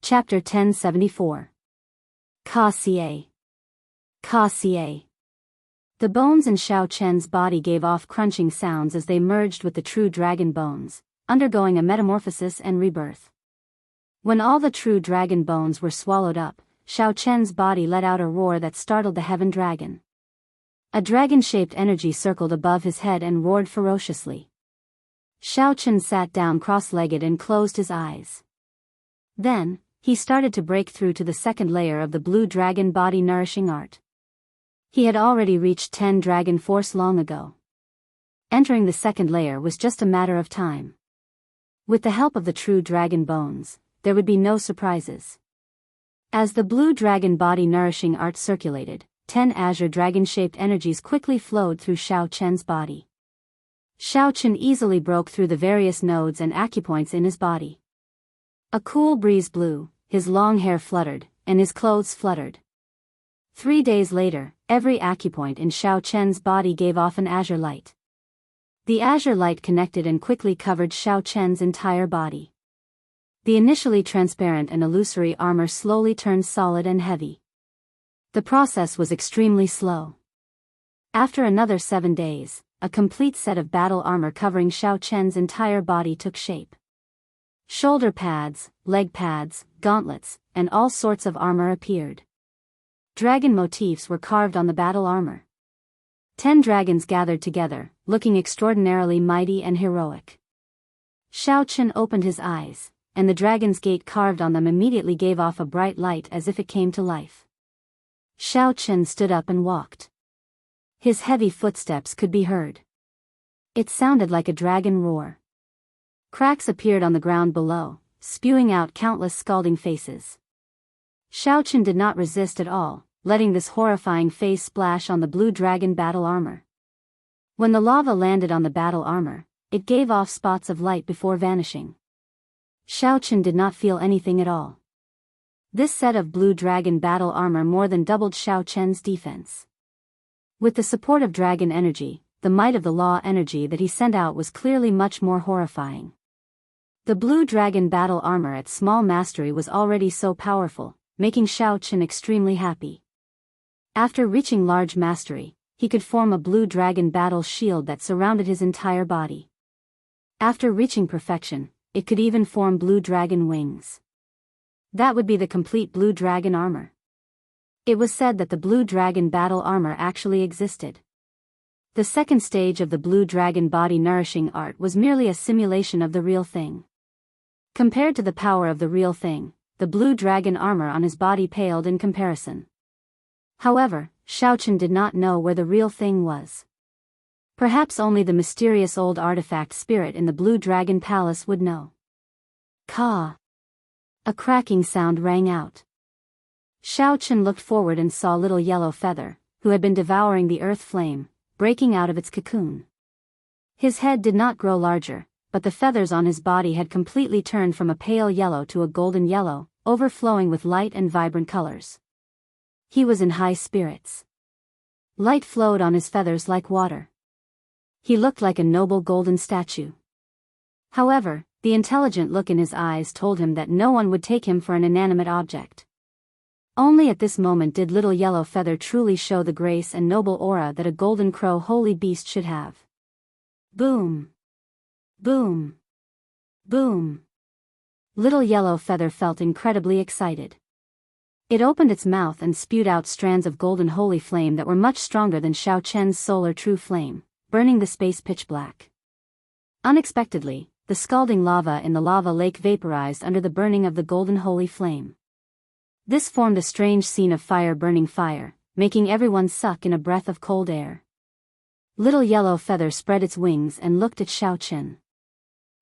Chapter 1074. Ka-Xie. Ka-Xie. The bones in Xiao Chen's body gave off crunching sounds as they merged with the true dragon bones, undergoing a metamorphosis and rebirth. When all the true dragon bones were swallowed up, Xiao Chen's body let out a roar that startled the heaven dragon. A dragon-shaped energy circled above his head and roared ferociously. Xiao Chen sat down cross-legged and closed his eyes. Then, he started to break through to the second layer of the blue dragon body nourishing art. He had already reached 10 dragon force long ago. Entering the second layer was just a matter of time. With the help of the true dragon bones, there would be no surprises. As the blue dragon body nourishing art circulated, 10 azure dragon-shaped energies quickly flowed through Xiao Chen's body. Xiao Chen easily broke through the various nodes and acupoints in his body. A cool breeze blew, his long hair fluttered, and his clothes fluttered. 3 days later, every acupoint in Xiao Chen's body gave off an azure light. The azure light connected and quickly covered Xiao Chen's entire body. The initially transparent and illusory armor slowly turned solid and heavy. The process was extremely slow. After another 7 days, a complete set of battle armor covering Xiao Chen's entire body took shape. Shoulder pads, leg pads, gauntlets, and all sorts of armor appeared. Dragon motifs were carved on the battle armor. 10 dragons gathered together, looking extraordinarily mighty and heroic. Xiao Chen opened his eyes, and the dragon's gate carved on them immediately gave off a bright light as if it came to life. Xiao Chen stood up and walked. His heavy footsteps could be heard. It sounded like a dragon roar. Cracks appeared on the ground below, spewing out countless scalding faces. Xiao Chen did not resist at all, letting this horrifying face splash on the blue dragon battle armor. When the lava landed on the battle armor, it gave off spots of light before vanishing. Xiao Chen did not feel anything at all. This set of blue dragon battle armor more than doubled Xiao Chen's defense. With the support of dragon energy, the might of the law energy that he sent out was clearly much more horrifying. The blue dragon battle armor at small mastery was already so powerful, making Xiao Chen extremely happy. After reaching large mastery, he could form a blue dragon battle shield that surrounded his entire body. After reaching perfection, it could even form blue dragon wings. That would be the complete blue dragon armor. It was said that the blue dragon battle armor actually existed. The second stage of the blue dragon body nourishing art was merely a simulation of the real thing. Compared to the power of the real thing, the blue dragon armor on his body paled in comparison. However, Xiao Chen did not know where the real thing was. Perhaps only the mysterious old artifact spirit in the blue dragon palace would know. Ka! A cracking sound rang out. Xiao Chen looked forward and saw little yellow feather, who had been devouring the earth flame, breaking out of its cocoon. His head did not grow larger, but the feathers on his body had completely turned from a pale yellow to a golden yellow, overflowing with light and vibrant colors. He was in high spirits. Light flowed on his feathers like water. He looked like a noble golden statue. However, the intelligent look in his eyes told him that no one would take him for an inanimate object. Only at this moment did little yellow feather truly show the grace and noble aura that a golden crow holy beast should have. Boom! Boom! Boom! Little yellow feather felt incredibly excited. It opened its mouth and spewed out strands of golden holy flame that were much stronger than Xiao Chen's solar true flame, burning the space pitch black. Unexpectedly, the scalding lava in the lava lake vaporized under the burning of the golden holy flame. This formed a strange scene of fire burning fire, making everyone suck in a breath of cold air. Little yellow feather spread its wings and looked at Xiao Chen.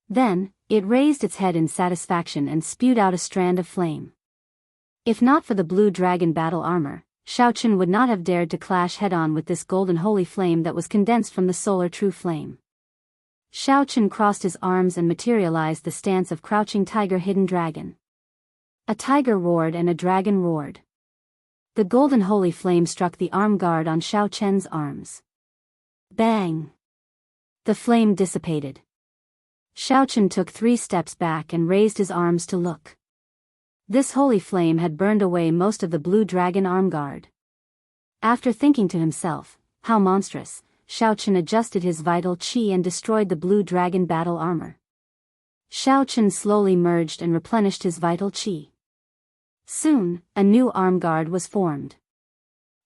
Then, it raised its head in satisfaction and spewed out a strand of flame. If not for the blue dragon battle armor, Xiao Chen would not have dared to clash head-on with this golden holy flame that was condensed from the solar true flame. Xiao Chen crossed his arms and materialized the stance of crouching tiger hidden dragon. A tiger roared and a dragon roared. The golden holy flame struck the arm guard on Xiao Chen's arms. Bang! The flame dissipated. Xiao Chen took 3 steps back and raised his arms to look. This holy flame had burned away most of the blue dragon arm guard. After thinking to himself, how monstrous, Xiaochen adjusted his vital qi and destroyed the blue dragon battle armor. Xiaochen slowly merged and replenished his vital qi. Soon, a new arm guard was formed.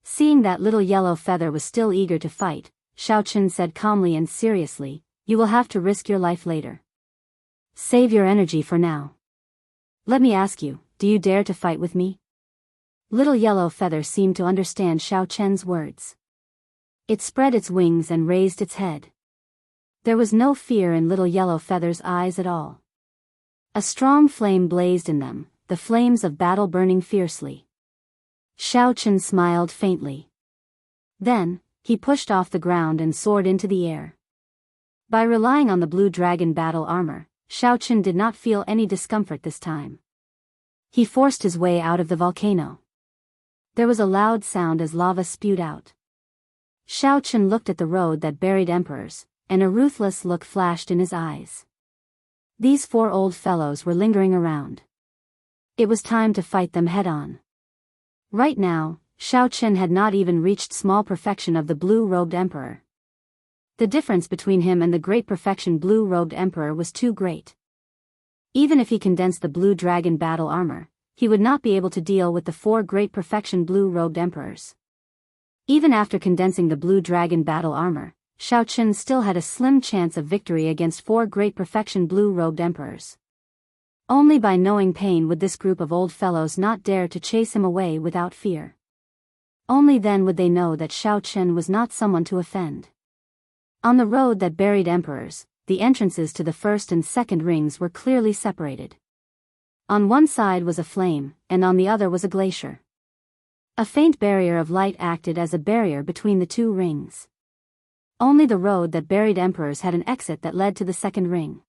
Seeing that little yellow feather was still eager to fight, Xiaochen said calmly and seriously, "You will have to risk your life later. Save your energy for now. Let me ask you, do you dare to fight with me?" Little yellow feather seemed to understand Xiaochen's words. It spread its wings and raised its head. There was no fear in little yellow feather's eyes at all. A strong flame blazed in them, the flames of battle burning fiercely. Xiaochen smiled faintly. Then, he pushed off the ground and soared into the air. By relying on the blue dragon battle armor, Xiaochen did not feel any discomfort this time. He forced his way out of the volcano. There was a loud sound as lava spewed out. Xiaochen looked at the road that buried emperors, and a ruthless look flashed in his eyes. These 4 old fellows were lingering around. It was time to fight them head-on. Right now, Xiaochen had not even reached small perfection of the blue-robed emperor. The difference between him and the great perfection blue-robed emperor was too great. Even if he condensed the blue dragon battle armor, he would not be able to deal with the 4 great perfection blue-robed emperors. Even after condensing the blue dragon battle armor, Xiaochen still had a slim chance of victory against 4 great perfection blue-robed emperors. Only by knowing pain would this group of old fellows not dare to chase him away without fear. Only then would they know that Xiaochen was not someone to offend. On the road that buried emperors, the entrances to the first and second rings were clearly separated. On one side was a flame, and on the other was a glacier. A faint barrier of light acted as a barrier between the 2 rings. Only the road that buried emperors had an exit that led to the second ring.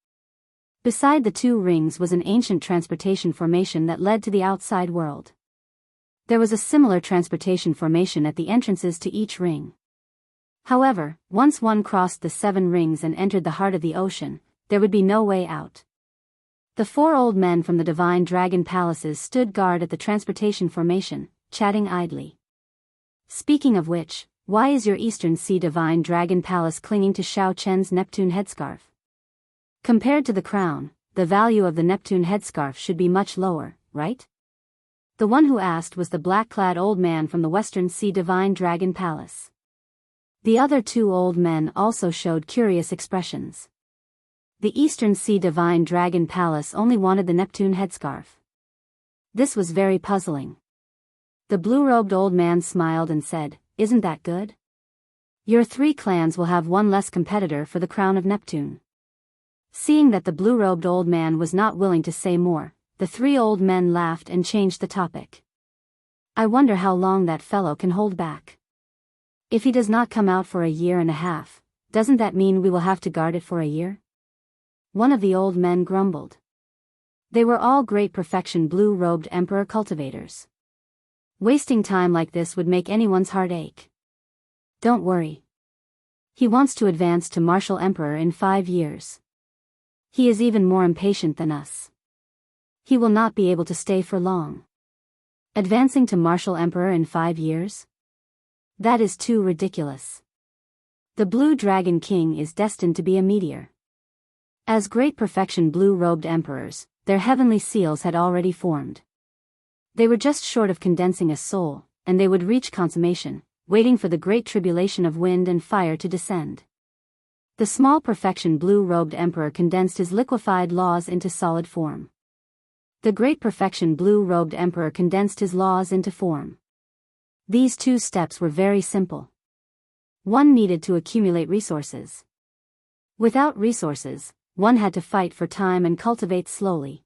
Beside the 2 rings was an ancient transportation formation that led to the outside world. There was a similar transportation formation at the entrances to each ring. However, once one crossed the 7 rings and entered the heart of the ocean, there would be no way out. The 4 old men from the divine dragon palaces stood guard at the transportation formation, chatting idly. Speaking of which, why is your Eastern Sea divine dragon palace clinging to Xiaochen's Neptune headscarf? Compared to the crown, the value of the Neptune headscarf should be much lower, right? The one who asked was the black-clad old man from the Western Sea divine dragon palace. The other 2 old men also showed curious expressions. The Eastern Sea divine dragon palace only wanted the Neptune headscarf. This was very puzzling. The blue-robed old man smiled and said, "Isn't that good? Your 3 clans will have one less competitor for the crown of Neptune." Seeing that the blue-robed old man was not willing to say more, the 3 old men laughed and changed the topic. "I wonder how long that fellow can hold back. If he does not come out for a year and a half, doesn't that mean we will have to guard it for a year?" One of the old men grumbled. They were all great perfection blue-robed emperor cultivators. Wasting time like this would make anyone's heart ache. "Don't worry. He wants to advance to martial emperor in 5 years. He is even more impatient than us. He will not be able to stay for long. Advancing to martial emperor in 5 years? That is too ridiculous. The Blue Dragon King is destined to be a meteor." As great perfection blue-robed emperors, their heavenly seals had already formed. They were just short of condensing a soul, and they would reach consummation, waiting for the great tribulation of wind and fire to descend. The small perfection blue-robed emperor condensed his liquefied laws into solid form. The great perfection blue-robed emperor condensed his laws into form. These 2 steps were very simple. One needed to accumulate resources. Without resources, one had to fight for time and cultivate slowly.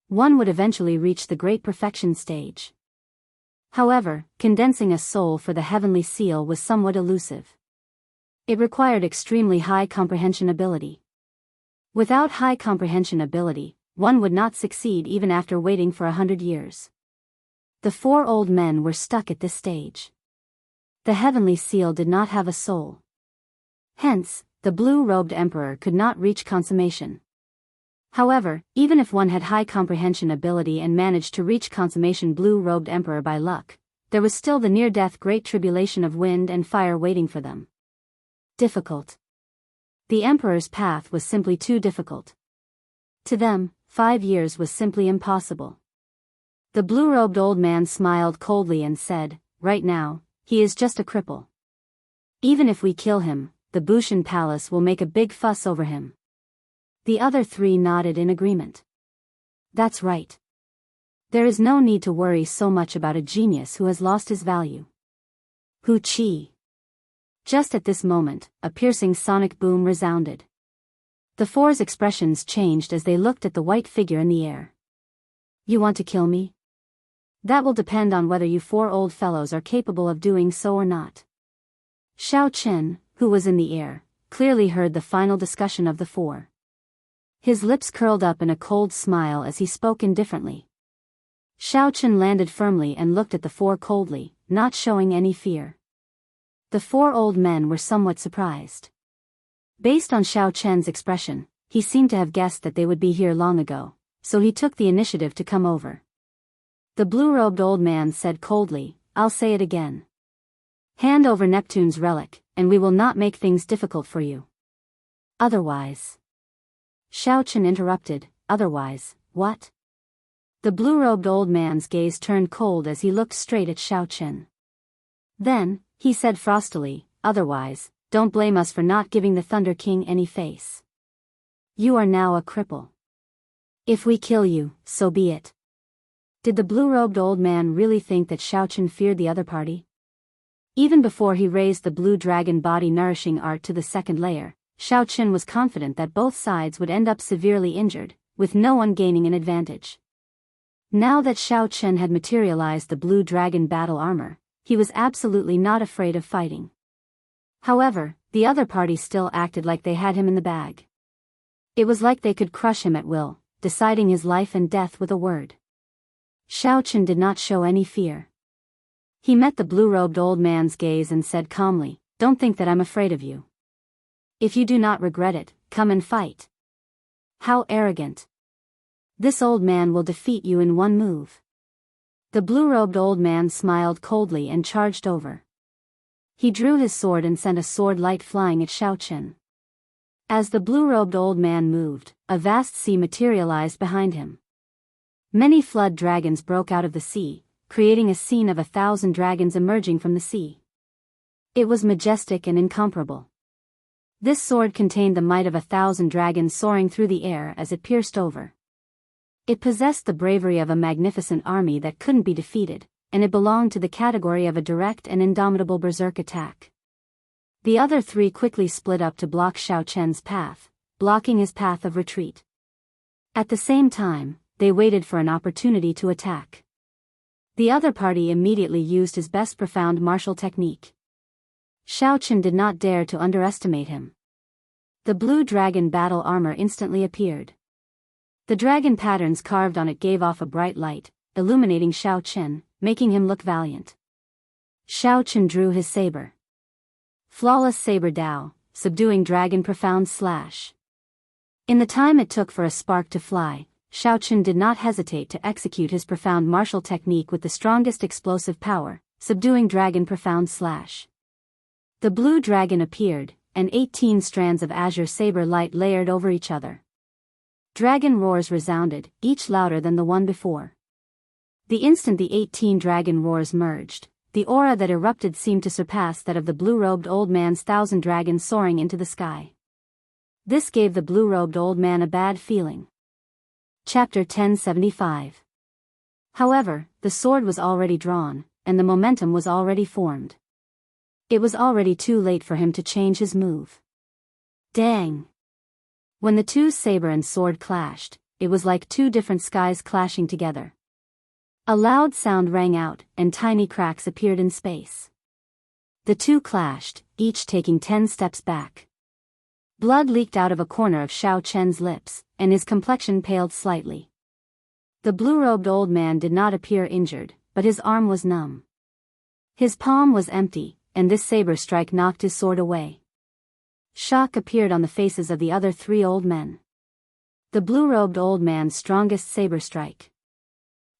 One would eventually reach the great perfection stage. However, condensing a soul for the heavenly seal was somewhat elusive. It required extremely high comprehension ability. Without high comprehension ability, one would not succeed even after waiting for 100 years. The 4 old men were stuck at this stage. The heavenly seal did not have a soul. Hence, the blue-robed emperor could not reach consummation. However, even if one had high comprehension ability and managed to reach consummation blue-robed emperor by luck, there was still the near-death great tribulation of wind and fire waiting for them. Difficult. The emperor's path was simply too difficult. To them, 5 years was simply impossible. The blue-robed old man smiled coldly and said, "Right now, he is just a cripple. Even if we kill him, the Bushan Palace will make a big fuss over him." The other three nodded in agreement. That's right. There is no need to worry so much about a genius who has lost his value. Hu Qi. Just at this moment, a piercing sonic boom resounded. The four's expressions changed as they looked at the white figure in the air. You want to kill me? That will depend on whether you 4 old fellows are capable of doing so or not. Xiao Chen, who was in the air, clearly heard the final discussion of the 4. His lips curled up in a cold smile as he spoke indifferently. Xiao Chen landed firmly and looked at the 4 coldly, not showing any fear. The 4 old men were somewhat surprised. Based on Xiao Chen's expression, he seemed to have guessed that they would be here long ago, so he took the initiative to come over. The blue-robed old man said coldly, "I'll say it again. Hand over Neptune's relic, and we will not make things difficult for you. Otherwise..." Xiao Chen interrupted, "Otherwise, what?" The blue-robed old man's gaze turned cold as he looked straight at Xiao Chen. Then, he said frostily, "Otherwise, don't blame us for not giving the Thunder King any face. You are now a cripple. If we kill you, so be it." Did the blue-robed old man really think that Xiao Chen feared the other party? Even before he raised the blue dragon body nourishing art to the 2nd layer, Xiao Chen was confident that both sides would end up severely injured, with no one gaining an advantage. Now that Xiao Chen had materialized the blue dragon battle armor, he was absolutely not afraid of fighting. However, the other party still acted like they had him in the bag. It was like they could crush him at will, deciding his life and death with a word. Xiao Chen did not show any fear. He met the blue-robed old man's gaze and said calmly, "Don't think that I'm afraid of you. If you do not regret it, come and fight." How arrogant. This old man will defeat you in one move. The blue-robed old man smiled coldly and charged over. He drew his sword and sent a sword light flying at Xiao Chen. As the blue-robed old man moved, a vast sea materialized behind him. Many flood dragons broke out of the sea, creating a scene of 1,000 dragons emerging from the sea. It was majestic and incomparable. This sword contained the might of 1,000 dragons soaring through the air as it pierced over. It possessed the bravery of a magnificent army that couldn't be defeated, and it belonged to the category of a direct and indomitable berserk attack. The other 3 quickly split up to block Xiao Chen's path, blocking his path of retreat. At the same time, they waited for an opportunity to attack. The other party immediately used his best profound martial technique. Xiao Chen did not dare to underestimate him. The blue dragon battle armor instantly appeared. The dragon patterns carved on it gave off a bright light, illuminating Xiao Chen, making him look valiant. Xiao Chen drew his saber. Flawless saber Dao, subduing dragon profound slash. In the time it took for a spark to fly, Xiao Chen did not hesitate to execute his profound martial technique with the strongest explosive power, subduing dragon profound slash. The blue dragon appeared, and 18 strands of azure saber light layered over each other. Dragon roars resounded, each louder than the one before. The instant the 18 dragon roars merged, the aura that erupted seemed to surpass that of the blue-robed old man's 1,000 dragons soaring into the sky. This gave the blue-robed old man a bad feeling. Chapter 1075. However, the sword was already drawn, and the momentum was already formed. It was already too late for him to change his move. Dang! When the 2 saber and sword clashed, it was like 2 different skies clashing together. A loud sound rang out, and tiny cracks appeared in space. The 2 clashed, each taking 10 steps back. Blood leaked out of a corner of Xiao Chen's lips, and his complexion paled slightly. The blue-robed old man did not appear injured, but his arm was numb. His palm was empty, and this saber strike knocked his sword away. Shock appeared on the faces of the other 3 old men. The blue-robed old man's strongest saber strike.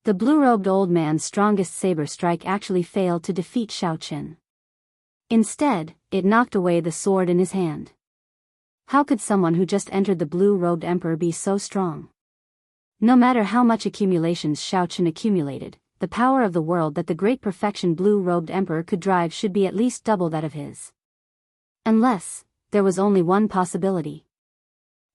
The blue-robed old man's strongest saber strike actually failed to defeat Xiaoqin. Instead, it knocked away the sword in his hand. How could someone who just entered the blue-robed emperor be so strong? No matter how much accumulations Xiaoqin accumulated, the power of the world that the great perfection blue-robed emperor could drive should be at least double that of his. Unless, there was only one possibility.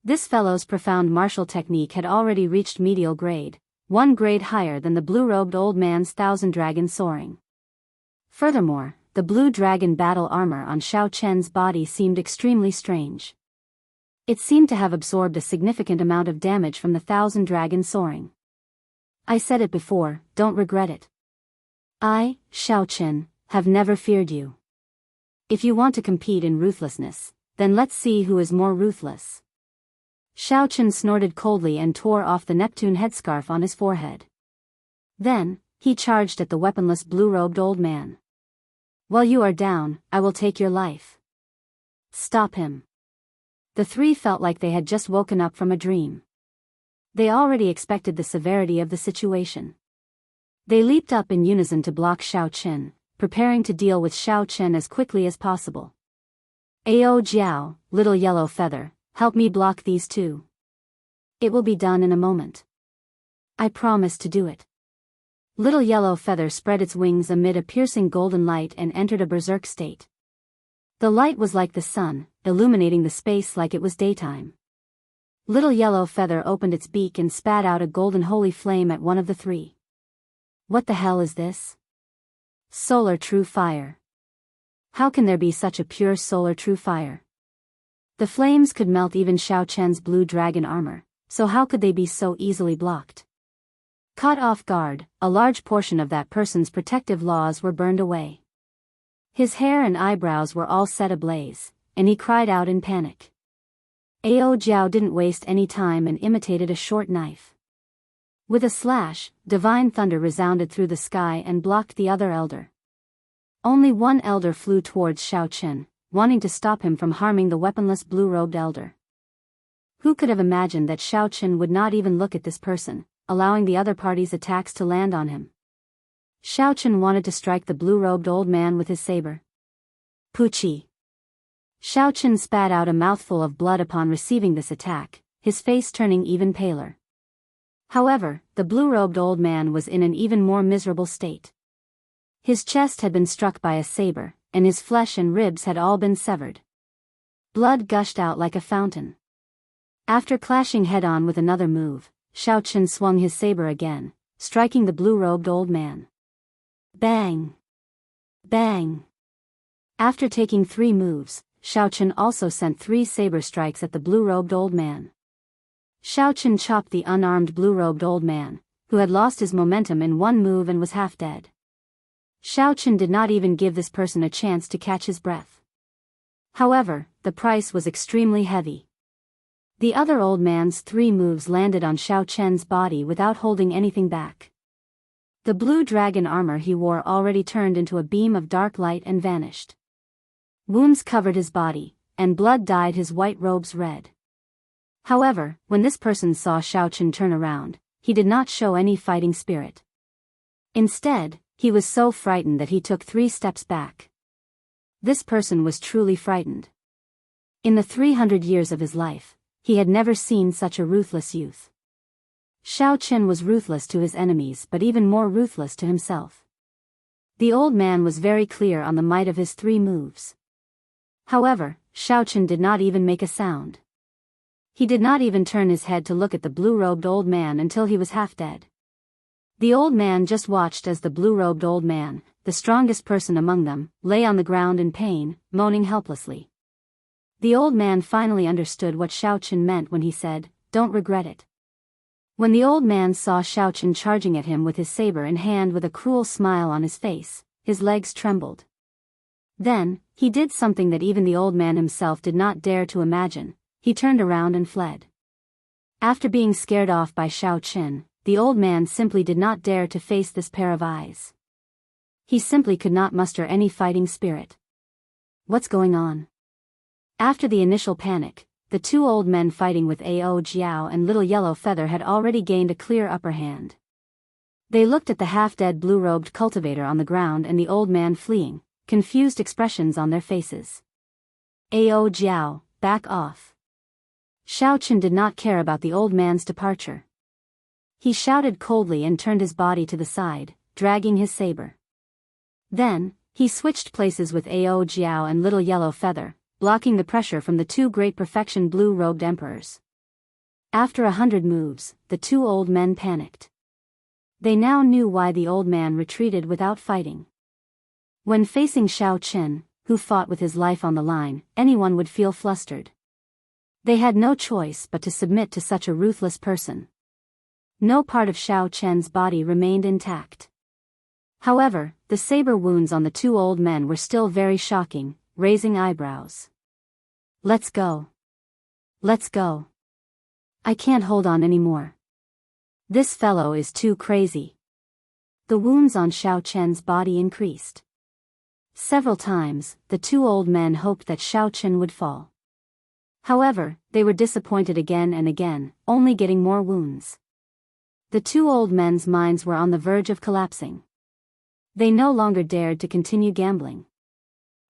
This fellow's profound martial technique had already reached medial grade, one grade higher than the blue-robed old man's thousand dragon soaring. Furthermore, the blue dragon battle armor on Xiaoqian's body seemed extremely strange. It seemed to have absorbed a significant amount of damage from the thousand dragon soaring. I said it before, don't regret it. I, Xiaoqin, have never feared you. If you want to compete in ruthlessness, then let's see who is more ruthless. Xiaoqin snorted coldly and tore off the Neptune headscarf on his forehead. Then, he charged at the weaponless blue-robed old man. While you are down, I will take your life. Stop him. The three felt like they had just woken up from a dream. They already expected the severity of the situation. They leaped up in unison to block Xiaoqin, preparing to deal with Xiaoqin as quickly as possible. Ao Jiao, little yellow feather, help me block these two. It will be done in a moment. I promise to do it. Little yellow feather spread its wings amid a piercing golden light and entered a berserk state. The light was like the sun, illuminating the space like it was daytime. Little yellow feather opened its beak and spat out a golden holy flame at one of the three. What the hell is this? Solar true fire. How can there be such a pure solar true fire? The flames could melt even Xiaoqian's blue dragon armor, so how could they be so easily blocked? Caught off guard, a large portion of that person's protective laws were burned away. His hair and eyebrows were all set ablaze, and he cried out in panic. Ao Jiao didn't waste any time and imitated a short knife. With a slash, divine thunder resounded through the sky and blocked the other elder. Only one elder flew towards Xiaoqin, wanting to stop him from harming the weaponless blue-robed elder. Who could have imagined that Xiaoqin would not even look at this person, allowing the other party's attacks to land on him? Xiaoqin wanted to strike the blue-robed old man with his saber. Puchi. Xiaoqin spat out a mouthful of blood upon receiving this attack, his face turning even paler. However, the blue-robed old man was in an even more miserable state. His chest had been struck by a saber, and his flesh and ribs had all been severed. Blood gushed out like a fountain. After clashing head-on with another move, Xiaoqin swung his saber again, striking the blue-robed old man. Bang! Bang! After taking 3 moves, Xiaoqin also sent 3 saber strikes at the blue-robed old man. Xiaoqin chopped the unarmed blue-robed old man, who had lost his momentum in one move and was half dead. Xiaoqin did not even give this person a chance to catch his breath. However, the price was extremely heavy. The other old man's 3 moves landed on Xiaoqian's body without holding anything back. The blue dragon armor he wore already turned into a beam of dark light and vanished. Wounds covered his body, and blood dyed his white robes red. However, when this person saw Xiaoqin turn around, he did not show any fighting spirit. Instead, he was so frightened that he took 3 steps back. This person was truly frightened. In the 300 years of his life, he had never seen such a ruthless youth. Xiaoqin was ruthless to his enemies but even more ruthless to himself. The old man was very clear on the might of his 3 moves. However, Xiaoqin did not even make a sound. He did not even turn his head to look at the blue-robed old man until he was half dead. The old man just watched as the blue-robed old man, the strongest person among them, lay on the ground in pain, moaning helplessly. The old man finally understood what Xiaoqin meant when he said, "Don't regret it." When the old man saw Xiaoqin charging at him with his saber in hand with a cruel smile on his face, his legs trembled. Then, he did something that even the old man himself did not dare to imagine. He turned around and fled. After being scared off by Xiaoqin, the old man simply did not dare to face this pair of eyes. He simply could not muster any fighting spirit. What's going on? After the initial panic, the two old men fighting with Ao Jiao and Little Yellow Feather had already gained a clear upper hand. They looked at the half-dead blue-robed cultivator on the ground and the old man fleeing, confused expressions on their faces. Ao Jiao, back off. Xiaochen did not care about the old man's departure. He shouted coldly and turned his body to the side, dragging his saber. Then, he switched places with Ao Jiao and Little Yellow Feather, blocking the pressure from the two great perfection blue-robed emperors. After 100 moves, the two old men panicked. They now knew why the old man retreated without fighting. When facing Xiaochen, who fought with his life on the line, anyone would feel flustered. They had no choice but to submit to such a ruthless person. No part of Xiaochen's body remained intact. However, the saber wounds on the two old men were still very shocking, raising eyebrows. Let's go. Let's go. I can't hold on anymore. This fellow is too crazy. The wounds on Xiaochen's body increased. Several times, the two old men hoped that Xiaochen would fall. However, they were disappointed again and again, only getting more wounds. The two old men's minds were on the verge of collapsing. They no longer dared to continue gambling.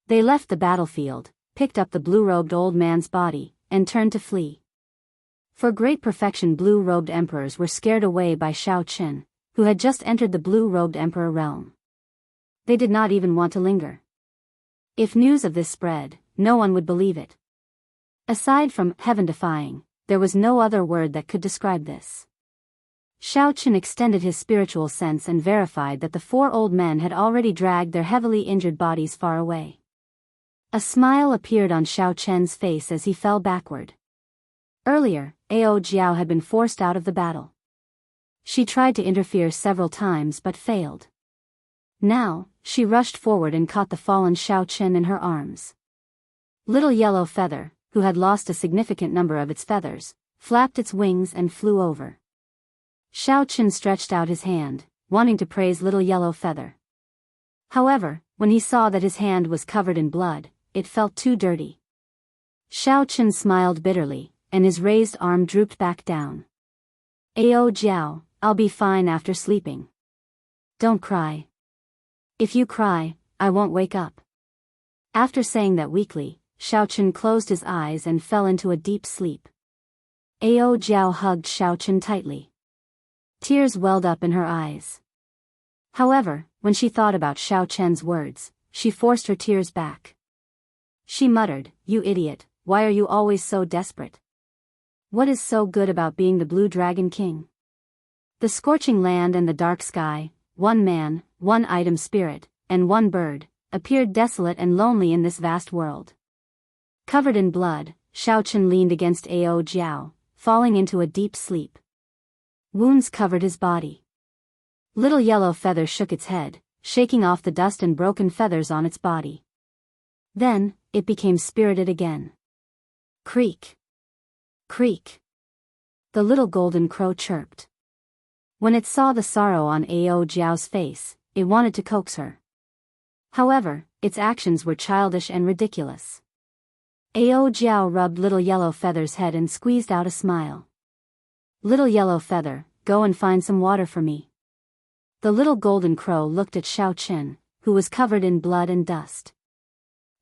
They left the battlefield, picked up the blue-robed old man's body, and turned to flee. For great perfection blue-robed emperors were scared away by Xiaochen, who had just entered the blue-robed emperor realm. They did not even want to linger. If news of this spread, no one would believe it. Aside from heaven-defying, there was no other word that could describe this. Xiaochen extended his spiritual sense and verified that the four old men had already dragged their heavily injured bodies far away. A smile appeared on Xiaochen's face as he fell backward. Earlier, Ao Jiao had been forced out of the battle. She tried to interfere several times but failed. Now, she rushed forward and caught the fallen Xiaochen in her arms. Little Yellow Feather, who had lost a significant number of its feathers, flapped its wings and flew over. Xiaochen stretched out his hand, wanting to praise Little Yellow Feather. However, when he saw that his hand was covered in blood, it felt too dirty. Xiaochen smiled bitterly, and his raised arm drooped back down. Ao Jiao, I'll be fine after sleeping. Don't cry. If you cry, I won't wake up. After saying that weakly, Xiaochen closed his eyes and fell into a deep sleep. Ao Jiao hugged Xiaochen tightly. Tears welled up in her eyes. However, when she thought about Xiaochen's words, she forced her tears back. She muttered, "You idiot, why are you always so desperate? What is so good about being the Blue Dragon King?" The scorching land and the dark sky, one man, one item spirit, and one bird, appeared desolate and lonely in this vast world. Covered in blood, Xiaochen leaned against Ao Jiao, falling into a deep sleep. Wounds covered his body. Little Yellow Feather shook its head, shaking off the dust and broken feathers on its body. Then, it became spirited again. Creak. Creak. The little golden crow chirped. When it saw the sorrow on Ao Jiao's face, it wanted to coax her. However, its actions were childish and ridiculous. Ao Jiao rubbed Little Yellow Feather's head and squeezed out a smile. "Little Yellow Feather, go and find some water for me." The little golden crow looked at Xiaochen, who was covered in blood and dust.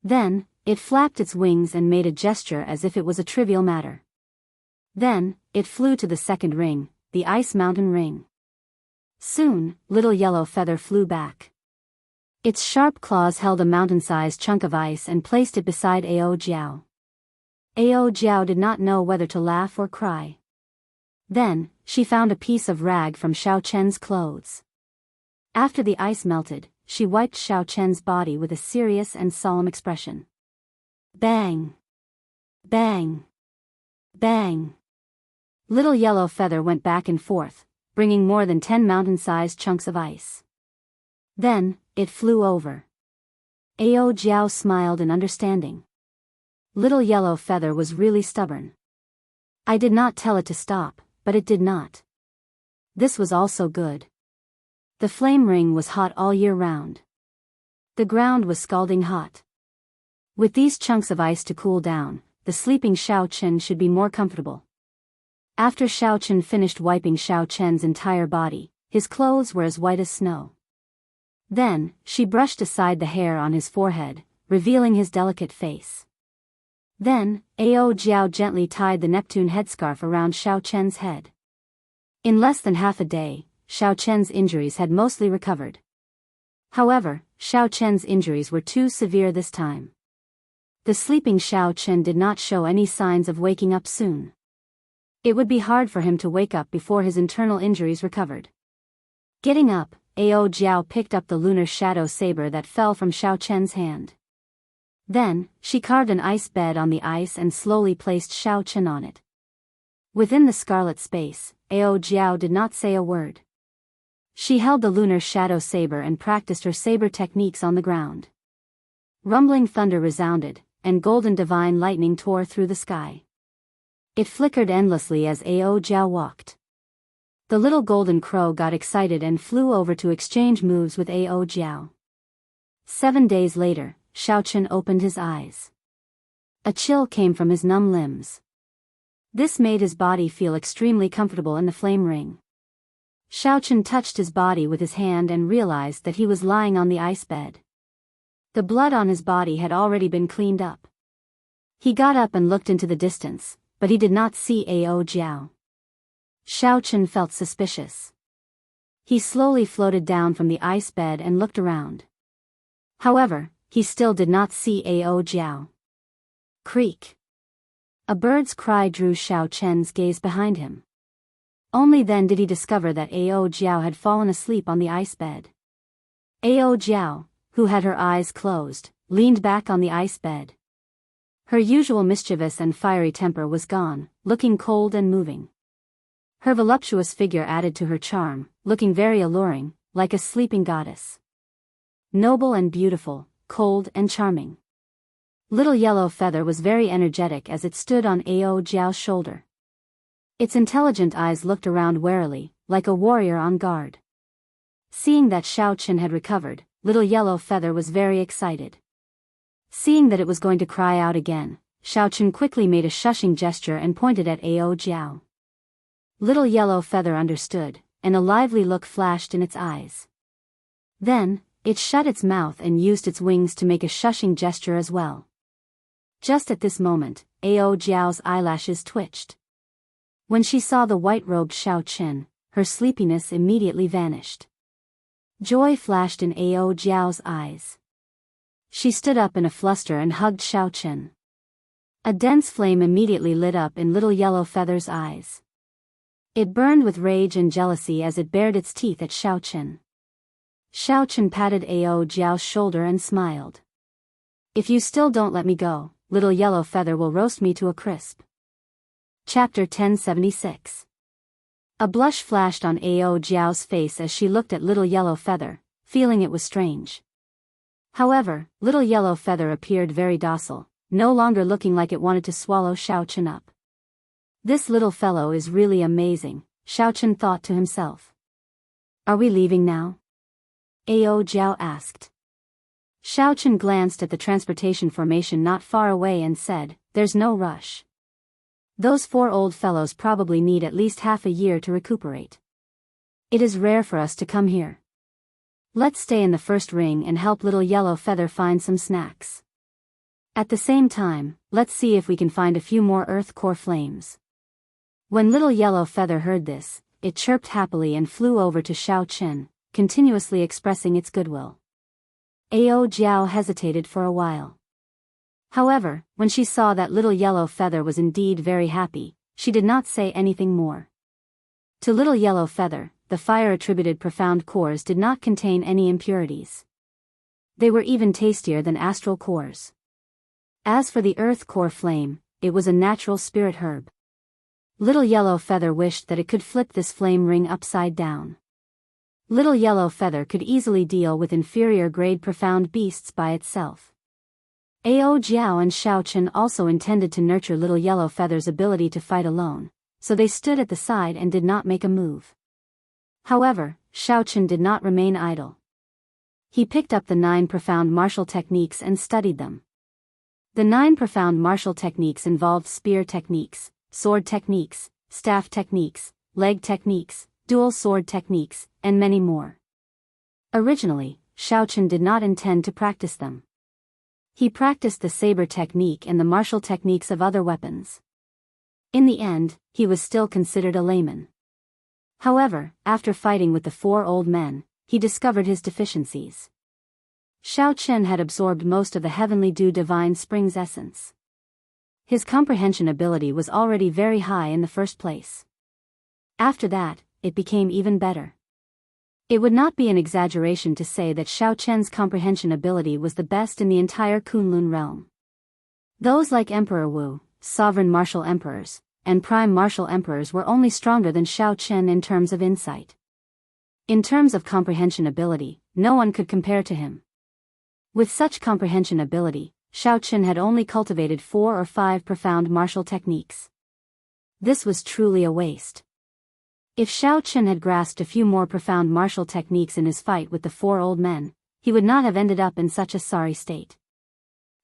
Then, it flapped its wings and made a gesture as if it was a trivial matter. Then, it flew to the second ring, the Ice Mountain Ring. Soon, Little Yellow Feather flew back. Its sharp claws held a mountain-sized chunk of ice and placed it beside Ao Jiao. Ao Jiao did not know whether to laugh or cry. Then, she found a piece of rag from Xiaochen's clothes. After the ice melted, she wiped Xiaochen's body with a serious and solemn expression. Bang! Bang! Bang! Little Yellow Feather went back and forth, bringing more than 10 mountain-sized chunks of ice. Then, it flew over. Ao Jiao smiled in understanding. Little Yellow Feather was really stubborn. I did not tell it to stop, but it did not. This was also good. The flame ring was hot all year round. The ground was scalding hot. With these chunks of ice to cool down, the sleeping Xiao Chen should be more comfortable. After Xiao Chen finished wiping Xiao Chen's entire body, his clothes were as white as snow. Then, she brushed aside the hair on his forehead, revealing his delicate face. Then, Ao Jiao gently tied the Neptune headscarf around Xiao Chen's head. In less than half a day, Xiao Chen's injuries had mostly recovered. However, Xiao Chen's injuries were too severe this time. The sleeping Xiao Chen did not show any signs of waking up soon. It would be hard for him to wake up before his internal injuries recovered. Getting up, Ao Jiao picked up the lunar shadow saber that fell from Xiao Chen's hand. Then, she carved an ice bed on the ice and slowly placed Xiao Chen on it. Within the scarlet space, Ao Jiao did not say a word. She held the lunar shadow saber and practiced her saber techniques on the ground. Rumbling thunder resounded, and golden divine lightning tore through the sky. It flickered endlessly as Ao Jiao walked. The little golden crow got excited and flew over to exchange moves with Ao Jiao. 7 days later, Xiao Chen opened his eyes. A chill came from his numb limbs. This made his body feel extremely comfortable in the flame ring. Xiao Chen touched his body with his hand and realized that he was lying on the ice bed. The blood on his body had already been cleaned up. He got up and looked into the distance, but he did not see Ao Jiao. Xiao Chen felt suspicious. He slowly floated down from the ice bed and looked around. However, he still did not see Ao Jiao. Creak. A bird's cry drew Xiao Chen's gaze behind him. Only then did he discover that Ao Jiao had fallen asleep on the ice bed. Ao Jiao, who had her eyes closed, leaned back on the ice bed. Her usual mischievous and fiery temper was gone, looking cold and moving. Her voluptuous figure added to her charm, looking very alluring, like a sleeping goddess. Noble and beautiful, cold and charming. Little Yellow Feather was very energetic as it stood on Ao Jiao's shoulder. Its intelligent eyes looked around warily, like a warrior on guard. Seeing that Xiao Chen had recovered, Little Yellow Feather was very excited. Seeing that it was going to cry out again, Xiao Chen quickly made a shushing gesture and pointed at Ao Jiao. Little Yellow Feather understood, and a lively look flashed in its eyes. Then, it shut its mouth and used its wings to make a shushing gesture as well. Just at this moment, Ao Jiao's eyelashes twitched. When she saw the white-robed Xiao Chen, her sleepiness immediately vanished. Joy flashed in Ao Jiao's eyes. She stood up in a fluster and hugged Xiao Chen. A dense flame immediately lit up in Little Yellow Feather's eyes. It burned with rage and jealousy as it bared its teeth at Xiao Chen. Xiao Chen patted Ao Jiao's shoulder and smiled. "If you still don't let me go, Little Yellow Feather will roast me to a crisp." Chapter 1076. A blush flashed on Ao Jiao's face as she looked at Little Yellow Feather, feeling it was strange. However, Little Yellow Feather appeared very docile, no longer looking like it wanted to swallow Xiao Chen up. "This little fellow is really amazing," Xiao Chen thought to himself. "Are we leaving now?" Ao Jiao asked. Xiao Chen glanced at the transportation formation not far away and said, "There's no rush. Those 4 old fellows probably need at least half a year to recuperate. It is rare for us to come here. Let's stay in the first ring and help Little Yellow Feather find some snacks. At the same time, let's see if we can find a few more earth core flames." When Little Yellow Feather heard this, it chirped happily and flew over to Xiao Chen, continuously expressing its goodwill. Ao Jiao hesitated for a while. However, when she saw that Little Yellow Feather was indeed very happy, she did not say anything more. To Little Yellow Feather, the fire-attributed profound cores did not contain any impurities. They were even tastier than astral cores. As for the earth core flame, it was a natural spirit herb. Little Yellow Feather wished that it could flip this flame ring upside down. Little Yellow Feather could easily deal with inferior-grade profound beasts by itself. Ao Jiao and Xiao Chen also intended to nurture Little Yellow Feather's ability to fight alone, so they stood at the side and did not make a move. However, Xiao Chen did not remain idle. He picked up the 9 profound martial techniques and studied them. The 9 profound martial techniques involved spear techniques, sword techniques, staff techniques, leg techniques, dual sword techniques, and many more. Originally, Xiaochen did not intend to practice them. He practiced the saber technique and the martial techniques of other weapons. In the end, he was still considered a layman. However, after fighting with the 4 old men, he discovered his deficiencies. Xiaochen had absorbed most of the heavenly dew divine spring's essence. His comprehension ability was already very high in the first place. After that, it became even better. It would not be an exaggeration to say that Xiaochen's comprehension ability was the best in the entire Kunlun realm. Those like Emperor Wu, sovereign martial emperors, and prime martial emperors were only stronger than Xiaochen in terms of insight. In terms of comprehension ability, no one could compare to him. With such comprehension ability, Xiaochen had only cultivated 4 or 5 profound martial techniques. This was truly a waste. If Xiaochen had grasped a few more profound martial techniques in his fight with the 4 old men, he would not have ended up in such a sorry state.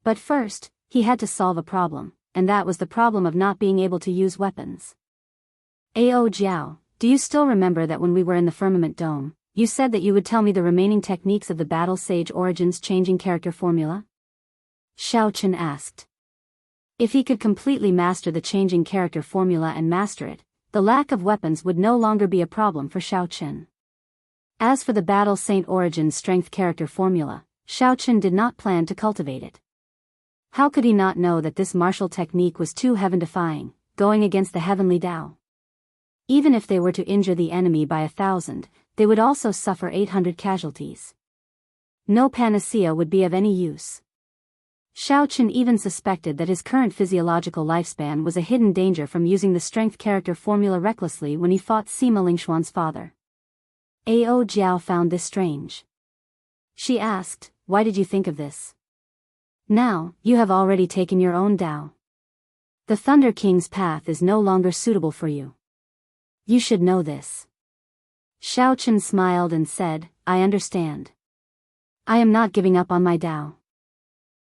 But first, he had to solve a problem, and that was the problem of not being able to use weapons. Ao Jiao, do you still remember that when we were in the Firmament Dome, you said that you would tell me the remaining techniques of the Battle Sage Origins changing character formula? Xiaochen asked. If he could completely master the changing character formula and master it, the lack of weapons would no longer be a problem for Xiaochen. As for the Battle Saint Origins strength character formula, Xiaochen did not plan to cultivate it. How could he not know that this martial technique was too heaven-defying, going against the heavenly Tao? Even if they were to injure the enemy by 1,000, they would also suffer 800 casualties. No panacea would be of any use. Xiaochen even suspected that his current physiological lifespan was a hidden danger from using the strength character formula recklessly when he fought Sima Lingxuan's father. Ao Jiao found this strange. She asked, "Why did you think of this? Now, you have already taken your own Tao. The Thunder King's path is no longer suitable for you. You should know this." Xiaochen smiled and said, "I understand. I am not giving up on my Tao.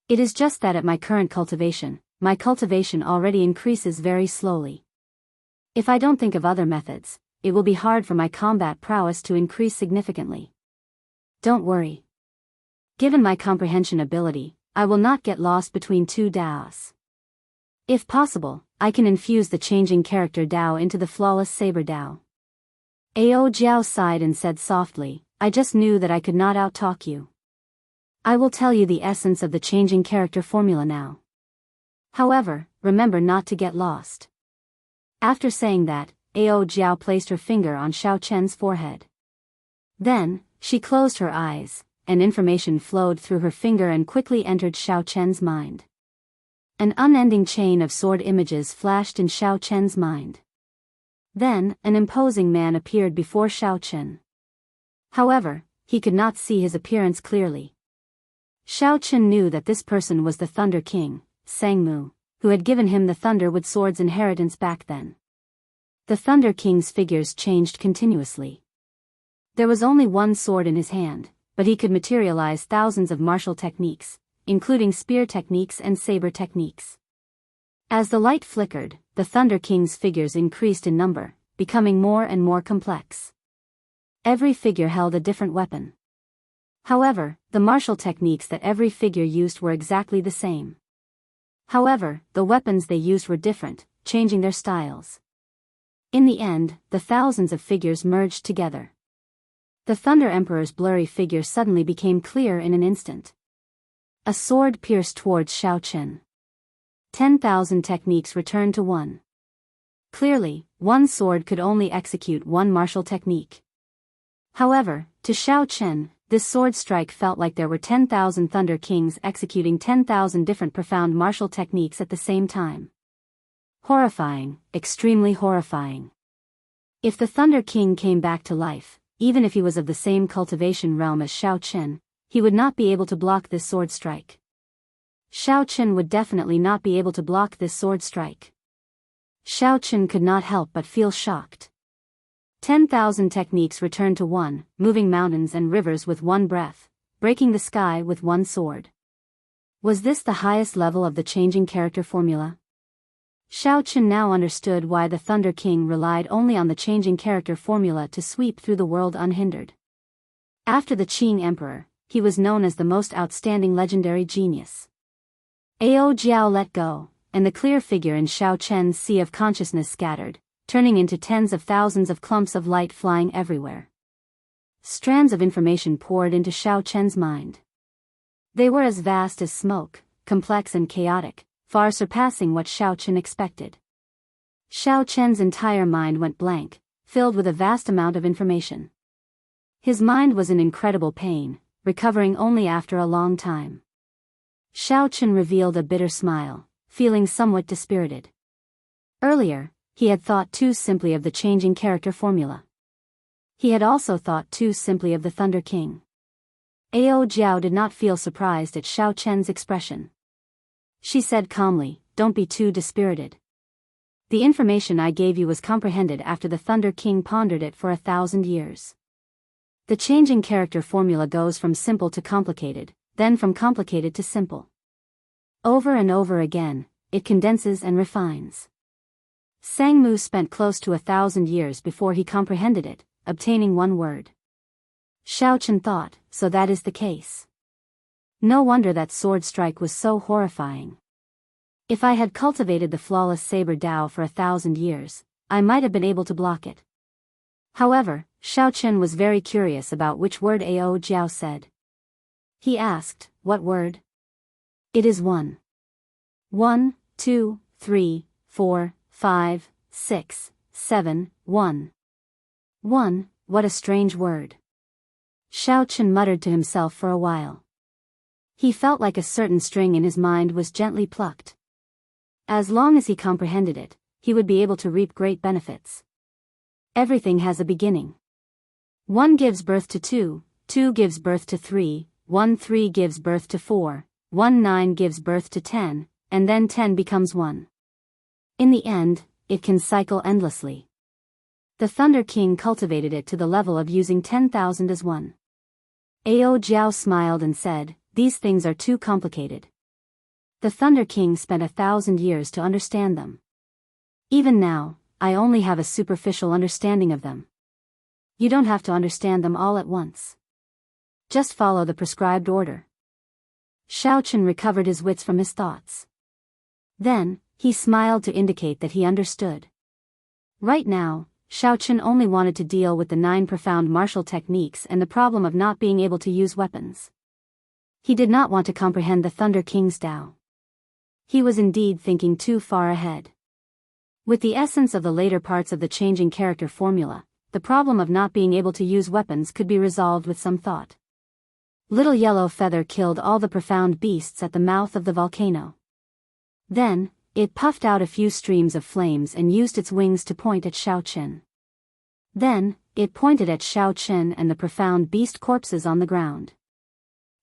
It is just that at my current cultivation, my cultivation already increases very slowly. If I don't think of other methods, it will be hard for my combat prowess to increase significantly. Don't worry. Given my comprehension ability, I will not get lost between 2 Daos. If possible, I can infuse the changing character Dao into the flawless saber Dao." Ao Jiao sighed and said softly, "I just knew that I could not outtalk you. I will tell you the essence of the changing character formula now. However, remember not to get lost." After saying that, Ao Jiao placed her finger on Xiaochen's forehead. Then, she closed her eyes, and information flowed through her finger and quickly entered Xiaochen's mind. An unending chain of sword images flashed in Xiaochen's mind. Then, an imposing man appeared before Xiaochen. However, he could not see his appearance clearly. Xiaochen knew that this person was the Thunder King, Sangmu, who had given him the Thunder with Sword's inheritance back then. The Thunder King's figures changed continuously. There was only one sword in his hand, but he could materialize thousands of martial techniques, including spear techniques and saber techniques. As the light flickered, the Thunder King's figures increased in number, becoming more and more complex. Every figure held a different weapon. However, the martial techniques that every figure used were exactly the same. However, the weapons they used were different, changing their styles. In the end, the thousands of figures merged together. The Thunder Emperor's blurry figure suddenly became clear in an instant. A sword pierced towards Xiaochen. 10,000 techniques returned to one. Clearly, one sword could only execute one martial technique. However, to Xiaochen, this sword strike felt like there were 10,000 Thunder Kings executing 10,000 different profound martial techniques at the same time. Horrifying, extremely horrifying. If the Thunder King came back to life, even if he was of the same cultivation realm as Xiaochen, he would not be able to block this sword strike. Xiaochen would definitely not be able to block this sword strike. Xiaochen could not help but feel shocked. 10,000 techniques returned to one, moving mountains and rivers with one breath, breaking the sky with one sword. Was this the highest level of the changing character formula? Xiao Chen now understood why the Thunder King relied only on the changing character formula to sweep through the world unhindered. After the Qing Emperor, he was known as the most outstanding legendary genius. Ao Jiao let go, and the clear figure in Xiao Chen's sea of consciousness scattered, turning into tens of thousands of clumps of light flying everywhere. Strands of information poured into Xiao Chen's mind. They were as vast as smoke, complex and chaotic, far surpassing what Xiao Chen expected. Xiao Chen's entire mind went blank, filled with a vast amount of information. His mind was in incredible pain, recovering only after a long time. Xiao Chen revealed a bitter smile, feeling somewhat dispirited. Earlier, he had thought too simply of the changing character formula. He had also thought too simply of the Thunder King. Ao Jiao did not feel surprised at Xiao Chen's expression. She said calmly, "Don't be too dispirited. The information I gave you was comprehended after the Thunder King pondered it for 1,000 years. The changing character formula goes from simple to complicated, then from complicated to simple. Over and over again, it condenses and refines. Sangmu spent close to 1,000 years before he comprehended it, obtaining one word." Xiao Chen thought, so that is the case. No wonder that sword strike was so horrifying. If I had cultivated the flawless saber Dao for 1,000 years, I might have been able to block it. However, Xiao Chen was very curious about which word Ao Jiao said. He asked, "What word?" "It is 1. 1, 2, 3, 4, 5, 6, 7, 1. 1, what a strange word." Xiao Chen muttered to himself for a while. He felt like a certain string in his mind was gently plucked. As long as he comprehended it, he would be able to reap great benefits. Everything has a beginning. 1 gives birth to 2, 2 gives birth to 3, 1 3 gives birth to 4, 1 9 gives birth to 10, and then 10 becomes 1. In the end, it can cycle endlessly. The Thunder King cultivated it to the level of using 10,000 as 1. Ao Jiao smiled and said, "These things are too complicated. The Thunder King spent 1,000 years to understand them. Even now, I only have a superficial understanding of them. You don't have to understand them all at once. Just follow the prescribed order." Xiao Chen recovered his wits from his thoughts. Then, he smiled to indicate that he understood. Right now, Xiao Chen only wanted to deal with the 9 profound martial techniques and the problem of not being able to use weapons. He did not want to comprehend the Thunder King's Dao. He was indeed thinking too far ahead. With the essence of the later parts of the changing character formula, the problem of not being able to use weapons could be resolved with some thought. Little Yellow Feather killed all the profound beasts at the mouth of the volcano. Then, it puffed out a few streams of flames and used its wings to point at Xiao Chen. Then, it pointed at Xiao Chen and the profound beast corpses on the ground.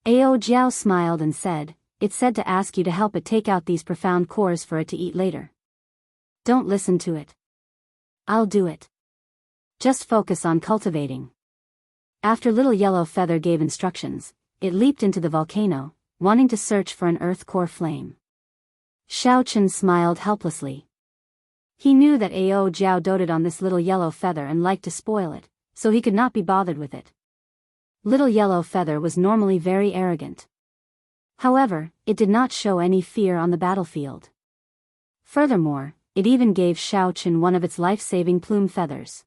Ao Jiao smiled and said, "It said to ask you to help it take out these profound cores for it to eat later. Don't listen to it. I'll do it. Just focus on cultivating." After Little Yellow Feather gave instructions, it leaped into the volcano, wanting to search for an earth core flame. Xiao Chen smiled helplessly. He knew that Ao Jiao doted on this Little Yellow Feather and liked to spoil it, so he could not be bothered with it. Little Yellow Feather was normally very arrogant. However, it did not show any fear on the battlefield. Furthermore, it even gave Xiao Chen one of its life-saving plume feathers.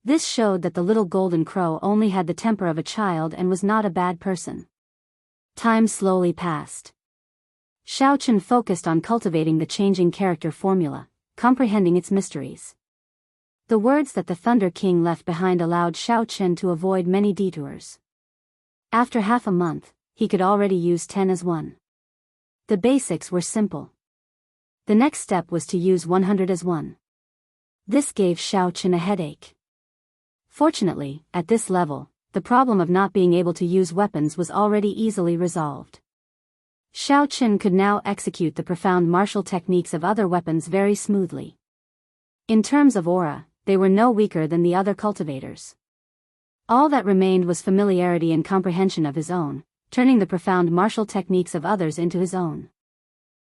This showed that the little golden crow only had the temper of a child and was not a bad person. Time slowly passed. Xiao Chen focused on cultivating the changing character formula, comprehending its mysteries. The words that the Thunder King left behind allowed Xiao Chen to avoid many detours. After half a month, he could already use 10 as 1. The basics were simple. The next step was to use 100 as 1. This gave Xiao Chen a headache. Fortunately, at this level, the problem of not being able to use weapons was already easily resolved. Xiao Chen could now execute the profound martial techniques of other weapons very smoothly. In terms of aura, they were no weaker than the other cultivators. All that remained was familiarity and comprehension of his own, turning the profound martial techniques of others into his own.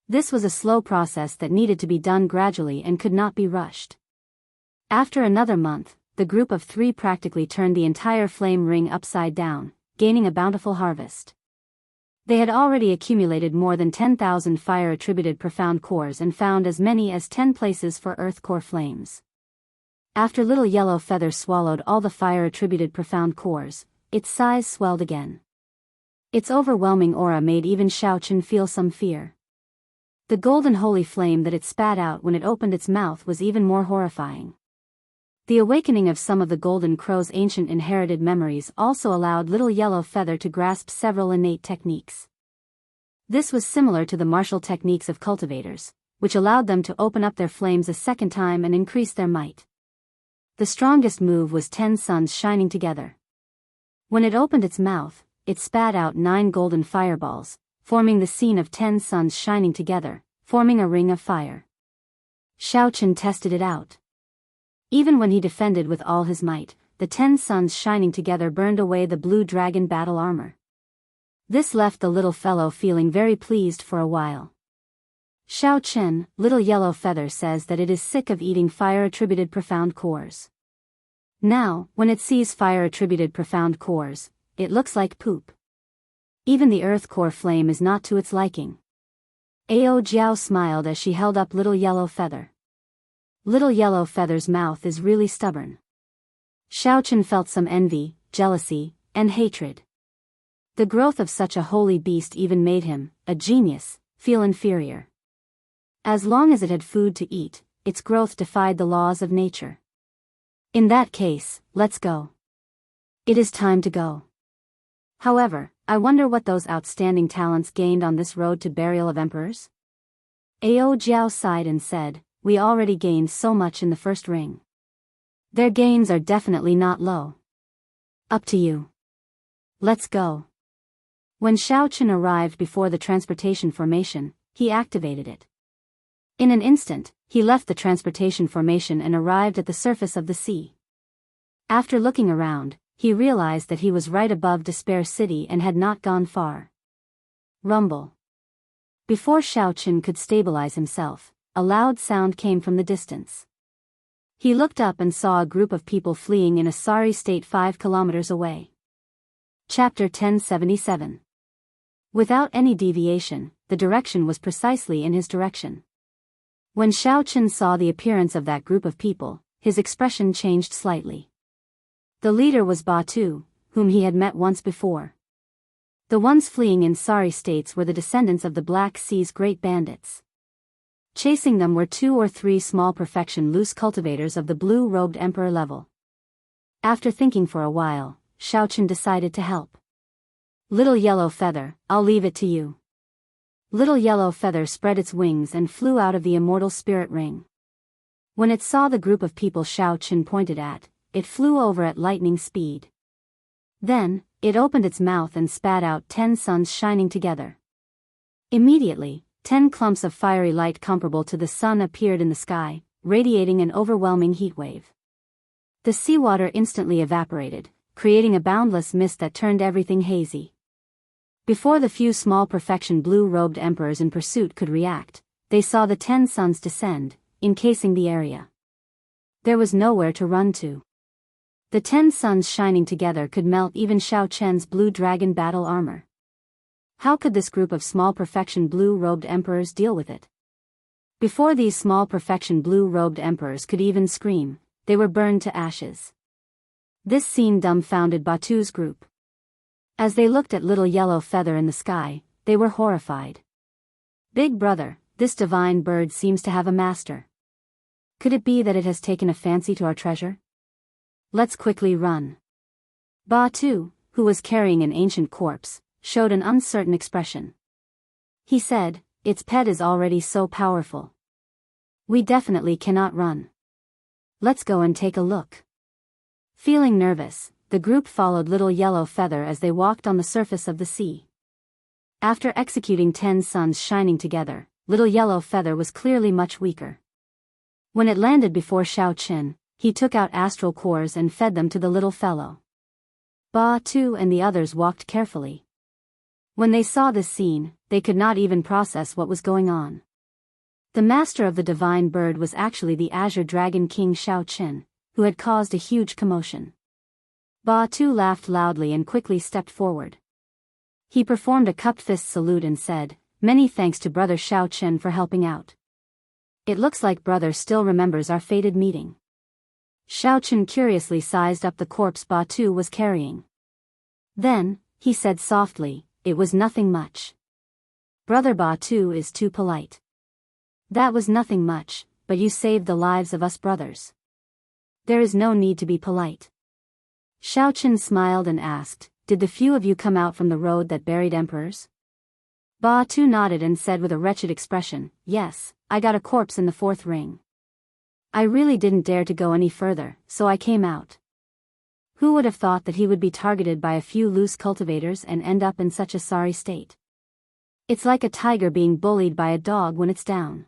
This was a slow process that needed to be done gradually and could not be rushed. After another month, the group of 3 practically turned the entire flame ring upside down, gaining a bountiful harvest. They had already accumulated more than 10,000 fire-attributed profound cores and found as many as 10 places for earth core flames. After Little Yellow Feather swallowed all the fire-attributed profound cores, its size swelled again. Its overwhelming aura made even Xiaochen feel some fear. The golden holy flame that it spat out when it opened its mouth was even more horrifying. The awakening of some of the Golden Crow's ancient inherited memories also allowed Little Yellow Feather to grasp several innate techniques. This was similar to the martial techniques of cultivators, which allowed them to open up their flames a second time and increase their might. The strongest move was 10 suns shining together. When it opened its mouth, it spat out 9 golden fireballs, forming the scene of 10 suns shining together, forming a ring of fire. Xiaochen tested it out. Even when he defended with all his might, the 10 suns shining together burned away the blue dragon battle armor. This left the little fellow feeling very pleased for a while. Xiaochen, Little Yellow Feather says that it is sick of eating fire-attributed profound cores. Now, when it sees fire-attributed profound cores, it looks like poop. Even the earth core flame is not to its liking. Ao Jiao smiled as she held up Little Yellow Feather. Little Yellow Feather's mouth is really stubborn. Xiaochen felt some envy, jealousy, and hatred. The growth of such a holy beast even made him, a genius, feel inferior. As long as it had food to eat, its growth defied the laws of nature. In that case, let's go. It is time to go. However, I wonder what those outstanding talents gained on this road to burial of emperors? Ao Jiao sighed and said, we already gained so much in the first ring. Their gains are definitely not low. Up to you. Let's go. When Xiaochen arrived before the transportation formation, he activated it. In an instant, he left the transportation formation and arrived at the surface of the sea. After looking around, he realized that he was right above Despair City and had not gone far. Rumble. Before Xiaochen could stabilize himself, a loud sound came from the distance. He looked up and saw a group of people fleeing in a sorry state 5 kilometers away. Chapter 1077. Without any deviation, the direction was precisely in his direction. When Xiaochen saw the appearance of that group of people, his expression changed slightly. The leader was Batu, whom he had met once before. The ones fleeing in sorry states were the descendants of the Black Sea's great bandits. Chasing them were 2 or 3 small perfection loose cultivators of the blue-robed emperor level. After thinking for a while, Xiaochen decided to help. Little Yellow Feather, I'll leave it to you. Little Yellow Feather spread its wings and flew out of the immortal spirit ring. When it saw the group of people Xiaochen pointed at, it flew over at lightning speed. Then, it opened its mouth and spat out 10 suns shining together. Immediately, 10 clumps of fiery light comparable to the sun appeared in the sky, radiating an overwhelming heat wave. The seawater instantly evaporated, creating a boundless mist that turned everything hazy. Before the few small perfection blue-robed emperors in pursuit could react, they saw the 10 suns descend, encasing the area. There was nowhere to run to. The 10 suns shining together could melt even Xiaochen's blue dragon battle armor. How could this group of small perfection blue-robed emperors deal with it? Before these small perfection blue-robed emperors could even scream, they were burned to ashes. This scene dumbfounded Batu's group. As they looked at Little Yellow Feather in the sky, they were horrified. Big brother, this divine bird seems to have a master. Could it be that it has taken a fancy to our treasure? Let's quickly run. Batu, who was carrying an ancient corpse, showed an uncertain expression. He said, its pet is already so powerful. We definitely cannot run. Let's go and take a look. Feeling nervous, the group followed Little Yellow Feather as they walked on the surface of the sea. After executing 10 suns shining together, Little Yellow Feather was clearly much weaker. When it landed before Xiaochen, he took out astral cores and fed them to the little fellow. Ba Tu and the others walked carefully. When they saw this scene, they could not even process what was going on. The master of the divine bird was actually the Azure Dragon King Xiaoqin, who had caused a huge commotion. Ba Tu laughed loudly and quickly stepped forward. He performed a cupped fist salute and said, "Many thanks to Brother Xiaoqin for helping out. It looks like Brother still remembers our fated meeting." Xiaoqin curiously sized up the corpse Ba Tu was carrying. Then, he said softly, "It was nothing much. Brother Ba Tu is too polite. That was nothing much, but you saved the lives of us brothers. There is no need to be polite." Xiaoqin smiled and asked, "Did the few of you come out from the road that buried emperors?" Ba Tu nodded and said with a wretched expression, "Yes, I got a corpse in the fourth ring. I really didn't dare to go any further, so I came out." Who would have thought that he would be targeted by a few loose cultivators and end up in such a sorry state? It's like a tiger being bullied by a dog when it's down.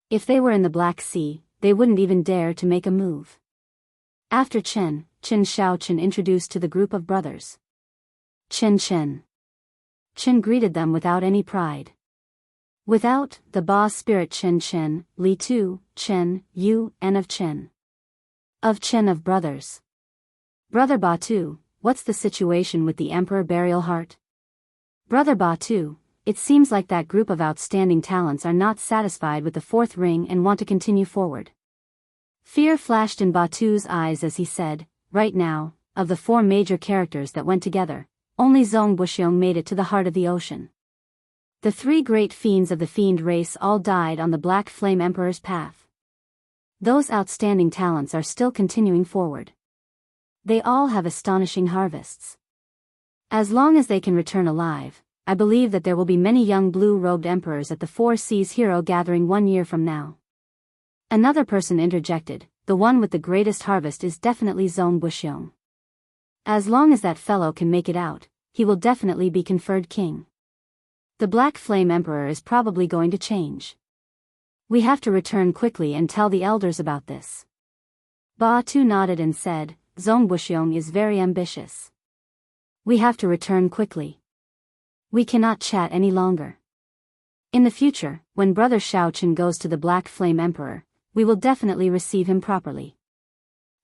If they were in the Black Sea, they wouldn't even dare to make a move. After Qin Xiaoqin introduced to the group of brothers. Qin greeted them without any pride. Without the Ba spirit Qin, Li Tu, Qin, Yu, and of Qin. Of brothers. "Brother Ba Tu, what's the situation with the Emperor Burial Heart?" "Brother Ba Tu, it seems like that group of outstanding talents are not satisfied with the fourth ring and want to continue forward." Fear flashed in Ba Tu's eyes as he said, "Right now, of the four major characters that went together, only Zong Buxiong made it to the heart of the ocean. The three great fiends of the fiend race all died on the Black Flame Emperor's path. Those outstanding talents are still continuing forward. They all have astonishing harvests. As long as they can return alive, I believe that there will be many young blue-robed emperors at the Four Seas Hero Gathering 1 year from now." Another person interjected, "The one with the greatest harvest is definitely Zong Buxiong. As long as that fellow can make it out, he will definitely be conferred king. The Black Flame Emperor is probably going to change. We have to return quickly and tell the elders about this." Ba Tu nodded and said, "Zong Buxiong is very ambitious. We have to return quickly. We cannot chat any longer. In the future, when Brother Xiaoqin goes to the Black Flame Emperor, we will definitely receive him properly."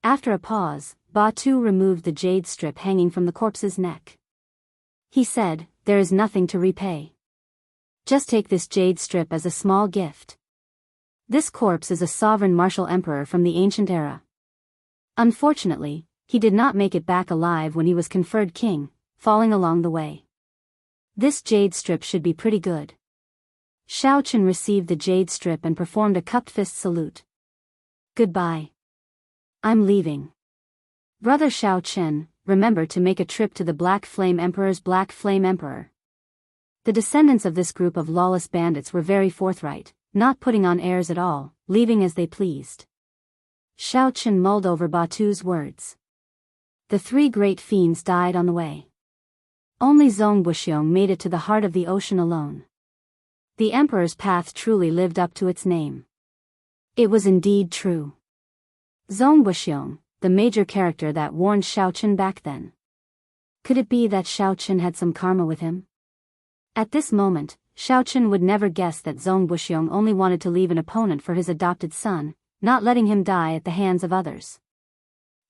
After a pause, Ba Tu removed the jade strip hanging from the corpse's neck. He said, "There is nothing to repay. Just take this jade strip as a small gift. This corpse is a sovereign martial emperor from the ancient era. Unfortunately, he did not make it back alive when he was conferred king, falling along the way. This jade strip should be pretty good." Xiaoqin received the jade strip and performed a cupped fist salute. "Goodbye. I'm leaving. Brother Xiaoqin, remember to make a trip to the Black Flame Emperor's Black Flame Emperor." The descendants of this group of lawless bandits were very forthright, not putting on airs at all, leaving as they pleased. Xiaoqin mulled over Ba Tu's words. The three great fiends died on the way. Only Zong Buxiong made it to the heart of the ocean alone. The Emperor's path truly lived up to its name. It was indeed true. Zong Buxiong, the major character that warned Xiaoqin back then. Could it be that Xiaoqin had some karma with him? At this moment, Xiaoqin would never guess that Zong Buxiong only wanted to leave an opponent for his adopted son, not letting him die at the hands of others.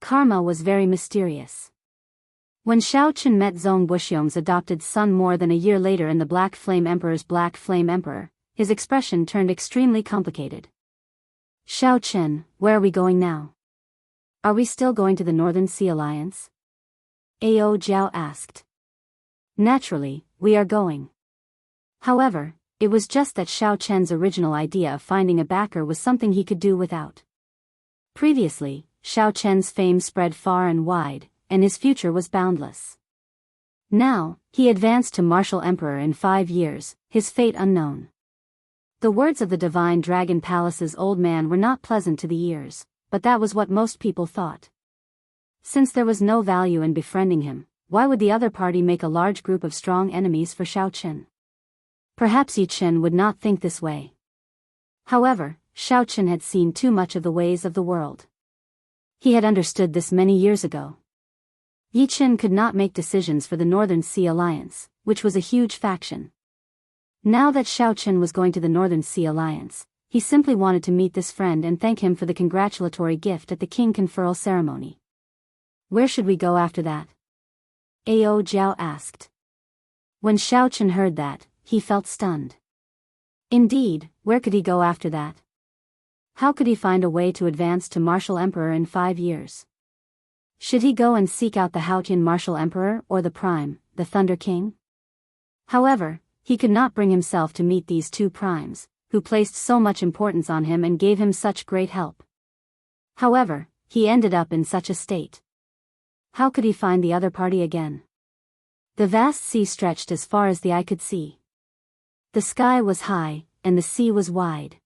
Karma was very mysterious. When Xiaoqin met Zong Buxiong's adopted son more than a year later in the Black Flame Emperor's Black Flame Emperor, his expression turned extremely complicated. "Xiaoqin, where are we going now? Are we still going to the Northern Sea Alliance?" Ao Jiao asked. "Naturally, we are going." However, it was just that Xiaoqin's original idea of finding a backer was something he could do without. Previously, Xiaoqin's fame spread far and wide, and his future was boundless. Now, he advanced to Martial Emperor in 5 years, his fate unknown. The words of the Divine Dragon Palace's old man were not pleasant to the ears, but that was what most people thought. Since there was no value in befriending him, why would the other party make a large group of strong enemies for Xiaoqin? Perhaps Yi Chen would not think this way. However, Xiaoqin had seen too much of the ways of the world. He had understood this many years ago. Yi Qin could not make decisions for the Northern Sea Alliance, which was a huge faction. Now that Xiao Qin was going to the Northern Sea Alliance, he simply wanted to meet this friend and thank him for the congratulatory gift at the king conferral ceremony. Where should we go after that? Ao Jiao asked. When Xiao Qin heard that, he felt stunned. Indeed, where could he go after that? How could he find a way to advance to Martial Emperor in 5 years? Should he go and seek out the Haotian Martial Emperor or the Prime, the Thunder King? However, he could not bring himself to meet these two primes, who placed so much importance on him and gave him such great help. However, he ended up in such a state. How could he find the other party again? The vast sea stretched as far as the eye could see. The sky was high, and the sea was wide.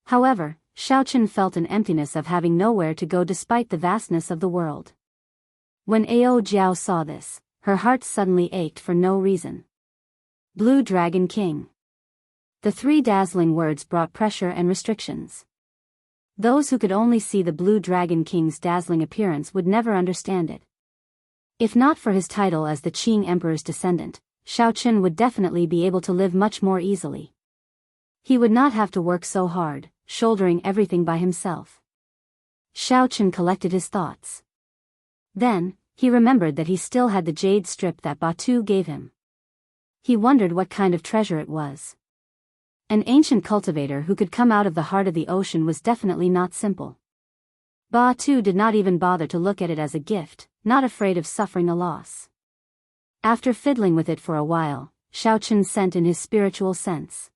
However, Xiao Qin felt an emptiness of having nowhere to go despite the vastness of the world. When Ao Jiao saw this, her heart suddenly ached for no reason. Blue Dragon King. The 3 dazzling words brought pressure and restrictions. Those who could only see the Blue Dragon King's dazzling appearance would never understand it. If not for his title as the Qing Emperor's descendant, Xiao Qin would definitely be able to live much more easily. He would not have to work so hard, shouldering everything by himself. Xiao Qin collected his thoughts. Then, he remembered that he still had the jade strip that Batu gave him. He wondered what kind of treasure it was. An ancient cultivator who could come out of the heart of the ocean was definitely not simple. Batu did not even bother to look at it as a gift, not afraid of suffering a loss. After fiddling with it for a while, Xiao Qin sent in his spiritual sense.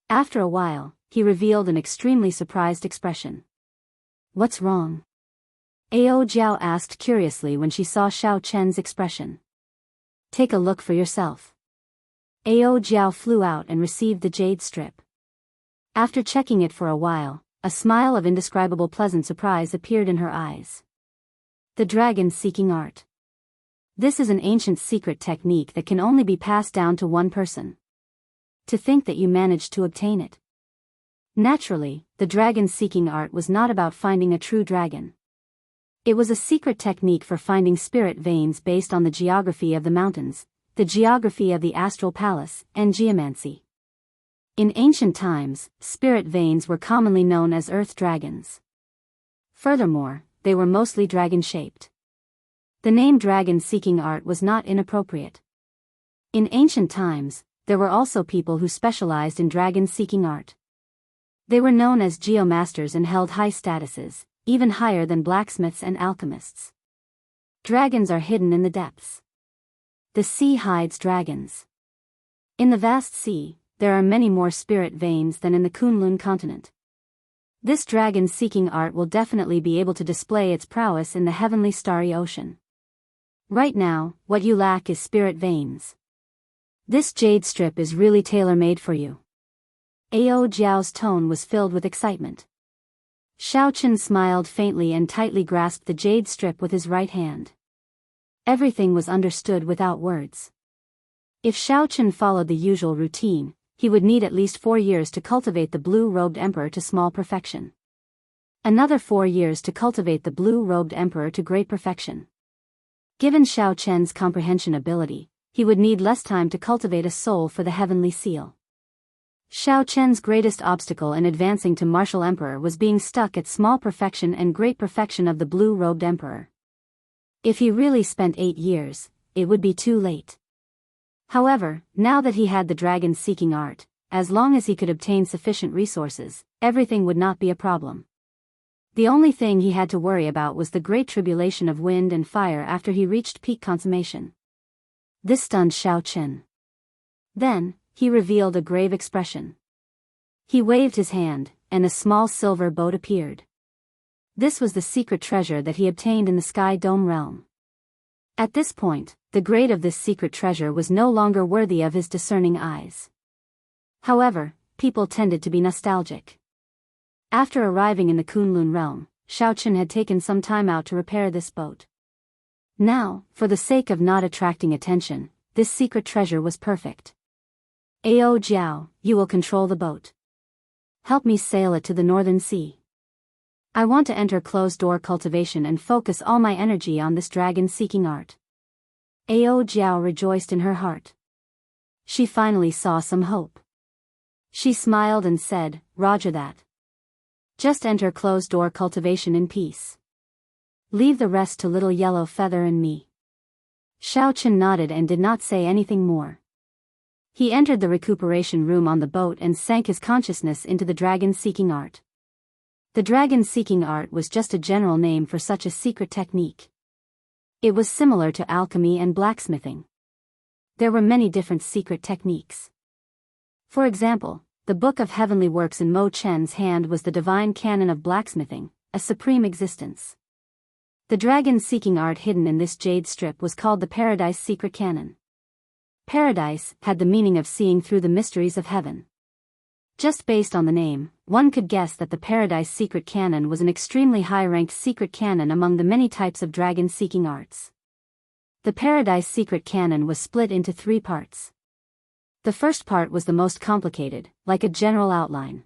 After a while, he revealed an extremely surprised expression. What's wrong? Ao Jiao asked curiously when she saw Xiao Qin's expression. Take a look for yourself. Ao Jiao flew out and received the jade strip. After checking it for a while, a smile of indescribable pleasant surprise appeared in her eyes. The dragon seeking art. This is an ancient secret technique that can only be passed down to one person. To think that you managed to obtain it. Naturally, the dragon seeking art was not about finding a true dragon. It was a secret technique for finding spirit veins based on the geography of the mountains, the geography of the astral palace, and geomancy. In ancient times, spirit veins were commonly known as earth dragons. Furthermore, they were mostly dragon-shaped. The name dragon-seeking art was not inappropriate. In ancient times, there were also people who specialized in dragon-seeking art. They were known as geomasters and held high statuses, even higher than blacksmiths and alchemists. Dragons are hidden in the depths. The sea hides dragons. In the vast sea, there are many more spirit veins than in the Kunlun continent. This dragon-seeking art will definitely be able to display its prowess in the heavenly starry ocean. Right now, what you lack is spirit veins. This jade strip is really tailor-made for you. Ao Jiao's tone was filled with excitement. Xiao Qin smiled faintly and tightly grasped the jade strip with his right hand. Everything was understood without words. If Xiao Qin followed the usual routine, he would need at least 4 years to cultivate the blue-robed emperor to small perfection. Another 4 years to cultivate the blue-robed emperor to great perfection. Given Xiao Qin's comprehension ability, he would need less time to cultivate a soul for the heavenly seal. Xiao Qin's greatest obstacle in advancing to martial emperor was being stuck at small perfection and great perfection of the blue-robed emperor. If he really spent 8 years, it would be too late. However, now that he had the dragon-seeking art, as long as he could obtain sufficient resources, everything would not be a problem. The only thing he had to worry about was the great tribulation of wind and fire after he reached peak consummation. This stunned Xiao Qin. Then, he revealed a grave expression. He waved his hand, and a small silver boat appeared. This was the secret treasure that he obtained in the Sky Dome realm. At this point, the grade of this secret treasure was no longer worthy of his discerning eyes. However, people tended to be nostalgic. After arriving in the Kunlun realm, Xiao Qin had taken some time out to repair this boat. Now, for the sake of not attracting attention, this secret treasure was perfect. Ao Jiao, you will control the boat. Help me sail it to the Northern Sea. I want to enter closed-door cultivation and focus all my energy on this dragon-seeking art. Ao Jiao rejoiced in her heart. She finally saw some hope. She smiled and said, "Roger that. Just enter closed-door cultivation in peace. Leave the rest to little yellow feather and me." Xiaochen nodded and did not say anything more. He entered the recuperation room on the boat and sank his consciousness into the dragon-seeking art. The dragon-seeking art was just a general name for such a secret technique. It was similar to alchemy and blacksmithing. There were many different secret techniques. For example, the Book of Heavenly Works in Mo Chen's hand was the divine canon of blacksmithing, a supreme existence. The dragon-seeking art hidden in this jade strip was called the Paradise Secret Canon. Paradise had the meaning of seeing through the mysteries of heaven. Just based on the name, one could guess that the Paradise Secret Canon was an extremely high-ranked secret canon among the many types of dragon-seeking arts. The Paradise Secret Canon was split into 3 parts. The first part was the most complicated, like a general outline.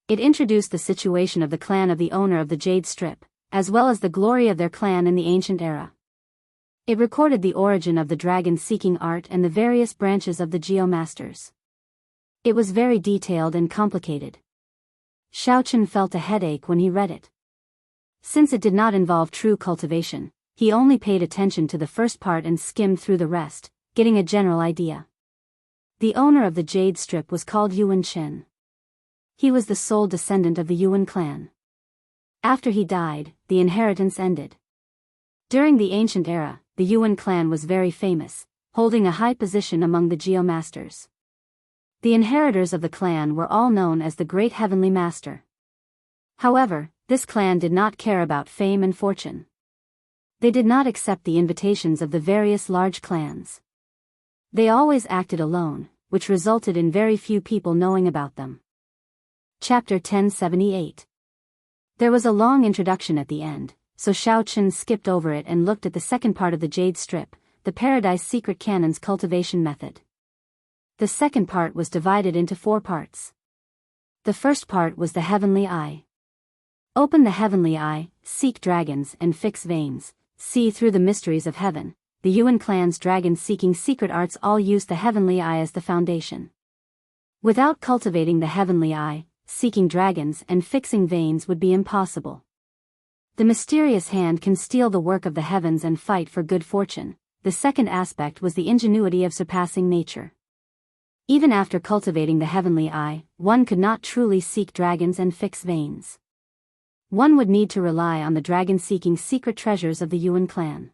It introduced the situation of the clan of the owner of the jade strip, as well as the glory of their clan in the ancient era. It recorded the origin of the dragon-seeking art and the various branches of the geomasters. It was very detailed and complicated. Xiaochen felt a headache when he read it. Since it did not involve true cultivation, he only paid attention to the first part and skimmed through the rest, getting a general idea. The owner of the jade strip was called Yuan Chen. He was the sole descendant of the Yuan clan. After he died, the inheritance ended. During the ancient era, the Yuan clan was very famous, holding a high position among the geomasters. The inheritors of the clan were all known as the Great Heavenly Master. However, this clan did not care about fame and fortune. They did not accept the invitations of the various large clans. They always acted alone, which resulted in very few people knowing about them. Chapter 1078. There was a long introduction at the end, so Xiaochen skipped over it and looked at the second part of the jade strip, the Paradise Secret Canon's cultivation method. The second part was divided into 4 parts. The first part was the Heavenly Eye. Open the Heavenly Eye, seek dragons and fix veins, see through the mysteries of heaven. The Yuan clan's dragon-seeking secret arts all used the Heavenly Eye as the foundation. Without cultivating the Heavenly Eye, seeking dragons and fixing veins would be impossible. The mysterious hand can steal the work of the heavens and fight for good fortune. The second aspect was the ingenuity of surpassing nature. Even after cultivating the Heavenly Eye, one could not truly seek dragons and fix veins. One would need to rely on the dragon-seeking secret treasures of the Yuan clan.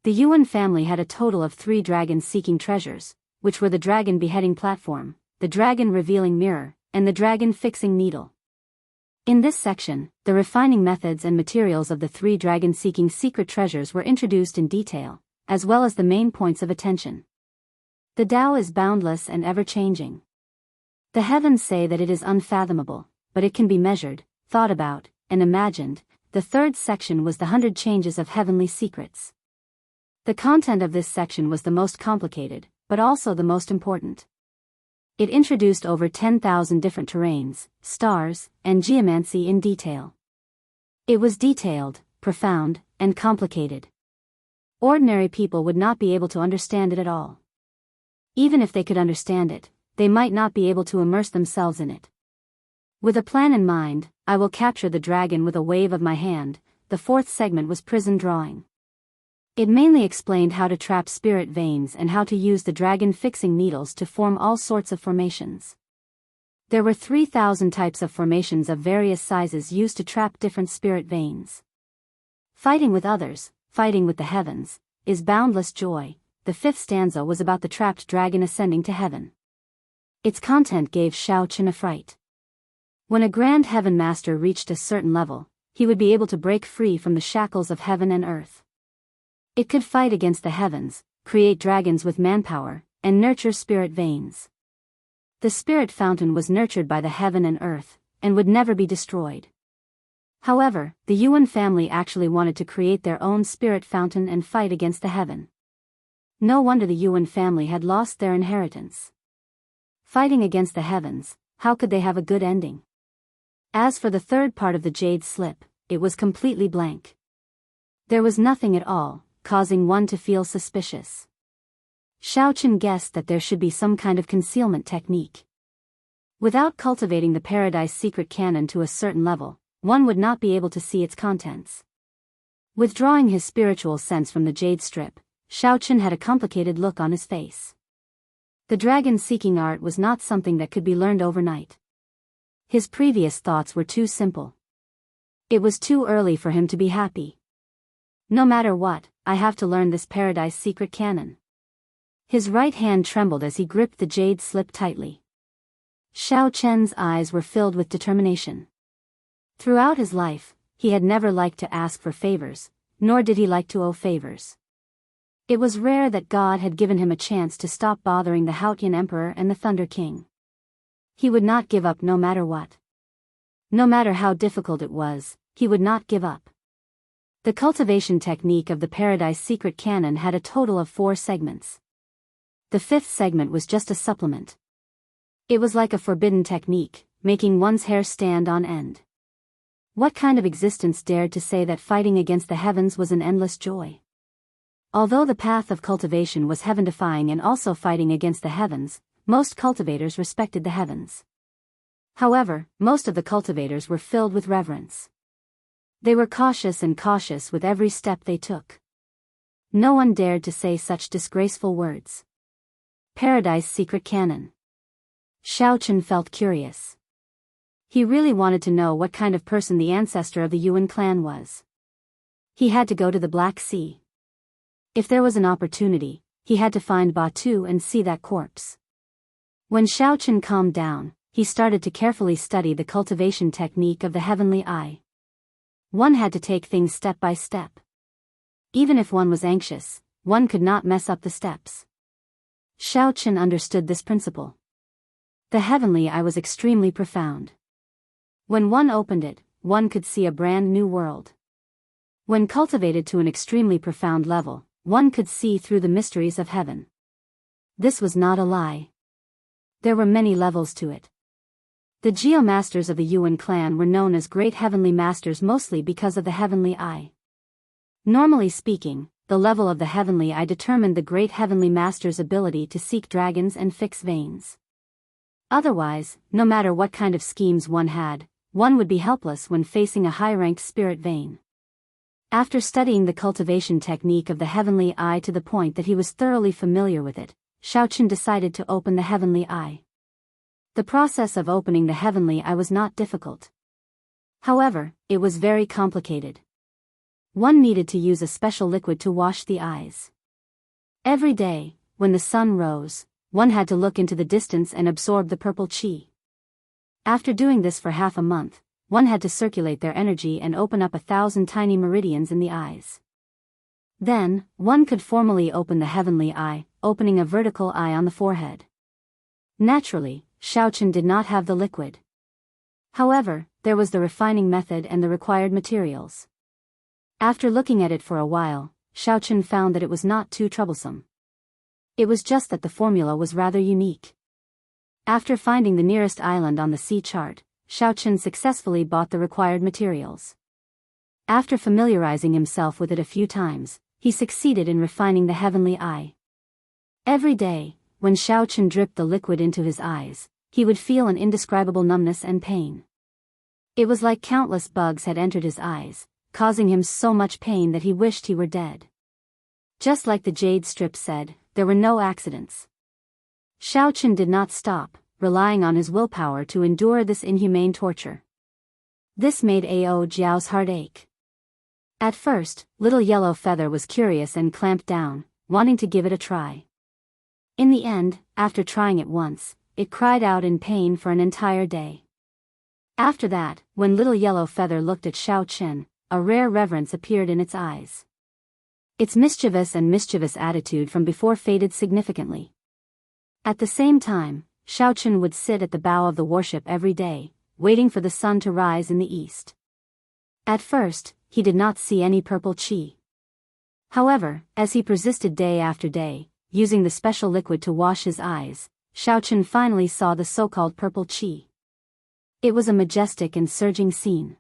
The Yuan family had a total of 3 dragon-seeking treasures, which were the dragon beheading platform, the dragon revealing mirror, and the dragon fixing needle. In this section, the refining methods and materials of the 3 dragon-seeking secret treasures were introduced in detail, as well as the main points of attention. The Tao is boundless and ever-changing. The heavens say that it is unfathomable, but it can be measured, thought about, and imagined. The third section was the 100 changes of heavenly secrets. The content of this section was the most complicated, but also the most important. It introduced over 10,000 different terrains, stars, and geomancy in detail. It was detailed, profound, and complicated. Ordinary people would not be able to understand it at all. Even if they could understand it, they might not be able to immerse themselves in it. With a plan in mind, I will capture the dragon with a wave of my hand. The 4th segment was prison drawing. It mainly explained how to trap spirit veins and how to use the dragon fixing needles to form all sorts of formations. There were 3,000 types of formations of various sizes used to trap different spirit veins. Fighting with others, fighting with the heavens, is boundless joy. The 5th stanza was about the trapped dragon ascending to heaven. Its content gave Xiaochen a fright. When a grand heaven master reached a certain level, he would be able to break free from the shackles of heaven and earth. It could fight against the heavens, create dragons with manpower, and nurture spirit veins. The spirit fountain was nurtured by the heaven and earth, and would never be destroyed. However, the Yuan family actually wanted to create their own spirit fountain and fight against the heaven. No wonder the Yuan family had lost their inheritance. Fighting against the heavens, how could they have a good ending? As for the third part of the jade slip, it was completely blank. There was nothing at all, causing one to feel suspicious. Xiaochen guessed that there should be some kind of concealment technique. Without cultivating the Paradise Secret Canon to a certain level, one would not be able to see its contents. Withdrawing his spiritual sense from the jade strip, Xiaochen had a complicated look on his face. The dragon-seeking art was not something that could be learned overnight. His previous thoughts were too simple. It was too early for him to be happy. No matter what, I have to learn this Paradise Secret Canon. His right hand trembled as he gripped the jade slip tightly. Xiaochen's eyes were filled with determination. Throughout his life, he had never liked to ask for favors, nor did he like to owe favors. It was rare that God had given him a chance to stop bothering the Haotian Emperor and the Thunder King. He would not give up no matter what. No matter how difficult it was, he would not give up. The cultivation technique of the Paradise Secret Canon had a total of 4 segments. The 5th segment was just a supplement. It was like a forbidden technique, making one's hair stand on end. What kind of existence dared to say that fighting against the heavens was an endless joy? Although the path of cultivation was heaven-defying and also fighting against the heavens, most cultivators respected the heavens. However, most of the cultivators were filled with reverence. They were cautious with every step they took. No one dared to say such disgraceful words. Paradise Secret Canon. Xiaochen felt curious. He really wanted to know what kind of person the ancestor of the Yuan clan was. He had to go to the Black Sea. If there was an opportunity, he had to find Batu and see that corpse. When Xiaochen calmed down, he started to carefully study the cultivation technique of the heavenly eye. One had to take things step by step. Even if one was anxious, one could not mess up the steps. Xiaochen understood this principle. The heavenly eye was extremely profound. When one opened it, one could see a brand new world. When cultivated to an extremely profound level, one could see through the mysteries of heaven. This was not a lie. There were many levels to it. The geomasters of the Yuan clan were known as Great Heavenly Masters mostly because of the heavenly eye. Normally speaking, the level of the heavenly eye determined the Great Heavenly Master's ability to seek dragons and fix veins. Otherwise, no matter what kind of schemes one had, one would be helpless when facing a high-ranked spirit vein. After studying the cultivation technique of the heavenly eye to the point that he was thoroughly familiar with it, Xiaochen decided to open the heavenly eye. The process of opening the heavenly eye was not difficult. However, it was very complicated. One needed to use a special liquid to wash the eyes. Every day, when the sun rose, one had to look into the distance and absorb the purple qi. After doing this for half a month, one had to circulate their energy and open up 1,000 tiny meridians in the eyes. Then, one could formally open the heavenly eye, opening a vertical eye on the forehead. Naturally, Xiaochen did not have the liquid. However, there was the refining method and the required materials. After looking at it for a while, Xiaochen found that it was not too troublesome. It was just that the formula was rather unique. After finding the nearest island on the sea chart, Xiaochen successfully bought the required materials. After familiarizing himself with it a few times, he succeeded in refining the heavenly eye. Every day, when Xiaochen dripped the liquid into his eyes, he would feel an indescribable numbness and pain. It was like countless bugs had entered his eyes, causing him so much pain that he wished he were dead. Just like the jade strip said, there were no accidents. Xiaochen did not stop, relying on his willpower to endure this inhumane torture. This made Ao Jiao's heart ache. At first, Little Yellow Feather was curious and clamped down, wanting to give it a try. In the end, after trying it once, it cried out in pain for an entire day. After that, when Little Yellow Feather looked at Xiaochen, a rare reverence appeared in its eyes. Its mischievous attitude from before faded significantly. At the same time, Xiaochen would sit at the bow of the warship every day, waiting for the sun to rise in the east. At first, he did not see any purple qi. However, as he persisted day after day, using the special liquid to wash his eyes, Xiaochen finally saw the so-called purple qi. It was a majestic and surging scene.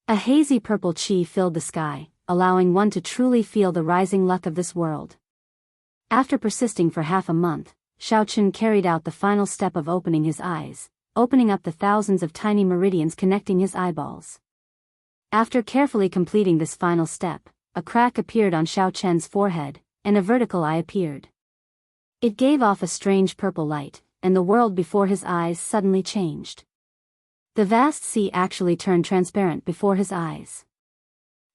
A hazy purple chi filled the sky, allowing one to truly feel the rising luck of this world. After persisting for half a month, Xiaoqun carried out the final step of opening his eyes, opening up the thousands of tiny meridians connecting his eyeballs. After carefully completing this final step, a crack appeared on Xiaoqun's forehead, and a vertical eye appeared. It gave off a strange purple light, and the world before his eyes suddenly changed. The vast sea actually turned transparent before his eyes.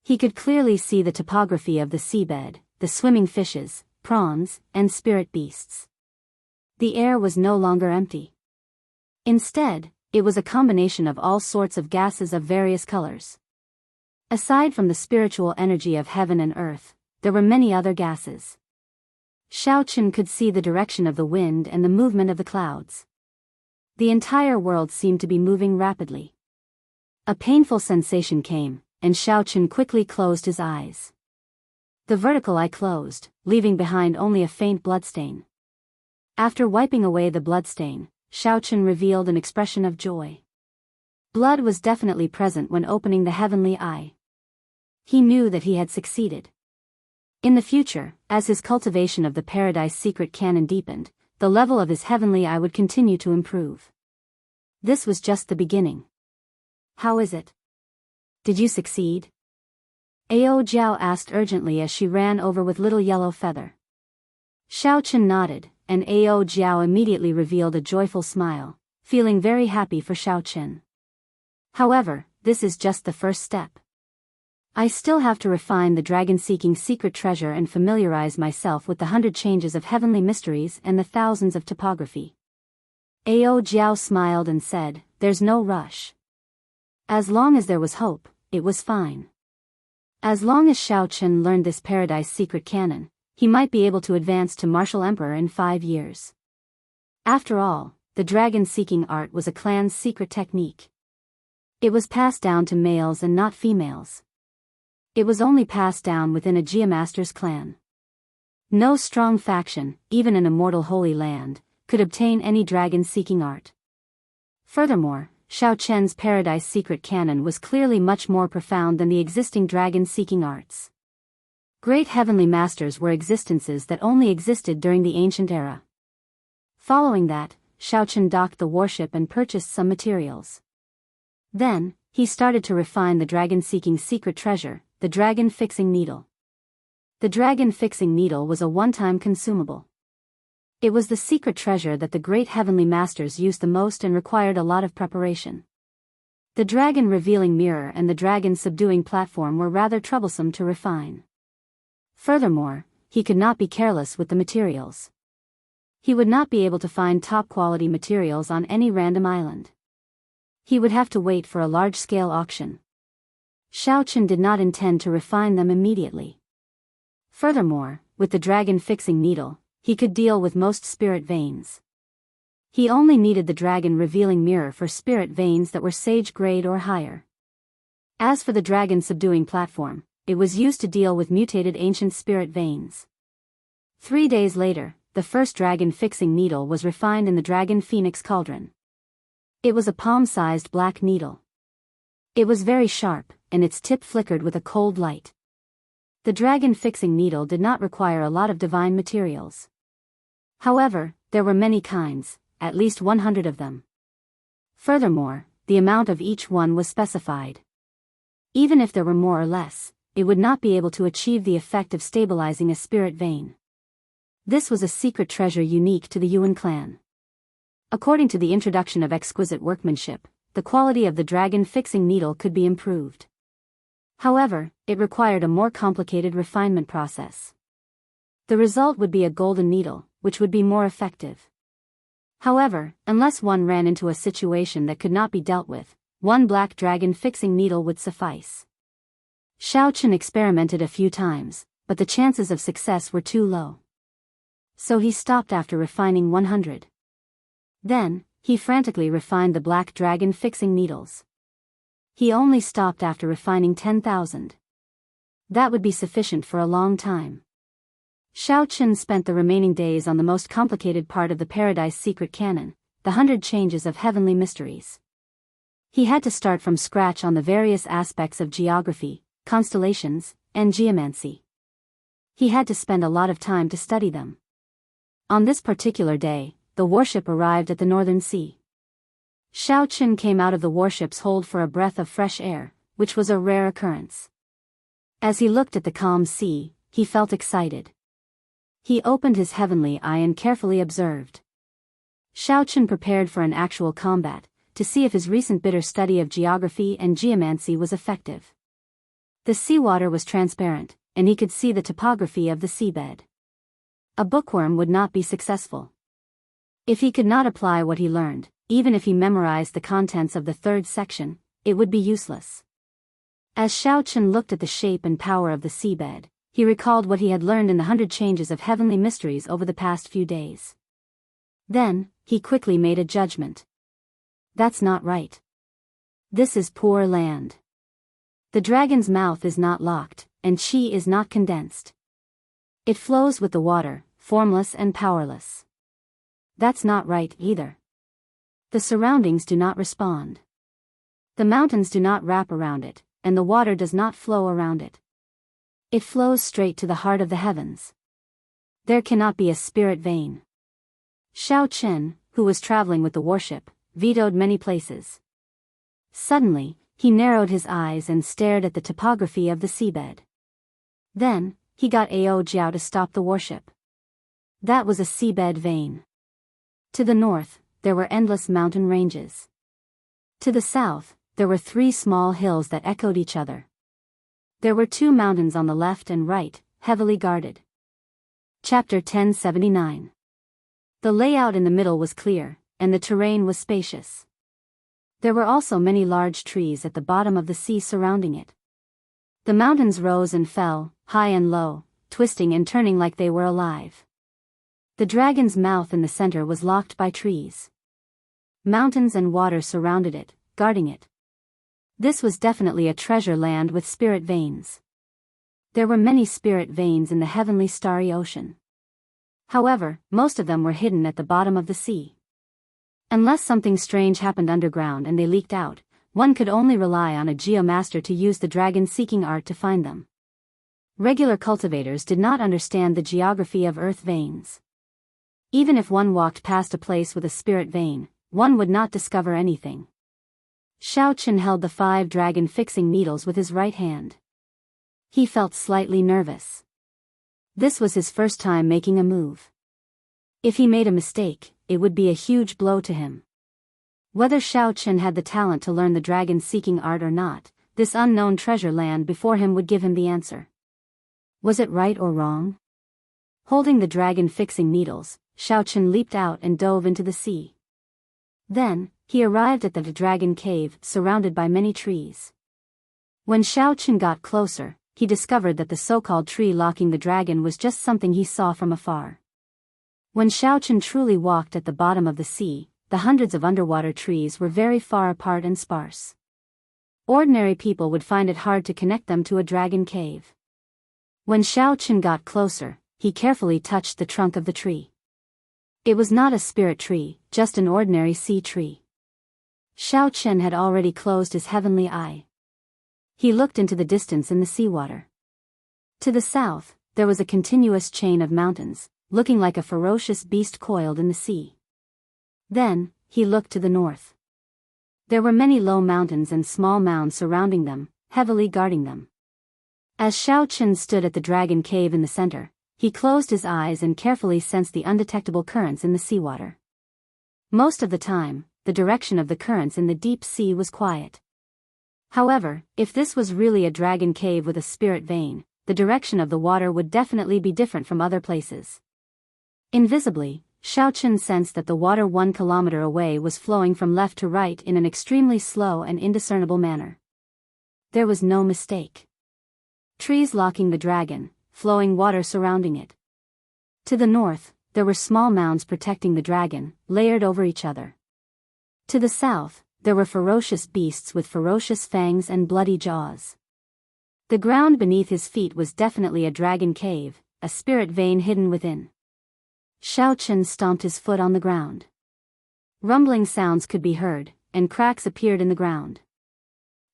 He could clearly see the topography of the seabed, the swimming fishes, prawns, and spirit beasts. The air was no longer empty. Instead, it was a combination of all sorts of gases of various colors. Aside from the spiritual energy of heaven and earth, there were many other gases. Xiaoqun could see the direction of the wind and the movement of the clouds. The entire world seemed to be moving rapidly. A painful sensation came, and Xiaoqun quickly closed his eyes. The vertical eye closed, leaving behind only a faint bloodstain. After wiping away the bloodstain, Xiaoqun revealed an expression of joy. Blood was definitely present when opening the heavenly eye. He knew that he had succeeded. In the future, as his cultivation of the Paradise Secret Canon deepened, the level of his heavenly eye would continue to improve. This was just the beginning. How is it? Did you succeed? Ao Jiao asked urgently as she ran over with little yellow feather. Xiaoqun nodded, and Ao Jiao immediately revealed a joyful smile, feeling very happy for Xiaoqun. However, this is just the first step. I still have to refine the dragon-seeking secret treasure and familiarize myself with the 100 changes of heavenly mysteries and the thousands of topography. Ao Jiao smiled and said, "There's no rush. As long as there was hope, it was fine." As long as Xiaoqun learned this Paradise Secret Canon, he might be able to advance to Martial Emperor in 5 years. After all, the dragon-seeking art was a clan's secret technique. It was passed down to males and not females. It was only passed down within a Geomaster's clan. No strong faction, even an immortal Holy Land, could obtain any dragon-seeking art. Furthermore, Xiaoqun's Paradise Secret Canon was clearly much more profound than the existing dragon-seeking arts. Great heavenly masters were existences that only existed during the ancient era. Following that, Xiaoqun docked the warship and purchased some materials. Then, he started to refine the dragon-seeking secret treasure, the dragon-fixing needle. The dragon-fixing needle was a one-time consumable. It was the secret treasure that the great heavenly masters used the most and required a lot of preparation. The dragon-revealing mirror and the dragon-subduing platform were rather troublesome to refine. Furthermore, he could not be careless with the materials. He would not be able to find top-quality materials on any random island. He would have to wait for a large-scale auction. Xiaoqun did not intend to refine them immediately. Furthermore, with the dragon-fixing needle, he could deal with most spirit veins. He only needed the dragon-revealing mirror for spirit veins that were sage grade or higher. As for the dragon-subduing platform, it was used to deal with mutated ancient spirit veins. 3 days later, the first dragon-fixing needle was refined in the Dragon Phoenix Cauldron. It was a palm-sized black needle. It was very sharp, and its tip flickered with a cold light. The dragon-fixing needle did not require a lot of divine materials. However, there were many kinds, at least 100 of them. Furthermore, the amount of each one was specified. Even if there were more or less, it would not be able to achieve the effect of stabilizing a spirit vein. This was a secret treasure unique to the Yuan clan. According to the introduction of exquisite workmanship, the quality of the dragon-fixing needle could be improved. However, it required a more complicated refinement process. The result would be a golden needle, which would be more effective. However, unless one ran into a situation that could not be dealt with, one black dragon-fixing needle would suffice. Xiaoqun experimented a few times, but the chances of success were too low. So he stopped after refining 100. Then, he frantically refined the black dragon-fixing needles. He only stopped after refining 10,000. That would be sufficient for a long time. Xiaoqun spent the remaining days on the most complicated part of the Paradise Secret Canon, the 100 changes of heavenly mysteries. He had to start from scratch on the various aspects of geography, constellations, and geomancy. He had to spend a lot of time to study them. On this particular day, the warship arrived at the northern sea. Xiao Qin came out of the warship's hold for a breath of fresh air, which was a rare occurrence. As he looked at the calm sea, he felt excited. He opened his heavenly eye and carefully observed. Xiao Qin prepared for an actual combat, to see if his recent bitter study of geography and geomancy was effective. The seawater was transparent, and he could see the topography of the seabed. A bookworm would not be successful. If he could not apply what he learned, even if he memorized the contents of the third section, it would be useless. As Xiao Qin looked at the shape and power of the seabed, he recalled what he had learned in the 100 changes of heavenly mysteries over the past few days. Then, he quickly made a judgment. That's not right. This is poor land. The dragon's mouth is not locked, and qi is not condensed. It flows with the water, formless and powerless. That's not right either. The surroundings do not respond. The mountains do not wrap around it, and the water does not flow around it. It flows straight to the heart of the heavens. There cannot be a spirit vein. Xiao Qin, who was traveling with the warship, vetoed many places. Suddenly, he narrowed his eyes and stared at the topography of the seabed. Then, he got Ao Jiao to stop the warship. That was a seabed vein. To the north, there were endless mountain ranges. To the south, there were 3 small hills that echoed each other. There were 2 mountains on the left and right, heavily guarded. Chapter 1079. The layout in the middle was clear, and the terrain was spacious. There were also many large trees at the bottom of the sea surrounding it. The mountains rose and fell, high and low, twisting and turning like they were alive. The dragon's mouth in the center was locked by trees. Mountains and water surrounded it, guarding it. This was definitely a treasure land with spirit veins. There were many spirit veins in the heavenly starry ocean. However, most of them were hidden at the bottom of the sea. Unless something strange happened underground and they leaked out, one could only rely on a geomaster to use the dragon-seeking art to find them. Regular cultivators did not understand the geography of earth veins. Even if one walked past a place with a spirit vein, one would not discover anything. Xiao Qin held the 5 dragon-fixing needles with his right hand. He felt slightly nervous. This was his first time making a move. If he made a mistake, it would be a huge blow to him. Whether Xiao Qin had the talent to learn the dragon-seeking art or not, this unknown treasure land before him would give him the answer. Was it right or wrong? Holding the dragon-fixing needles, Xiao Qin leaped out and dove into the sea. Then, he arrived at the dragon cave, surrounded by many trees. When Xiao Qin got closer, he discovered that the so-called tree locking the dragon was just something he saw from afar. When Xiao Qin truly walked at the bottom of the sea, the hundreds of underwater trees were very far apart and sparse. Ordinary people would find it hard to connect them to a dragon cave. When Xiao Qin got closer, he carefully touched the trunk of the tree. It was not a spirit tree, just an ordinary sea tree. Xiao Qin had already closed his heavenly eye. He looked into the distance in the seawater. To the south, there was a continuous chain of mountains, looking like a ferocious beast coiled in the sea. Then, he looked to the north. There were many low mountains and small mounds surrounding them, heavily guarding them. As Xiao Qin stood at the dragon cave in the center, he closed his eyes and carefully sensed the undetectable currents in the seawater. Most of the time, the direction of the currents in the deep sea was quiet. However, if this was really a dragon cave with a spirit vein, the direction of the water would definitely be different from other places. Invisibly, Xiao Qin sensed that the water 1 kilometer away was flowing from left to right in an extremely slow and indiscernible manner. There was no mistake. Trees locking the dragon, flowing water surrounding it. To the north, there were small mounds protecting the dragon, layered over each other. To the south, there were ferocious beasts with ferocious fangs and bloody jaws. The ground beneath his feet was definitely a dragon cave, a spirit vein hidden within. Xiao Qin stomped his foot on the ground. Rumbling sounds could be heard, and cracks appeared in the ground.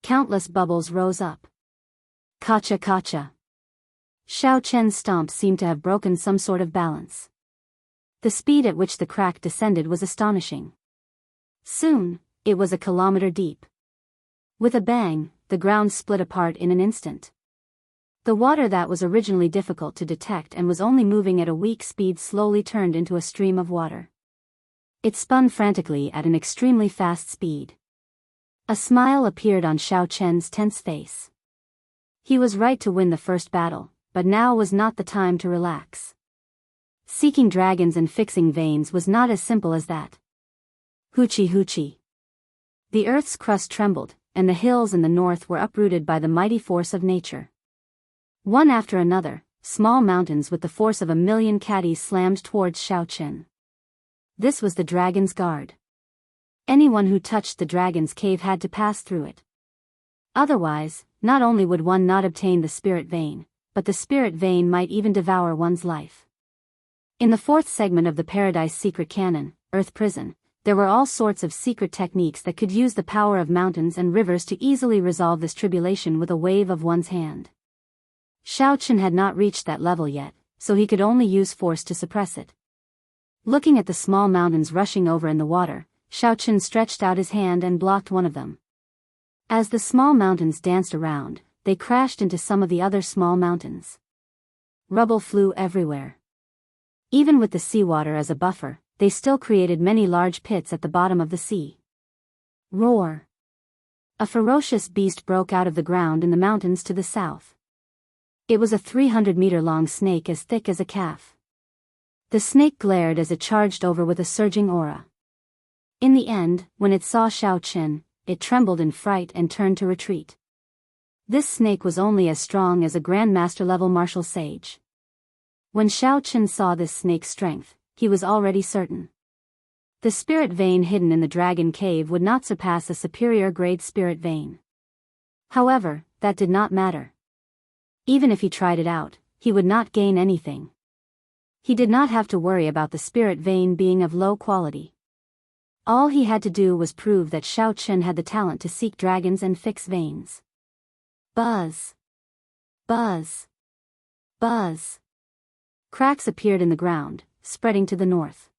Countless bubbles rose up. Kacha kacha. Xiao Chen's stomp seemed to have broken some sort of balance. The speed at which the crack descended was astonishing. Soon, it was a kilometer deep. With a bang, the ground split apart in an instant. The water that was originally difficult to detect and was only moving at a weak speed slowly turned into a stream of water. It spun frantically at an extremely fast speed. A smile appeared on Xiao Chen's tense face. He was right to win the first battle, but now was not the time to relax. Seeking dragons and fixing veins was not as simple as that. Hoochie hoochie. The earth's crust trembled, and the hills in the north were uprooted by the mighty force of nature. One after another, small mountains with the force of 1,000,000 caddies slammed towards Xiao Chen. This was the dragon's guard. Anyone who touched the dragon's cave had to pass through it. Otherwise, not only would one not obtain the spirit vein, but the spirit vein might even devour one's life. In the fourth segment of the Paradise Secret Canon, Earth Prison, there were all sorts of secret techniques that could use the power of mountains and rivers to easily resolve this tribulation with a wave of one's hand. Xiao Chen had not reached that level yet, so he could only use force to suppress it. Looking at the small mountains rushing over in the water, Xiao Chen stretched out his hand and blocked one of them. As the small mountains danced around, they crashed into some of the other small mountains. Rubble flew everywhere. Even with the seawater as a buffer, they still created many large pits at the bottom of the sea. Roar! A ferocious beast broke out of the ground in the mountains to the south. It was a 300-meter-long snake as thick as a calf. The snake glared as it charged over with a surging aura. In the end, when it saw Xiao Chen, it trembled in fright and turned to retreat. This snake was only as strong as a Grandmaster-level martial sage. When Xiao Chen saw this snake's strength, he was already certain. The spirit vein hidden in the dragon cave would not surpass a superior-grade spirit vein. However, that did not matter. Even if he tried it out, he would not gain anything. He did not have to worry about the spirit vein being of low quality. All he had to do was prove that Xiao Chen had the talent to seek dragons and fix veins. Buzz! Buzz! Buzz! Cracks appeared in the ground, spreading to the north.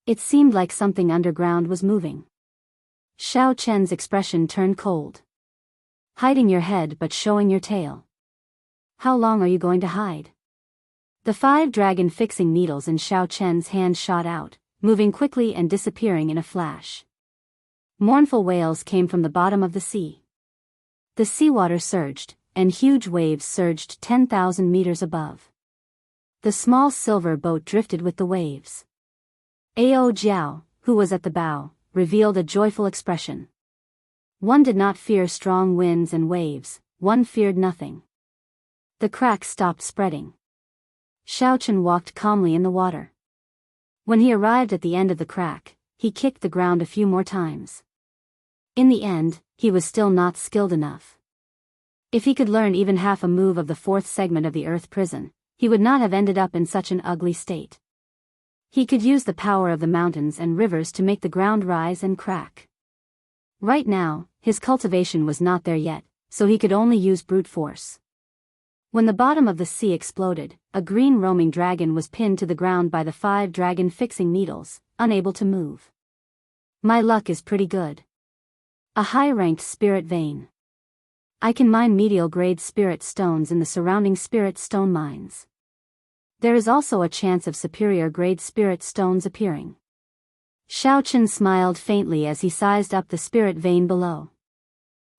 It seemed like something underground was moving. Xiao Chen's expression turned cold. Hiding your head but showing your tail. How long are you going to hide? The 5 dragon fixing needles in Xiao Chen's hand shot out, moving quickly and disappearing in a flash. Mournful wails came from the bottom of the sea. The seawater surged, and huge waves surged 10,000 meters above. The small silver boat drifted with the waves. Ao Jiao, who was at the bow, revealed a joyful expression. One did not fear strong winds and waves, one feared nothing. The crack stopped spreading. Xiao Chen walked calmly in the water. When he arrived at the end of the crack, he kicked the ground a few more times. In the end, he was still not skilled enough. If he could learn even half a move of the fourth segment of the Earth Prison, he would not have ended up in such an ugly state. He could use the power of the mountains and rivers to make the ground rise and crack. Right now, his cultivation was not there yet, so he could only use brute force. When the bottom of the sea exploded, a green roaming dragon was pinned to the ground by the 5 dragon fixing needles, unable to move. My luck is pretty good. A high-ranked spirit vein. I can mine medial-grade spirit stones in the surrounding spirit stone mines. There is also a chance of superior-grade spirit stones appearing. Xiao Chen smiled faintly as he sized up the spirit vein below.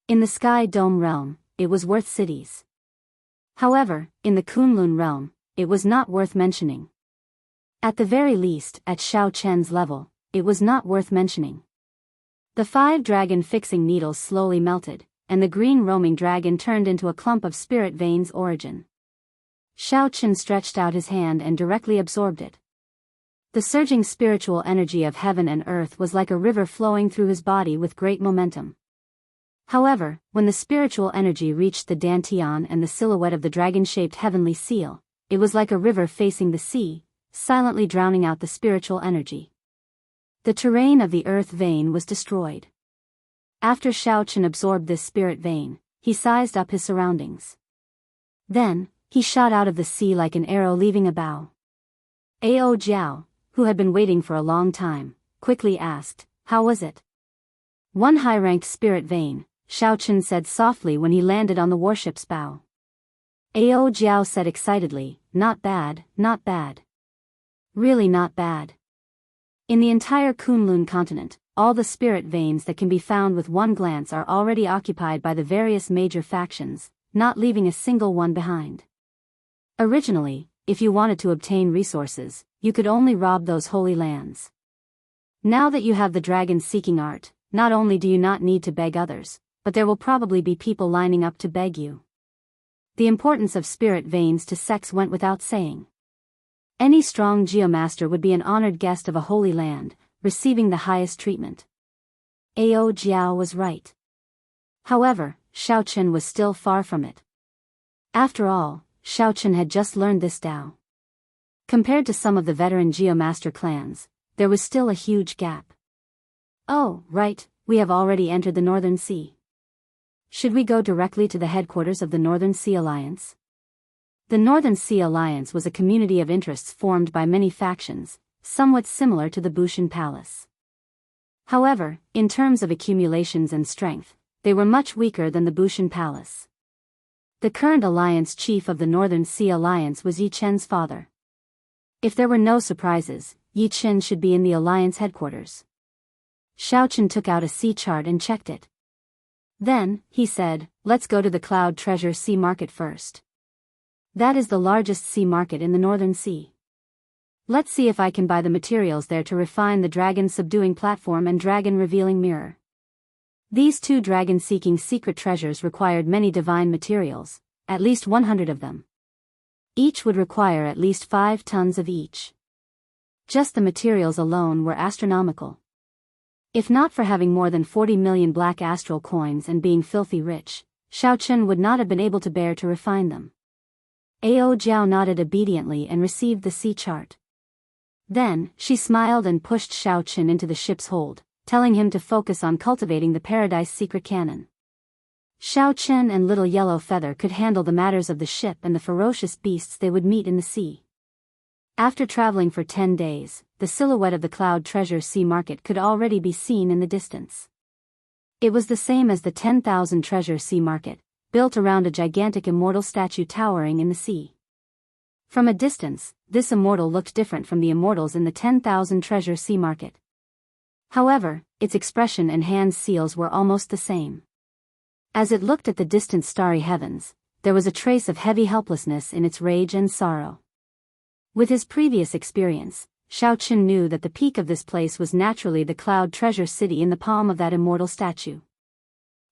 In the Sky Dome realm, it was worth cities. However, in the Kunlun realm, it was not worth mentioning. At the very least, at Xiao Chen's level, it was not worth mentioning. The 5 dragon fixing needles slowly melted, and the green roaming dragon turned into a clump of spirit veins origin. Xiao Chen stretched out his hand and directly absorbed it. The surging spiritual energy of heaven and earth was like a river flowing through his body with great momentum. However, when the spiritual energy reached the dantian and the silhouette of the dragon-shaped heavenly seal, it was like a river facing the sea, silently drowning out the spiritual energy. The terrain of the earth vein was destroyed. After Xiao Chen absorbed this spirit vein, he sized up his surroundings. Then, he shot out of the sea like an arrow leaving a bow. Ao Jiao, who had been waiting for a long time, quickly asked, "How was it?" "One high-ranked spirit vein," Xiao Chen said softly when he landed on the warship's bow. Ao Jiao said excitedly, "Not bad, not bad. Really not bad." In the entire Kunlun continent, all the spirit veins that can be found with one glance are already occupied by the various major factions, not leaving a single one behind. Originally, if you wanted to obtain resources, you could only rob those holy lands. Now that you have the dragon-seeking art, not only do you not need to beg others, but there will probably be people lining up to beg you. The importance of spirit veins to sects went without saying. Any strong geomaster would be an honored guest of a holy land, receiving the highest treatment. Ao Jiao was right. However, Xiao Chen was still far from it. After all, Xiao Chen had just learned this Dao. Compared to some of the veteran geomaster clans, there was still a huge gap. "Oh, right, we have already entered the Northern Sea. Should we go directly to the headquarters of the Northern Sea Alliance?" The Northern Sea Alliance was a community of interests formed by many factions, somewhat similar to the Bushan Palace. However, in terms of accumulations and strength, they were much weaker than the Bushan Palace. The current alliance chief of the Northern Sea Alliance was Yi Chen's father. If there were no surprises, Yi Chen should be in the alliance headquarters. Xiao Chen took out a sea chart and checked it. Then, he said, "Let's go to the Cloud Treasure Sea Market first. That is the largest sea market in the Northern Sea. Let's see if I can buy the materials there to refine the dragon-subduing platform and dragon-revealing mirror." These two dragon-seeking secret treasures required many divine materials, at least 100 of them. Each would require at least 5 tons of each. Just the materials alone were astronomical. If not for having more than 40 million black astral coins and being filthy rich, Xiao Chen would not have been able to bear to refine them. Ao Jiao nodded obediently and received the sea chart. Then, she smiled and pushed Xiao Chen into the ship's hold, telling him to focus on cultivating the Paradise secret cannon. Xiao Chen and Little Yellow Feather could handle the matters of the ship and the ferocious beasts they would meet in the sea. After traveling for 10 days, the silhouette of the Cloud Treasure Sea Market could already be seen in the distance. It was the same as the 10,000 Treasure Sea Market, built around a gigantic immortal statue towering in the sea. From a distance, this immortal looked different from the immortals in the 10,000 Treasure Sea Market. However, its expression and hand seals were almost the same. As it looked at the distant starry heavens, there was a trace of heavy helplessness in its rage and sorrow. With his previous experience, Xiao Chen knew that the peak of this place was naturally the Cloud Treasure City in the palm of that immortal statue.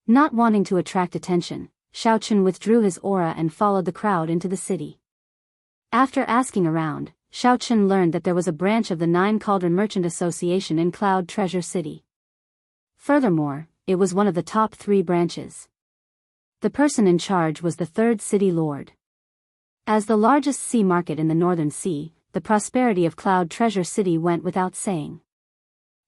Not wanting to attract attention, Xiao Chen withdrew his aura and followed the crowd into the city. After asking around, Xiao Chen learned that there was a branch of the Nine Cauldron Merchant Association in Cloud Treasure City. Furthermore, it was one of the top 3 branches. The person in charge was the 3rd City Lord. As the largest sea market in the Northern Sea, the prosperity of Cloud Treasure City went without saying.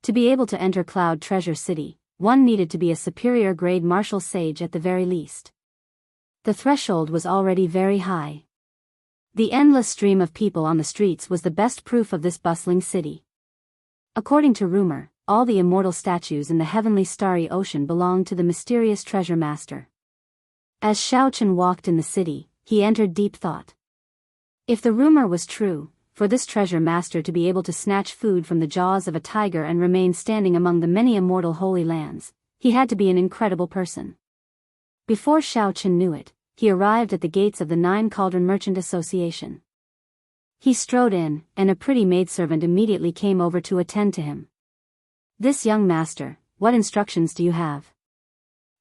To be able to enter Cloud Treasure City, one needed to be a superior grade martial sage at the very least. The threshold was already very high. The endless stream of people on the streets was the best proof of this bustling city. According to rumor, all the immortal statues in the heavenly starry ocean belonged to the mysterious treasure master. As Xiao Chen walked in the city, he entered deep thought. If the rumor was true, for this treasure master to be able to snatch food from the jaws of a tiger and remain standing among the many immortal holy lands, he had to be an incredible person. Before Xiao Chen knew it, he arrived at the gates of the Nine Cauldron Merchant Association. He strode in, and a pretty maidservant immediately came over to attend to him. "This young master, what instructions do you have?"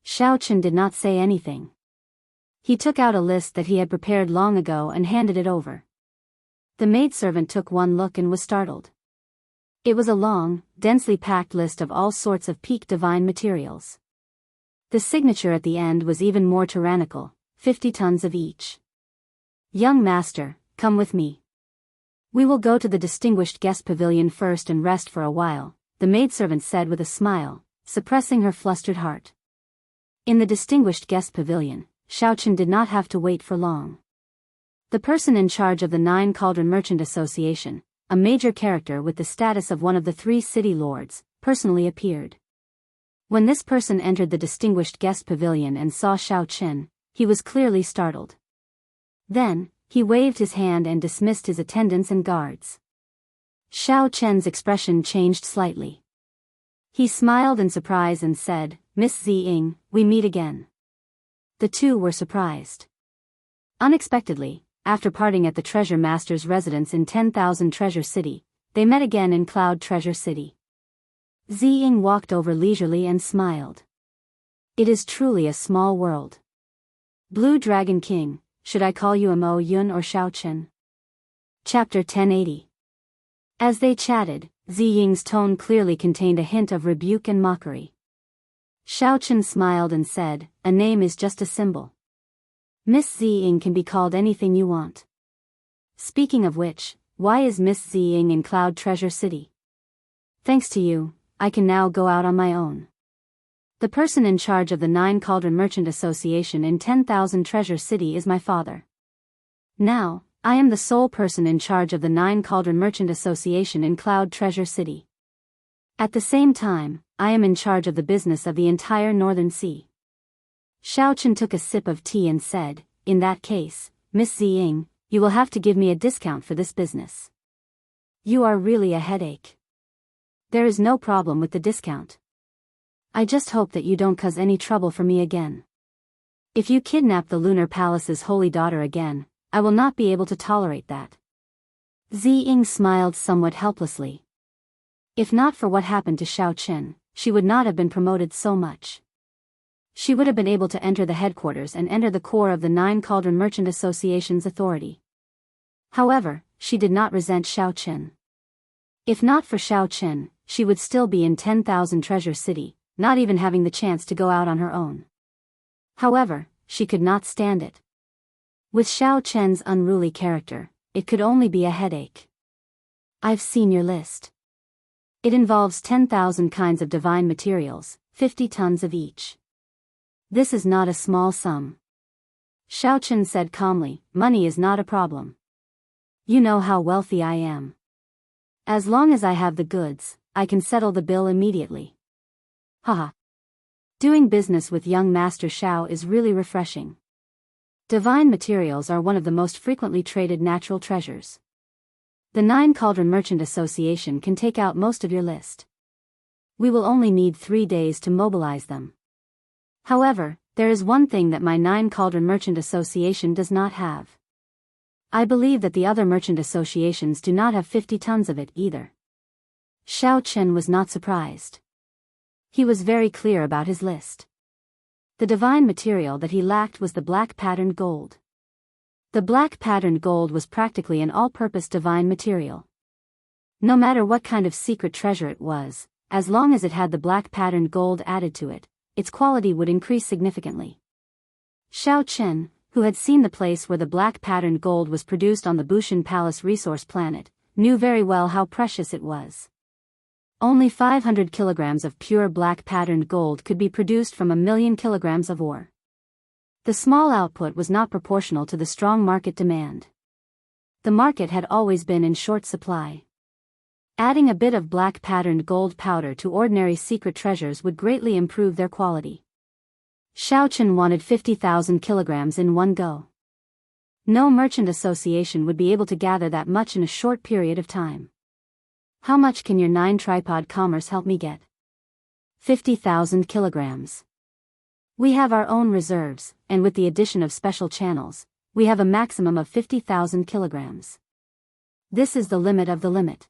Xiao Chen did not say anything. He took out a list that he had prepared long ago and handed it over. The maidservant took one look and was startled. It was a long, densely packed list of all sorts of peak divine materials. The signature at the end was even more tyrannical, 50 tons of each. "Young master, come with me. We will go to the distinguished guest pavilion first and rest for a while," the maidservant said with a smile, suppressing her flustered heart. In the distinguished guest pavilion, Xiaochen did not have to wait for long. The person in charge of the Nine Cauldron Merchant Association, a major character with the status of one of the 3 city lords, personally appeared. When this person entered the distinguished guest pavilion and saw Xiaochen, he was clearly startled. Then, he waved his hand and dismissed his attendants and guards. Xiaochen's expression changed slightly. He smiled in surprise and said, "Miss Ziying, we meet again." The two were surprised. Unexpectedly, after parting at the Treasure Master's residence in 10,000 Treasure City, they met again in Cloud Treasure City. Ziying walked over leisurely and smiled. It is truly a small world. Blue Dragon King, should I call you Mo Yun or Xiaochen? Chapter 1080. As they chatted, Ziying's tone clearly contained a hint of rebuke and mockery. Xiaochen smiled and said, "A name is just a symbol. Miss Ziying can be called anything you want. Speaking of which, why is Miss Ziying in Cloud Treasure City? Thanks to you, I can now go out on my own. The person in charge of the Nine Cauldron Merchant Association in 10,000 Treasure City is my father. Now, I am the sole person in charge of the Nine Cauldron Merchant Association in Cloud Treasure City. At the same time, I am in charge of the business of the entire Northern Sea." Xiaochen took a sip of tea and said, "In that case, Miss Ziying, you will have to give me a discount for this business. You are really a headache." "There is no problem with the discount. I just hope that you don't cause any trouble for me again. If you kidnap the Lunar Palace's holy daughter again, I will not be able to tolerate that." Ziying smiled somewhat helplessly. If not for what happened to Xiaochen, she would not have been promoted so much. She would have been able to enter the headquarters and enter the core of the Nine Cauldron Merchant Association's authority. However, she did not resent Xiaochen. If not for Xiaochen, she would still be in 10,000 Treasure City, not even having the chance to go out on her own. However, she could not stand it. With Xiaochen's unruly character, it could only be a headache. "I've seen your list. It involves 10,000 kinds of divine materials, 50 tons of each. This is not a small sum." Xiaochen said calmly, "Money is not a problem. You know how wealthy I am. As long as I have the goods, I can settle the bill immediately." Haha. Doing business with young Master Xiao is really refreshing. Divine materials are one of the most frequently traded natural treasures. The Nine Cauldron Merchant Association can take out most of your list. We will only need 3 days to mobilize them. However, there is one thing that my Nine Cauldron Merchant Association does not have. I believe that the other merchant associations do not have 50 tons of it either. Xiaochen was not surprised. He was very clear about his list. The divine material that he lacked was the black patterned gold. The black patterned gold was practically an all-purpose divine material. No matter what kind of secret treasure it was, as long as it had the black patterned gold added to it, its quality would increase significantly. Xiaochen, who had seen the place where the black patterned gold was produced on the Bushan Palace resource planet, knew very well how precious it was. Only 500 kilograms of pure black patterned gold could be produced from 1,000,000 kilograms of ore. The small output was not proportional to the strong market demand. The market had always been in short supply. Adding a bit of black patterned gold powder to ordinary secret treasures would greatly improve their quality. Xiaochen wanted 50,000 kilograms in one go. No merchant association would be able to gather that much in a short period of time. "How much can your 9-tripod commerce help me get?" 50,000 kilograms. We have our own reserves, and with the addition of special channels, we have a maximum of 50,000 kilograms. This is the limit of the limit.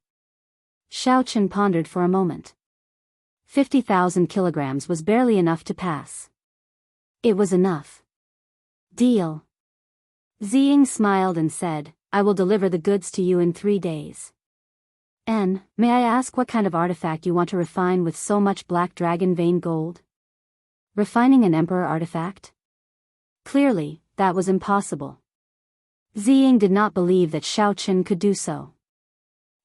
Xiaochen pondered for a moment. 50,000 kilograms was barely enough to pass. It was enough. Deal. Ziying smiled and said, "I will deliver the goods to you in 3 days. May I ask what kind of artifact you want to refine with so much black dragon vein gold?" Refining an emperor artifact? Clearly, that was impossible. Ziying did not believe that Xiaochen could do so.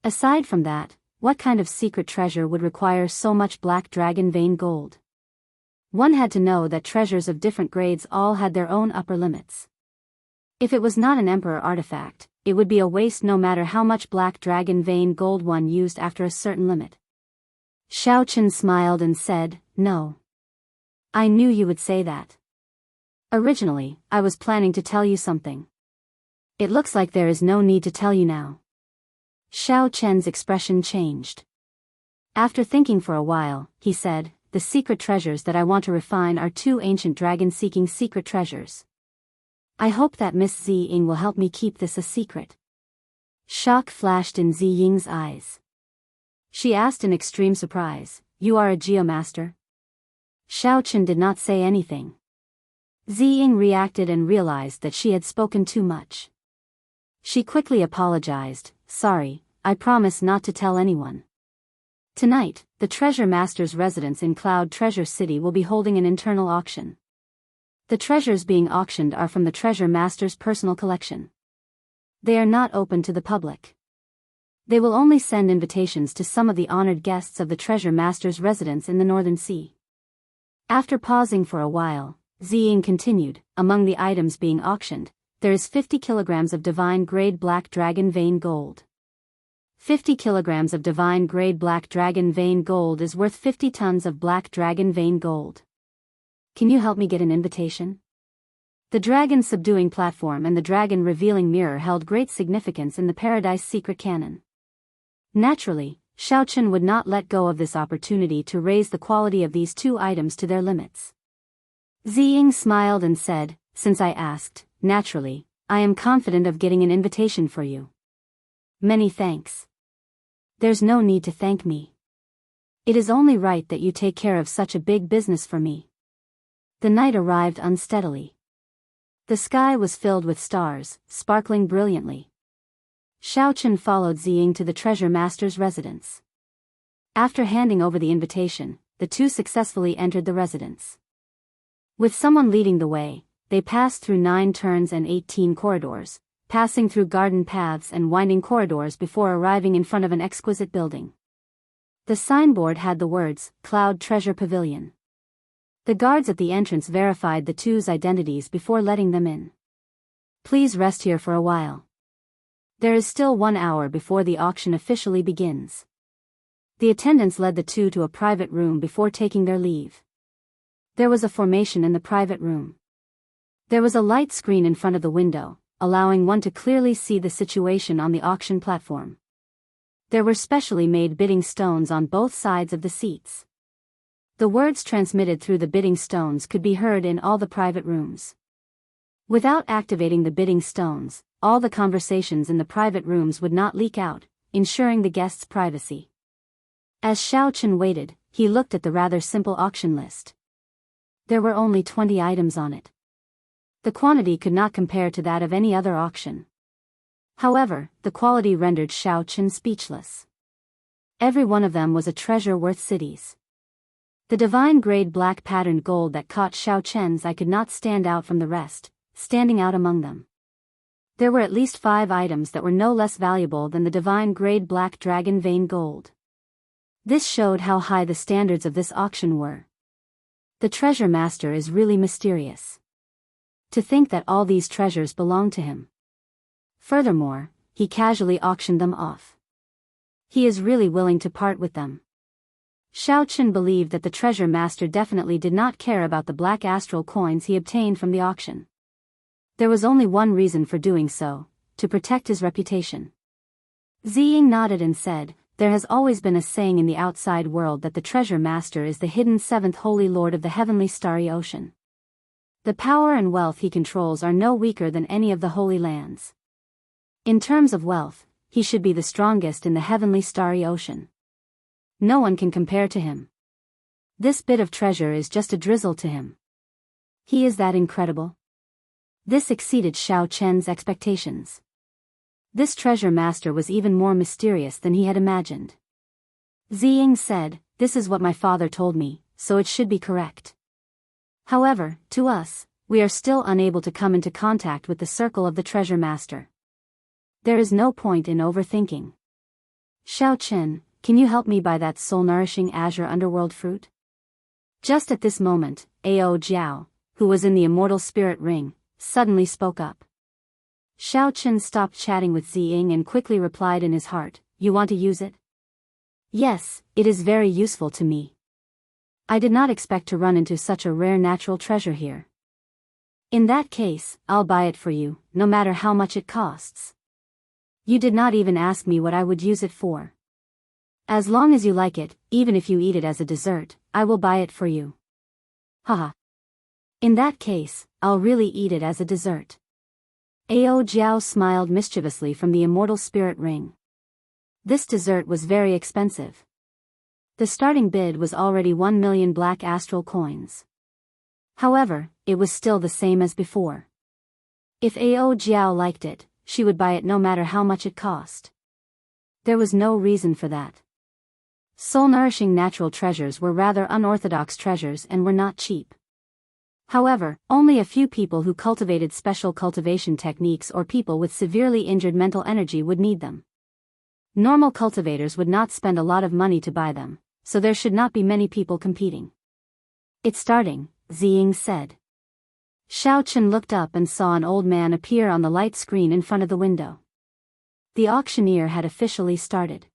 Aside from that, what kind of secret treasure would require so much black dragon vein gold? One had to know that treasures of different grades all had their own upper limits. If it was not an emperor artifact, it would be a waste no matter how much black dragon vein gold one used after a certain limit. Xiaochen smiled and said, "No. I knew you would say that. Originally, I was planning to tell you something. It looks like there is no need to tell you now." Xiao Chen's expression changed. After thinking for a while, he said, "The secret treasures that I want to refine are 2 ancient dragon-seeking secret treasures. I hope that Miss Zi Ying will help me keep this a secret." Shock flashed in Zi Ying's eyes. She asked in extreme surprise, "You are a geomaster?" Xiao Chen did not say anything. Zi Ying reacted and realized that she had spoken too much. She quickly apologized, "Sorry, I promise not to tell anyone." Tonight, the Treasure Master's residence in Cloud Treasure City will be holding an internal auction. The treasures being auctioned are from the Treasure Master's personal collection. They are not open to the public. They will only send invitations to some of the honored guests of the Treasure Master's residence in the Northern Sea. After pausing for a while, Zi Ying continued, "Among the items being auctioned, there is 50 kilograms of divine grade black dragon vein gold. 50 kilograms of divine grade black dragon vein gold is worth 50 tons of black dragon vein gold. Can you help me get an invitation?" The dragon subduing platform and the dragon revealing mirror held great significance in the Paradise secret canon. Naturally, Xiaochen would not let go of this opportunity to raise the quality of these 2 items to their limits. Zi Ying smiled and said, "Since I asked, naturally, I am confident of getting an invitation for you. Many thanks. There's no need to thank me. It is only right that you take care of such a big business for me." The night arrived unsteadily. The sky was filled with stars, sparkling brilliantly. Xiaochen followed Zi Ying to the Treasure Master's residence. After handing over the invitation, the 2 successfully entered the residence. With someone leading the way, they passed through 9 turns and 18 corridors, passing through garden paths and winding corridors before arriving in front of an exquisite building. The signboard had the words, "Cloud Treasure Pavilion." The guards at the entrance verified the 2's identities before letting them in. "Please rest here for a while. There is still 1 hour before the auction officially begins." The attendants led the 2 to a private room before taking their leave. There was a formation in the private room. There was a light screen in front of the window, allowing one to clearly see the situation on the auction platform. There were specially made bidding stones on both sides of the seats. The words transmitted through the bidding stones could be heard in all the private rooms. Without activating the bidding stones, all the conversations in the private rooms would not leak out, ensuring the guests' privacy. As Xiaochen waited, he looked at the rather simple auction list. There were only 20 items on it. The quantity could not compare to that of any other auction. However, the quality rendered Xiaochen speechless. Every one of them was a treasure worth cities. The divine grade black patterned gold that caught Xiaochen's eye could not stand out from the rest, standing out among them. There were at least 5 items that were no less valuable than the divine grade black dragon vein gold. This showed how high the standards of this auction were. The treasure master is really mysterious. To think that all these treasures belong to him. Furthermore, he casually auctioned them off. He is really willing to part with them. Xiaochen believed that the treasure master definitely did not care about the black astral coins he obtained from the auction. There was only one reason for doing so, to protect his reputation. Zi Ying nodded and said, "There has always been a saying in the outside world that the treasure master is the hidden 7th holy lord of the heavenly starry ocean. The power and wealth he controls are no weaker than any of the holy lands. In terms of wealth, he should be the strongest in the heavenly starry ocean. No one can compare to him. This bit of treasure is just a drizzle to him. He is that incredible." This exceeded Xiaochen's expectations. This treasure master was even more mysterious than he had imagined. Zi Ying said, "This is what my father told me, so it should be correct. However, to us, we are still unable to come into contact with the circle of the treasure master. There is no point in overthinking. Xiaochen, can you help me buy that soul-nourishing azure underworld fruit? Just at this moment, Ao Jiao, who was in the immortal spirit ring, suddenly spoke up. Xiao Chen stopped chatting with Ziying and quickly replied in his heart, you want to use it? Yes, it is very useful to me. I did not expect to run into such a rare natural treasure here. In that case, I'll buy it for you, no matter how much it costs. You did not even ask me what I would use it for. As long as you like it, even if you eat it as a dessert, I will buy it for you. Haha. In that case, I'll really eat it as a dessert. Ao Jiao smiled mischievously from the immortal spirit ring. This dessert was very expensive. The starting bid was already 1 million black astral coins. However, it was still the same as before. If Ao Jiao liked it, she would buy it no matter how much it cost. There was no reason for that. Soul-nourishing natural treasures were rather unorthodox treasures and were not cheap. However, only a few people who cultivated special cultivation techniques or people with severely injured mental energy would need them. Normal cultivators would not spend a lot of money to buy them, so there should not be many people competing. It's starting, Ziying said. Xiao Chen looked up and saw an old man appear on the light screen in front of the window. The auctioneer had officially started.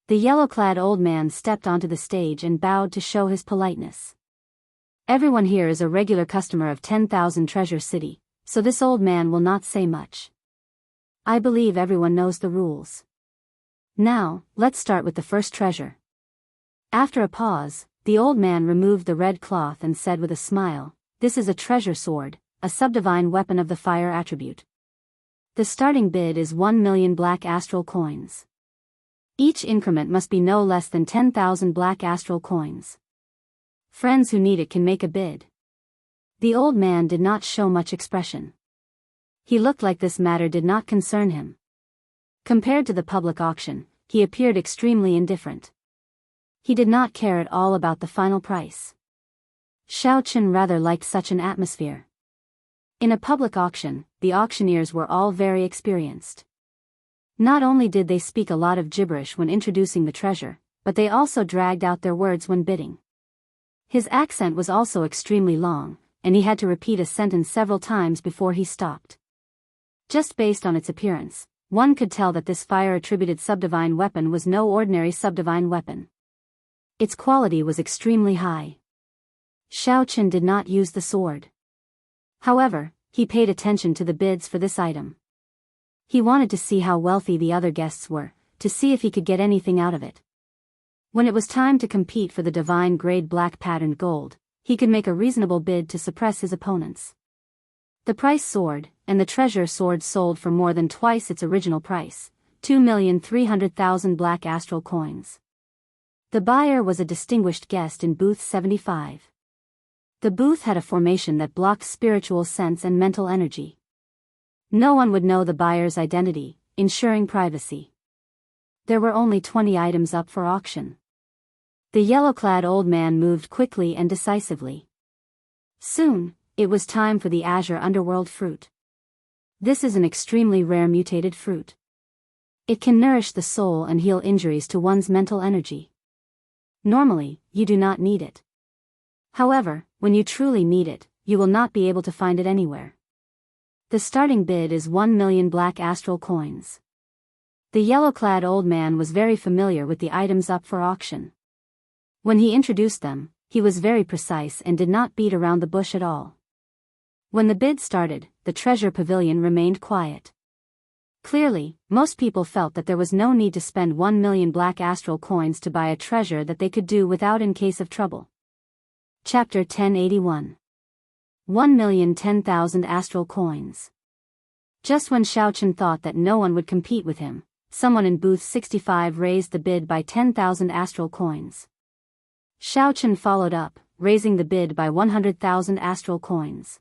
The yellow-clad old man stepped onto the stage and bowed to show his politeness. Everyone here is a regular customer of 10,000 Treasure City, so this old man will not say much. I believe everyone knows the rules. Now, let's start with the first treasure. After a pause, the old man removed the red cloth and said with a smile, this is a treasure sword, a subdivine weapon of the fire attribute. The starting bid is 1 million black astral coins. Each increment must be no less than 10,000 black astral coins. Friends who need it can make a bid. The old man did not show much expression. He looked like this matter did not concern him. Compared to the public auction, he appeared extremely indifferent. He did not care at all about the final price. Xiao Chen rather liked such an atmosphere. In a public auction, the auctioneers were all very experienced. Not only did they speak a lot of gibberish when introducing the treasure, but they also dragged out their words when bidding. His accent was also extremely long, and he had to repeat a sentence several times before he stopped. Just based on its appearance, one could tell that this fire-attributed subdivine weapon was no ordinary subdivine weapon. Its quality was extremely high. Xiao Chen did not use the sword. However, he paid attention to the bids for this item. He wanted to see how wealthy the other guests were, to see if he could get anything out of it. When it was time to compete for the divine grade black patterned gold, he could make a reasonable bid to suppress his opponents. The price soared, and the treasure sword sold for more than twice its original price, 2,300,000 black astral coins. The buyer was a distinguished guest in booth 75. The booth had a formation that blocked spiritual sense and mental energy. No one would know the buyer's identity, ensuring privacy. There were only 20 items up for auction. The yellow-clad old man moved quickly and decisively. Soon, it was time for the azure underworld fruit. This is an extremely rare mutated fruit. It can nourish the soul and heal injuries to one's mental energy. Normally, you do not need it. However, when you truly need it, you will not be able to find it anywhere. The starting bid is 1 million black astral coins. The yellow-clad old man was very familiar with the items up for auction. When he introduced them, he was very precise and did not beat around the bush at all. When the bid started, the treasure pavilion remained quiet. Clearly, most people felt that there was no need to spend 1 million black astral coins to buy a treasure that they could do without in case of trouble. Chapter 1081. 1,010,000 astral coins. Just when Xiao Chen thought that no one would compete with him, someone in booth 65 raised the bid by 10,000 astral coins. Xiao Chen followed up, raising the bid by 100,000 astral coins.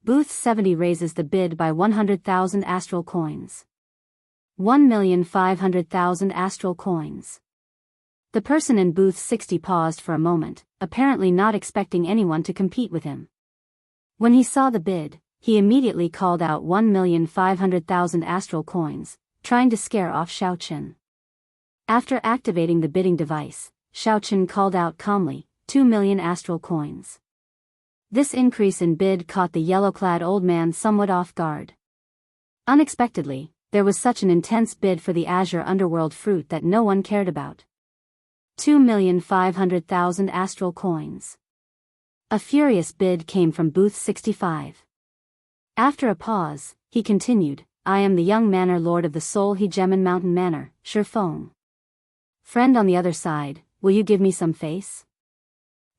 Booth 70 raises the bid by 100,000 astral coins. 1,500,000 astral coins. The person in booth 60 paused for a moment, apparently not expecting anyone to compete with him. When he saw the bid, he immediately called out 1,500,000 astral coins, trying to scare off Xiao Chen. After activating the bidding device, Xiaochen called out calmly, 2 million astral coins. This increase in bid caught the yellow-clad old man somewhat off guard. Unexpectedly, there was such an intense bid for the azure underworld fruit that no one cared about. 2,500,000 astral coins. A furious bid came from booth 65. After a pause, he continued, I am the young manor lord of the Soul Hegemon Mountain Manor, Shifeng. Friend on the other side, will you give me some face?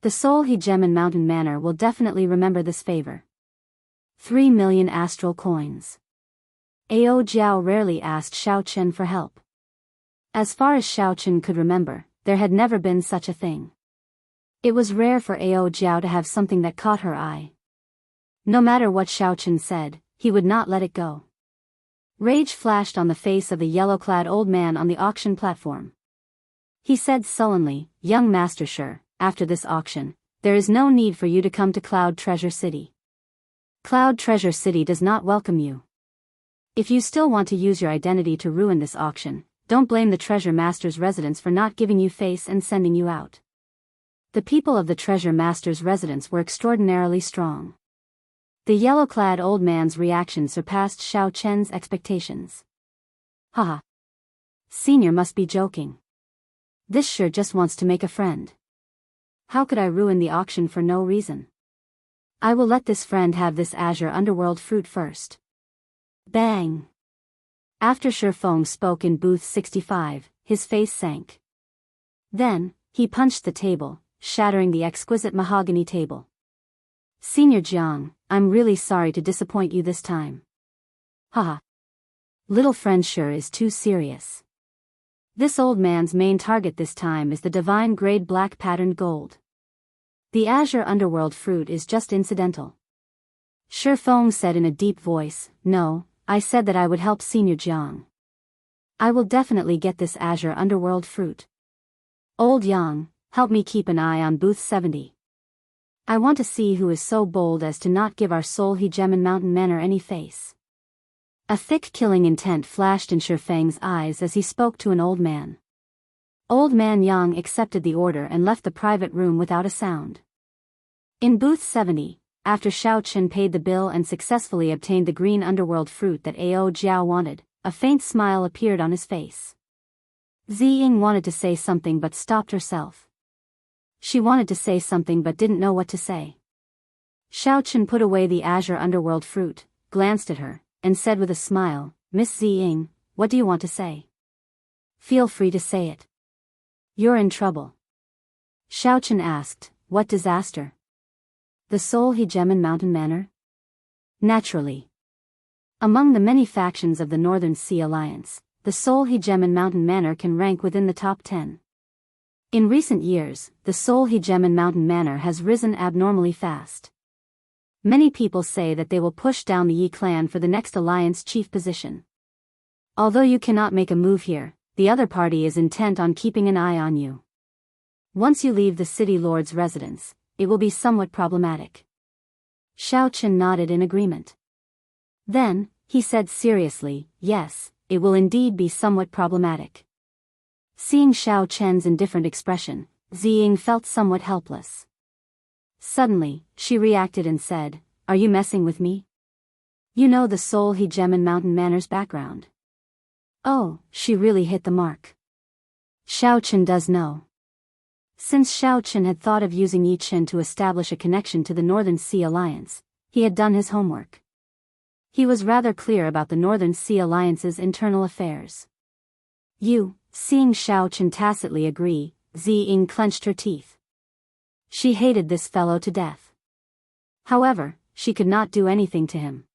The Soul Hegemon Mountain Manor will definitely remember this favor. 3 million astral coins. Ao Jiao rarely asked Xiaochen for help. As far as Xiaochen could remember, there had never been such a thing. It was rare for Ao Jiao to have something that caught her eye. No matter what Xiaochen said, he would not let it go. Rage flashed on the face of the yellow-clad old man on the auction platform. He said sullenly, Young Master Shi, after this auction, there is no need for you to come to Cloud Treasure City. Cloud Treasure City does not welcome you. If you still want to use your identity to ruin this auction, don't blame the Treasure Master's residence for not giving you face and sending you out. The people of the Treasure Master's residence were extraordinarily strong. The yellow-clad old man's reaction surpassed Xiaochen's expectations. Haha. Senior must be joking. This sure just wants to make a friend. How could I ruin the auction for no reason? I will let this friend have this azure underworld fruit first. Bang! After Shifeng spoke in booth 65, his face sank. Then, he punched the table, shattering the exquisite mahogany table. Senior Jiang, I'm really sorry to disappoint you this time. Haha. Little friend Shi is too serious. This old man's main target this time is the divine grade black patterned gold. The azure underworld fruit is just incidental. Shifeng said in a deep voice, No, I said that I would help Senior Jiang. I will definitely get this azure underworld fruit. Old Yang, help me keep an eye on booth 70. I want to see who is so bold as to not give our Soul Hegemon Mountain Manor any face. A thick killing intent flashed in Shifeng's eyes as he spoke to an old man. Old man Yang accepted the order and left the private room without a sound. In booth 70, after Xiaochen paid the bill and successfully obtained the green underworld fruit that Ao Jiao wanted, a faint smile appeared on his face. Ziying wanted to say something but stopped herself. She wanted to say something but didn't know what to say. Xiaochen put away the azure underworld fruit, glanced at her, and said with a smile, Miss Ziying, what do you want to say? Feel free to say it. You're in trouble. Xiaochen asked, What disaster? The Soul Hegemon Mountain Manor? Naturally. Among the many factions of the Northern Sea Alliance, the Soul Hegemon Mountain Manor can rank within the top 10. In recent years, the Soul Hegemon Mountain Manor has risen abnormally fast. Many people say that they will push down the Yi clan for the next alliance chief position. Although you cannot make a move here, the other party is intent on keeping an eye on you. Once you leave the city lord's residence, it will be somewhat problematic. Xiaochen nodded in agreement. Then, he said seriously, Yes, it will indeed be somewhat problematic. Seeing Xiaochen's indifferent expression, Ziying felt somewhat helpless. Suddenly, she reacted and said, Are you messing with me? You know the Soul Hegemon Mountain Manor's background. Oh, she really hit the mark. Xiaochen does know. Since Xiaochen had thought of using Yi Chen to establish a connection to the Northern Sea Alliance, he had done his homework. He was rather clear about the Northern Sea Alliance's internal affairs. Seeing Xiaochen tacitly agree, Ziying clenched her teeth. She hated this fellow to death. However, she could not do anything to him.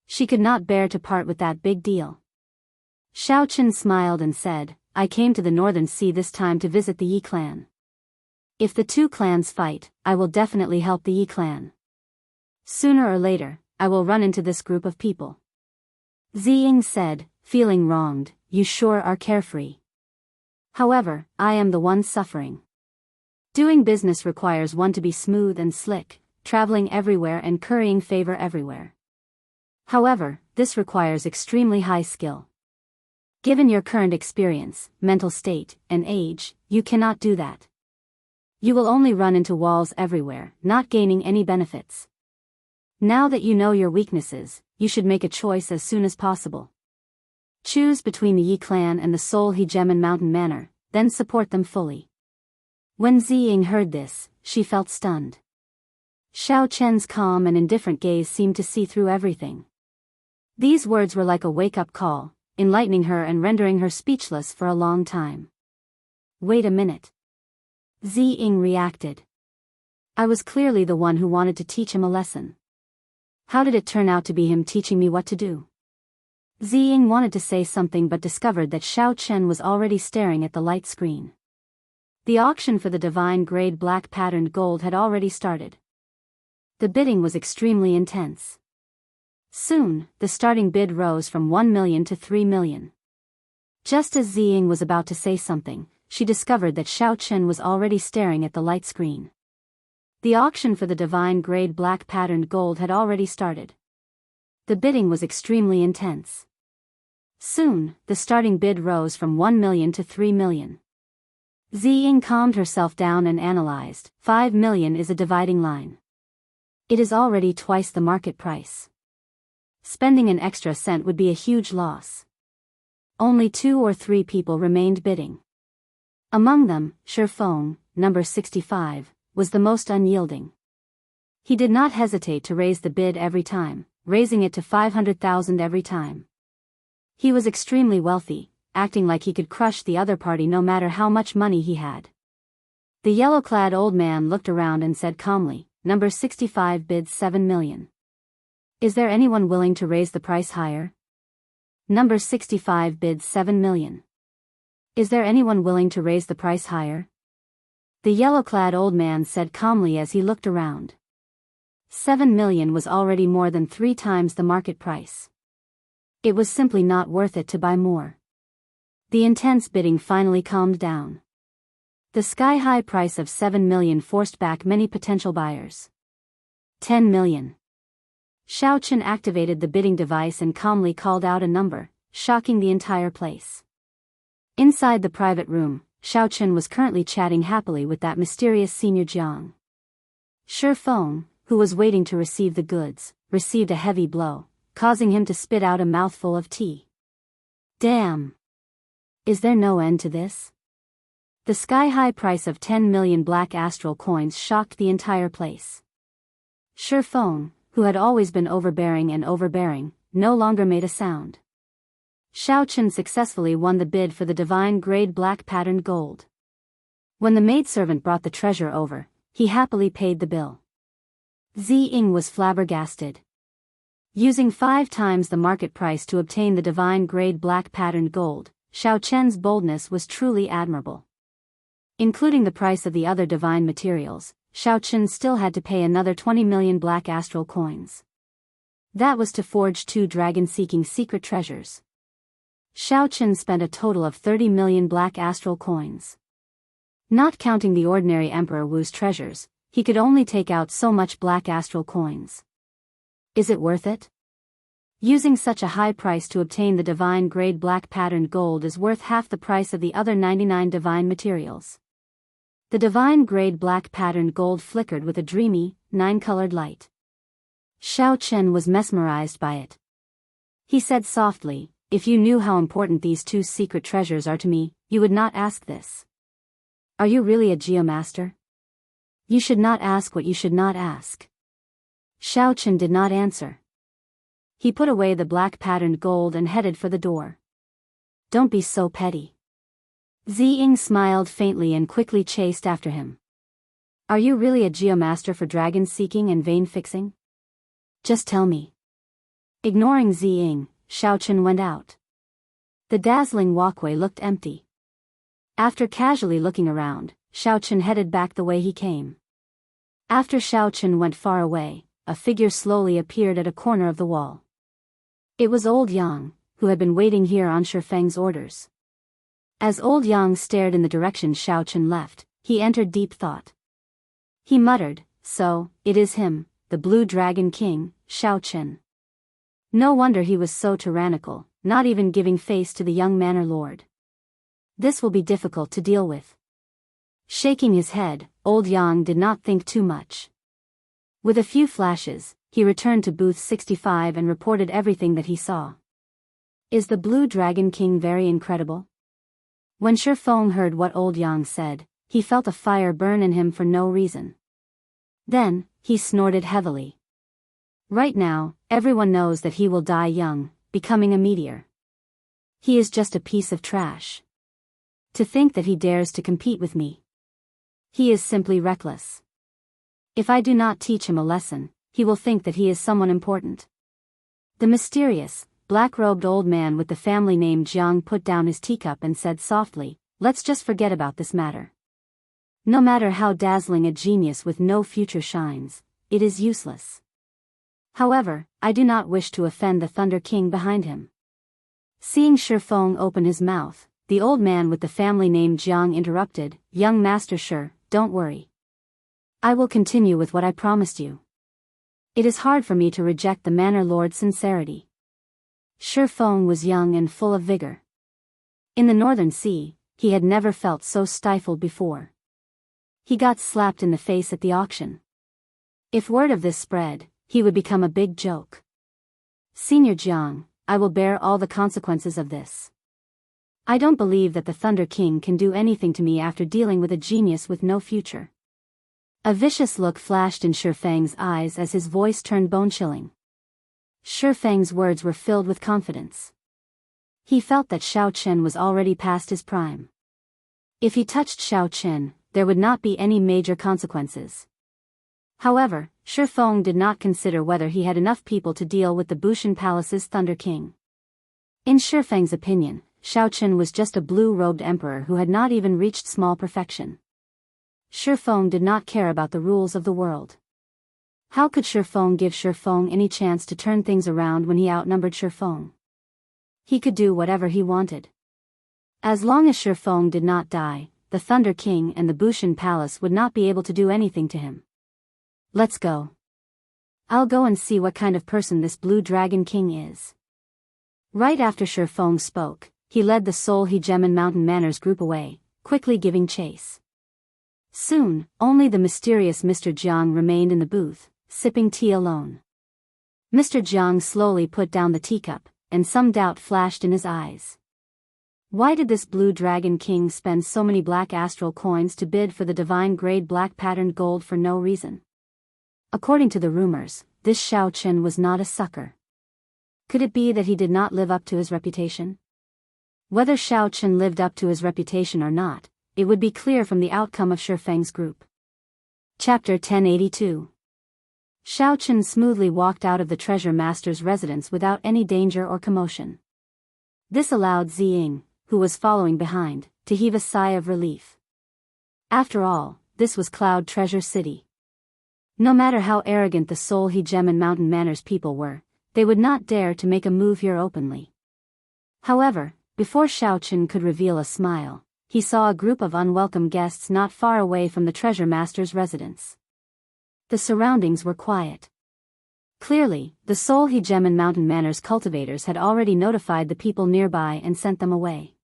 She could not bear to part with that big deal. Xiaochen smiled and said, I came to the Northern Sea this time to visit the Yi clan. If the two clans fight, I will definitely help the Yi clan. Sooner or later, I will run into this group of people. Ziying said, feeling wronged, You sure are carefree. However, I am the one suffering. Doing business requires one to be smooth and slick, traveling everywhere and currying favor everywhere. However, this requires extremely high skill. Given your current experience, mental state, and age, you cannot do that. You will only run into walls everywhere, not gaining any benefits. Now that you know your weaknesses, you should make a choice as soon as possible. Choose between the Yi clan and the Seoul Hegemon Mountain Manor, then support them fully. When Ziying heard this, she felt stunned. Xiao Chen's calm and indifferent gaze seemed to see through everything. These words were like a wake-up call, enlightening her and rendering her speechless for a long time. Wait a minute. Ziying reacted. I was clearly the one who wanted to teach him a lesson. How did it turn out to be him teaching me what to do? Ziying wanted to say something but discovered that Xiao Chen was already staring at the light screen. The auction for the divine grade black patterned gold had already started. The bidding was extremely intense. Soon, the starting bid rose from 1 million to 3 million. Just as Ziying was about to say something, she discovered that Xiao Chen was already staring at the light screen. The auction for the divine grade black patterned gold had already started. The bidding was extremely intense. Soon, the starting bid rose from 1 million to 3 million. Ziying calmed herself down and analyzed. 5 million is a dividing line. It is already twice the market price. Spending an extra cent would be a huge loss. Only 2 or 3 people remained bidding. Among them, Shifeng, number 65, was the most unyielding. He did not hesitate to raise the bid every time, raising it to 500,000 every time. He was extremely wealthy, acting like he could crush the other party no matter how much money he had. The yellow-clad old man looked around and said calmly, Number 65 bids 7 million. Is there anyone willing to raise the price higher? Number 65 bids 7 million. Is there anyone willing to raise the price higher? The yellow-clad old man said calmly as he looked around. 7 million was already more than 3 times the market price. It was simply not worth it to buy more. The intense bidding finally calmed down. The sky-high price of 7 million forced back many potential buyers. 10 million. Xiao Chen activated the bidding device and calmly called out a number, shocking the entire place. Inside the private room, Xiao Chen was currently chatting happily with that mysterious senior Jiang. Shifeng, who was waiting to receive the goods, received a heavy blow, causing him to spit out a mouthful of tea. Damn! Is there no end to this? The sky-high price of 10 million black astral coins shocked the entire place. Shifeng, who had always been overbearing, no longer made a sound. Xiao Chen successfully won the bid for the divine grade black patterned gold. When the maidservant brought the treasure over, he happily paid the bill. Ziying was flabbergasted. Using 5 times the market price to obtain the divine grade black patterned gold, Xiao Chen's boldness was truly admirable. Including the price of the other divine materials, Xiao Chen still had to pay another 20 million black astral coins. That was to forge 2 dragon-seeking secret treasures. Xiao Chen spent a total of 30 million black astral coins. Not counting the ordinary Emperor Wu's treasures, he could only take out so much black astral coins. Is it worth it? Using such a high price to obtain the divine grade black patterned gold is worth half the price of the other 99 divine materials. The divine grade black patterned gold flickered with a dreamy, 9-colored light. Xiao Chen was mesmerized by it. He said softly, if you knew how important these 2 secret treasures are to me, you would not ask this. Are you really a geomaster? You should not ask what you should not ask. Xiao Chen did not answer. He put away the black patterned gold and headed for the door. Don't be so petty. Ziying smiled faintly and quickly chased after him. Are you really a geomaster for dragon seeking and vein fixing? Just tell me. Ignoring Ziying, Xiao Chen went out. The dazzling walkway looked empty. After casually looking around, Xiao Chen headed back the way he came. After Xiao Chen went far away, a figure slowly appeared at a corner of the wall. It was old Yang, who had been waiting here on Shifeng's orders. As old Yang stared in the direction Xiao Chen left, he entered deep thought. He muttered, so, it is him, the Blue Dragon King, Xiao Chen. No wonder he was so tyrannical, not even giving face to the young manor lord. This will be difficult to deal with. Shaking his head, old Yang did not think too much. With a few flashes, he returned to booth 65 and reported everything that he saw. Is the Blue Dragon King very incredible? When Shi Feng heard what old Yang said, he felt a fire burn in him for no reason. Then, he snorted heavily. Right now, everyone knows that he will die young, becoming a meteor. He is just a piece of trash. To think that he dares to compete with me. He is simply reckless. If I do not teach him a lesson, he will think that he is someone important. The mysterious, black-robed old man with the family name Jiang put down his teacup and said softly, "Let's just forget about this matter. No matter how dazzling a genius with no future shines, it is useless. However, I do not wish to offend the Thunder King behind him." Seeing Shi Feng open his mouth, the old man with the family name Jiang interrupted, "Young Master Shi, don't worry. I will continue with what I promised you. It is hard for me to reject the Manor Lord's sincerity." Shi Feng was young and full of vigor. In the Northern Sea, he had never felt so stifled before. He got slapped in the face at the auction. If word of this spread, he would become a big joke. "Senior Jiang, I will bear all the consequences of this. I don't believe that the Thunder King can do anything to me after dealing with a genius with no future." A vicious look flashed in Shi Feng's eyes as his voice turned bone-chilling. Shi Feng's words were filled with confidence. He felt that Xiao Chen was already past his prime. If he touched Xiao Chen, there would not be any major consequences. However, Shi Feng did not consider whether he had enough people to deal with the Bushan Palace's Thunder King. In Shi Feng's opinion, Xiao Chen was just a blue-robed emperor who had not even reached small perfection. Shi Feng did not care about the rules of the world. How could Shi Feng give Shi Feng any chance to turn things around when he outnumbered Shi Feng? He could do whatever he wanted. As long as Shi Feng did not die, the Thunder King and the Bushan Palace would not be able to do anything to him. "Let's go. I'll go and see what kind of person this Blue Dragon King is." Right after Shi Feng spoke, he led the Seoul Hegemon Mountain Manors group away, quickly giving chase. Soon, only the mysterious Mr. Jiang remained in the booth, sipping tea alone. Mr. Jiang slowly put down the teacup, and some doubt flashed in his eyes. Why did this Blue Dragon King spend so many black astral coins to bid for the divine grade black patterned gold for no reason? According to the rumors, this Xiao Chen was not a sucker. Could it be that he did not live up to his reputation? Whether Xiao Chen lived up to his reputation or not, it would be clear from the outcome of Shi Feng's group. Chapter 1082. Xiao Chen smoothly walked out of the treasure master's residence without any danger or commotion. This allowed Ziying, who was following behind, to heave a sigh of relief. After all, this was Cloud Treasure City. No matter how arrogant the Seoul Hegemon Mountain Manors people were, they would not dare to make a move here openly. However, before Xiao Chen could reveal a smile, he saw a group of unwelcome guests not far away from the treasure master's residence. The surroundings were quiet. Clearly, the Seoul Hegemon Mountain Manors cultivators had already notified the people nearby and sent them away.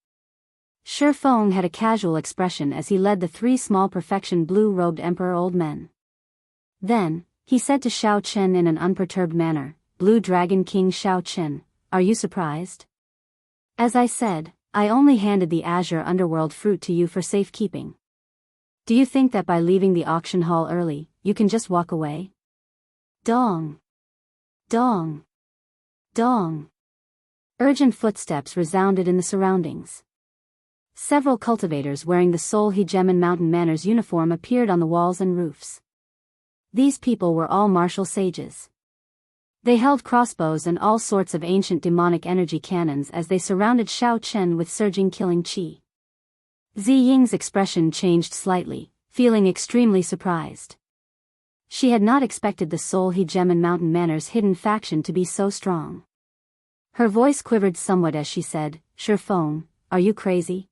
Shi Feng had a casual expression as he led the three small perfection blue-robed emperor old men. Then, he said to Xiao Chen in an unperturbed manner, "Blue Dragon King Xiao Chen, are you surprised? As I said, I only handed the Azure Underworld fruit to you for safekeeping. Do you think that by leaving the auction hall early, you can just walk away?" Dong! Dong! Dong! Urgent footsteps resounded in the surroundings. Several cultivators wearing the Seoul Hegemon Mountain Manors uniform appeared on the walls and roofs. These people were all martial sages. They held crossbows and all sorts of ancient demonic energy cannons as they surrounded Xiao Chen with surging killing qi. Ziying's expression changed slightly, feeling extremely surprised. She had not expected the Seoul Hegemon Mountain Manors hidden faction to be so strong. Her voice quivered somewhat as she said, "Shi Feng, are you crazy?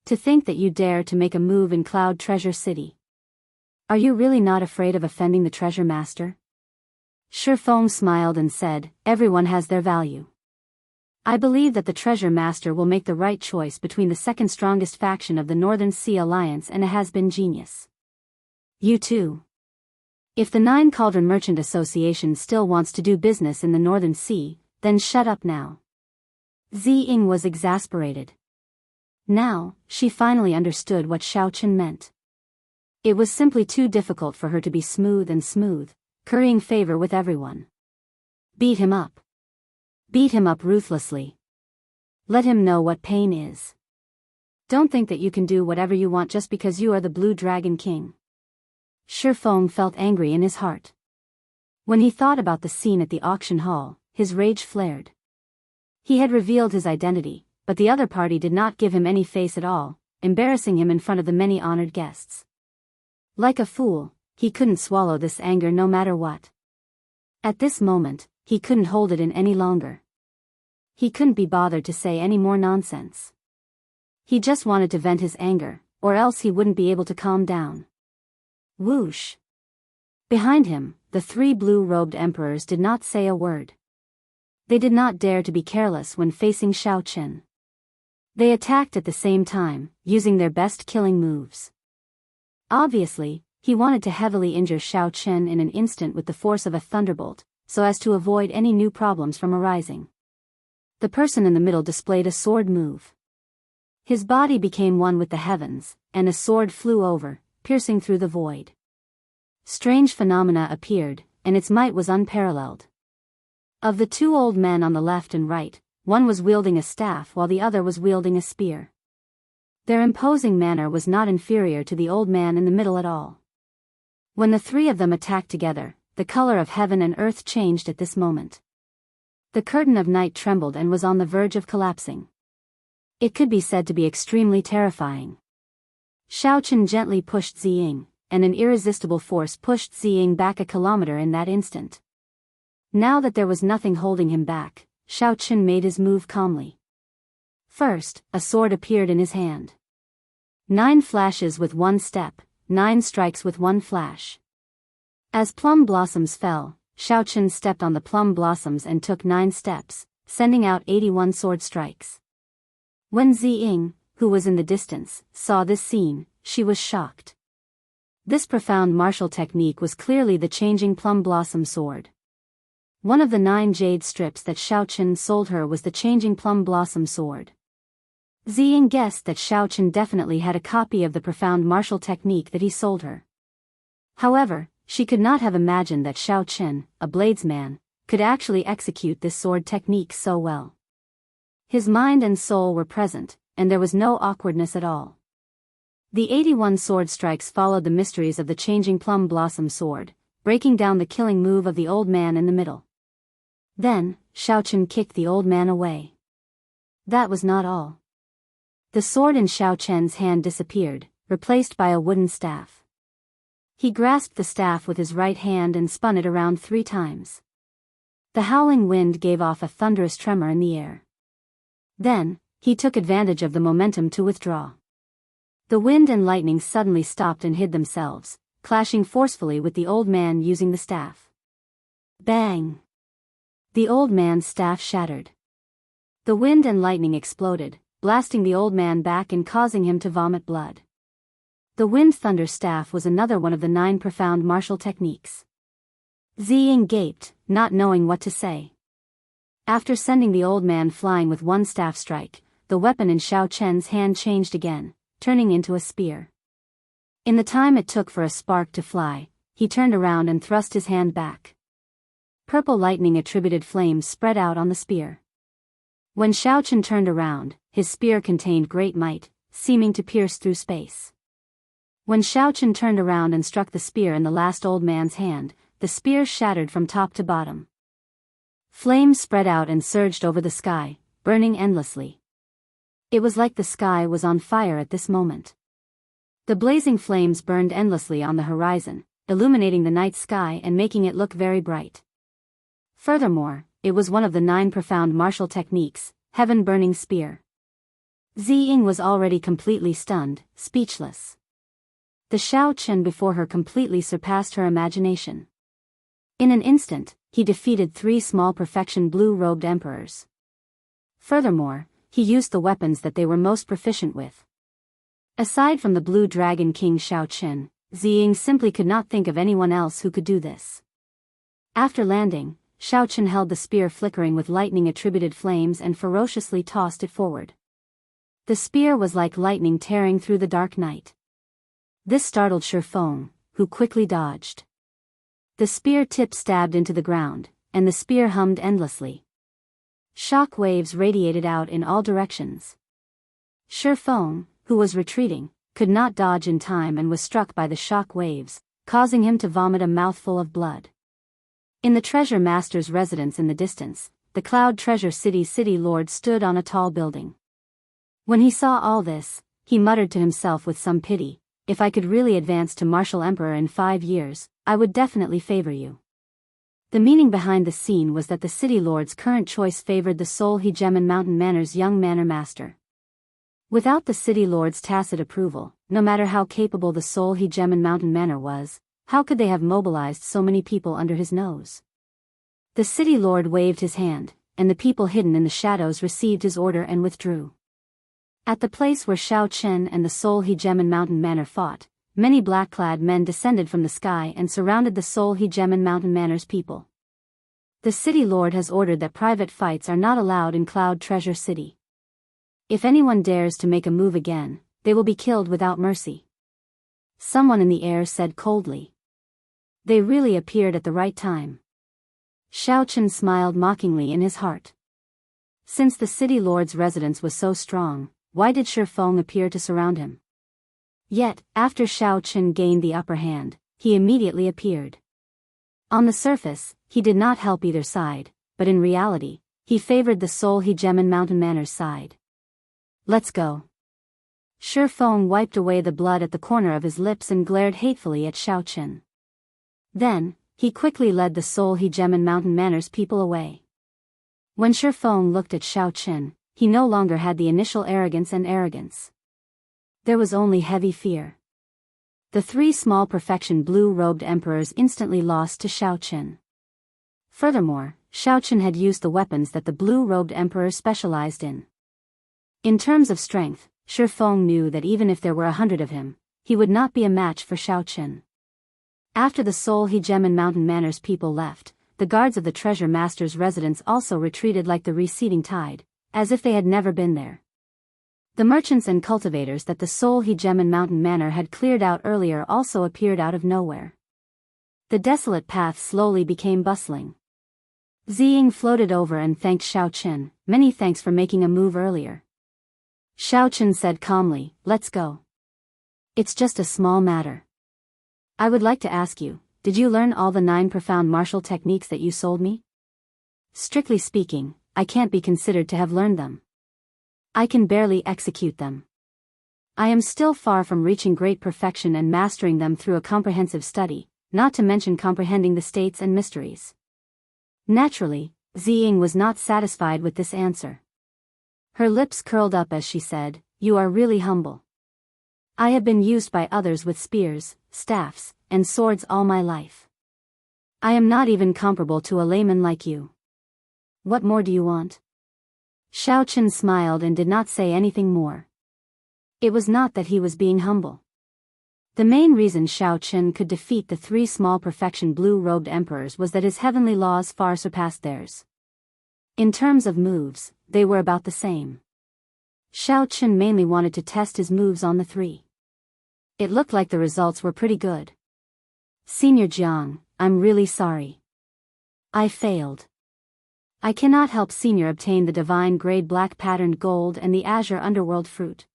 To think that you dare to make a move in Cloud Treasure City. Are you really not afraid of offending the treasure master?" Shi Feng smiled and said, "Everyone has their value. I believe that the treasure master will make the right choice between the second strongest faction of the Northern Sea Alliance and a has-been genius. You too. If the Nine Cauldron Merchant Association still wants to do business in the Northern Sea, then shut up now. Ziying was exasperated. Now, she finally understood what Xiaochen meant. It was simply too difficult for her to be smooth, currying favor with everyone. Beat him up. Beat him up ruthlessly. Let him know what pain is. Don't think that you can do whatever you want just because you are the Blue Dragon King. Shifeng felt angry in his heart. When he thought about the scene at the auction hall, his rage flared. He had revealed his identity, but the other party did not give him any face at all, embarrassing him in front of the many honored guests. Like a fool, he couldn't swallow this anger no matter what. At this moment, he couldn't hold it in any longer. He couldn't be bothered to say any more nonsense. He just wanted to vent his anger, or else he wouldn't be able to calm down. Whoosh! Behind him, the three blue-robed emperors did not say a word. They did not dare to be careless when facing Xiaochen. They attacked at the same time, using their best killing moves. Obviously, he wanted to heavily injure Xiaochen in an instant with the force of a thunderbolt, so as to avoid any new problems from arising. The person in the middle displayed a sword move. His body became one with the heavens, and a sword flew over, piercing through the void. Strange phenomena appeared, and its might was unparalleled. Of the two old men on the left and right, one was wielding a staff while the other was wielding a spear. Their imposing manner was not inferior to the old man in the middle at all. When the three of them attacked together, the color of heaven and earth changed at this moment. The curtain of night trembled and was on the verge of collapsing. It could be said to be extremely terrifying. Xiaochen gently pushed Ziying, and an irresistible force pushed Ziying back a kilometer in that instant. Now that there was nothing holding him back, Xiaochen made his move calmly. First, a sword appeared in his hand. 9 flashes with 1 step, 9 strikes with 1 flash. As plum blossoms fell, Xiaochen stepped on the plum blossoms and took 9 steps, sending out 81 sword strikes. When Ziying, who was in the distance, saw this scene, she was shocked. This profound martial technique was clearly the changing plum blossom sword. One of the 9 jade strips that Xiaochen sold her was the changing plum blossom sword. Ziying guessed that Xiaochen definitely had a copy of the profound martial technique that he sold her. However, she could not have imagined that Xiaochen, a bladesman, could actually execute this sword technique so well. His mind and soul were present, and there was no awkwardness at all. The 81 sword strikes followed the mysteries of the changing plum blossom sword, breaking down the killing move of the old man in the middle. Then, Xiaochen kicked the old man away. That was not all. The sword in Xiaochen's hand disappeared, replaced by a wooden staff. He grasped the staff with his right hand and spun it around 3 times. The howling wind gave off a thunderous tremor in the air. Then, he took advantage of the momentum to withdraw. The wind and lightning suddenly stopped and hid themselves, clashing forcefully with the old man using the staff. Bang! The old man's staff shattered. The wind and lightning exploded, blasting the old man back and causing him to vomit blood. The wind thunder staff was another one of the 9 profound martial techniques. Ziying gaped, not knowing what to say. After sending the old man flying with 1 staff strike, the weapon in Xiaochen's hand changed again, turning into a spear. In the time it took for a spark to fly, he turned around and thrust his hand back. Purple lightning attributed flames spread out on the spear. When Xiaochen turned around, his spear contained great might, seeming to pierce through space. When Xiaochen turned around and struck the spear in the last old man's hand, the spear shattered from top to bottom. Flames spread out and surged over the sky, burning endlessly. It was like the sky was on fire at this moment. The blazing flames burned endlessly on the horizon, illuminating the night sky and making it look very bright. Furthermore, it was one of the 9 profound martial techniques, Heaven-Burning Spear. Ziying was already completely stunned, speechless. The Xiaochen before her completely surpassed her imagination. In an instant, he defeated 3 small perfection blue-robed emperors. Furthermore, he used the weapons that they were most proficient with. Aside from the Blue Dragon King Xiaoqin, Ziying simply could not think of anyone else who could do this. After landing, Xiaoqin held the spear flickering with lightning-attributed flames and ferociously tossed it forward. The spear was like lightning tearing through the dark night. This startled Shifeng, who quickly dodged. The spear tip stabbed into the ground, and the spear hummed endlessly. Shock waves radiated out in all directions. Shifeng, who was retreating, could not dodge in time and was struck by the shock waves, causing him to vomit a mouthful of blood. In the treasure master's residence in the distance, the Cloud Treasure City's city lord stood on a tall building. When he saw all this, he muttered to himself with some pity, "If I could really advance to Martial Emperor in 5 years, I would definitely favor you." The meaning behind the scene was that the city lord's current choice favored the Seoul Hegemon Mountain Manor's young manor master. Without the city lord's tacit approval, no matter how capable the Seoul Hegemon Mountain Manor was, how could they have mobilized so many people under his nose? The city lord waved his hand, and the people hidden in the shadows received his order and withdrew. At the place where Xiaoqin and the Seoul Hegemon Mountain Manor fought, many black-clad men descended from the sky and surrounded the Seoul Hegemon Mountain Manor's people. The city lord has ordered that private fights are not allowed in Cloud Treasure City. If anyone dares to make a move again, they will be killed without mercy. Someone in the air said coldly. They really appeared at the right time. Xiaoqin smiled mockingly in his heart. Since the city lord's residence was so strong, why did Shifeng appear to surround him? Yet, after Xiaoqin gained the upper hand, he immediately appeared. On the surface, he did not help either side, but in reality, he favored the Seoul Hegemon Mountain Manor's side. "Let's go." Shifeng wiped away the blood at the corner of his lips and glared hatefully at Xiaoqin. Then, he quickly led the Seoul Hegemon Mountain Manor's people away. When Shifeng looked at Xiaoqin, he no longer had the initial arrogance. There was only heavy fear. The 3 small perfection blue-robed emperors instantly lost to Xiaoqin. Furthermore, Xiaoqin had used the weapons that the blue-robed emperor specialized in. In terms of strength, Shifeng knew that even if there were 100 of him, he would not be a match for Xiaoqin. After the Seoul Hegemon Mountain Manor's people left, the guards of the treasure master's residence also retreated like the receding tide, as if they had never been there. The merchants and cultivators that the Seoul Hegemon Mountain Manor had cleared out earlier also appeared out of nowhere. The desolate path slowly became bustling. Ziying floated over and thanked Xiaoqin. "Many thanks for making a move earlier." Xiaoqin said calmly, "Let's go. It's just a small matter. I would like to ask you, did you learn all the 9 profound martial techniques that you sold me?" "Strictly speaking, I can't be considered to have learned them. I can barely execute them. I am still far from reaching great perfection and mastering them through a comprehensive study, not to mention comprehending the states and mysteries." Naturally, Ziying was not satisfied with this answer. Her lips curled up as she said, "You are really humble. I have been used by others with spears, staffs, and swords all my life. I am not even comparable to a layman like you. What more do you want?" Xiaoqin smiled and did not say anything more. It was not that he was being humble. The main reason Xiaoqin could defeat the 3 small perfection blue-robed emperors was that his heavenly laws far surpassed theirs. In terms of moves, they were about the same. Xiaoqin mainly wanted to test his moves on the 3. It looked like the results were pretty good. "Senior Jiang, I'm really sorry. I failed. I cannot help Senior obtain the divine grade black patterned gold and the azure underworld fruit."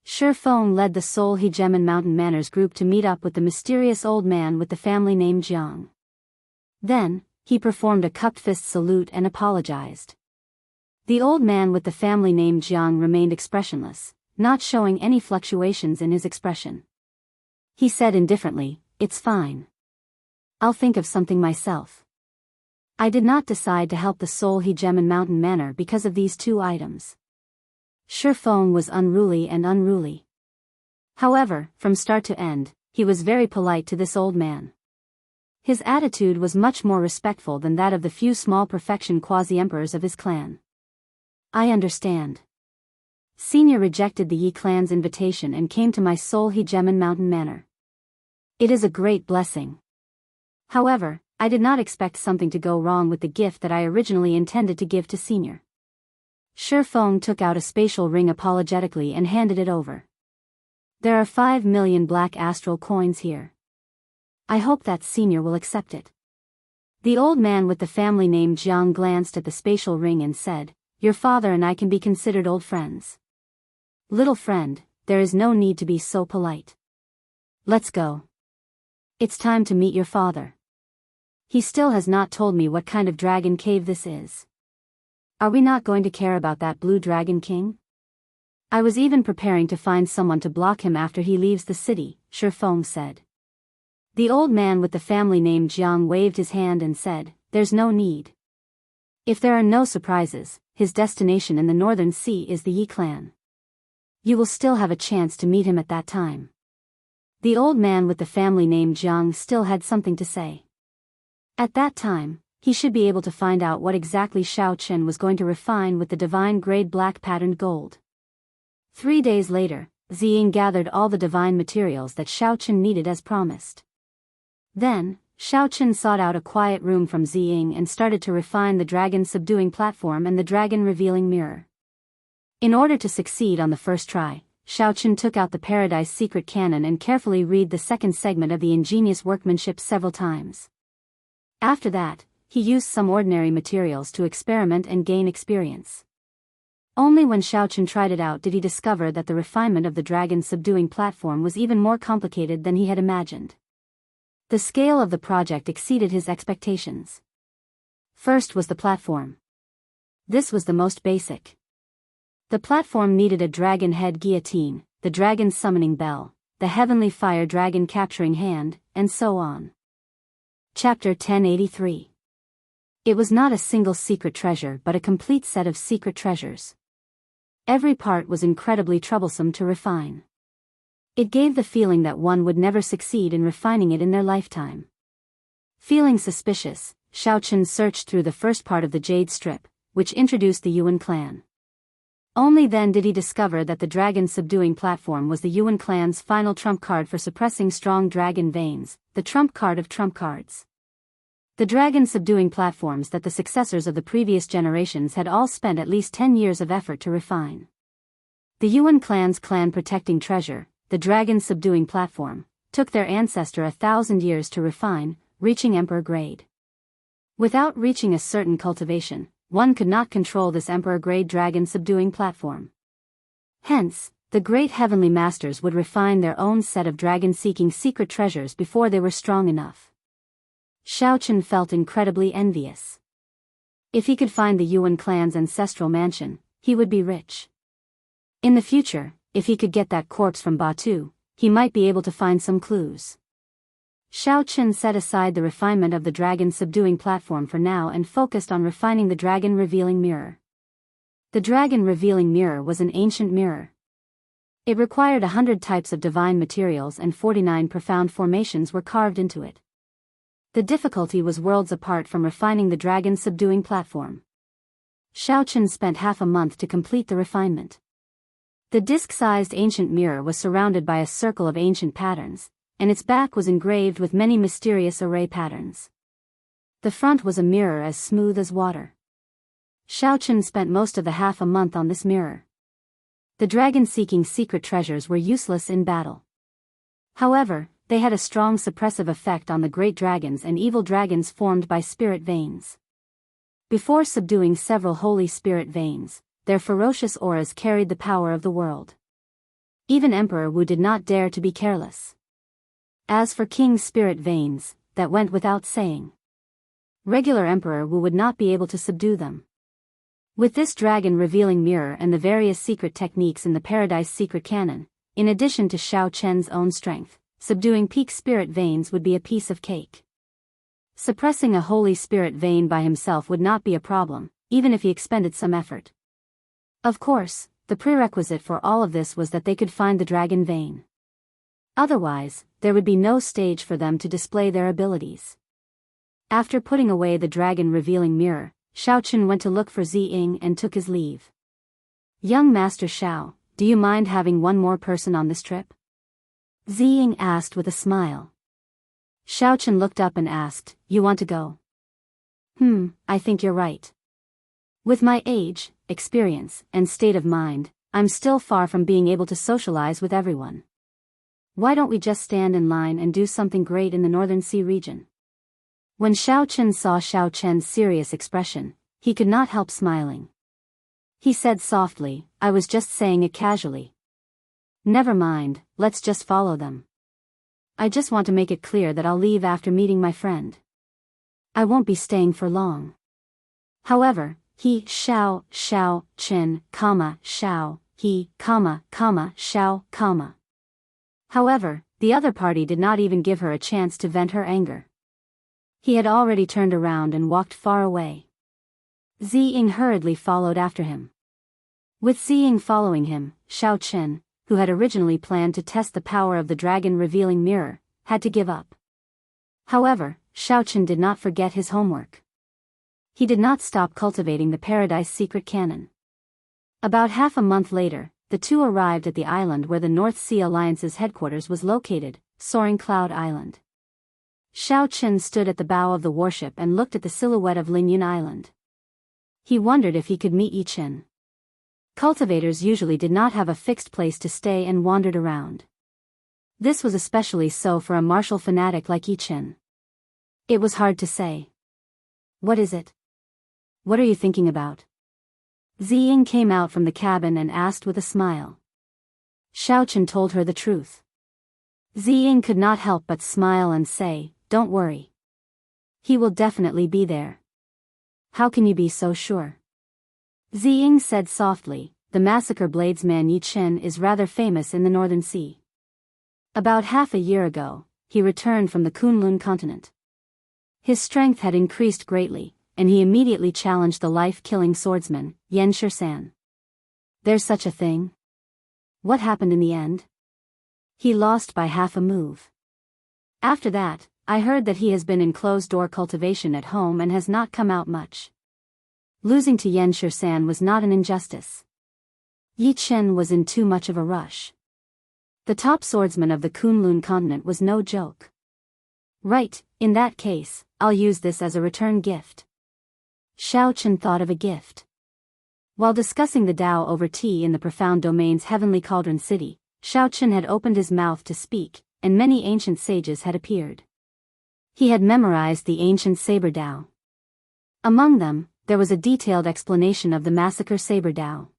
Shifeng led the Seoul Hegemon Mountain Manor's group to meet up with the mysterious old man with the family name Jiang. Then, he performed a cupped fist salute and apologized. The old man with the family name Jiang remained expressionless, not showing any fluctuations in his expression. He said indifferently, "It's fine. I'll think of something myself. I did not decide to help the Seoul Hegemon Mountain Manor because of these 2 items." Shifeng was unruly. However, from start to end, he was very polite to this old man. His attitude was much more respectful than that of the few small perfection quasi-emperors of his clan. I understand. Senior rejected the Yi clan's invitation and came to my Seoul Hegemen Mountain Manor. It is a great blessing. However, I did not expect something to go wrong with the gift that I originally intended to give to Senior. Shi Feng took out a spatial ring apologetically and handed it over. There are 5 million black astral coins here. I hope that Senior will accept it. The old man with the family name Jiang glanced at the spatial ring and said, "Your father and I can be considered old friends. Little friend, there is no need to be so polite. Let's go. It's time to meet your father. He still has not told me what kind of dragon cave this is. Are we not going to care about that blue dragon king? I was even preparing to find someone to block him after he leaves the city," Shi Feng said. The old man with the family name Jiang waved his hand and said, "There's no need. If there are no surprises, his destination in the Northern Sea is the Yi clan. You will still have a chance to meet him at that time." The old man with the family name Jiang still had something to say. At that time, he should be able to find out what exactly Xiao Chen was going to refine with the divine grade black patterned gold. 3 days later, Ziying gathered all the divine materials that Xiao Chen needed as promised. Then, Xiao Chen sought out a quiet room from Ziying and started to refine the dragon subduing platform and the dragon revealing mirror. In order to succeed on the first try, Xiao Chen took out the Paradise Secret Canon and carefully read the second segment of the ingenious workmanship several times. After that, he used some ordinary materials to experiment and gain experience. Only when Xiao Chen tried it out did he discover that the refinement of the dragon subduing platform was even more complicated than he had imagined. The scale of the project exceeded his expectations. First was the platform. This was the most basic. The platform needed a dragon head guillotine, the dragon summoning bell, the heavenly fire dragon capturing hand, and so on. Chapter 1083. It was not a single secret treasure but a complete set of secret treasures. Every part was incredibly troublesome to refine. It gave the feeling that one would never succeed in refining it in their lifetime. Feeling suspicious, Xiao Chen searched through the first part of the jade strip, which introduced the Yuan clan. Only then did he discover that the dragon subduing platform was the Yuan clan's final trump card for suppressing strong dragon veins, the trump card of trump cards. The dragon subduing platforms that the successors of the previous generations had all spent at least 10 years of effort to refine. The Yuan clan's clan protecting treasure, the dragon subduing platform, took their ancestor 1,000 years to refine, reaching emperor grade. Without reaching a certain cultivation, one could not control this emperor-grade dragon subduing platform. Hence, the great heavenly masters would refine their own set of dragon-seeking secret treasures before they were strong enough. Xiao Chen felt incredibly envious. If he could find the Yuan clan's ancestral mansion, he would be rich. In the future, if he could get that corpse from Batu, he might be able to find some clues. Xiao Chen set aside the refinement of the dragon subduing platform for now and focused on refining the dragon revealing mirror. The dragon revealing mirror was an ancient mirror. It required 100 types of divine materials and 49 profound formations were carved into it. The difficulty was worlds apart from refining the dragon subduing platform. Xiao Chen spent half a month to complete the refinement. The disc-sized ancient mirror was surrounded by a circle of ancient patterns, and its back was engraved with many mysterious array patterns. The front was a mirror as smooth as water. Xiao Chen spent most of the half a month on this mirror. The dragon-seeking secret treasures were useless in battle. However, they had a strong suppressive effect on the great dragons and evil dragons formed by spirit veins. Before subduing several holy spirit veins, their ferocious auras carried the power of the world. Even Emperor Wu did not dare to be careless. As for King's spirit veins, that went without saying. Regular Emperor Wu would not be able to subdue them. With this dragon revealing mirror and the various secret techniques in the Paradise Secret Canon, in addition to Xiao Chen's own strength, subduing peak spirit veins would be a piece of cake. Suppressing a holy spirit vein by himself would not be a problem, even if he expended some effort. Of course, the prerequisite for all of this was that they could find the dragon vein. Otherwise, there would be no stage for them to display their abilities. After putting away the dragon revealing mirror, Xiao Chen went to look for Ziying and took his leave. Young Master Xiao, do you mind having one more person on this trip? Ziying asked with a smile. Xiaochen looked up and asked, you want to go? I think you're right. With my age, experience, and state of mind, I'm still far from being able to socialize with everyone. Why don't we just stand in line and do something great in the Northern Sea region? When Xiaochen saw Xiaochen's serious expression, he could not help smiling. He said softly, I was just saying it casually. Never mind, let's just follow them. I just want to make it clear that I'll leave after meeting my friend. I won't be staying for long. However, he, Xiao, Chen, Xiao, he, Xiao, However, the other party did not even give her a chance to vent her anger. He had already turned around and walked far away. Ziying hurriedly followed after him. With Ziying following him, Xiaochen, who had originally planned to test the power of the dragon-revealing mirror, had to give up. However, Xiaochen did not forget his homework. He did not stop cultivating the Paradise Secret Cannon. About half a month later, the two arrived at the island where the North Sea Alliance's headquarters was located, Soaring Cloud Island. Xiaochen stood at the bow of the warship and looked at the silhouette of Lingyun Island. He wondered if he could meet Yichen. Cultivators usually did not have a fixed place to stay and wandered around. This was especially so for a martial fanatic like Yichen. It was hard to say. What is it? What are you thinking about? Ziying came out from the cabin and asked with a smile. Xiaochen told her the truth. Ziying could not help but smile and say, don't worry. He will definitely be there. How can you be so sure? Ziying said softly, the massacre bladesman Yichen is rather famous in the Northern Sea. About half a year ago, he returned from the Kunlun continent. His strength had increased greatly, and he immediately challenged the life-killing swordsman, Yan Shisan. There's such a thing? What happened in the end? He lost by half a move. After that, I heard that he has been in closed-door cultivation at home and has not come out much. Losing to Yan Shisan was not an injustice. Yi Chen was in too much of a rush. The top swordsman of the Kunlun continent was no joke. Right, in that case, I'll use this as a return gift. Xiaochen thought of a gift. While discussing the Tao over tea in the profound domain's heavenly cauldron city, Xiaochen had opened his mouth to speak, and many ancient sages had appeared. He had memorized the ancient saber Tao. Among them, there was a detailed explanation of the massacre saber Tao.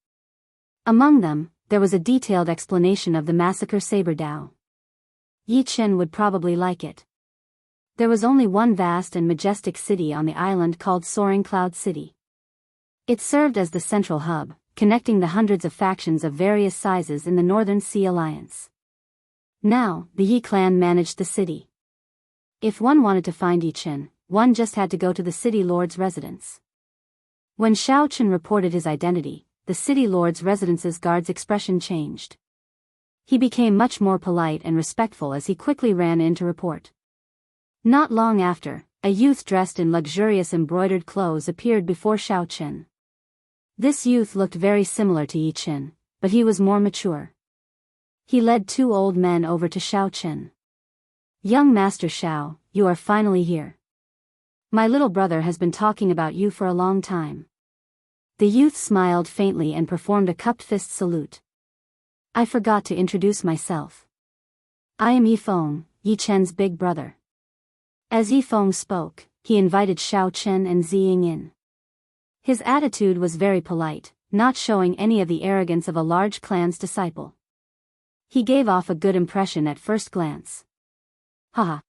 Yi Chen would probably like it. There was only one vast and majestic city on the island called Soaring Cloud City. It served as the central hub, connecting the hundreds of factions of various sizes in the Northern Sea Alliance. Now, the Yi clan managed the city. If one wanted to find Yi Chen, one just had to go to the city lord's residence. When Xiaochen reported his identity, the city lord's residence's guard's expression changed. He became much more polite and respectful as he quickly ran in to report. Not long after, a youth dressed in luxurious embroidered clothes appeared before Xiaochen. This youth looked very similar to Yi Chen, but he was more mature. He led two old men over to Xiaochen. Young Master Xiao, you are finally here. My little brother has been talking about you for a long time. The youth smiled faintly and performed a cupped fist salute. I forgot to introduce myself. I am Yifeng, Yi Chen's big brother. As Yifeng spoke, he invited Xiaochen and Ziying in. His attitude was very polite, not showing any of the arrogance of a large clan's disciple. He gave off a good impression at first glance. Haha.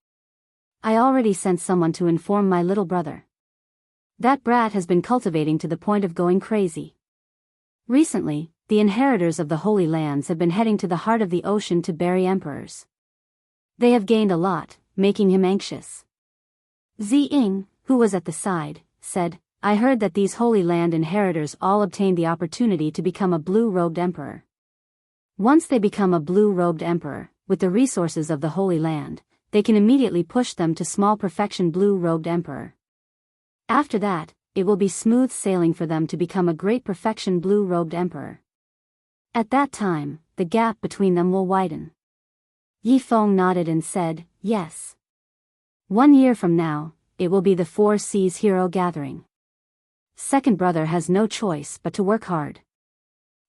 I already sent someone to inform my little brother. That brat has been cultivating to the point of going crazy. Recently, the inheritors of the Holy Lands have been heading to the heart of the ocean to bury emperors. They have gained a lot, making him anxious. Ziying, who was at the side, said, I heard that these Holy Land inheritors all obtained the opportunity to become a blue-robed emperor. Once they become a blue-robed emperor, with the resources of the Holy Land, they can immediately push them to small perfection blue-robed emperor. After that, it will be smooth sailing for them to become a great perfection blue-robed emperor. At that time, the gap between them will widen. Yi Feng nodded and said, yes. 1 year from now, it will be the Four Seas Hero Gathering. Second brother has no choice but to work hard.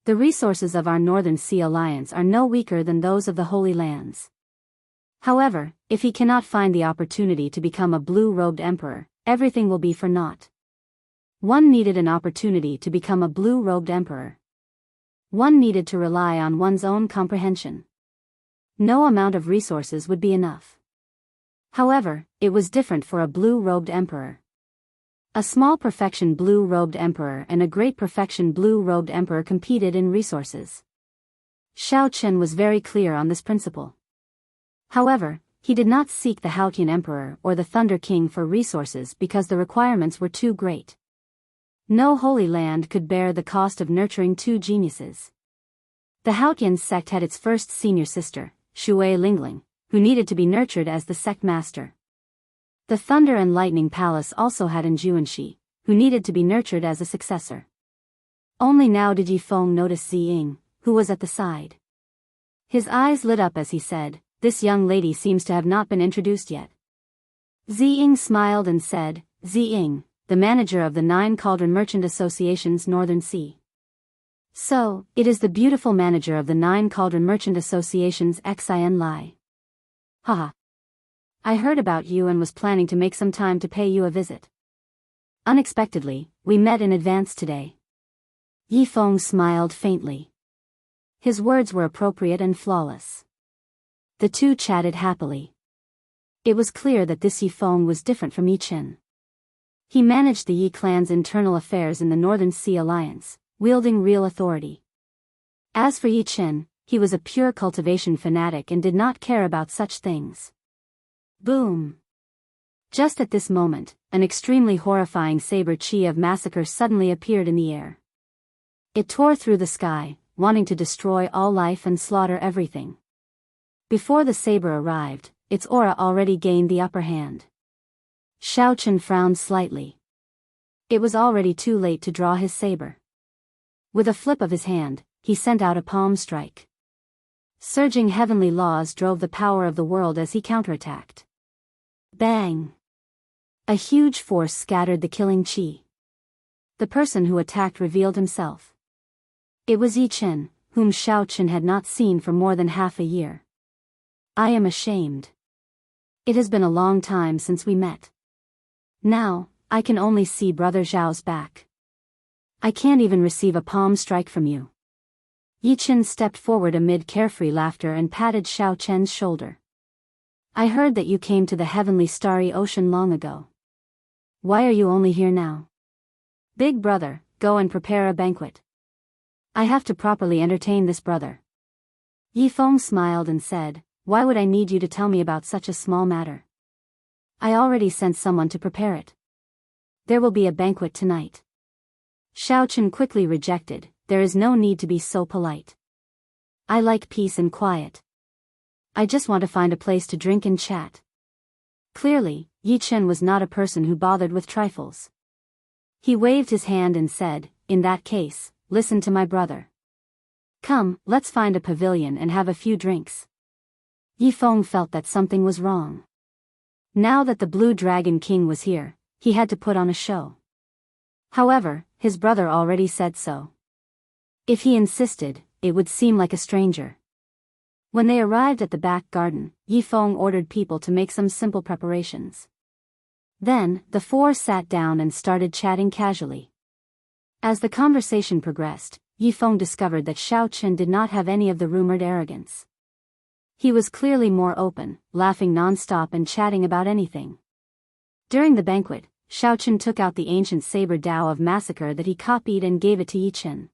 The resources of our Northern Sea Alliance are no weaker than those of the Holy Lands. However, if he cannot find the opportunity to become a blue-robed emperor, everything will be for naught. One needed an opportunity to become a blue-robed emperor. One needed to rely on one's own comprehension. No amount of resources would be enough. However, it was different for a blue-robed emperor. A small perfection blue-robed emperor and a great perfection blue-robed emperor competed in resources. Xiao Chen was very clear on this principle. However, he did not seek the Haotian emperor or the Thunder King for resources because the requirements were too great. No holy land could bear the cost of nurturing two geniuses. The Haotian sect had its first senior sister, Shui Lingling, who needed to be nurtured as the sect master. The Thunder and Lightning Palace also had an Juanxi, who needed to be nurtured as a successor. Only now did Yi Feng notice Ziying, who was at the side. His eyes lit up as he said, "This young lady seems to have not been introduced yet." Ziying smiled and said, "Ziying, the manager of the 9 Cauldron Merchant Association's Northern Sea." "So, it is the beautiful manager of the 9 Cauldron Merchant Association's Xin Lai. Haha. I heard about you and was planning to make some time to pay you a visit. Unexpectedly, we met in advance today." Yi Feng smiled faintly. His words were appropriate and flawless. The two chatted happily. It was clear that this Yi Feng was different from Yi Chen. He managed the Yi clan's internal affairs in the Northern Sea Alliance, wielding real authority. As for Yi Chen, he was a pure cultivation fanatic and did not care about such things. Boom! Just at this moment, an extremely horrifying saber chi of massacre suddenly appeared in the air. It tore through the sky, wanting to destroy all life and slaughter everything. Before the saber arrived, its aura already gained the upper hand. Xiao Chen frowned slightly. It was already too late to draw his saber. With a flip of his hand, he sent out a palm strike. Surging heavenly laws drove the power of the world as he counterattacked. Bang! A huge force scattered the killing chi. The person who attacked revealed himself. It was Yi Chen, whom Xiao Chen had not seen for more than half a year. "I am ashamed. It has been a long time since we met. Now, I can only see Brother Zhao's back. I can't even receive a palm strike from you." Yi Chen stepped forward amid carefree laughter and patted Xiao Chen's shoulder. "I heard that you came to the heavenly starry ocean long ago. Why are you only here now? Big brother, go and prepare a banquet. I have to properly entertain this brother." Yi Feng smiled and said, "Why would I need you to tell me about such a small matter? I already sent someone to prepare it. There will be a banquet tonight." Xiao Chen quickly rejected, "There is no need to be so polite. I like peace and quiet. I just want to find a place to drink and chat." Clearly, Yi Chen was not a person who bothered with trifles. He waved his hand and said, "In that case, listen to my brother. Come, let's find a pavilion and have a few drinks." Yi Feng felt that something was wrong. Now that the Blue Dragon King was here, he had to put on a show. However, his brother already said so. If he insisted, it would seem like a stranger. When they arrived at the back garden, Yi Feng ordered people to make some simple preparations. Then, the four sat down and started chatting casually. As the conversation progressed, Yi Feng discovered that Xiao Chen did not have any of the rumored arrogance. He was clearly more open, laughing non-stop and chatting about anything. During the banquet, Xiao Chen took out the ancient saber Dao of massacre that he copied and gave it to Yi Chen.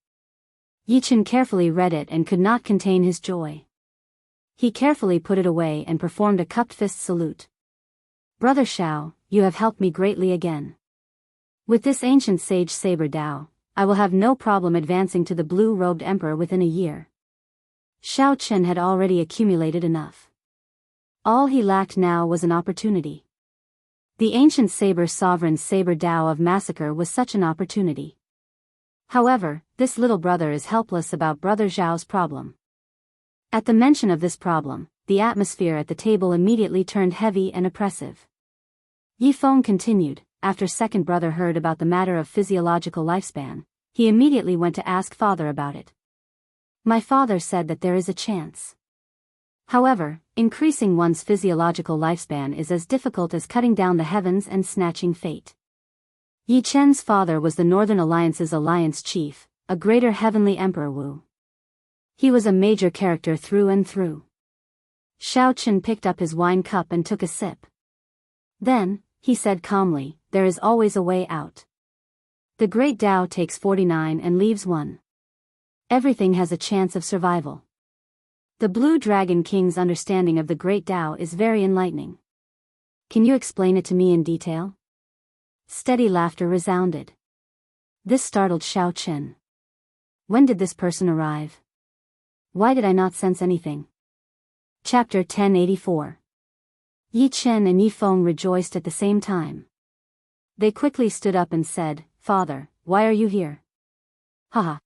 Yi Chen carefully read it and could not contain his joy. He carefully put it away and performed a cupped fist salute. "Brother Xiao, you have helped me greatly again. With this ancient sage saber Dao, I will have no problem advancing to the blue-robed emperor within a year." Xiao Chen had already accumulated enough. All he lacked now was an opportunity. The ancient saber sovereign's saber Dao of massacre was such an opportunity. However, this little brother is helpless about Brother Zhao's problem. At the mention of this problem, the atmosphere at the table immediately turned heavy and oppressive. Yi Feng continued, after second brother heard about the matter of physiological lifespan, he immediately went to ask father about it. My father said that there is a chance. However, increasing one's physiological lifespan is as difficult as cutting down the heavens and snatching fate. Yi Chen's father was the Northern Alliance's alliance chief, a greater heavenly emperor Wu. He was a major character through and through. Xiao Chen picked up his wine cup and took a sip. Then, he said calmly, there is always a way out. The great Tao takes 49 and leaves 1. Everything has a chance of survival. The Blue Dragon King's understanding of the Great Tao is very enlightening. Can you explain it to me in detail? Steady laughter resounded. This startled Xiao Chen. When did this person arrive? Why did I not sense anything? Chapter 1084. Yi Chen and Yi Feng rejoiced at the same time. They quickly stood up and said, Father, why are you here? Haha.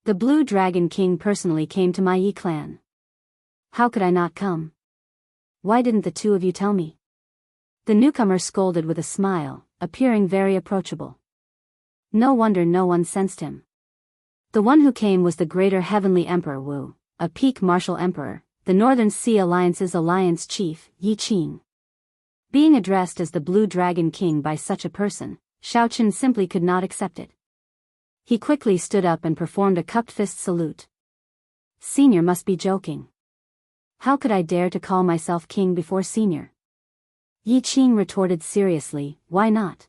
The Blue Dragon King personally came to my Yi clan. How could I not come? Why didn't the two of you tell me? The newcomer scolded with a smile, appearing very approachable. No wonder no one sensed him. The one who came was the greater heavenly emperor Wu, a peak martial emperor, the Northern Sea Alliance's alliance chief, Yi Qing. Being addressed as the Blue Dragon King by such a person, Xiao Chen simply could not accept it. He quickly stood up and performed a cupped fist salute. Senior must be joking. How could I dare to call myself king before senior? Yi Qing retorted seriously, why not?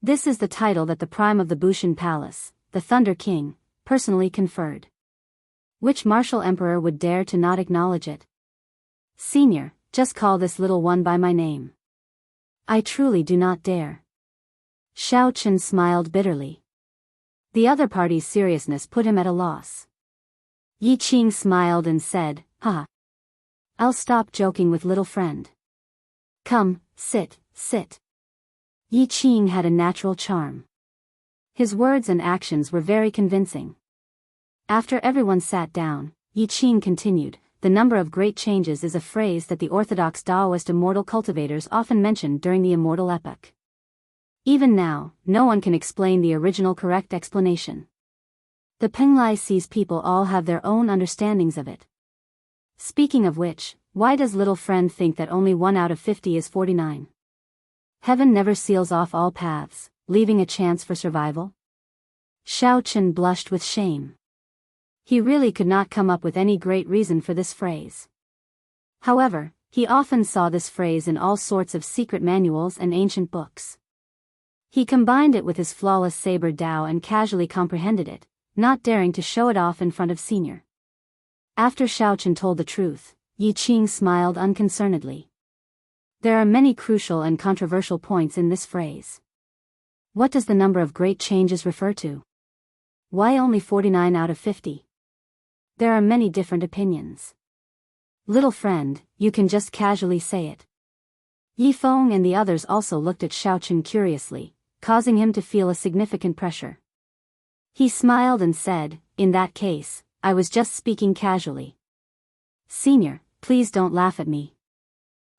This is the title that the prime of the Bushan Palace, the Thunder King, personally conferred. Which martial emperor would dare to not acknowledge it? Senior, just call this little one by my name. I truly do not dare. Xiao Chen smiled bitterly. The other party's seriousness put him at a loss. Yi Qing smiled and said, haha. I'll stop joking with little friend. Come, sit, sit. Yi Qing had a natural charm. His words and actions were very convincing. After everyone sat down, Yi Qing continued, the number of great changes is a phrase that the orthodox Daoist immortal cultivators often mentioned during the immortal epoch. Even now, no one can explain the original correct explanation. The Penglai sees people all have their own understandings of it. Speaking of which, why does little friend think that only 1 out of 50 is 49? Heaven never seals off all paths, leaving a chance for survival? Xiao Chen blushed with shame. He really could not come up with any great reason for this phrase. However, he often saw this phrase in all sorts of secret manuals and ancient books. He combined it with his flawless saber Dao and casually comprehended it, not daring to show it off in front of senior. After Xiao Chen told the truth, Yi Qing smiled unconcernedly. There are many crucial and controversial points in this phrase. What does the number of great changes refer to? Why only 49 out of 50? There are many different opinions. Little friend, you can just casually say it. Yi Feng and the others also looked at Xiao Chen curiously, causing him to feel a significant pressure. He smiled and said, in that case, I was just speaking casually. Senior, please don't laugh at me.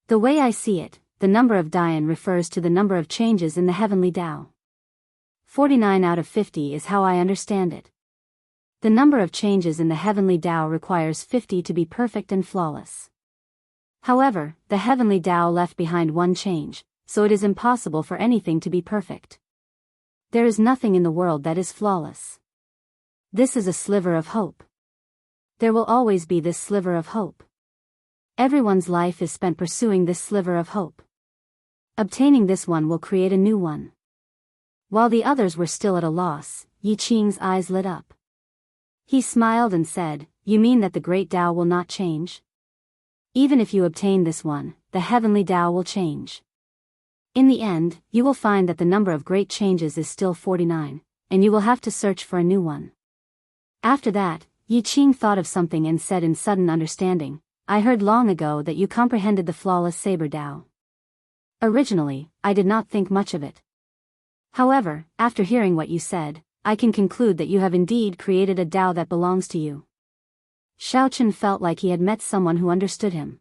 The way I see it, the number of Dian refers to the number of changes in the heavenly Tao. 49 out of 50 is how I understand it. The number of changes in the heavenly Tao requires 50 to be perfect and flawless. However, the heavenly Tao left behind 1 change, so it is impossible for anything to be perfect. There is nothing in the world that is flawless. This is a sliver of hope. There will always be this sliver of hope. Everyone's life is spent pursuing this sliver of hope. Obtaining this one will create a new one. While the others were still at a loss, Yi Qing's eyes lit up. He smiled and said, you mean that the great Tao will not change? Even if you obtain this one, the heavenly Tao will change. In the end, you will find that the number of great changes is still 49, and you will have to search for a new one. After that, Yi Qing thought of something and said in sudden understanding, I heard long ago that you comprehended the flawless saber Tao. Originally, I did not think much of it. However, after hearing what you said, I can conclude that you have indeed created a Tao that belongs to you. Xiaochen felt like he had met someone who understood him.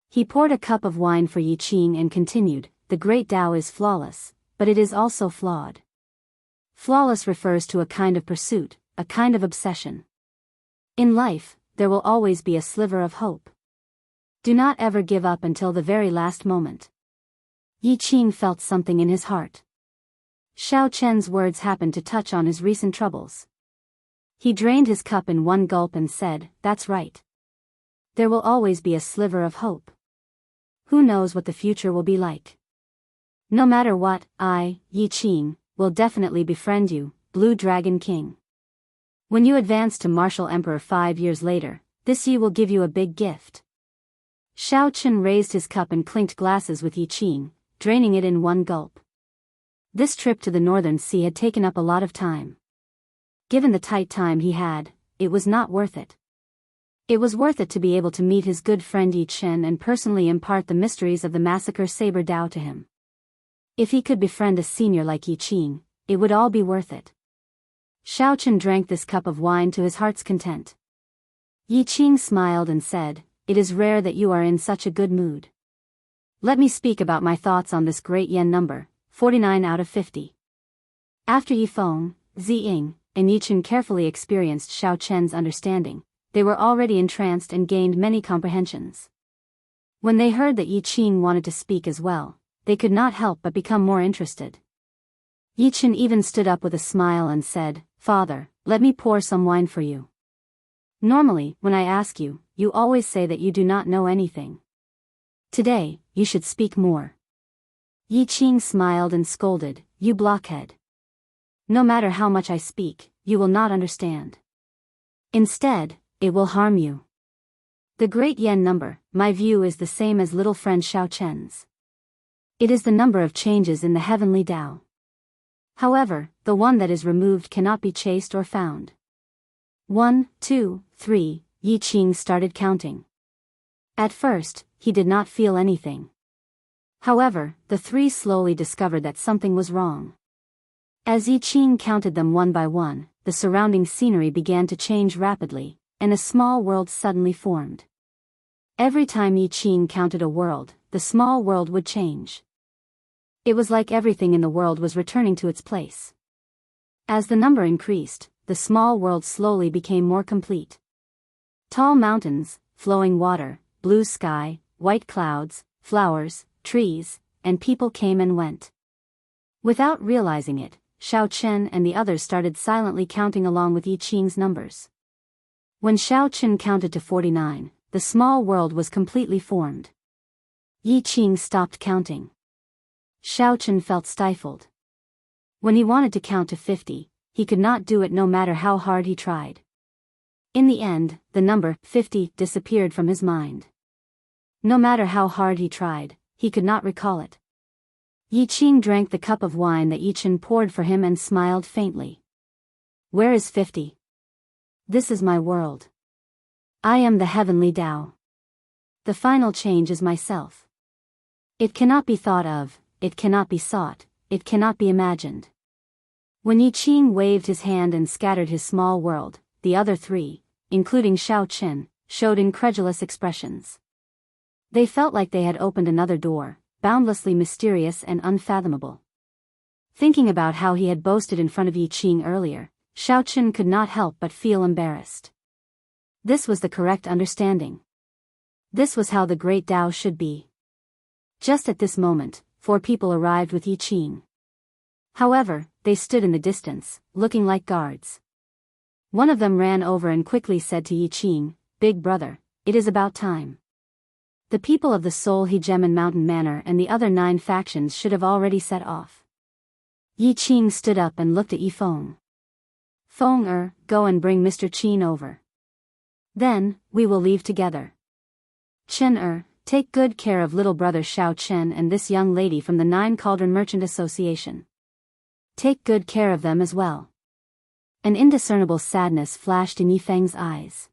He poured a cup of wine for Yi Qing and continued, the great Tao is flawless, but it is also flawed. Flawless refers to a kind of pursuit, a kind of obsession. In life, there will always be a sliver of hope. Do not ever give up until the very last moment. Yi Qing felt something in his heart. Xiaochen's words happened to touch on his recent troubles. He drained his cup in one gulp and said, that's right. There will always be a sliver of hope. Who knows what the future will be like? No matter what, I, Yi Qing, will definitely befriend you, Blue Dragon King. When you advance to Martial Emperor 5 years later, this Yi will give you a big gift. Xiaochen raised his cup and clinked glasses with Yi Qing, draining it in one gulp. This trip to the Northern Sea had taken up a lot of time. Given the tight time he had, it was not worth it. It was worth it to be able to meet his good friend Yi Chen and personally impart the mysteries of the massacre saber Dao to him. If he could befriend a senior like Yi Qing, it would all be worth it. Xiaochen drank this cup of wine to his heart's content. Yi Qing smiled and said, it is rare that you are in such a good mood. Let me speak about my thoughts on this great yen number, 49 out of 50. After Yi Feng, Zi Ying, and Yi Chen carefully experienced Xiaochen's understanding, they were already entranced and gained many comprehensions. When they heard that Yi Qing wanted to speak as well, they could not help but become more interested. Yi Chen even stood up with a smile and said, Father, let me pour some wine for you. Normally, when I ask you, you always say that you do not know anything. Today, you should speak more. Yi Qing smiled and scolded, you blockhead. No matter how much I speak, you will not understand. Instead, it will harm you. The great yen number, my view is the same as little friend Xiaochen's. It is the number of changes in the heavenly Tao. However, the one that is removed cannot be chased or found. 1, 2, 3, Yi Qing started counting. At first, he did not feel anything. However, the three slowly discovered that something was wrong. As Yi Qing counted them one by one, the surrounding scenery began to change rapidly, and a small world suddenly formed. Every time Yi Qing counted a world, the small world would change. It was like everything in the world was returning to its place. As the number increased, the small world slowly became more complete. Tall mountains, flowing water, blue sky, white clouds, flowers, trees, and people came and went. Without realizing it, Xiaochen and the others started silently counting along with Yi Qing's numbers. When Xiaochen counted to 49, the small world was completely formed. Yi Qing stopped counting. Xiaochen felt stifled. When he wanted to count to 50, he could not do it no matter how hard he tried. In the end, the number 50 disappeared from his mind. No matter how hard he tried, he could not recall it. Yi Qing drank the cup of wine that Yi Chen poured for him and smiled faintly. Where is 50? This is my world. I am the heavenly Tao. The final change is myself. It cannot be thought of, it cannot be sought, it cannot be imagined. When Yi Qing waved his hand and scattered his small world, the other three, including Xiaochen, showed incredulous expressions. They felt like they had opened another door, boundlessly mysterious and unfathomable. Thinking about how he had boasted in front of Yi Qing earlier, Xiaochen could not help but feel embarrassed. This was the correct understanding. This was how the great Tao should be. Just at this moment, 4 people arrived with Yi Qing. However, they stood in the distance, looking like guards. One of them ran over and quickly said to Yi Qing, Big brother, it is about time. The people of the Soul Hegemon Mountain Manor and the other 9 factions should have already set off. Yi Qing stood up and looked at Yi Feng. Feng go and bring Mr. Qin over. Then, we will leave together. Chen take good care of little brother Xiao Chen and this young lady from the 9 Cauldron Merchant Association. Take good care of them as well. An indiscernible sadness flashed in Yi Feng's eyes.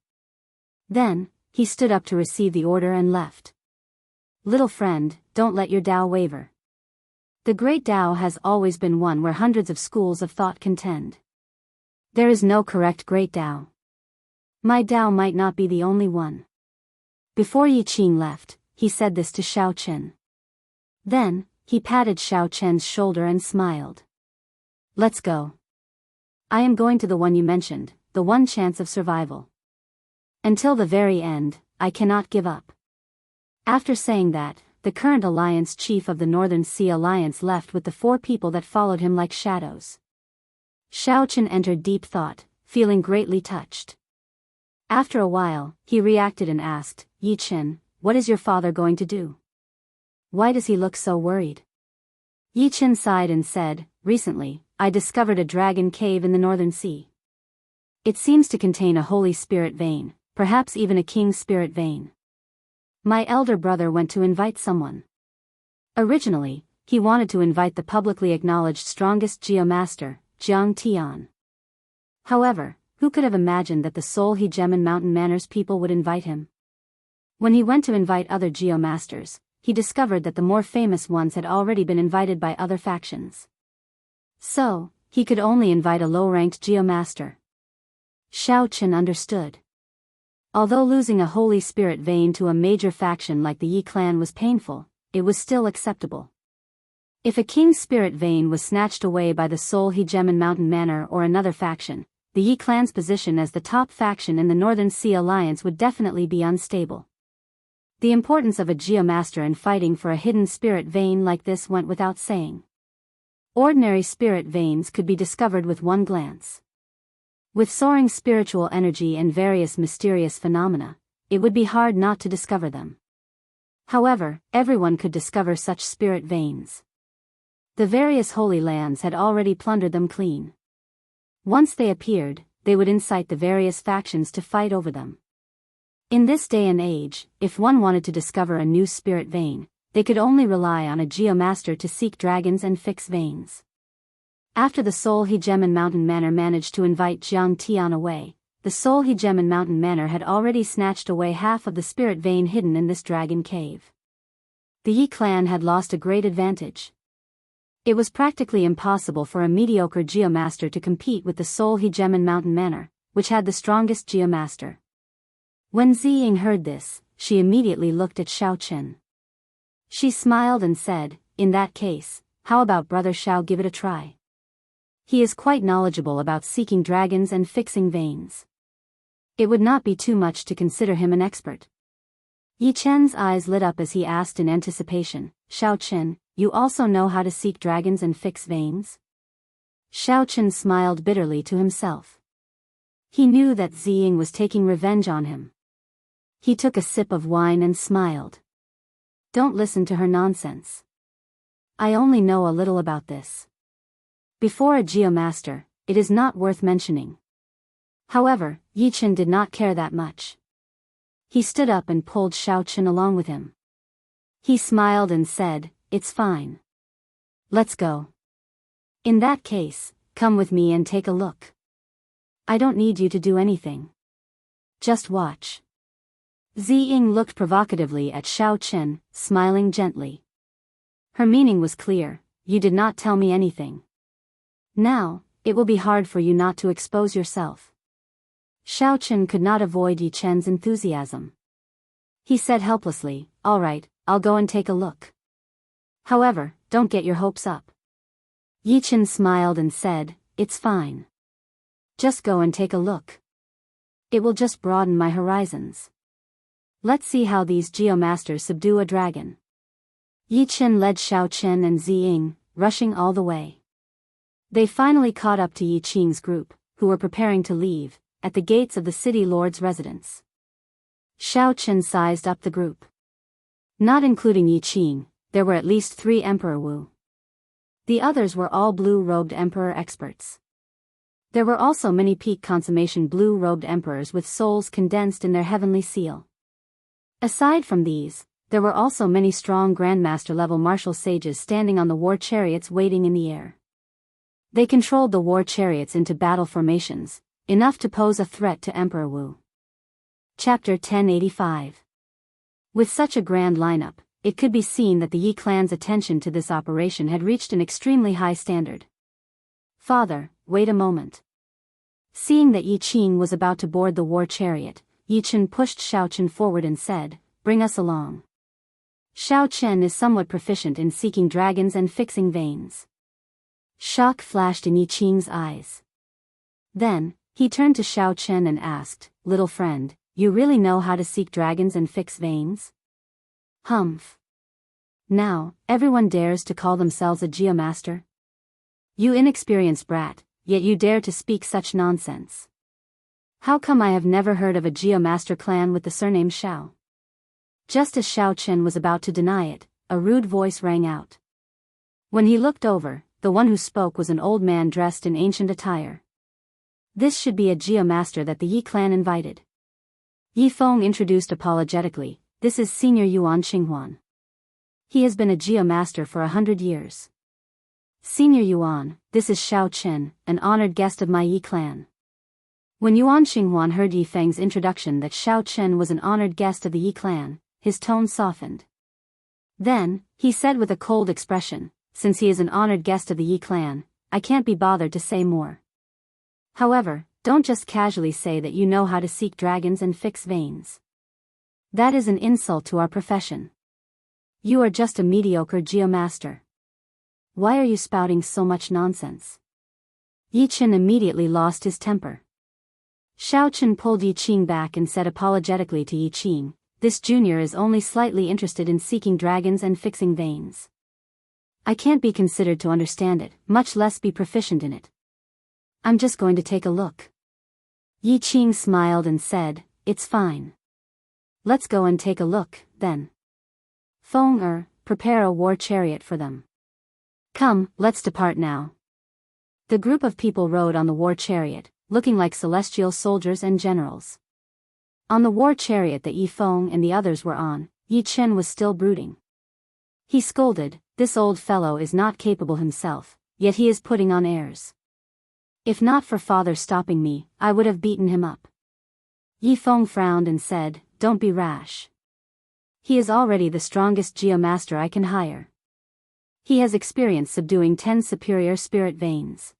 Then, he stood up to receive the order and left. Little friend, don't let your Tao waver. The great Tao has always been one where hundreds of schools of thought contend. There is no correct great Dao. My Dao might not be the only one. Before Yi Qing left, he said this to Xiao Chen. Then, he patted Xiao Chen's shoulder and smiled. Let's go. I am going to the one you mentioned, the one chance of survival. Until the very end, I cannot give up. After saying that, the current alliance chief of the Northern Sea Alliance left with the 4 people that followed him like shadows. Xiao Chen entered deep thought, feeling greatly touched. After a while, he reacted and asked, Yi Chen, what is your father going to do? Why does he look so worried? Yi Chen sighed and said, recently, I discovered a dragon cave in the Northern Sea. It seems to contain a holy spirit vein, perhaps even a king's spirit vein. My elder brother went to invite someone. Originally, he wanted to invite the publicly acknowledged strongest geomaster, Jiang Tian. However, who could have imagined that the Soul Hegemon Mountain Manor's people would invite him? When he went to invite other geomasters, he discovered that the more famous ones had already been invited by other factions. So, he could only invite a low-ranked geomaster. Xiao Chen understood. Although losing a holy spirit vein to a major faction like the Yi clan was painful, it was still acceptable. If a king's spirit vein was snatched away by the Soul Hegemon Mountain Manor or another faction, the Yi clan's position as the top faction in the Northern Sea Alliance would definitely be unstable. The importance of a geomaster in fighting for a hidden spirit vein like this went without saying. Ordinary spirit veins could be discovered with one glance. With soaring spiritual energy and various mysterious phenomena, it would be hard not to discover them. However, everyone could discover such spirit veins. The various holy lands had already plundered them clean. Once they appeared, they would incite the various factions to fight over them. In this day and age, if one wanted to discover a new spirit vein, they could only rely on a geomaster to seek dragons and fix veins. After the Soul Hegemon Mountain Manor managed to invite Jiang Tian away, the Soul Hegemon Mountain Manor had already snatched away half of the spirit vein hidden in this dragon cave. The Yi clan had lost a great advantage. It was practically impossible for a mediocre geomaster to compete with the Soul Hegemon Mountain Manor, which had the strongest geomaster. When Ziying heard this, she immediately looked at Xiao Chen. She smiled and said, in that case, how about Brother Xiao give it a try? He is quite knowledgeable about seeking dragons and fixing veins. It would not be too much to consider him an expert. Yi Chen's eyes lit up as he asked in anticipation, Xiao Chen, you also know how to seek dragons and fix veins? Xiao Chen smiled bitterly to himself. He knew that Ziying was taking revenge on him. He took a sip of wine and smiled. Don't listen to her nonsense. I only know a little about this. Before a geomaster, it is not worth mentioning. However, Yi Chen did not care that much. He stood up and pulled Xiao Chen along with him. He smiled and said, it's fine. Let's go. In that case, come with me and take a look. I don't need you to do anything. Just watch. Ziying looked provocatively at Xiao Chen, smiling gently. Her meaning was clear, you did not tell me anything. Now, it will be hard for you not to expose yourself. Xiao Chen could not avoid Yi Chen's enthusiasm. He said helplessly, all right, I'll go and take a look. However, don't get your hopes up. Yi Chen smiled and said, it's fine. Just go and take a look. It will just broaden my horizons. Let's see how these geomasters subdue a dragon. Yi Chen led Xiao Chen and Ziying, rushing all the way. They finally caught up to Yi Qing's group, who were preparing to leave, at the gates of the city lord's residence. Xiao Chen sized up the group. Not including Yi Qing, there were at least 3 Emperor Wu. The others were all blue-robed emperor experts. There were also many peak consummation blue-robed emperors with souls condensed in their heavenly seal. Aside from these, there were also many strong grandmaster-level martial sages standing on the war chariots waiting in the air. They controlled the war chariots into battle formations, enough to pose a threat to Emperor Wu. Chapter 1085. With such a grand lineup, it could be seen that the Yi clan's attention to this operation had reached an extremely high standard. Father, wait a moment. Seeing that Yi Qing was about to board the war chariot, Yi Chen pushed Xiao Chen forward and said, "Bring us along." Xiao Chen is somewhat proficient in seeking dragons and fixing veins. Shock flashed in Yi Qing's eyes. Then, he turned to Xiao Chen and asked, "Little friend, you really know how to seek dragons and fix veins?" "Humph. Now, everyone dares to call themselves a geomaster? You inexperienced brat, yet you dare to speak such nonsense. How come I have never heard of a geomaster clan with the surname Xiao?" Just as Xiao Chen was about to deny it, a rude voice rang out. When he looked over, the one who spoke was an old man dressed in ancient attire. This should be a geomaster that the Yi clan invited. Yi Feng introduced apologetically, "This is Senior Yuan Qinghuan. He has been a geomaster for 100 years. Senior Yuan, this is Xiao Chen, an honored guest of my Yi clan." When Yuan Qinghuan heard Yi Feng's introduction that Xiao Chen was an honored guest of the Yi clan, his tone softened. Then, he said with a cold expression, "Since he is an honored guest of the Yi clan, I can't be bothered to say more. However, don't just casually say that you know how to seek dragons and fix veins. That is an insult to our profession. You are just a mediocre geomaster. Why are you spouting so much nonsense?" Yi Chen immediately lost his temper. Xiao Chen pulled Yi Qing back and said apologetically to Yi Qing, "This junior is only slightly interested in seeking dragons and fixing veins. I can't be considered to understand it, much less be proficient in it. I'm just going to take a look." Yi Qing smiled and said, "It's fine. Let's go and take a look, then. Feng prepare a war chariot for them. Come, let's depart now." The group of people rode on the war chariot, looking like celestial soldiers and generals. On the war chariot that Yi Feng and the others were on, Yi Chen was still brooding. He scolded, "This old fellow is not capable himself, yet he is putting on airs. If not for father stopping me, I would have beaten him up." Yi Feng frowned and said, "Don't be rash. He is already the strongest geomaster I can hire. He has experience subduing 10 superior spirit veins."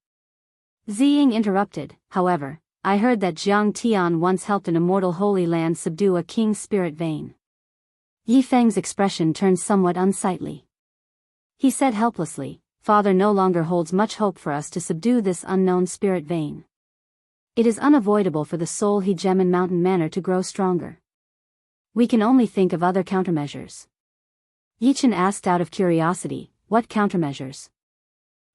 Ziying interrupted, "However, I heard that Jiang Tian once helped an immortal holy land subdue a king's spirit vein." Yi Feng's expression turned somewhat unsightly. He said helplessly, "Father no longer holds much hope for us to subdue this unknown spirit vein. It is unavoidable for the soul he gem in Mountain Manor to grow stronger. We can only think of other countermeasures." Yi Chen asked out of curiosity, "What countermeasures?"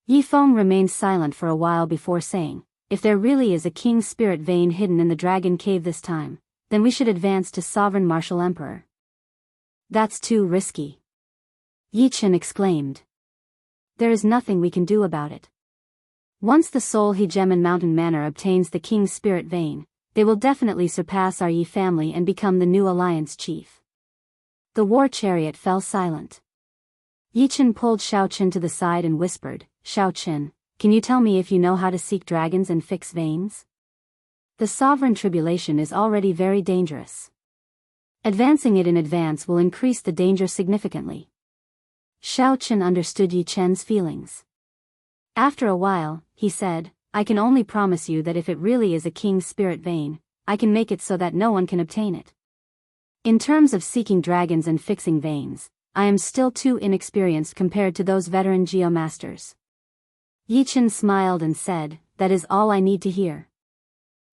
Yi Feng remained silent for a while before saying, "If there really is a king's spirit vein hidden in the dragon cave this time, then we should advance to sovereign martial emperor." "That's too risky," Yi Chen exclaimed. "There is nothing we can do about it. Once the soul he gem in Mountain Manor obtains the king's spirit vein, they will definitely surpass our Yi family and become the new alliance chief." The war chariot fell silent. Yi Chen pulled Xiao Chen to the side and whispered, "Xiao Chen, can you tell me if you know how to seek dragons and fix veins? The sovereign tribulation is already very dangerous. Advancing it in advance will increase the danger significantly." Xiao Chen understood Yi Chen's feelings. After a while, he said, "I can only promise you that if it really is a king's spirit vein, I can make it so that no one can obtain it. In terms of seeking dragons and fixing veins, I am still too inexperienced compared to those veteran geomasters." Yi Chen smiled and said, "That is all I need to hear."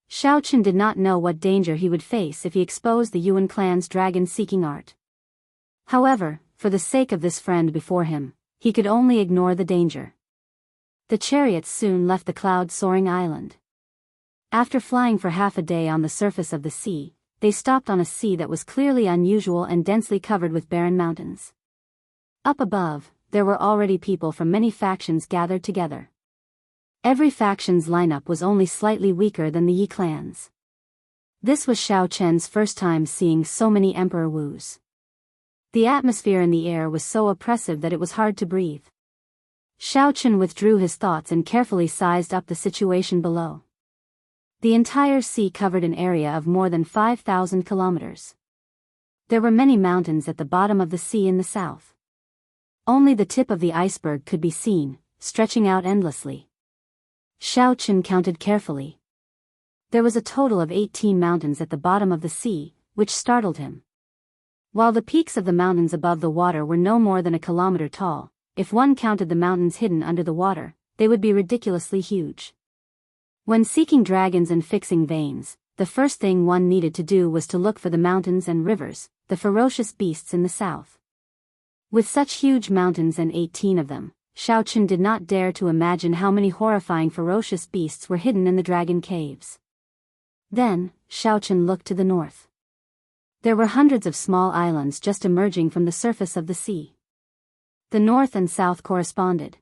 Xiao Chen did not know what danger he would face if he exposed the Yuan clan's dragon-seeking art. However, for the sake of this friend before him, he could only ignore the danger. The chariots soon left the cloud-soaring island. After flying for half a day on the surface of the sea, they stopped on a sea that was clearly unusual and densely covered with barren mountains. Up above, there were already people from many factions gathered together. Every faction's lineup was only slightly weaker than the Yi clans. This was Xiao Chen's first time seeing so many Emperor Wus. The atmosphere in the air was so oppressive that it was hard to breathe. Xiao Chen withdrew his thoughts and carefully sized up the situation below. The entire sea covered an area of more than 5,000 kilometers. There were many mountains at the bottom of the sea in the south. Only the tip of the iceberg could be seen, stretching out endlessly. Xiao Chen counted carefully. There was a total of 18 mountains at the bottom of the sea, which startled him. While the peaks of the mountains above the water were no more than a kilometer tall, if one counted the mountains hidden under the water, they would be ridiculously huge. When seeking dragons and fixing veins, the first thing one needed to do was to look for the mountains and rivers, the ferocious beasts in the south. With such huge mountains and 18 of them, Xiaochen did not dare to imagine how many horrifying ferocious beasts were hidden in the dragon caves. Then, Xiaochen looked to the north. There were hundreds of small islands just emerging from the surface of the sea. The north and south corresponded.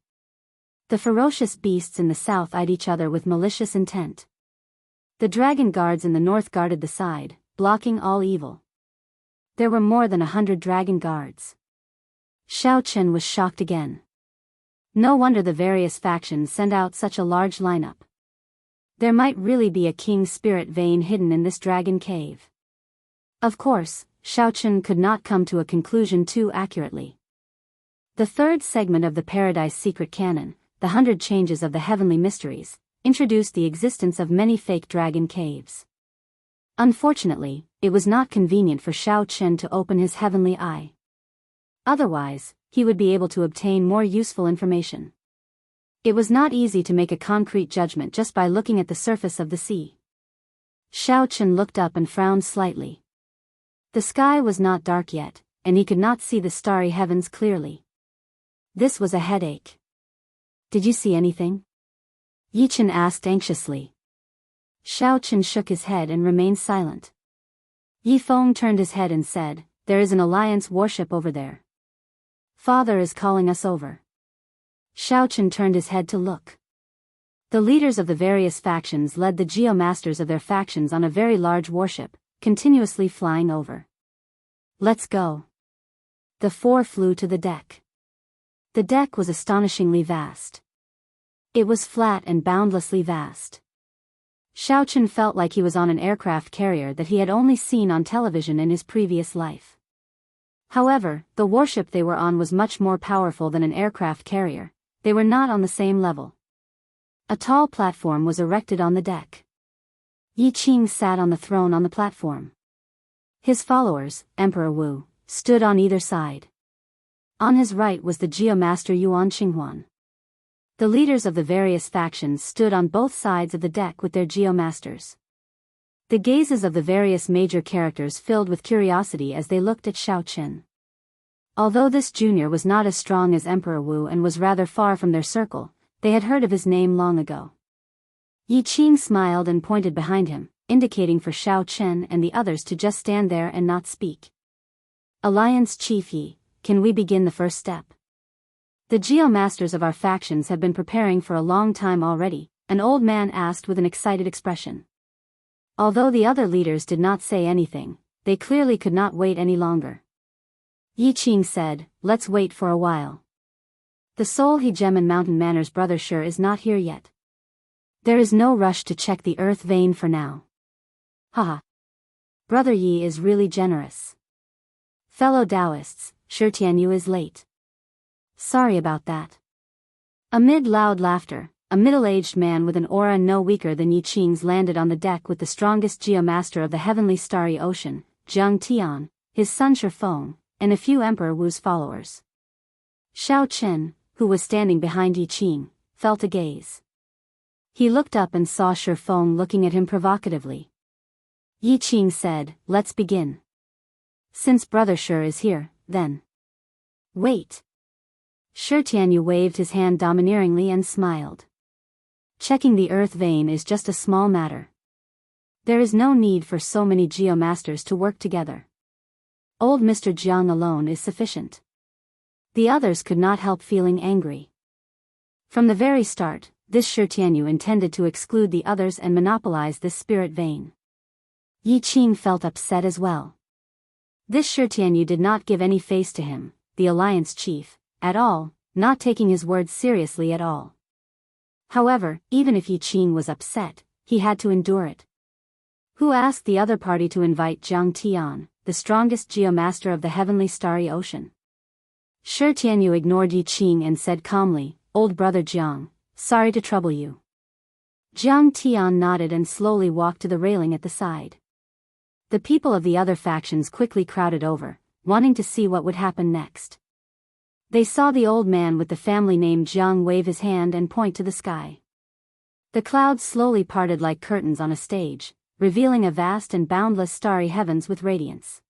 The ferocious beasts in the south eyed each other with malicious intent. The dragon guards in the north guarded the side, blocking all evil. There were more than 100 dragon guards. Xiaochen was shocked again. No wonder the various factions sent out such a large lineup. There might really be a king's spirit vein hidden in this dragon cave. Of course, Xiaochen could not come to a conclusion too accurately. The third segment of the Paradise Secret Canon, The 100 Changes of the Heavenly Mysteries, introduced the existence of many fake dragon caves. Unfortunately, it was not convenient for Xiaochen to open his heavenly eye. Otherwise, he would be able to obtain more useful information. It was not easy to make a concrete judgment just by looking at the surface of the sea. Xiaochen looked up and frowned slightly. The sky was not dark yet, and he could not see the starry heavens clearly. This was a headache. Did you see anything? Yichen asked anxiously. Xiaochen shook his head and remained silent. Yifeng turned his head and said, "There is an alliance warship over there. Father is calling us over." Xiaochen turned his head to look. The leaders of the various factions led the geomasters of their factions on a very large warship, continuously flying over. "Let's go." The four flew to the deck. The deck was astonishingly vast. It was flat and boundlessly vast. Xiaochen felt like he was on an aircraft carrier that he had only seen on television in his previous life. However, the warship they were on was much more powerful than an aircraft carrier. They were not on the same level. A tall platform was erected on the deck. Yi Qing sat on the throne on the platform. His followers, Emperor Wu, stood on either side. On his right was the geomaster Yuan Qinghuan. The leaders of the various factions stood on both sides of the deck with their geomasters. The gazes of the various major characters filled with curiosity as they looked at Xiaochen. Although this junior was not as strong as Emperor Wu and was rather far from their circle, they had heard of his name long ago. Yi Qing smiled and pointed behind him, indicating for Xiaochen and the others to just stand there and not speak. "Alliance Chief Yi, can we begin the first step?" "The geomasters of our factions have been preparing for a long time already," an old man asked with an excited expression. Although the other leaders did not say anything, they clearly could not wait any longer. Yi Qing said, "Let's wait for a while. The Soul He Gem and Mountain Manor's brother sure is not here yet. There is no rush to check the earth vein for now." Haha. Brother Yi is really generous. Fellow Daoists, Shirtianyu is late. Sorry about that. Amid loud laughter, a middle-aged man with an aura no weaker than Yi Qing's landed on the deck with the strongest geomaster of the heavenly starry ocean, Jiang Tian, his son Shifeng, and a few Emperor Wu's followers. Xiaochen, who was standing behind Yi Qing, felt a gaze. He looked up and saw Shifeng looking at him provocatively. Yi Qing said, "Let's begin. Since Brother Shi is here, then." "Wait." Shirtianyu waved his hand domineeringly and smiled. "Checking the earth vein is just a small matter. There is no need for so many geomasters to work together. Old Mr. Jiang alone is sufficient." The others could not help feeling angry. From the very start, this Shirtianyu intended to exclude the others and monopolize this spirit vein. Yi Qing felt upset as well. This Shirtianyu did not give any face to him, the alliance chief, at all, not taking his words seriously at all. However, even if Yi Qing was upset, he had to endure it. Who asked the other party to invite Jiang Tian, the strongest geomaster of the heavenly starry ocean? Shirtianyu ignored Yi Qing and said calmly, "Old brother Jiang, sorry to trouble you. Jiang Tian nodded and slowly walked to the railing at the side. The people of the other factions quickly crowded over, wanting to see what would happen next. They saw the old man with the family name Jiang wave his hand and point to the sky. The clouds slowly parted like curtains on a stage, revealing a vast and boundless starry heavens with radiance.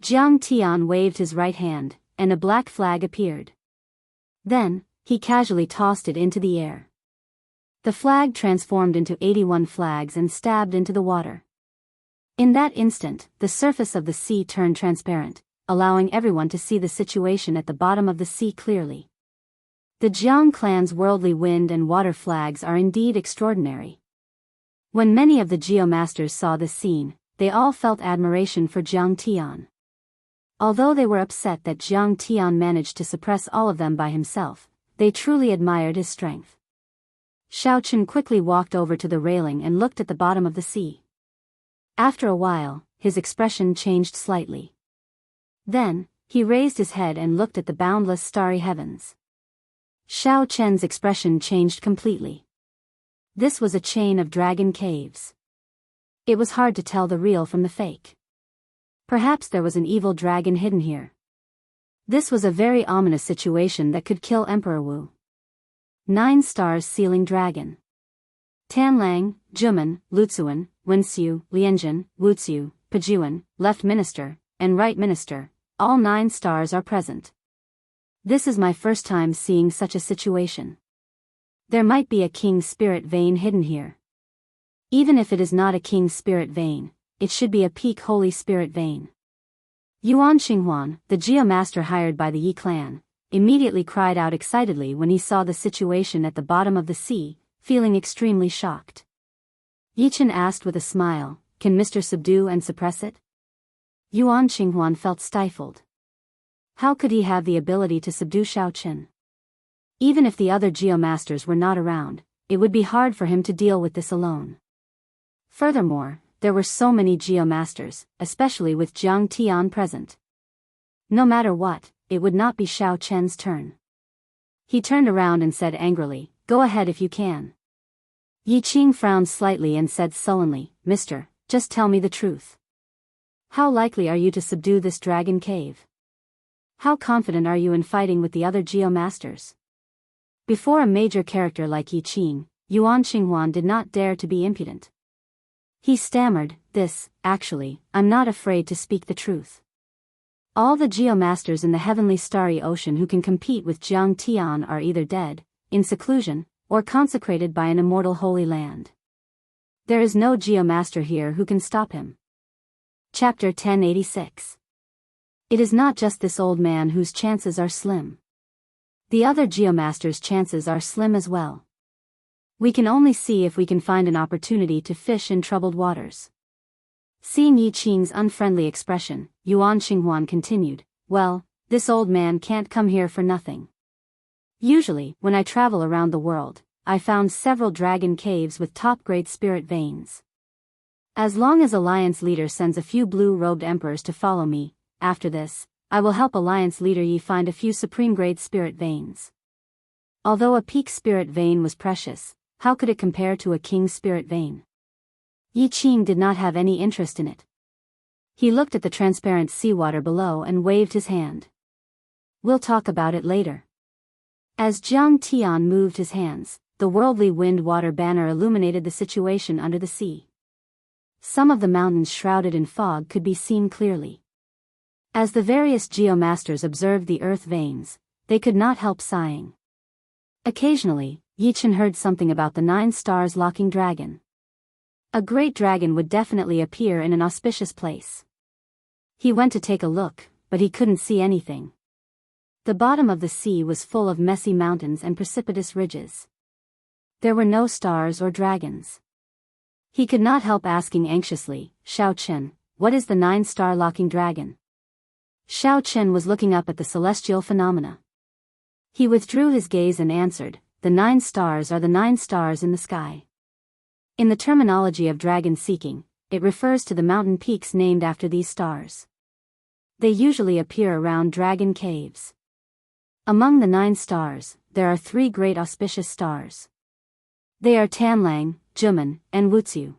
Jiang Tian waved his right hand, and a black flag appeared. Then, he casually tossed it into the air. The flag transformed into 81 flags and stabbed into the water. In that instant, the surface of the sea turned transparent, allowing everyone to see the situation at the bottom of the sea clearly. The Jiang clan's worldly wind and water flags are indeed extraordinary. When many of the Geomasters saw this scene, they all felt admiration for Jiang Tian. Although they were upset that Jiang Tian managed to suppress all of them by himself, they truly admired his strength. Xiaochen quickly walked over to the railing and looked at the bottom of the sea. After a while, his expression changed slightly. Then, he raised his head and looked at the boundless starry heavens. Xiao Chen's expression changed completely. This was a chain of dragon caves. It was hard to tell the real from the fake. Perhaps there was an evil dragon hidden here. This was a very ominous situation that could kill Emperor Wu. 9 stars sealing dragon. Tanlang, Juman, Luzuan, Wenxiu, Lianjin, Wuxiu, Pajuan, Left Minister, and Right Minister, all 9 stars are present. This is my first time seeing such a situation. There might be a king's spirit vein hidden here. Even if it is not a king's spirit vein, it should be a peak holy spirit vein. Yuan Xinghuan, the geomaster hired by the Yi clan, immediately cried out excitedly when he saw the situation at the bottom of the sea, feeling extremely shocked. Yichen asked with a smile, "Can Mr. subdue and suppress it?" Yuan Xinghuan felt stifled. How could he have the ability to subdue Xiaochen? Even if the other geomasters were not around, it would be hard for him to deal with this alone. Furthermore, there were so many geomasters, especially with Jiang Tian present. No matter what, it would not be Xiaochen's turn. He turned around and said angrily, "Go ahead if you can." Yi Qing frowned slightly and said sullenly, "Mister, just tell me the truth. How likely are you to subdue this dragon cave? How confident are you in fighting with the other geomasters?" Before a major character like Yi Qing, Yuan Xinghuan did not dare to be impudent. He stammered, Actually, I'm not afraid to speak the truth. All the geomasters in the heavenly starry ocean who can compete with Jiang Tian are either dead, in seclusion, or consecrated by an immortal holy land. There is no geomaster here who can stop him." Chapter 1086. It is not just this old man whose chances are slim. The other geomasters' chances are slim as well. We can only see if we can find an opportunity to fish in troubled waters. Seeing Yi Qing's unfriendly expression, Yuan Xinghuan continued, "Well, this old man can't come here for nothing. Usually, when I travel around the world, I found several dragon caves with top-grade spirit veins. As long as Alliance leader sends a few blue-robed emperors to follow me, after this, I will help Alliance leader Yi find a few supreme-grade spirit veins." Although a peak spirit vein was precious, how could it compare to a king's spirit vein? Yi Qing did not have any interest in it. He looked at the transparent seawater below and waved his hand. "We'll talk about it later." As Jiang Tian moved his hands, the worldly wind-water banner illuminated the situation under the sea. Some of the mountains shrouded in fog could be seen clearly. As the various geomasters observed the earth veins, they could not help sighing. Occasionally, Yichen heard something about the 9 stars locking dragon. A great dragon would definitely appear in an auspicious place. He went to take a look, but he couldn't see anything. The bottom of the sea was full of messy mountains and precipitous ridges. There were no stars or dragons. He could not help asking anxiously, "Xiaochen, what is the 9-star locking dragon?" Xiaochen was looking up at the celestial phenomena. He withdrew his gaze and answered, "The 9 stars are the 9 stars in the sky." In the terminology of dragon seeking, it refers to the mountain peaks named after these stars. They usually appear around dragon caves. Among the 9 stars, there are 3 great auspicious stars. They are Tanlang, Juman, and Wuxia.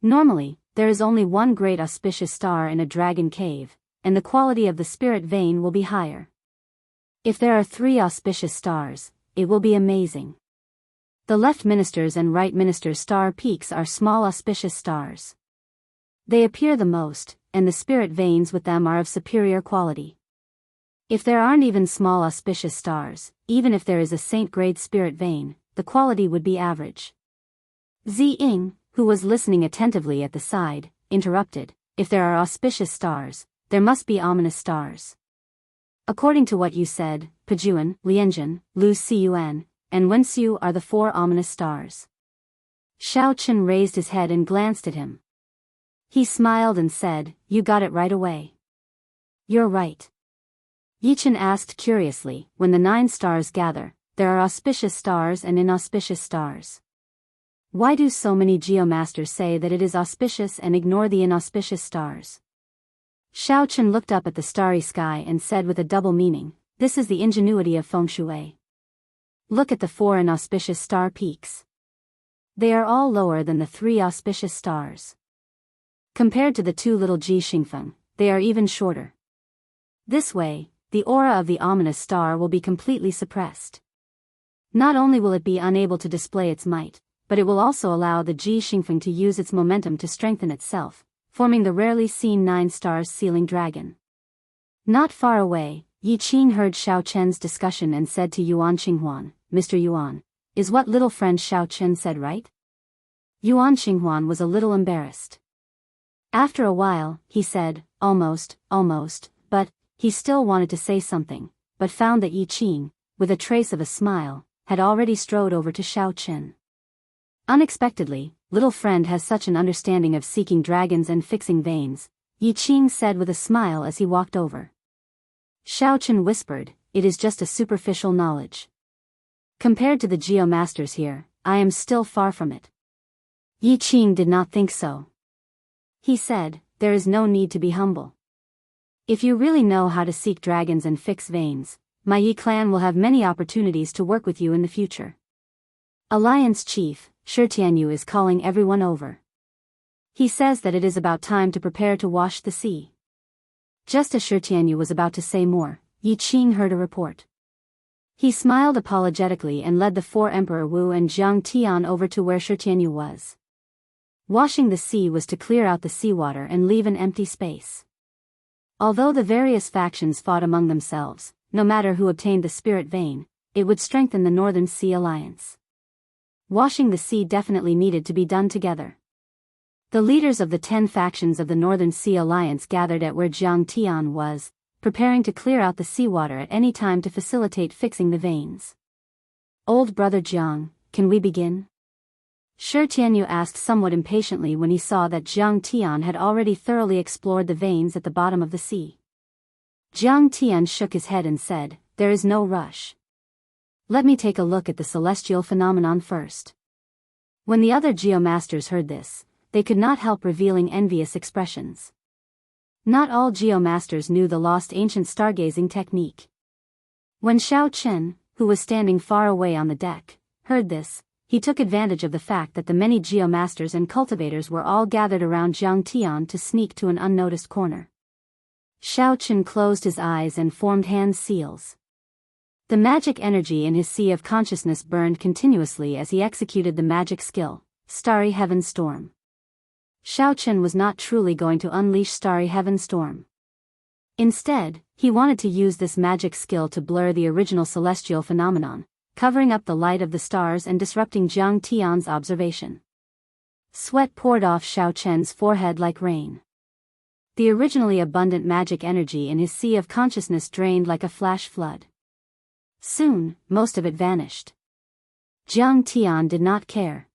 Normally, there is only one great auspicious star in a dragon cave, and the quality of the spirit vein will be higher. If there are 3 auspicious stars, it will be amazing. The left minister's and right minister's star peaks are small auspicious stars. They appear the most, and the spirit veins with them are of superior quality. If there aren't even small auspicious stars, even if there is a saint-grade spirit vein, the quality would be average. Ziying, who was listening attentively at the side, interrupted, if there are auspicious stars, there must be ominous stars. According to what you said, Pejuan, Lianjun, Lu Cun, and Wenxiu are the 4 ominous stars. Xiao Chen raised his head and glanced at him. He smiled and said, you got it right away. You're right. Yichen asked curiously, when the 9 stars gather, there are auspicious stars and inauspicious stars. Why do so many geomasters say that it is auspicious and ignore the inauspicious stars? Xiao Chen looked up at the starry sky and said with a double meaning, this is the ingenuity of feng shui. Look at the 4 inauspicious star peaks. They are all lower than the 3 auspicious stars. Compared to the 2 little Ji Xingfeng, they are even shorter. This way, the aura of the ominous star will be completely suppressed. Not only will it be unable to display its might, but it will also allow the Ji Xingfeng to use its momentum to strengthen itself, forming the rarely seen 9 stars sealing dragon. Not far away, Yi Qing heard Xiao Chen's discussion and said to Yuan Qinghuan, Mr. Yuan, is what little friend Xiao Chen said right? Yuan Qinghuan was a little embarrassed. After a while, he said, almost, but, he still wanted to say something, but found that Yi Qing, with a trace of a smile, had already strode over to Xiao Chen. Unexpectedly, little friend has such an understanding of seeking dragons and fixing veins, Yi Qing said with a smile as he walked over. Xiao Chen whispered, it is just a superficial knowledge. Compared to the geomasters here, I am still far from it. Yi Qing did not think so. He said, there is no need to be humble. If you really know how to seek dragons and fix veins, my Yi clan will have many opportunities to work with you in the future. Alliance Chief, Shitianyu is calling everyone over. He says that it is about time to prepare to wash the sea. Just as Shitianyu was about to say more, Yi Qing heard a report. He smiled apologetically and led the 4 Emperor Wu and Jiang Tian over to where Shitianyu was. Washing the sea was to clear out the seawater and leave an empty space. Although the various factions fought among themselves, no matter who obtained the spirit vein, it would strengthen the Northern Sea Alliance. Washing the sea definitely needed to be done together. The leaders of the 10 factions of the Northern Sea Alliance gathered at where Jiang Tian was, preparing to clear out the seawater at any time to facilitate fixing the veins. Old brother Jiang, can we begin? Shi Tianyu asked somewhat impatiently when he saw that Jiang Tian had already thoroughly explored the veins at the bottom of the sea. Jiang Tian shook his head and said, there is no rush. Let me take a look at the celestial phenomenon first. When the other geomasters heard this, they could not help revealing envious expressions. Not all geomasters knew the lost ancient stargazing technique. When Xiao Chen, who was standing far away on the deck, heard this, he took advantage of the fact that the many geomasters and cultivators were all gathered around Jiang Tian to sneak to an unnoticed corner. Xiao Chen closed his eyes and formed hand seals. The magic energy in his sea of consciousness burned continuously as he executed the magic skill, Starry Heaven Storm. Xiao Chen was not truly going to unleash Starry Heaven Storm. Instead, he wanted to use this magic skill to blur the original celestial phenomenon, covering up the light of the stars and disrupting Jiang Tian's observation. Sweat poured off Xiao Chen's forehead like rain. The originally abundant magic energy in his sea of consciousness drained like a flash flood. Soon, most of it vanished. Jiang Tian did not care.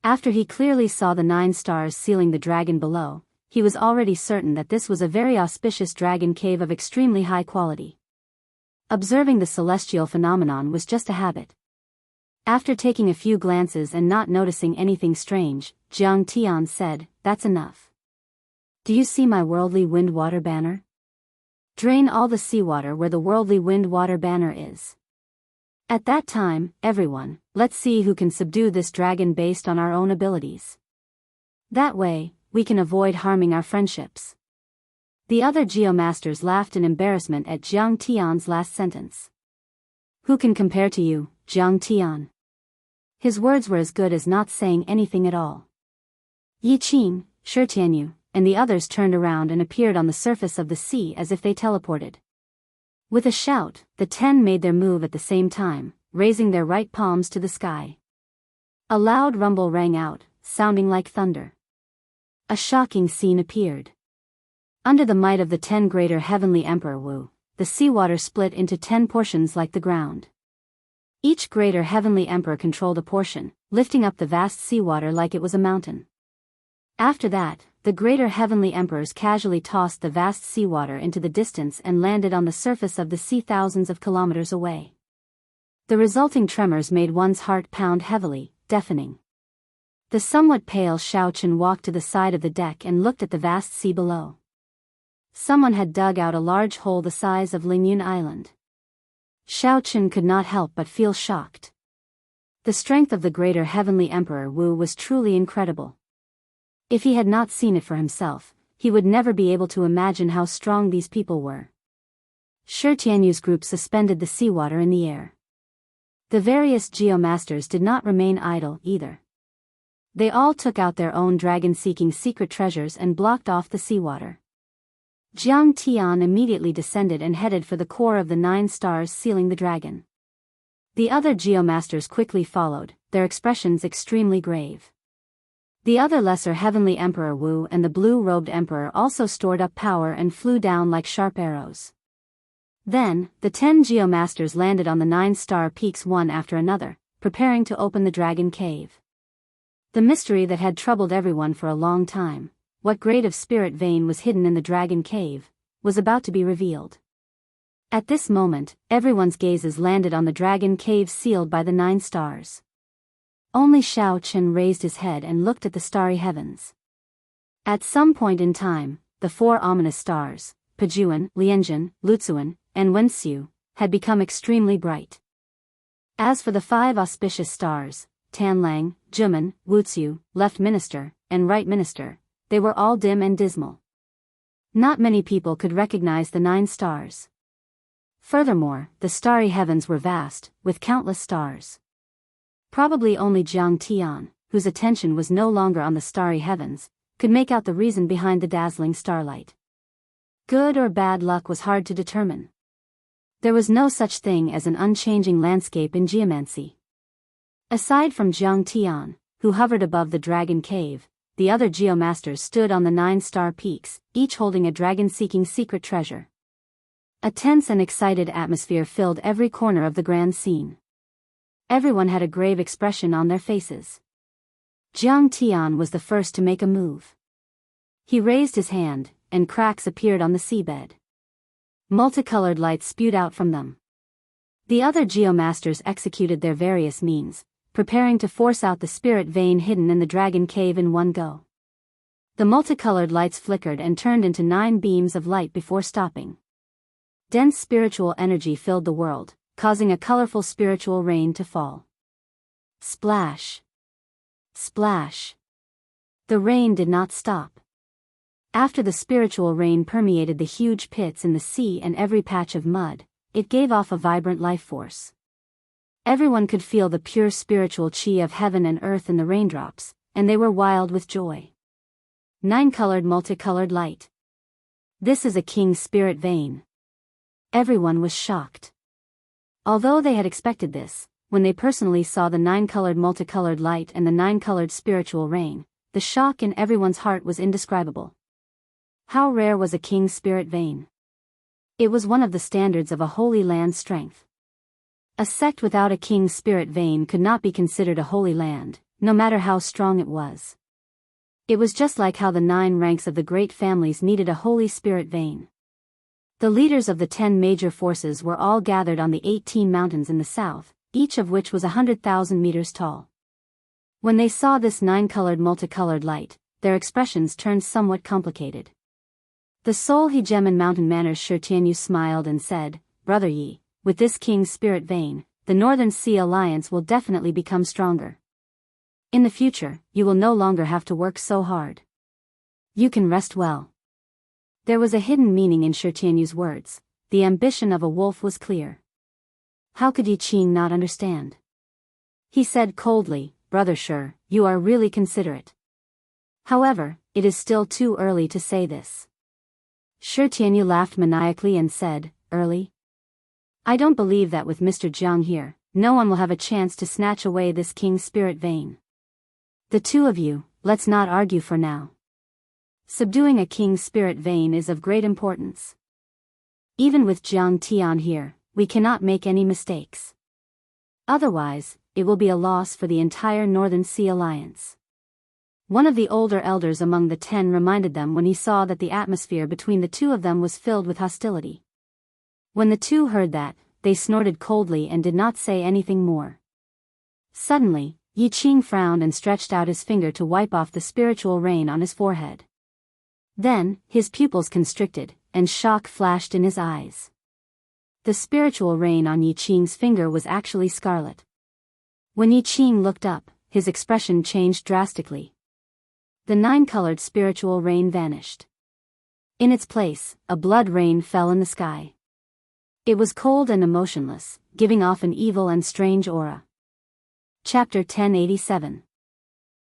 After he clearly saw the 9 stars sealing the dragon below, he was already certain that this was a very auspicious dragon cave of extremely high quality. Observing the celestial phenomenon was just a habit. After taking a few glances and not noticing anything strange, Jiang Tian said, that's enough. Do you see my worldly wind-water banner? Drain all the seawater where the worldly wind-water banner is. At that time, everyone, let's see who can subdue this dragon based on our own abilities. That way, we can avoid harming our friendships. The other geomasters laughed in embarrassment at Jiang Tian's last sentence. Who can compare to you, Jiang Tian? His words were as good as not saying anything at all. Yi Qing, Shi Tianyu, and the others turned around and appeared on the surface of the sea as if they teleported. With a shout, the 10 made their move at the same time, raising their right palms to the sky. A loud rumble rang out, sounding like thunder. A shocking scene appeared. Under the might of the 10 greater heavenly Emperor Wu, the seawater split into 10 portions like the ground. Each greater heavenly emperor controlled a portion, lifting up the vast seawater like it was a mountain. After that, the greater heavenly emperors casually tossed the vast seawater into the distance and landed on the surface of the sea thousands of kilometers away. The resulting tremors made one's heart pound heavily, deafening. The somewhat pale Xiao Chen walked to the side of the deck and looked at the vast sea below. Someone had dug out a large hole the size of Lingyun Island. Xiao Chen could not help but feel shocked. The strength of the greater heavenly emperor Wu was truly incredible. If he had not seen it for himself, he would never be able to imagine how strong these people were. Shi Tianyu's group suspended the seawater in the air. The various geomasters did not remain idle either. They all took out their own dragon-seeking secret treasures and blocked off the seawater. Jiang Tian immediately descended and headed for the core of the 9 stars sealing the dragon. The other geomasters quickly followed, their expressions extremely grave. The other lesser heavenly emperor Wu and the blue-robed emperor also stored up power and flew down like sharp arrows. Then, the 10 geomasters landed on the 9-star peaks one after another, preparing to open the dragon cave. The mystery that had troubled everyone for a long time, what grade of spirit vein was hidden in the dragon cave, was about to be revealed. At this moment, everyone's gazes landed on the dragon cave sealed by the 9 stars. Only Xiao Chen raised his head and looked at the starry heavens. At some point in time, the 4 ominous stars, Pejuan, Lianjun, Luzuan, and Wenxiu, had become extremely bright. As for the 5 auspicious stars, Tanlang, Juman, Wuxiu, Left Minister, and Right Minister, they were all dim and dismal. Not many people could recognize the 9 stars. Furthermore, the starry heavens were vast, with countless stars. Probably only Jiang Tian, whose attention was no longer on the starry heavens, could make out the reason behind the dazzling starlight. Good or bad luck was hard to determine. There was no such thing as an unchanging landscape in geomancy. Aside from Jiang Tian, who hovered above the dragon cave, the other geomasters stood on the 9-star peaks, each holding a dragon-seeking secret treasure. A tense and excited atmosphere filled every corner of the grand scene. Everyone had a grave expression on their faces. Jiang Tian was the first to make a move. He raised his hand, and cracks appeared on the seabed. Multicolored lights spewed out from them. The other geomasters executed their various means, preparing to force out the spirit vein hidden in the dragon cave in one go. The multicolored lights flickered and turned into 9 beams of light before stopping. Dense spiritual energy filled the world, causing a colorful spiritual rain to fall. Splash! Splash! The rain did not stop. After the spiritual rain permeated the huge pits in the sea and every patch of mud, it gave off a vibrant life force. Everyone could feel the pure spiritual chi of heaven and earth in the raindrops, and they were wild with joy. 9-colored multicolored light. This is a king's spirit vein. Everyone was shocked. Although they had expected this, when they personally saw the 9-colored multicolored light and the 9-colored spiritual rain, the shock in everyone's heart was indescribable. How rare was a king's spirit vein? It was one of the standards of a holy land's strength. A sect without a king's spirit vein could not be considered a holy land, no matter how strong it was. It was just like how the 9 ranks of the great families needed a holy spirit vein. The leaders of the 10 major forces were all gathered on the 18 mountains in the south, each of which was 100,000 meters tall. When they saw this 9-colored multicolored light, their expressions turned somewhat complicated. The Soul He Gem and Mountain Manners Shi Tianyu smiled and said, "Brother Yi, with this king's spirit vein, the Northern Sea Alliance will definitely become stronger. In the future, you will no longer have to work so hard. You can rest well. There was a hidden meaning in Xianxia's words. The ambition of a wolf was clear. How could Yi Qing not understand? He said coldly, "Brother Shi, you are really considerate. However, it is still too early to say this." Xianxia laughed maniacally and said, "Early? I don't believe that with Mr. Jiang here, no one will have a chance to snatch away this king's spirit vein. The two of you, let's not argue for now. Subduing a king's spirit vein is of great importance. Even with Jiang Tian here, we cannot make any mistakes. Otherwise, it will be a loss for the entire Northern Sea Alliance." One of the older elders among the 10 reminded them when he saw that the atmosphere between the two of them was filled with hostility. When the two heard that, they snorted coldly and did not say anything more. Suddenly, Yi Qing frowned and stretched out his finger to wipe off the spiritual rain on his forehead. Then, his pupils constricted, and shock flashed in his eyes. The spiritual rain on Yi Qing's finger was actually scarlet. When Yi Qing looked up, his expression changed drastically. The 9-colored spiritual rain vanished. In its place, a blood rain fell in the sky. It was cold and emotionless, giving off an evil and strange aura. Chapter 1087.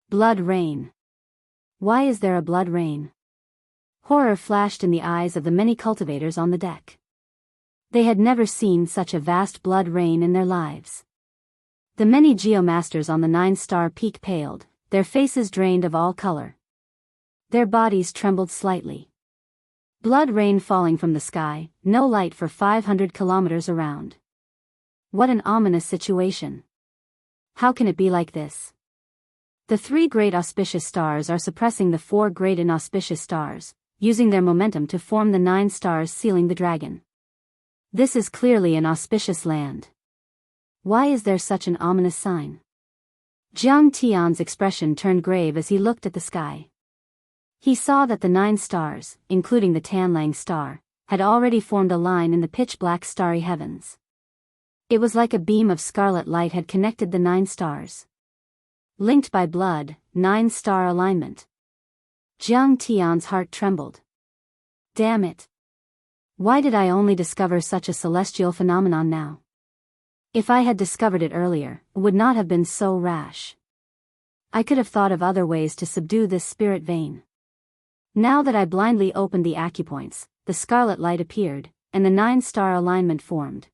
Blood Rain. Why is there a blood rain? Horror flashed in the eyes of the many cultivators on the deck. They had never seen such a vast blood rain in their lives. The many geomasters on the 9-star peak paled, their faces drained of all color. Their bodies trembled slightly. Blood rain falling from the sky, no light for 500 kilometers around. What an ominous situation. How can it be like this? The 3 great auspicious stars are suppressing the 4 great inauspicious stars, using their momentum to form the 9 stars sealing the dragon. This is clearly an auspicious land. Why is there such an ominous sign? Jiang Tian's expression turned grave as he looked at the sky. He saw that the 9 stars, including the Tanlang star, had already formed a line in the pitch-black starry heavens. It was like a beam of scarlet light had connected the 9 stars. Linked by blood, 9-star alignment. Jiang Tian's heart trembled. Damn it. Why did I only discover such a celestial phenomenon now? If I had discovered it earlier, it would not have been so rash. I could have thought of other ways to subdue this spirit vein. Now that I blindly opened the acupoints, the scarlet light appeared, and the 9-star alignment formed.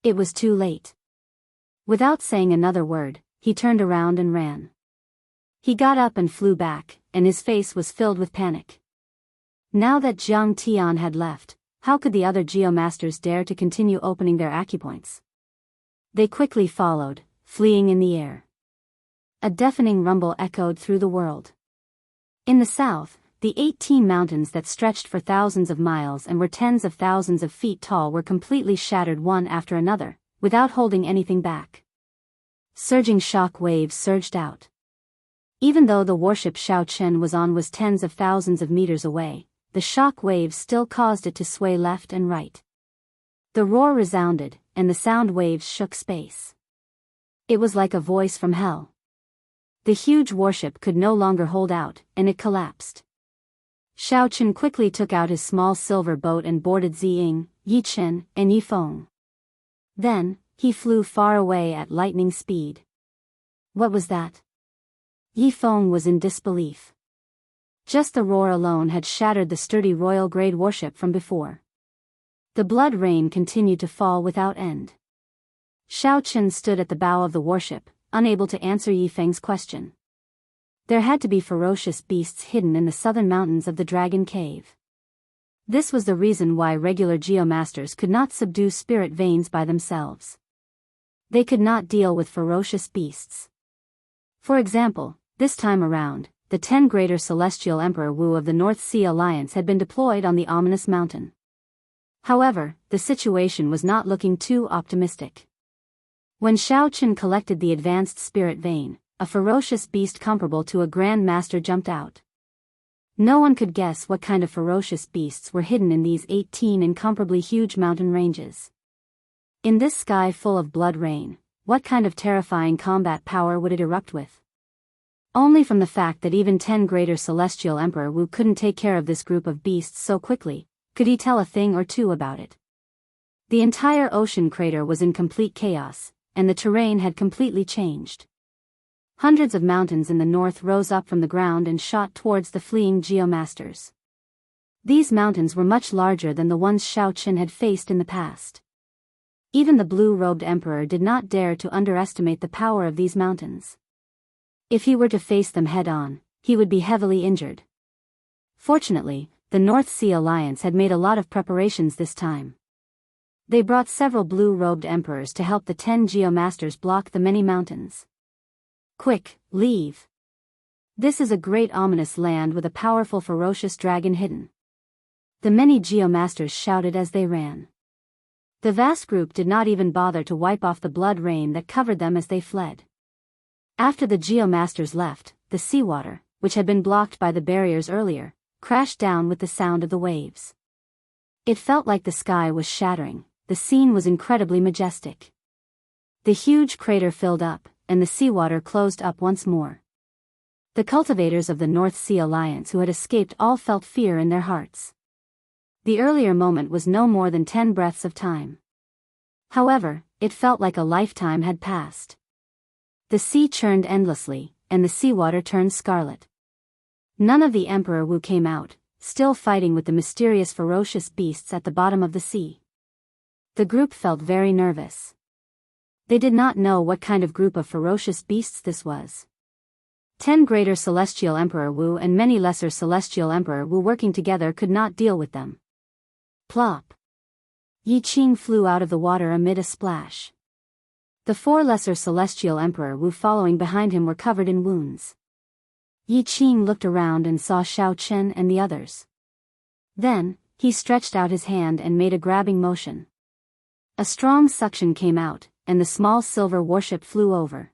It was too late. Without saying another word, he turned around and ran. He got up and flew back, and his face was filled with panic. Now that Jiang Tian had left, how could the other geomasters dare to continue opening their acupoints? They quickly followed, fleeing in the air. A deafening rumble echoed through the world. In the south, the 18 mountains that stretched for thousands of miles and were tens of thousands of feet tall were completely shattered one after another, without holding anything back. Surging shock waves surged out. Even though the warship Xiaochen was tens of thousands of meters away, the shock waves still caused it to sway left and right. The roar resounded, and the sound waves shook space. It was like a voice from hell. The huge warship could no longer hold out, and it collapsed. Xiaochen quickly took out his small silver boat and boarded Ziying, Yichen, and Yifeng. Then, he flew far away at lightning speed. What was that? Yifeng was in disbelief. Just the roar alone had shattered the sturdy royal-grade warship from before. The blood rain continued to fall without end. Xiaochen stood at the bow of the warship, unable to answer Yifeng's question. There had to be ferocious beasts hidden in the southern mountains of the Dragon Cave. This was the reason why regular geomasters could not subdue spirit veins by themselves. They could not deal with ferocious beasts. For example, this time around, the 10 greater celestial Emperor Wu of the North Sea Alliance had been deployed on the ominous mountain. However, the situation was not looking too optimistic. When Xiaochen collected the advanced spirit vein, a ferocious beast comparable to a Grand Master jumped out. No one could guess what kind of ferocious beasts were hidden in these 18 incomparably huge mountain ranges. In this sky full of blood rain, what kind of terrifying combat power would it erupt with? Only from the fact that even 10 greater Celestial Emperor Wu couldn't take care of this group of beasts so quickly, could he tell a thing or two about it. The entire ocean crater was in complete chaos, and the terrain had completely changed. Hundreds of mountains in the north rose up from the ground and shot towards the fleeing geomasters. These mountains were much larger than the ones Xiao Qin had faced in the past. Even the blue-robed emperor did not dare to underestimate the power of these mountains. If he were to face them head-on, he would be heavily injured. Fortunately, the North Sea Alliance had made a lot of preparations this time. They brought several blue-robed emperors to help the 10 geomasters block the many mountains. Quick, leave. This is a great ominous land with a powerful ferocious dragon hidden. The many geomasters shouted as they ran. The vast group did not even bother to wipe off the blood rain that covered them as they fled. After the geomasters left, the seawater, which had been blocked by the barriers earlier, crashed down with the sound of the waves. It felt like the sky was shattering. The scene was incredibly majestic. The huge crater filled up, and the seawater closed up once more. The cultivators of the North Sea Alliance who had escaped all felt fear in their hearts. The earlier moment was no more than 10 breaths of time. However, it felt like a lifetime had passed. The sea churned endlessly, and the seawater turned scarlet. None of the Emperor Wu came out, still fighting with the mysterious ferocious beasts at the bottom of the sea. The group felt very nervous. They did not know what kind of group of ferocious beasts this was. 10 greater Celestial Emperor Wu and many lesser Celestial Emperor Wu working together could not deal with them. Plop! Yi Qing flew out of the water amid a splash. The 4 lesser Celestial Emperor Wu following behind him were covered in wounds. Yi Qing looked around and saw Xiao Qin and the others. Then, he stretched out his hand and made a grabbing motion. A strong suction came out, and the small silver warship flew over.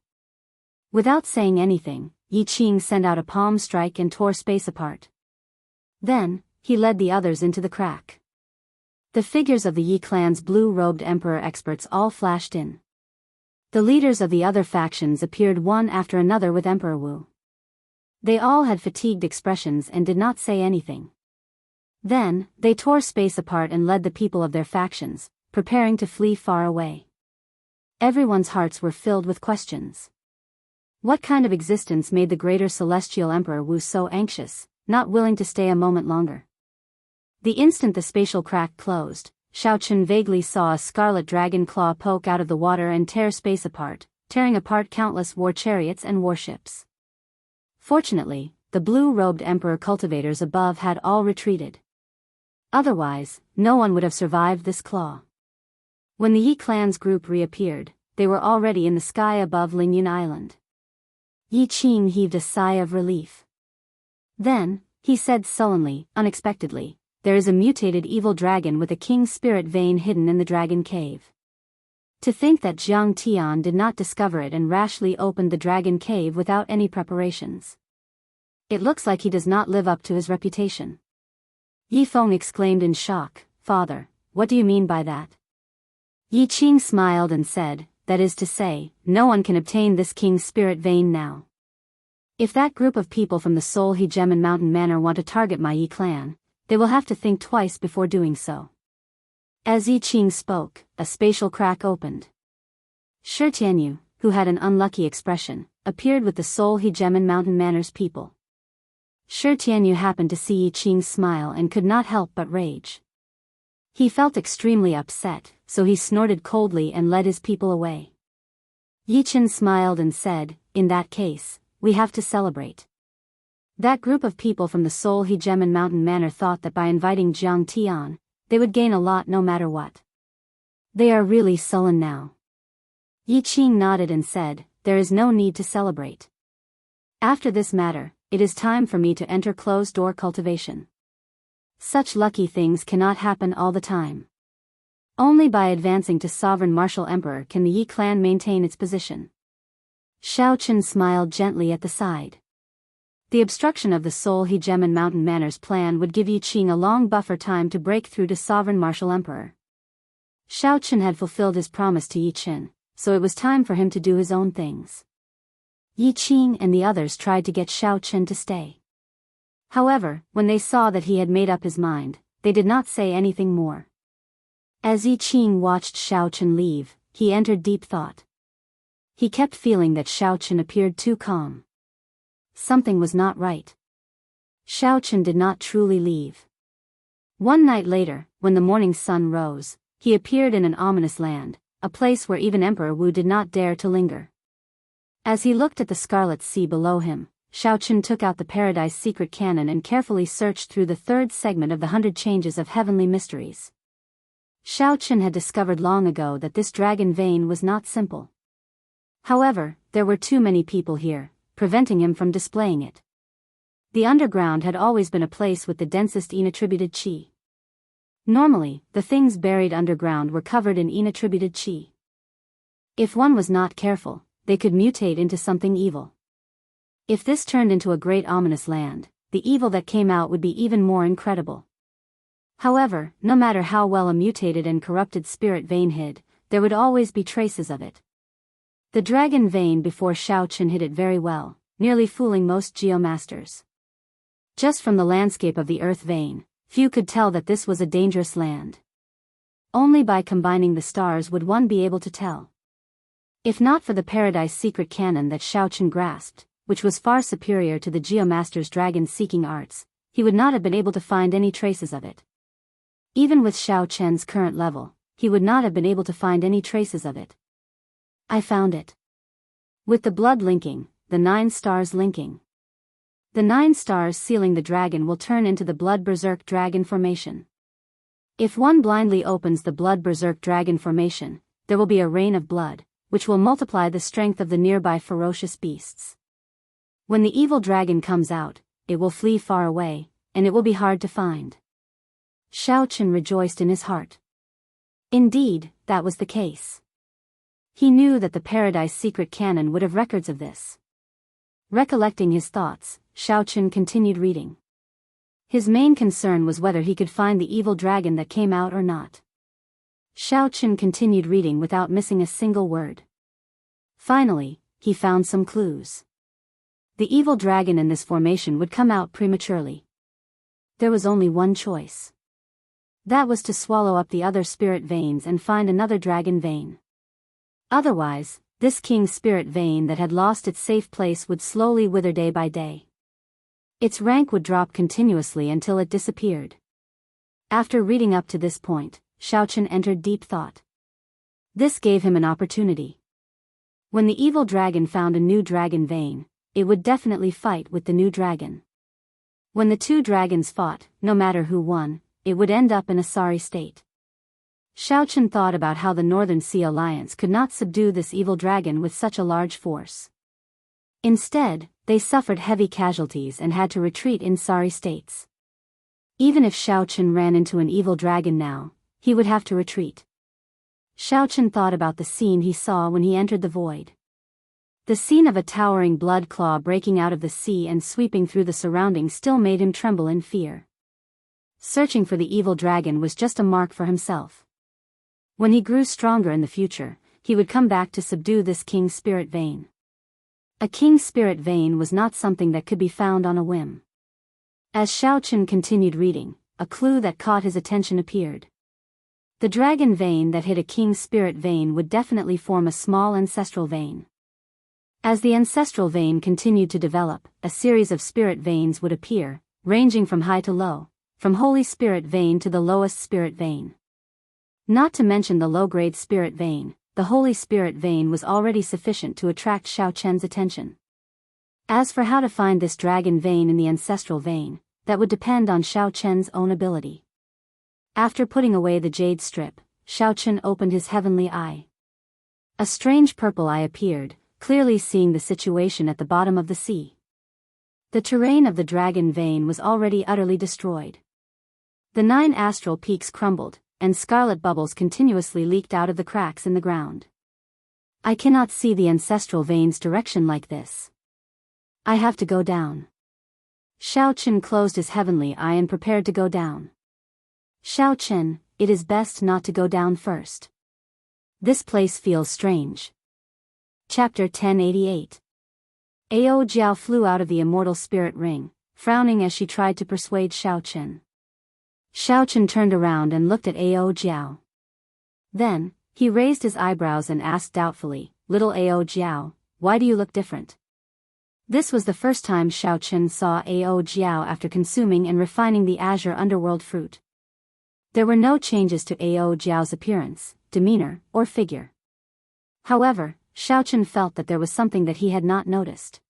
Without saying anything, Yi Qing sent out a palm strike and tore space apart. Then, he led the others into the crack. The figures of the Yi clan's blue-robed emperor experts all flashed in. The leaders of the other factions appeared one after another with Emperor Wu. They all had fatigued expressions and did not say anything. Then, they tore space apart and led the people of their factions, preparing to flee far away. Everyone's hearts were filled with questions. What kind of existence made the greater Celestial Emperor Wu so anxious, not willing to stay a moment longer? The instant the spatial crack closed, Xiao Qin vaguely saw a scarlet dragon claw poke out of the water and tear space apart, tearing apart countless war chariots and warships. Fortunately, the blue-robed emperor cultivators above had all retreated. Otherwise, no one would have survived this claw. When the Yi clan's group reappeared, they were already in the sky above Lingyan Island. Yi Qing heaved a sigh of relief. Then, he said sullenly, unexpectedly, "There is a mutated evil dragon with a king's spirit vein hidden in the dragon cave." To think that Jiang Tian did not discover it and rashly opened the dragon cave without any preparations. It looks like he does not live up to his reputation. Yi Feng exclaimed in shock, "Father, what do you mean by that?" Yi Qing smiled and said, "That is to say, no one can obtain this king's spirit vein now. If that group of people from the Seoul Hegemon Mountain Manor want to target my Yi clan, they will have to think twice before doing so." As Yi Qing spoke, a spatial crack opened. Shi Tianyu, who had an unlucky expression, appeared with the Seoul Hegemon Mountain Manor's people. Shi Tianyu happened to see Yi Qing smile and could not help but rage. He felt extremely upset, so he snorted coldly and led his people away. Yi Qin smiled and said, "In that case, we have to celebrate." That group of people from the Seoul Hegemon Mountain Manor thought that by inviting Jiang Tian, they would gain a lot no matter what. They are really sullen now. Yi Qing nodded and said, "There is no need to celebrate. After this matter, it is time for me to enter closed-door cultivation. Such lucky things cannot happen all the time. Only by advancing to sovereign martial emperor can the Yi clan maintain its position." Xiao Qin smiled gently at the side. The obstruction of the Seoul Hegemon Mountain Manor's plan would give Yi Qing a long buffer time to break through to sovereign martial emperor. Xiao had fulfilled his promise to Yi Qin, so it was time for him to do his own things. Yi Qin and the others tried to get Xiao to stay. However, when they saw that he had made up his mind, they did not say anything more. As Yi Qin watched Xiao leave, he entered deep thought. He kept feeling that Xiao appeared too calm. Something was not right. Xiao did not truly leave. One night later, when the morning sun rose, he appeared in an ominous land, a place where even Emperor Wu did not dare to linger. As he looked at the scarlet sea below him, Xiao took out the Paradise Secret Canon and carefully searched through the third segment of the 100 Changes of Heavenly Mysteries. Xiao had discovered long ago that this dragon vein was not simple. However, there were too many people here, preventing him from displaying it. The underground had always been a place with the densest inattributed qi. Normally, the things buried underground were covered in inattributed qi. If one was not careful, they could mutate into something evil. If this turned into a great ominous land, the evil that came out would be even more incredible. However, no matter how well a mutated and corrupted spirit vein hid, there would always be traces of it. The dragon vein before Xiao hid it very well, nearly fooling most geomasters. Just from the landscape of the earth vein, few could tell that this was a dangerous land. Only by combining the stars would one be able to tell. If not for the Paradise Secret Canon that Xiao grasped, which was far superior to the geomaster's dragon-seeking arts, he would not have been able to find any traces of it. Even with Xiao current level, he would not have been able to find any traces of it. I found it. With the blood linking, the 9 stars linking. The 9 stars sealing the dragon will turn into the blood berserk dragon formation. If one blindly opens the blood berserk dragon formation, there will be a rain of blood, which will multiply the strength of the nearby ferocious beasts. When the evil dragon comes out, it will flee far away, and it will be hard to find. Xiao rejoiced in his heart. Indeed, that was the case. He knew that the Paradise Secret Canon would have records of this. Recollecting his thoughts, Xiao continued reading. His main concern was whether he could find the evil dragon that came out or not. Xiao continued reading without missing a single word. Finally, he found some clues. The evil dragon in this formation would come out prematurely. There was only one choice. That was to swallow up the other spirit veins and find another dragon vein. Otherwise, this king's spirit vein that had lost its safe place would slowly wither day by day. Its rank would drop continuously until it disappeared. After reading up to this point, Xiao entered deep thought. This gave him an opportunity. When the evil dragon found a new dragon vein, it would definitely fight with the new dragon. When the two dragons fought, no matter who won, it would end up in a sorry state. Xiao thought about how the Northern Sea Alliance could not subdue this evil dragon with such a large force. Instead, they suffered heavy casualties and had to retreat in sorry states. Even if Xiao ran into an evil dragon now, he would have to retreat. Xiao thought about the scene he saw when he entered the void. The scene of a towering blood claw breaking out of the sea and sweeping through the surroundings still made him tremble in fear. Searching for the evil dragon was just a mark for himself. When he grew stronger in the future, he would come back to subdue this king's spirit vein. A king's spirit vein was not something that could be found on a whim. As Xiao continued reading, a clue that caught his attention appeared. The dragon vein that hid a king's spirit vein would definitely form a small ancestral vein. As the ancestral vein continued to develop, a series of spirit veins would appear, ranging from high to low, from holy spirit vein to the lowest spirit vein. Not to mention the low-grade spirit vein, the holy spirit vein was already sufficient to attract Xiao attention. As for how to find this dragon vein in the ancestral vein, that would depend on Xiao own ability. After putting away the jade strip, Xiao opened his heavenly eye. A strange purple eye appeared, clearly seeing the situation at the bottom of the sea. The terrain of the dragon vein was already utterly destroyed. The 9 astral peaks crumbled, and scarlet bubbles continuously leaked out of the cracks in the ground. I cannot see the ancestral vein's direction like this. I have to go down. Xiao closed his heavenly eye and prepared to go down. Xiao it is best not to go down first. This place feels strange. Chapter 1088. Ao Jiao flew out of the immortal spirit ring, frowning as she tried to persuade Xiaochen. Xiaochen turned around and looked at Ao Jiao. Then, he raised his eyebrows and asked doubtfully, "Little Ao Jiao, why do you look different?" This was the first time Xiaochen saw Ao Jiao after consuming and refining the azure underworld fruit. There were no changes to Ao Jiao's appearance, demeanor, or figure. However, Xiaochen felt that there was something that he had not noticed.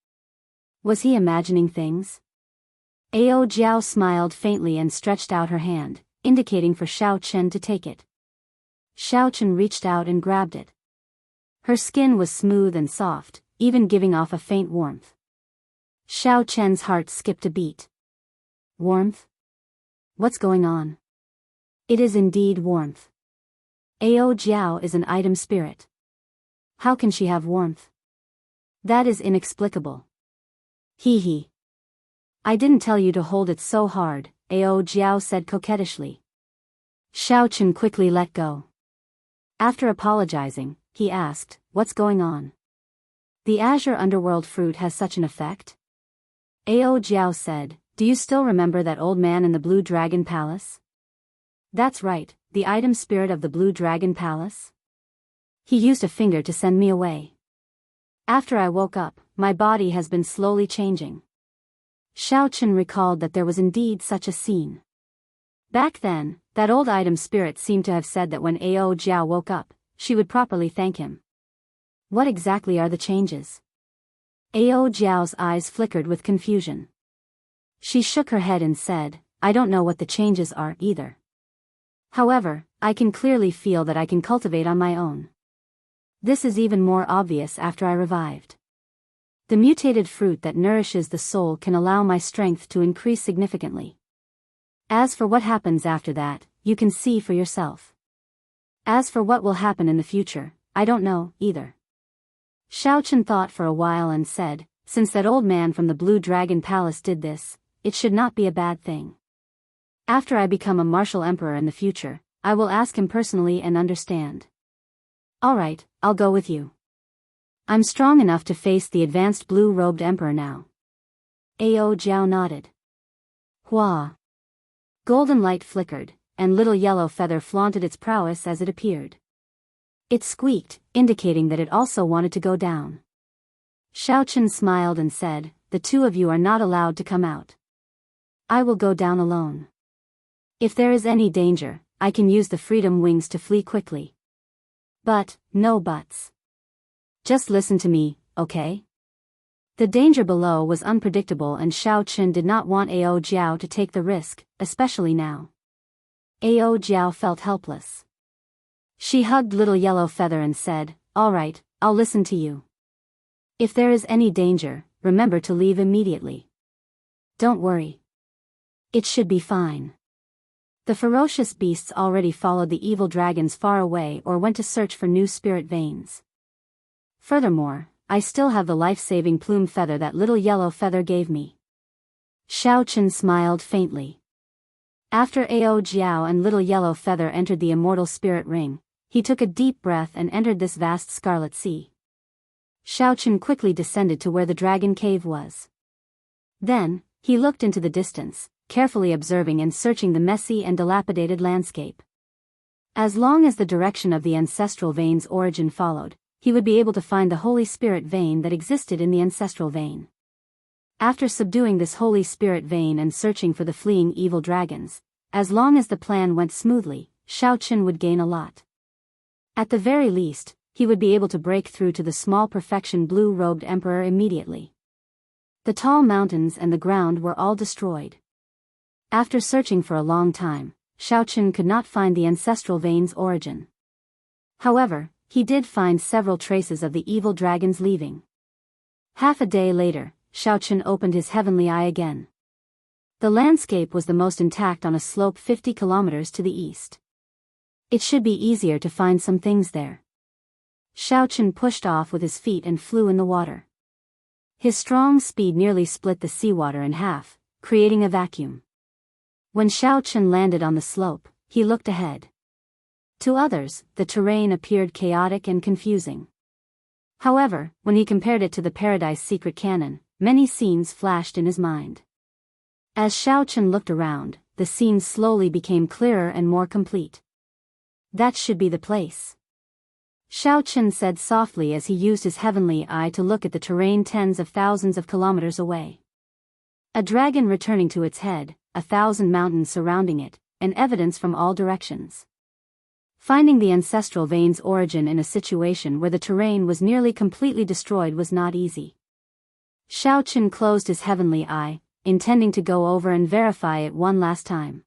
Was he imagining things? Ao Jiao smiled faintly and stretched out her hand, indicating for Xiaochen to take it. Xiaochen reached out and grabbed it. Her skin was smooth and soft, even giving off a faint warmth. Xiaochen's heart skipped a beat. Warmth? What's going on? It is indeed warmth. Ao Jiao is an item spirit. How can she have warmth? That is inexplicable. Hee hee. I didn't tell you to hold it so hard, Ao Jiao said coquettishly. Xiaochen quickly let go. After apologizing, he asked, "What's going on?" "The azure underworld fruit has such an effect?" Ao Jiao said, "Do you still remember that old man in the Blue Dragon Palace?" "That's right, the item spirit of the Blue Dragon Palace. He used a finger to send me away. After I woke up, my body has been slowly changing." Xiaochen recalled that there was indeed such a scene. Back then, that old item spirit seemed to have said that when Ao Jiao woke up, she would properly thank him. What exactly are the changes? Ao Jiao's eyes flickered with confusion. She shook her head and said, "I don't know what the changes are either. However, I can clearly feel that I can cultivate on my own. This is even more obvious after I revived. The mutated fruit that nourishes the soul can allow my strength to increase significantly. As for what happens after that, you can see for yourself. As for what will happen in the future, I don't know, either." Xiaochen thought for a while and said, "Since that old man from the Blue Dragon Palace did this, it should not be a bad thing. After I become a martial emperor in the future, I will ask him personally and understand." "Alright, I'll go with you. I'm strong enough to face the advanced blue-robed emperor now." Ao Jiao nodded. Hua. Golden light flickered, and little yellow feather flaunted its prowess as it appeared. It squeaked, indicating that it also wanted to go down. Xiaochen smiled and said, "The two of you are not allowed to come out. I will go down alone. If there is any danger, I can use the freedom wings to flee quickly. But, no buts. Just listen to me, okay?" The danger below was unpredictable and Xiaochen did not want Ao Jiao to take the risk, especially now. Ao Jiao felt helpless. She hugged little yellow feather and said, "Alright, I'll listen to you. If there is any danger, remember to leave immediately. Don't worry. It should be fine." The ferocious beasts already followed the evil dragons far away or went to search for new spirit veins. Furthermore, I still have the life-saving plume feather that little yellow feather gave me. Xiaochen smiled faintly. After Ao Jiao and little yellow feather entered the immortal spirit ring, he took a deep breath and entered this vast scarlet sea. Xiaochen quickly descended to where the dragon cave was. Then, he looked into the distance, carefully observing and searching the messy and dilapidated landscape. As long as the direction of the ancestral vein's origin followed, he would be able to find the Holy Spirit vein that existed in the ancestral vein. After subduing this Holy Spirit vein and searching for the fleeing evil dragons, as long as the plan went smoothly, Xiaochen would gain a lot. At the very least, he would be able to break through to the small perfection blue-robed emperor immediately. The tall mountains and the ground were all destroyed. After searching for a long time, Xiaochen could not find the ancestral vein's origin. However, he did find several traces of the evil dragons leaving. Half a day later, Xiaochen opened his heavenly eye again. The landscape was the most intact on a slope 50 kilometers to the east. It should be easier to find some things there. Xiaochen pushed off with his feet and flew in the water. His strong speed nearly split the seawater in half, creating a vacuum. When Xiaochen landed on the slope, he looked ahead. To others, the terrain appeared chaotic and confusing. However, when he compared it to the Paradise Secret Canon, many scenes flashed in his mind. As Xiao Chen looked around, the scene slowly became clearer and more complete. That should be the place. Xiao Chen said softly as he used his heavenly eye to look at the terrain tens of thousands of kilometers away. A dragon returning to its head, 1,000 mountains surrounding it, and evidence from all directions. Finding the ancestral vein's origin in a situation where the terrain was nearly completely destroyed was not easy. Xiao Chen closed his heavenly eye, intending to go over and verify it one last time.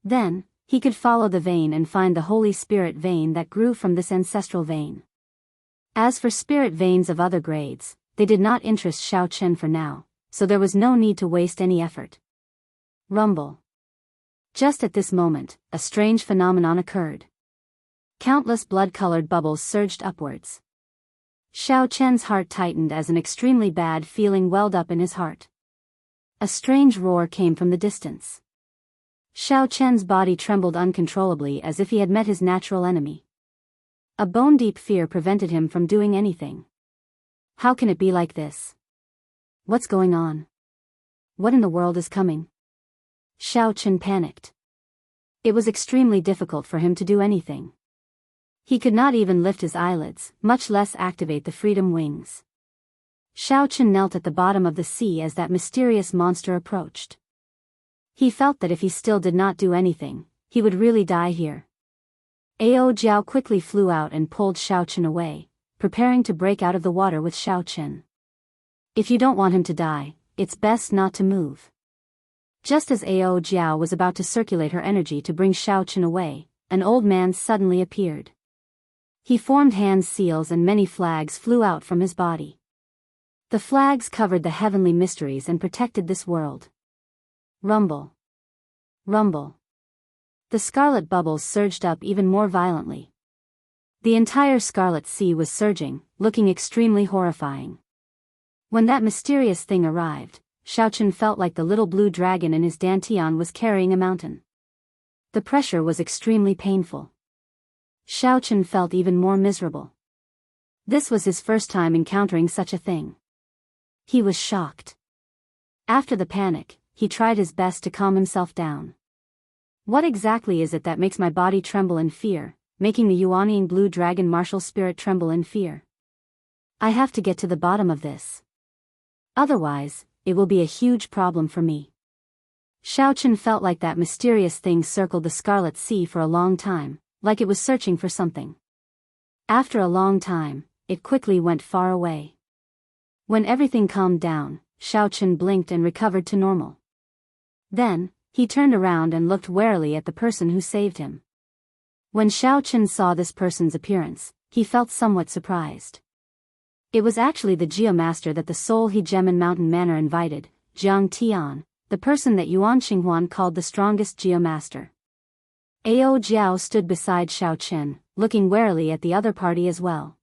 Then, he could follow the vein and find the Holy Spirit vein that grew from this ancestral vein. As for spirit veins of other grades, they did not interest Xiao Chen for now, so there was no need to waste any effort. Rumble. Just at this moment, a strange phenomenon occurred. Countless blood-colored bubbles surged upwards. Xiao Chen's heart tightened as an extremely bad feeling welled up in his heart. A strange roar came from the distance. Xiao Chen's body trembled uncontrollably as if he had met his natural enemy. A bone-deep fear prevented him from doing anything. How can it be like this? What's going on? What in the world is coming? Xiao Chen panicked. It was extremely difficult for him to do anything. He could not even lift his eyelids, much less activate the freedom wings. Xiao Chen knelt at the bottom of the sea as that mysterious monster approached. He felt that if he still did not do anything, he would really die here. Ao Jiao quickly flew out and pulled Xiao Chen away, preparing to break out of the water with Xiao Chen. If you don't want him to die, it's best not to move. Just as Ao Jiao was about to circulate her energy to bring Xiao Chen away, an old man suddenly appeared. He formed hand seals and many flags flew out from his body. The flags covered the heavenly mysteries and protected this world. Rumble. Rumble. The scarlet bubbles surged up even more violently. The entire Scarlet Sea was surging, looking extremely horrifying. When that mysterious thing arrived, Xiao Chen felt like the little blue dragon in his dantian was carrying a mountain. The pressure was extremely painful. Xiao Chen felt even more miserable. This was his first time encountering such a thing. He was shocked. After the panic, he tried his best to calm himself down. What exactly is it that makes my body tremble in fear, making the Yuanian blue dragon martial spirit tremble in fear? I have to get to the bottom of this. Otherwise, it will be a huge problem for me. Xiao Chen felt like that mysterious thing circled the Scarlet Sea for a long time, like it was searching for something. After a long time, it quickly went far away. When everything calmed down, Xiao Chen blinked and recovered to normal. Then, he turned around and looked warily at the person who saved him. When Xiao Chen saw this person's appearance, he felt somewhat surprised. It was actually the Geomaster that the Soul He Gemin Mountain Manor invited, Jiang Tian, the person that Yuan Xinghuan called the strongest Geomaster. Ao Jiao stood beside Xiao Chen, looking warily at the other party as well.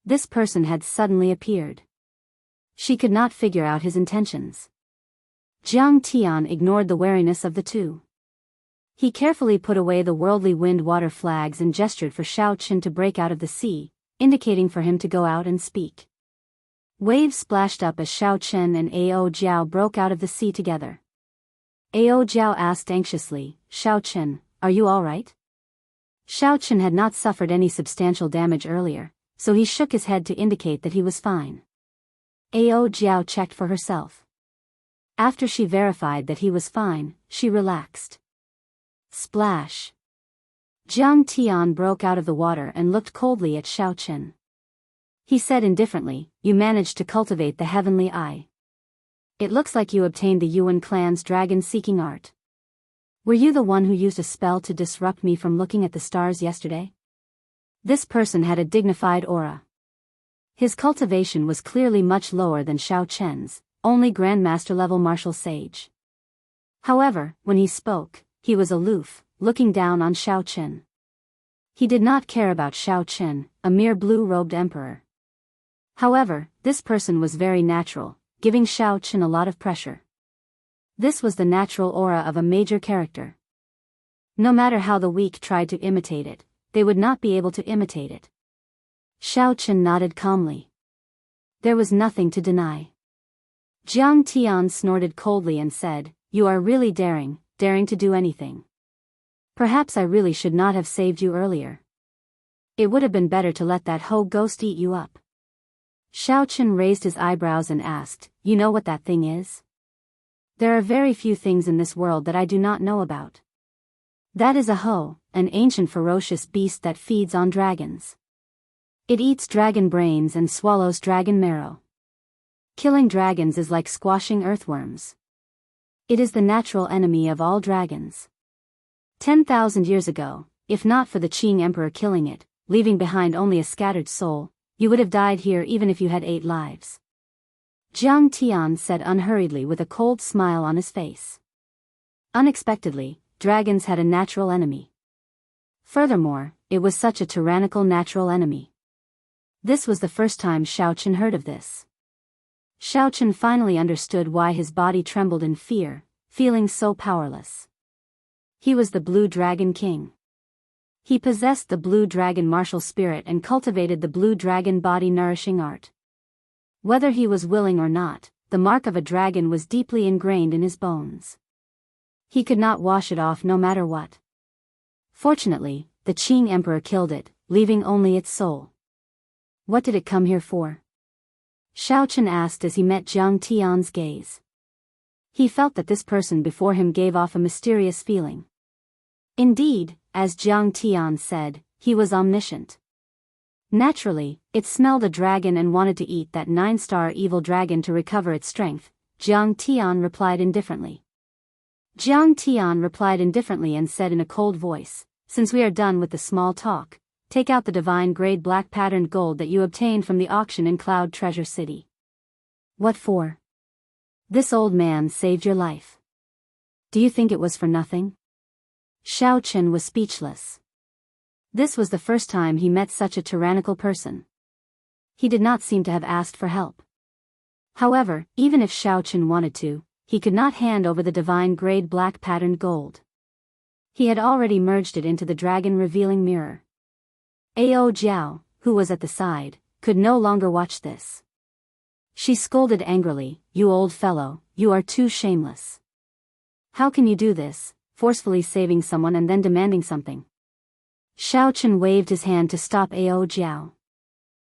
This person had suddenly appeared. She could not figure out his intentions. Jiang Tian ignored the wariness of the two. He carefully put away the worldly wind-water flags and gestured for Xiao Chen to break out of the sea, indicating for him to go out and speak. Waves splashed up as Xiao Chen and Ao Jiao broke out of the sea together. Ao Jiao asked anxiously, "Xiao Chen, are you all right?" Xiao Chen had not suffered any substantial damage earlier, so he shook his head to indicate that he was fine. Ao Jiao checked for herself. After she verified that he was fine, she relaxed. Splash. Jiang Tian broke out of the water and looked coldly at Xiao Chen. He said indifferently, "You managed to cultivate the heavenly eye. It looks like you obtained the Yuan clan's dragon-seeking art. Were you the one who used a spell to disrupt me from looking at the stars yesterday?" This person had a dignified aura. His cultivation was clearly much lower than Xiao Chen's, only Grandmaster-level martial sage. However, when he spoke, he was aloof, looking down on Xiao Chen. He did not care about Xiao Chen, a mere blue-robed emperor. However, this person was very natural, giving Xiao Chen a lot of pressure. This was the natural aura of a major character. No matter how the weak tried to imitate it, they would not be able to imitate it. Xiao Chen nodded calmly. There was nothing to deny. Jiang Tian snorted coldly and said, "You are really daring to do anything. Perhaps I really should not have saved you earlier. It would have been better to let that Ho ghost eat you up." Xiao Chen raised his eyebrows and asked, "You know what that thing is?" "There are very few things in this world that I do not know about." "That is a Ho, an ancient ferocious beast that feeds on dragons. It eats dragon brains and swallows dragon marrow. Killing dragons is like squashing earthworms. It is the natural enemy of all dragons. 10,000 years ago, if not for the Qing Emperor killing it, leaving behind only a scattered soul, you would have died here even if you had 8 lives." Jiang Tian said unhurriedly with a cold smile on his face. Unexpectedly, dragons had a natural enemy. Furthermore, it was such a tyrannical natural enemy. This was the first time Xiao Chen heard of this. Xiao Chen finally understood why his body trembled in fear, feeling so powerless. He was the Blue Dragon King. He possessed the Blue Dragon martial spirit and cultivated the Blue Dragon body nourishing art. Whether he was willing or not, the mark of a dragon was deeply ingrained in his bones. He could not wash it off no matter what. Fortunately, the Qing Emperor killed it, leaving only its soul. What did it come here for? Xiao Chen asked as he met Jiang Tian's gaze. He felt that this person before him gave off a mysterious feeling. Indeed, as Jiang Tian said, he was omniscient. Naturally, it smelled a dragon and wanted to eat that 9-star evil dragon to recover its strength. Jiang Tian replied indifferently. Jiang Tian replied indifferently and said in a cold voice, "Since we are done with the small talk, take out the divine grade black patterned gold that you obtained from the auction in Cloud Treasure City." "What for?" "This old man saved your life. Do you think it was for nothing?" Xiao Chen was speechless. This was the first time he met such a tyrannical person. He did not seem to have asked for help. However, even if Xiao Chen wanted to, he could not hand over the divine grade black patterned gold. He had already merged it into the dragon revealing mirror. Ao Jiao, who was at the side, could no longer watch this. She scolded angrily, "You old fellow, you are too shameless. How can you do this, forcefully saving someone and then demanding something?" Xiao Chen waved his hand to stop Ao Jiao.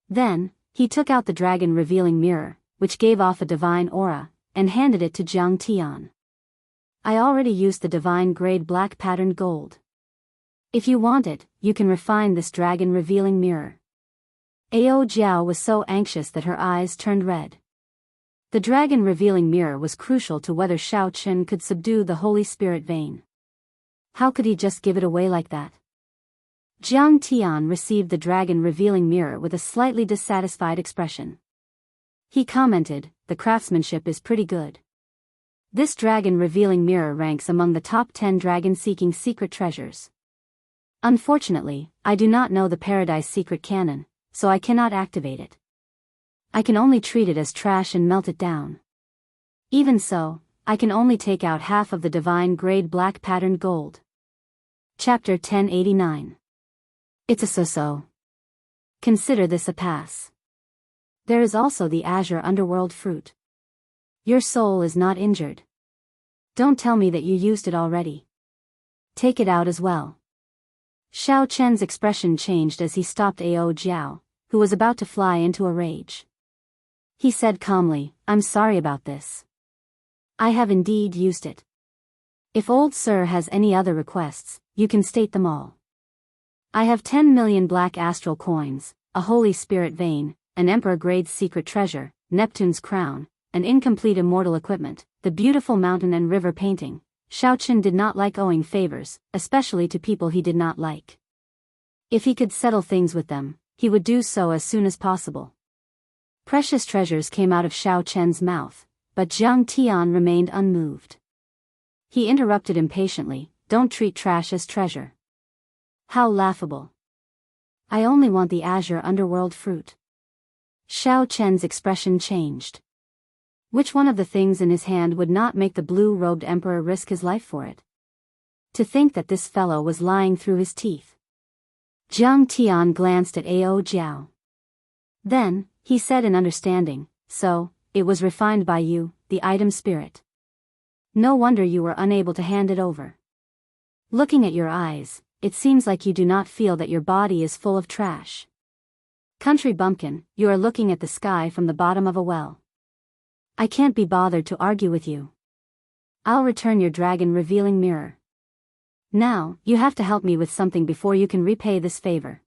Then, he took out the dragon revealing mirror, which gave off a divine aura, and handed it to Jiang Tian. "I already used the divine grade black patterned gold. If you want it, you can refine this dragon revealing mirror." Ao Jiao was so anxious that her eyes turned red. The dragon revealing mirror was crucial to whether Xiao Chen could subdue the Holy Spirit vein. How could he just give it away like that? Jiang Tian received the dragon revealing mirror with a slightly dissatisfied expression. He commented, "The craftsmanship is pretty good. This dragon revealing mirror ranks among the top 10 dragon-seeking secret treasures. Unfortunately, I do not know the Paradise Secret Canon, so I cannot activate it. I can only treat it as trash and melt it down. Even so, I can only take out half of the divine grade black patterned gold." Chapter 1089. It's a so-so. Consider this a pass. There is also the azure underworld fruit. Your soul is not injured. Don't tell me that you used it already. Take it out as well. Xiao Chen's expression changed as he stopped Ao Jiao, who was about to fly into a rage. He said calmly, "I'm sorry about this. I have indeed used it. If old sir has any other requests, you can state them all. I have 10 million black astral coins, a holy spirit vein, an emperor-grade secret treasure, Neptune's crown, an incomplete immortal equipment, the beautiful mountain and river painting." Xiao Chen did not like owing favors, especially to people he did not like. If he could settle things with them, he would do so as soon as possible. Precious treasures came out of Xiao Chen's mouth, but Jiang Tian remained unmoved. He interrupted impatiently, "Don't treat trash as treasure. How laughable. I only want the azure underworld fruit." Xiao Chen's expression changed. Which one of the things in his hand would not make the blue-robed emperor risk his life for it? To think that this fellow was lying through his teeth. Jiang Tian glanced at Ao Jiao. Then, he said in understanding, so, it was refined by you, the item spirit. No wonder you were unable to hand it over. Looking at your eyes, it seems like you do not feel that your body is full of trash. Country bumpkin, you are looking at the sky from the bottom of a well. I can't be bothered to argue with you. I'll return your dragon revealing mirror. Now, you have to help me with something before you can repay this favor.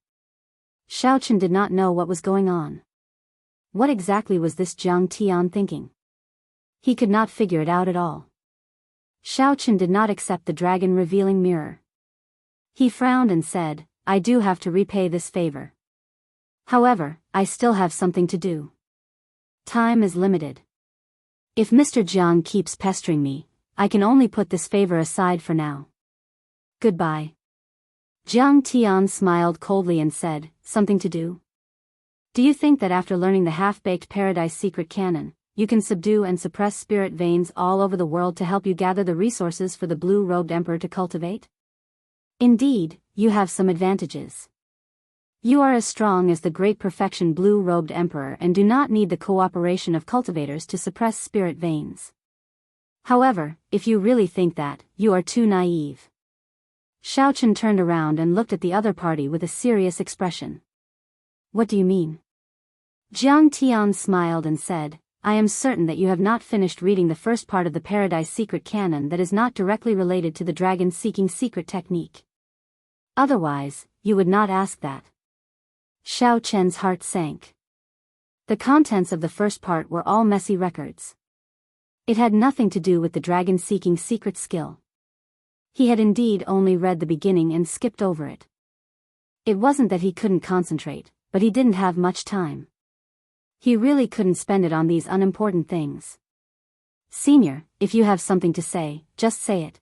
Xiaochen did not know what was going on. What exactly was this Jiang Tian thinking? He could not figure it out at all. Xiaochen did not accept the dragon revealing mirror. He frowned and said, I do have to repay this favor. However, I still have something to do. Time is limited. If Mr. Jiang keeps pestering me, I can only put this favor aside for now. Goodbye. Jiang Tian smiled coldly and said, something to do? Do you think that after learning the half-baked paradise secret canon, you can subdue and suppress spirit veins all over the world to help you gather the resources for the blue-robed emperor to cultivate? Indeed, you have some advantages. You are as strong as the great perfection blue-robed emperor and do not need the cooperation of cultivators to suppress spirit veins. However, if you really think that, you are too naive. Xiaochen turned around and looked at the other party with a serious expression. What do you mean? Jiang Tian smiled and said, I am certain that you have not finished reading the first part of the Paradise Secret canon that is not directly related to the dragon-seeking secret technique. Otherwise, you would not ask that. Xiaochen's heart sank. The contents of the first part were all messy records. It had nothing to do with the dragon-seeking secret skill. He had indeed only read the beginning and skipped over it. It wasn't that he couldn't concentrate, but he didn't have much time. He really couldn't spend it on these unimportant things. Senior, if you have something to say, just say it.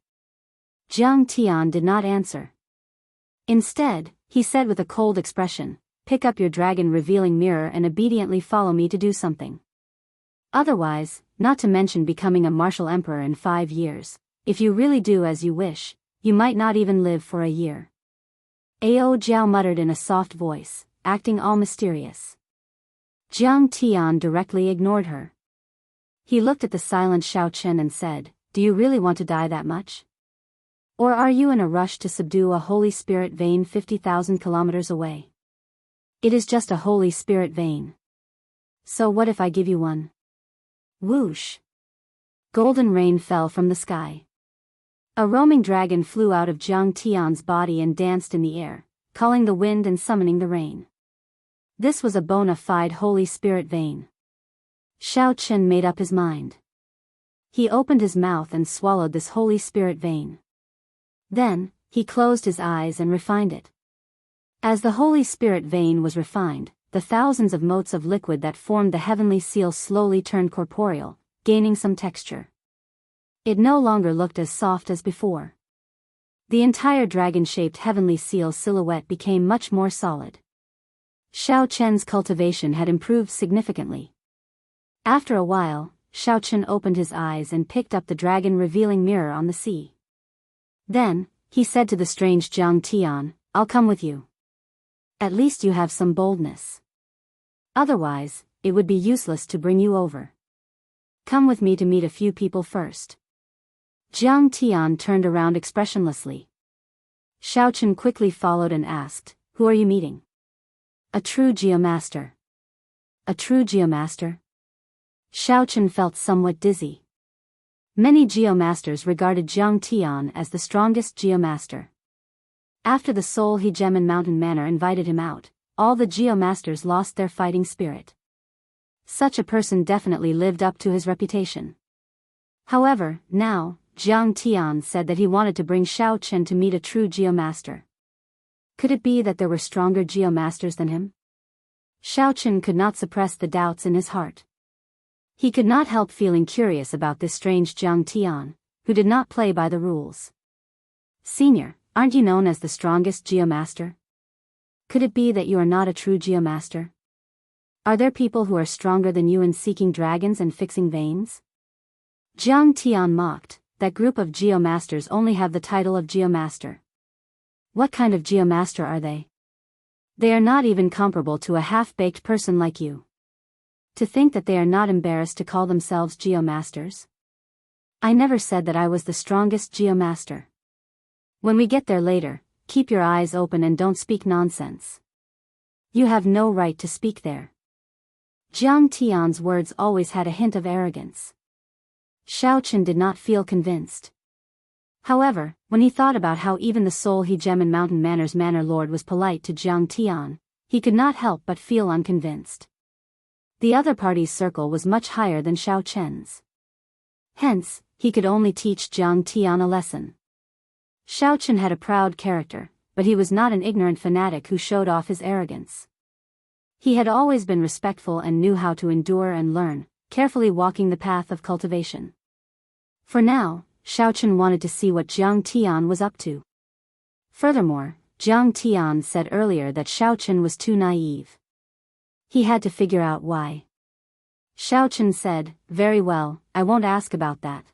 Jiang Tian did not answer. Instead, he said with a cold expression, pick up your dragon revealing mirror and obediently follow me to do something. Otherwise, not to mention becoming a martial emperor in 5 years, if you really do as you wish, you might not even live for a year. Ao Jiao muttered in a soft voice, acting all mysterious. Jiang Tian directly ignored her. He looked at the silent Xiaochen and said, do you really want to die that much? Or are you in a rush to subdue a holy spirit vein 50,000 kilometers away? It is just a holy spirit vein. So what if I give you one? Whoosh! Golden rain fell from the sky. A roaming dragon flew out of Jiang Tian's body and danced in the air, calling the wind and summoning the rain. This was a bona fide holy spirit vein. Xiaochen made up his mind. He opened his mouth and swallowed this holy spirit vein. Then, he closed his eyes and refined it. As the holy spirit vein was refined, the thousands of motes of liquid that formed the heavenly seal slowly turned corporeal, gaining some texture. It no longer looked as soft as before. The entire dragon-shaped heavenly seal silhouette became much more solid. Xiaochen's cultivation had improved significantly. After a while, Xiaochen opened his eyes and picked up the dragon revealing mirror on the sea. Then, he said to the strange Jiang Tian, I'll come with you. At least you have some boldness. Otherwise, it would be useless to bring you over. Come with me to meet a few people first. Jiang Tian turned around expressionlessly. Xiaochen quickly followed and asked, who are you meeting? A true geomaster. A true geomaster? Xiaochen felt somewhat dizzy. Many geomasters regarded Jiang Tian as the strongest geomaster. After the Soul He Gem and Mountain Manor invited him out, all the geomasters lost their fighting spirit. Such a person definitely lived up to his reputation. However, now, Jiang Tian said that he wanted to bring Xiaochen to meet a true geomaster. Could it be that there were stronger geomasters than him? Xiaochen could not suppress the doubts in his heart. He could not help feeling curious about this strange Jiang Tian, who did not play by the rules. Senior, aren't you known as the strongest geomaster? Could it be that you are not a true geomaster? Are there people who are stronger than you in seeking dragons and fixing veins? Jiang Tian mocked, that group of Geomasters only have the title of Geomaster. What kind of Geomaster are they? They are not even comparable to a half-baked person like you. To think that they are not embarrassed to call themselves Geomasters? I never said that I was the strongest Geomaster. When we get there later, keep your eyes open and don't speak nonsense. You have no right to speak there. Jiang Tian's words always had a hint of arrogance. Xiaochen did not feel convinced. However, when he thought about how even the Soul He Gem and Mountain Manor's Manor Lord was polite to Jiang Tian, he could not help but feel unconvinced. The other party's circle was much higher than Xiaochen's. Hence, he could only teach Jiang Tian a lesson. Xiaochen had a proud character, but he was not an ignorant fanatic who showed off his arrogance. He had always been respectful and knew how to endure and learn, carefully walking the path of cultivation. For now, Xiaochen wanted to see what Jiang Tian was up to. Furthermore, Jiang Tian said earlier that Xiaochen was too naive. He had to figure out why. Xiaochen said, "Very well, I won't ask about that.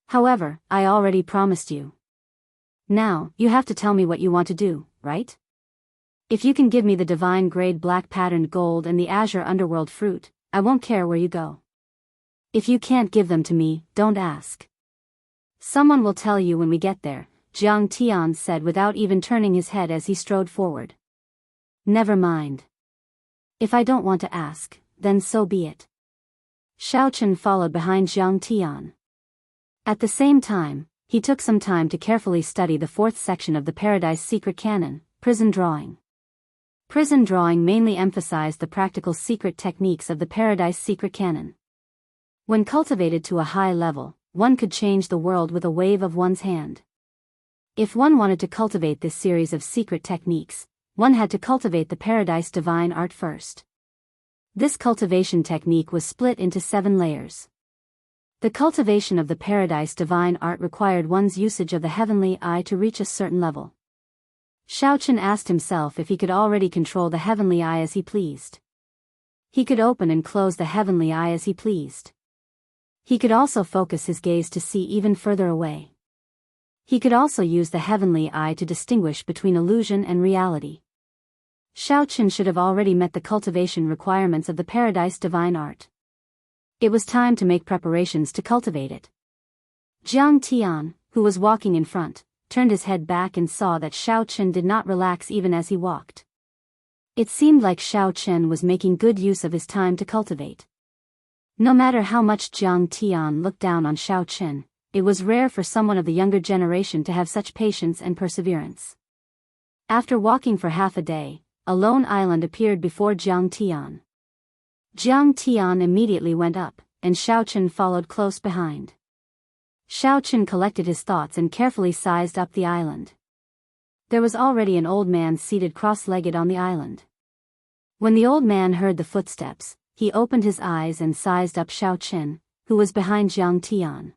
However, I already promised you. Now, you have to tell me what you want to do, right? If you can give me the divine grade black patterned gold and the azure underworld fruit, I won't care where you go. If you can't give them to me, don't ask. Someone will tell you when we get there," Jiang Tian said without even turning his head as he strode forward. "Never mind. If I don't want to ask, then so be it." Xiaochen followed behind Jiang Tian. At the same time, he took some time to carefully study the fourth section of the Paradise Secret Canon, Prison Drawing. Prison Drawing mainly emphasized the practical secret techniques of the Paradise Secret Canon. When cultivated to a high level, one could change the world with a wave of one's hand. If one wanted to cultivate this series of secret techniques, one had to cultivate the Paradise Divine Art first. This cultivation technique was split into 7 layers. The cultivation of the Paradise Divine Art required one's usage of the heavenly eye to reach a certain level. Xiaochen asked himself if he could already control the heavenly eye as he pleased. He could open and close the heavenly eye as he pleased. He could also focus his gaze to see even further away. He could also use the heavenly eye to distinguish between illusion and reality. Xiaochen should have already met the cultivation requirements of the Paradise Divine Art. It was time to make preparations to cultivate it. Jiang Tian, who was walking in front, turned his head back and saw that Xiaochen did not relax even as he walked. It seemed like Xiaochen was making good use of his time to cultivate. No matter how much Jiang Tian looked down on Xiaochen, it was rare for someone of the younger generation to have such patience and perseverance. After walking for half a day, a lone island appeared before Jiang Tian. Jiang Tian immediately went up, and Xiaochen followed close behind. Xiaochen collected his thoughts and carefully sized up the island. There was already an old man seated cross-legged on the island. When the old man heard the footsteps, he opened his eyes and sized up Xiaochen, who was behind Jiang Tian.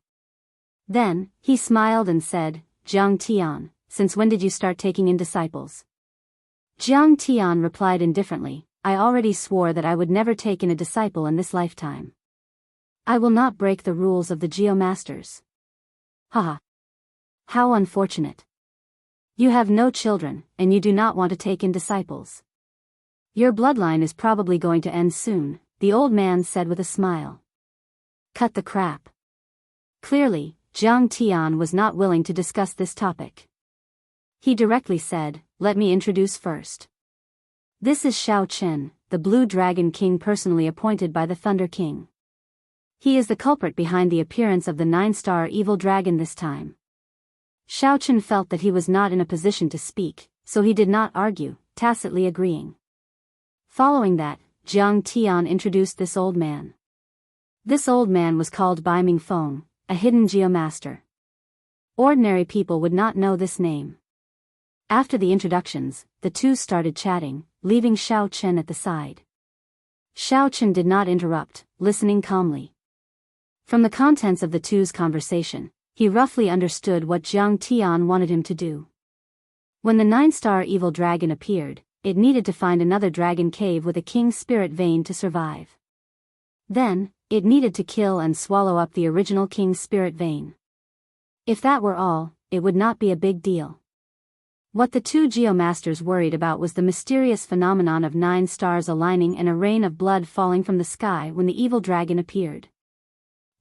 Then, he smiled and said, "Jiang Tian, since when did you start taking in disciples?" Jiang Tian replied indifferently, "I already swore that I would never take in a disciple in this lifetime. I will not break the rules of the Geomasters." Haha. How unfortunate. You have no children, and you do not want to take in disciples. Your bloodline is probably going to end soon, the old man said with a smile. Cut the crap. Clearly, Jiang Tian was not willing to discuss this topic. He directly said, "Let me introduce first. This is Xiaochen, the Blue Dragon King personally appointed by the Thunder King. He is the culprit behind the appearance of the 9-star evil dragon this time." Xiaochen felt that he was not in a position to speak, so he did not argue, tacitly agreeing. Following that, Jiang Tian introduced this old man. This old man was called Bai Mingfeng, a hidden geomaster. Ordinary people would not know this name. After the introductions, the two started chatting, leaving Xiaochen at the side. Xiaochen did not interrupt, listening calmly. From the contents of the two's conversation, he roughly understood what Jiang Tian wanted him to do. When the 9-star evil dragon appeared, it needed to find another dragon cave with a king's spirit vein to survive. Then, it needed to kill and swallow up the original king's spirit vein. If that were all, it would not be a big deal. What the two geomasters worried about was the mysterious phenomenon of 9 stars aligning and a rain of blood falling from the sky when the evil dragon appeared.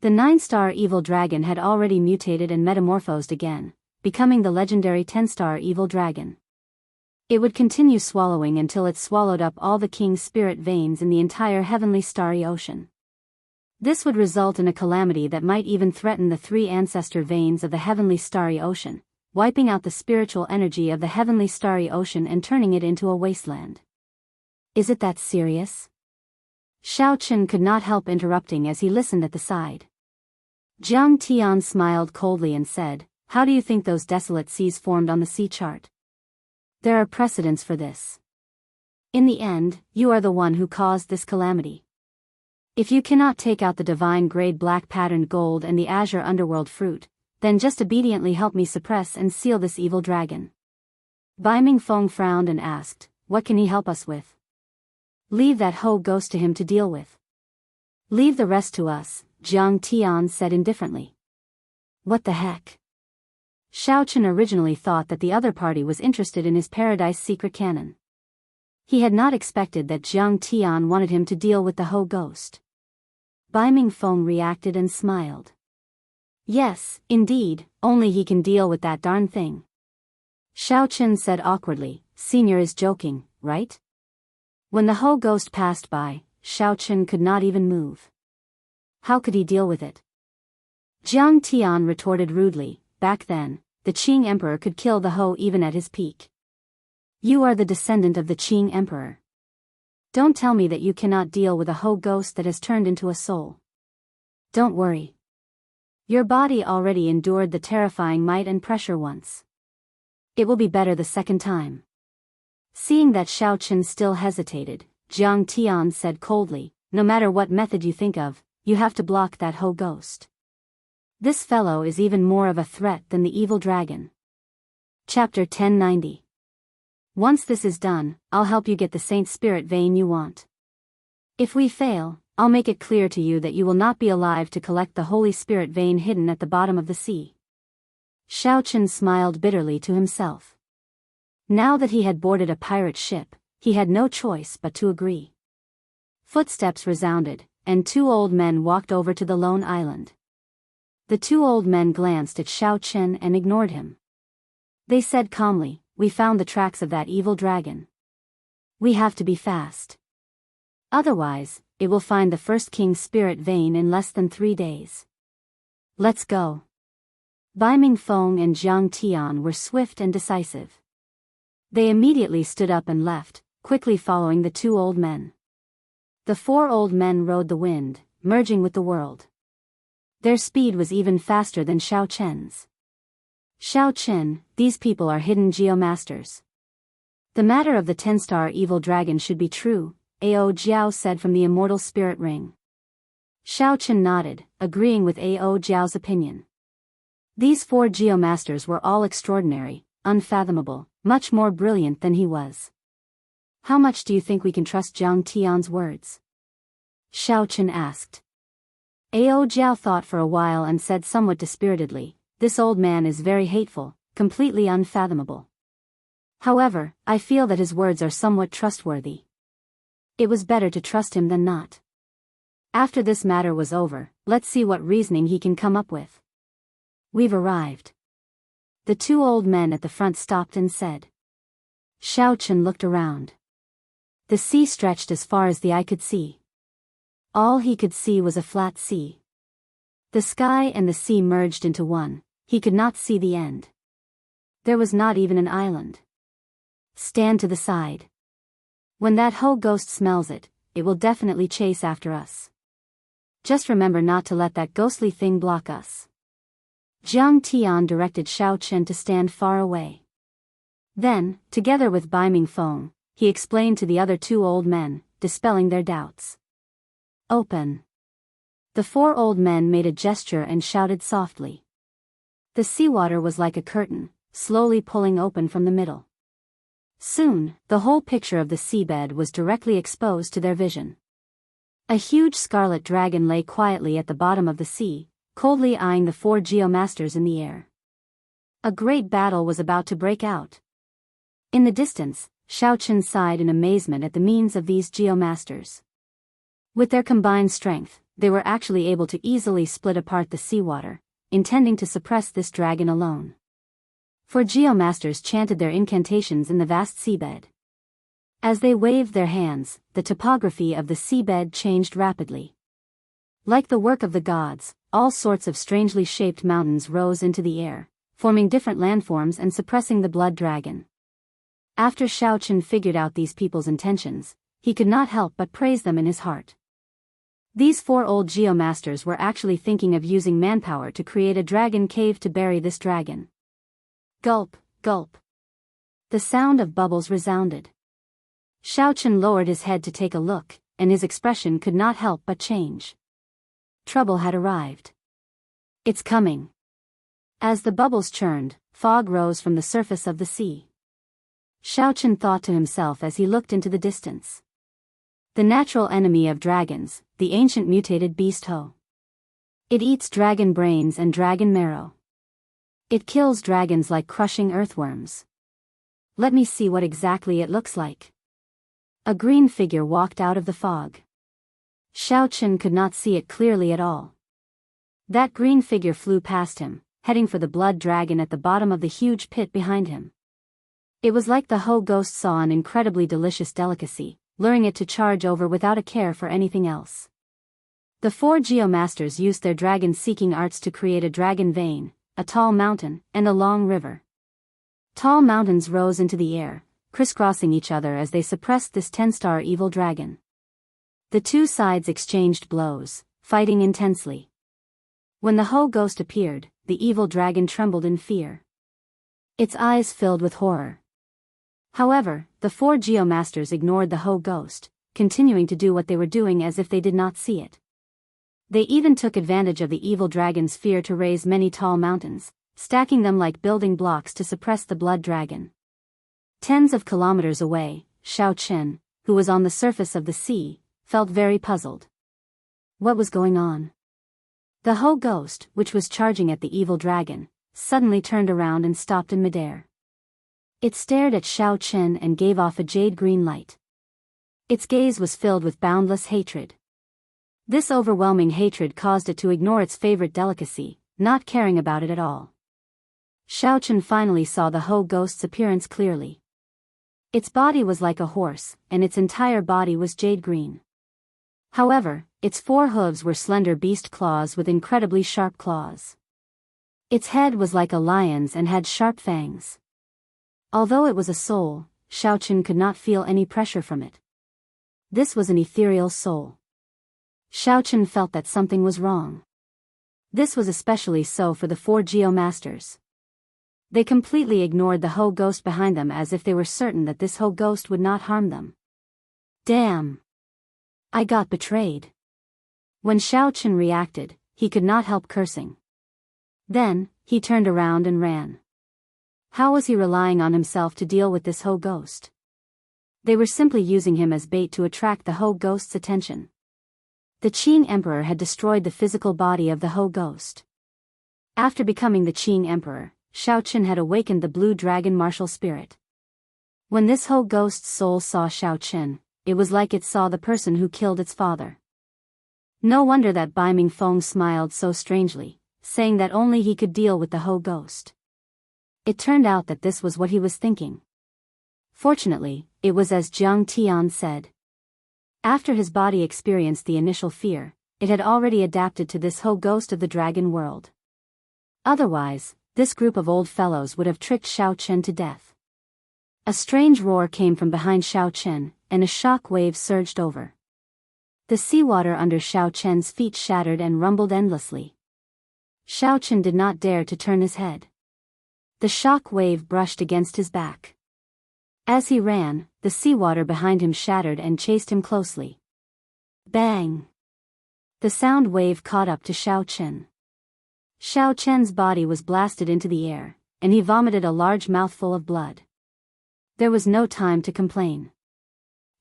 The 9-star evil dragon had already mutated and metamorphosed again, becoming the legendary 10-star evil dragon. It would continue swallowing until it swallowed up all the king's spirit veins in the entire heavenly starry ocean. This would result in a calamity that might even threaten the 3 ancestor veins of the heavenly starry ocean, wiping out the spiritual energy of the heavenly starry ocean and turning it into a wasteland. Is it that serious? Xiao Chen could not help interrupting as he listened at the side. Jiang Tian smiled coldly and said, "How do you think those desolate seas formed on the sea chart? There are precedents for this. In the end, you are the one who caused this calamity. If you cannot take out the divine grade black patterned gold and the azure underworld fruit, then just obediently help me suppress and seal this evil dragon." Bai Mingfeng frowned and asked, "What can he help us with?" "Leave that Ho ghost to him to deal with. Leave the rest to us," Jiang Tian said indifferently. What the heck? Xiao Chen originally thought that the other party was interested in his Paradise secret cannon. He had not expected that Jiang Tian wanted him to deal with the Ho ghost. Bai Mingfeng reacted and smiled. "Yes, indeed, only he can deal with that darn thing." Xiao Chen said awkwardly, "Senior is joking, right?" When the Ho ghost passed by, Xiao Chen could not even move. How could he deal with it? Jiang Tian retorted rudely, "Back then, the Qing Emperor could kill the Ho even at his peak. You are the descendant of the Qing Emperor. Don't tell me that you cannot deal with a Ho ghost that has turned into a soul. Don't worry. Your body already endured the terrifying might and pressure once. It will be better the second time." Seeing that Xiao Chen still hesitated, Jiang Tian said coldly, "No matter what method you think of, you have to block that Ho ghost. This fellow is even more of a threat than the evil dragon." Chapter 1090. Once this is done, I'll help you get the Saint Spirit vein you want. If we fail, I'll make it clear to you that you will not be alive to collect the Holy Spirit vein hidden at the bottom of the sea. Xiao Chen smiled bitterly to himself. Now that he had boarded a pirate ship, he had no choice but to agree. Footsteps resounded, and 2 old men walked over to the lone island. The 2 old men glanced at Xiao Chen and ignored him. They said calmly, "We found the tracks of that evil dragon. We have to be fast. Otherwise, it will find the first king's spirit vein in less than 3 days. Let's go." Bai Mingfeng and Jiang Tian were swift and decisive. They immediately stood up and left, quickly following the 2 old men. The 4 old men rode the wind, merging with the world. Their speed was even faster than Xiao Chen's. "Xiao Chen, these people are hidden geomasters. The matter of the 10-star evil dragon should be true," Ao Jiao said from the immortal spirit ring. Xiao Chen nodded, agreeing with Ao Jiao's opinion. These 4 geomasters were all extraordinary, unfathomable, much more brilliant than he was. "How much do you think we can trust Jiang Tian's words?" Xiao Chen asked. Ao Jiao thought for a while and said somewhat dispiritedly, "This old man is very hateful, completely unfathomable. However, I feel that his words are somewhat trustworthy. It was better to trust him than not. After this matter was over, let's see what reasoning he can come up with." "We've arrived." The 2 old men at the front stopped and said. Xiao Chen looked around. The sea stretched as far as the eye could see. All he could see was a flat sea. The sky and the sea merged into one. He could not see the end. There was not even an island. "Stand to the side. When that Ho ghost smells it, it will definitely chase after us. Just remember not to let that ghostly thing block us." Jiang Tian directed Xiao Chen to stand far away. Then, together with Bai Mingfeng, he explained to the other 2 old men, dispelling their doubts. "Open." The 4 old men made a gesture and shouted softly. The seawater was like a curtain, slowly pulling open from the middle. Soon, the whole picture of the seabed was directly exposed to their vision. A huge scarlet dragon lay quietly at the bottom of the sea, coldly eyeing the 4 geomasters in the air. A great battle was about to break out. In the distance, Xiaochen sighed in amazement at the means of these geomasters. With their combined strength, they were actually able to easily split apart the seawater, intending to suppress this dragon alone. 4 geomasters chanted their incantations in the vast seabed. As they waved their hands, the topography of the seabed changed rapidly. Like the work of the gods, all sorts of strangely shaped mountains rose into the air, forming different landforms and suppressing the blood dragon. After Xiaochen figured out these people's intentions, he could not help but praise them in his heart. These 4 old geomasters were actually thinking of using manpower to create a dragon cave to bury this dragon. Gulp, gulp. The sound of bubbles resounded. Xiaochen lowered his head to take a look, and his expression could not help but change. Trouble had arrived. It's coming. As the bubbles churned, fog rose from the surface of the sea. Xiaochen thought to himself as he looked into the distance. The natural enemy of dragons, the ancient mutated beast Ho. It eats dragon brains and dragon marrow. It kills dragons like crushing earthworms. Let me see what exactly it looks like. A green figure walked out of the fog. Xiaochen could not see it clearly at all. That green figure flew past him, heading for the blood dragon at the bottom of the huge pit behind him. It was like the Ho ghost saw an incredibly delicious delicacy, luring it to charge over without a care for anything else. The 4 geomasters used their dragon-seeking arts to create a dragon vein, a tall mountain, and a long river. Tall mountains rose into the air, crisscrossing each other as they suppressed this 10-star evil dragon. The 2 sides exchanged blows, fighting intensely. When the Ho ghost appeared, the evil dragon trembled in fear. Its eyes filled with horror. However, the 4 geomasters ignored the Ho ghost, continuing to do what they were doing as if they did not see it. They even took advantage of the evil dragon's fear to raise many tall mountains, stacking them like building blocks to suppress the blood dragon. Tens of kilometers away, Xiaochen, who was on the surface of the sea, felt very puzzled. What was going on? The Ho ghost, which was charging at the evil dragon, suddenly turned around and stopped in midair. It stared at Xiaochen and gave off a jade-green light. Its gaze was filled with boundless hatred. This overwhelming hatred caused it to ignore its favorite delicacy, not caring about it at all. Xiaochen finally saw the Ho ghost's appearance clearly. Its body was like a horse, and its entire body was jade-green. However, its 4 hooves were slender beast claws with incredibly sharp claws. Its head was like a lion's and had sharp fangs. Although it was a soul, Xiaochen could not feel any pressure from it. This was an ethereal soul. Xiaochen felt that something was wrong. This was especially so for the 4 geomasters. They completely ignored the Ho ghost behind them as if they were certain that this Ho ghost would not harm them. Damn! I got betrayed. When Xiaochen reacted, he could not help cursing. Then, he turned around and ran. How was he relying on himself to deal with this Ho ghost? They were simply using him as bait to attract the Ho ghost's attention. The Qing Emperor had destroyed the physical body of the Ho ghost. After becoming the Qing Emperor, Xiaochen had awakened the blue dragon martial spirit. When this Ho ghost's soul saw Xiaochen, it was like it saw the person who killed its father. No wonder that Bai Mingfeng smiled so strangely, saying that only he could deal with the Ho ghost. It turned out that this was what he was thinking. Fortunately, it was as Jiang Tian said. After his body experienced the initial fear, it had already adapted to this Ho ghost of the dragon world. Otherwise, this group of old fellows would have tricked Xiaochen to death. A strange roar came from behind Xiaochen, and a shock wave surged over. The seawater under Xiaochen's feet shattered and rumbled endlessly. Xiaochen did not dare to turn his head. The shock wave brushed against his back. As he ran, the seawater behind him shattered and chased him closely. Bang! The sound wave caught up to Xiaochen. Xiaochen's body was blasted into the air, and he vomited a large mouthful of blood. There was no time to complain.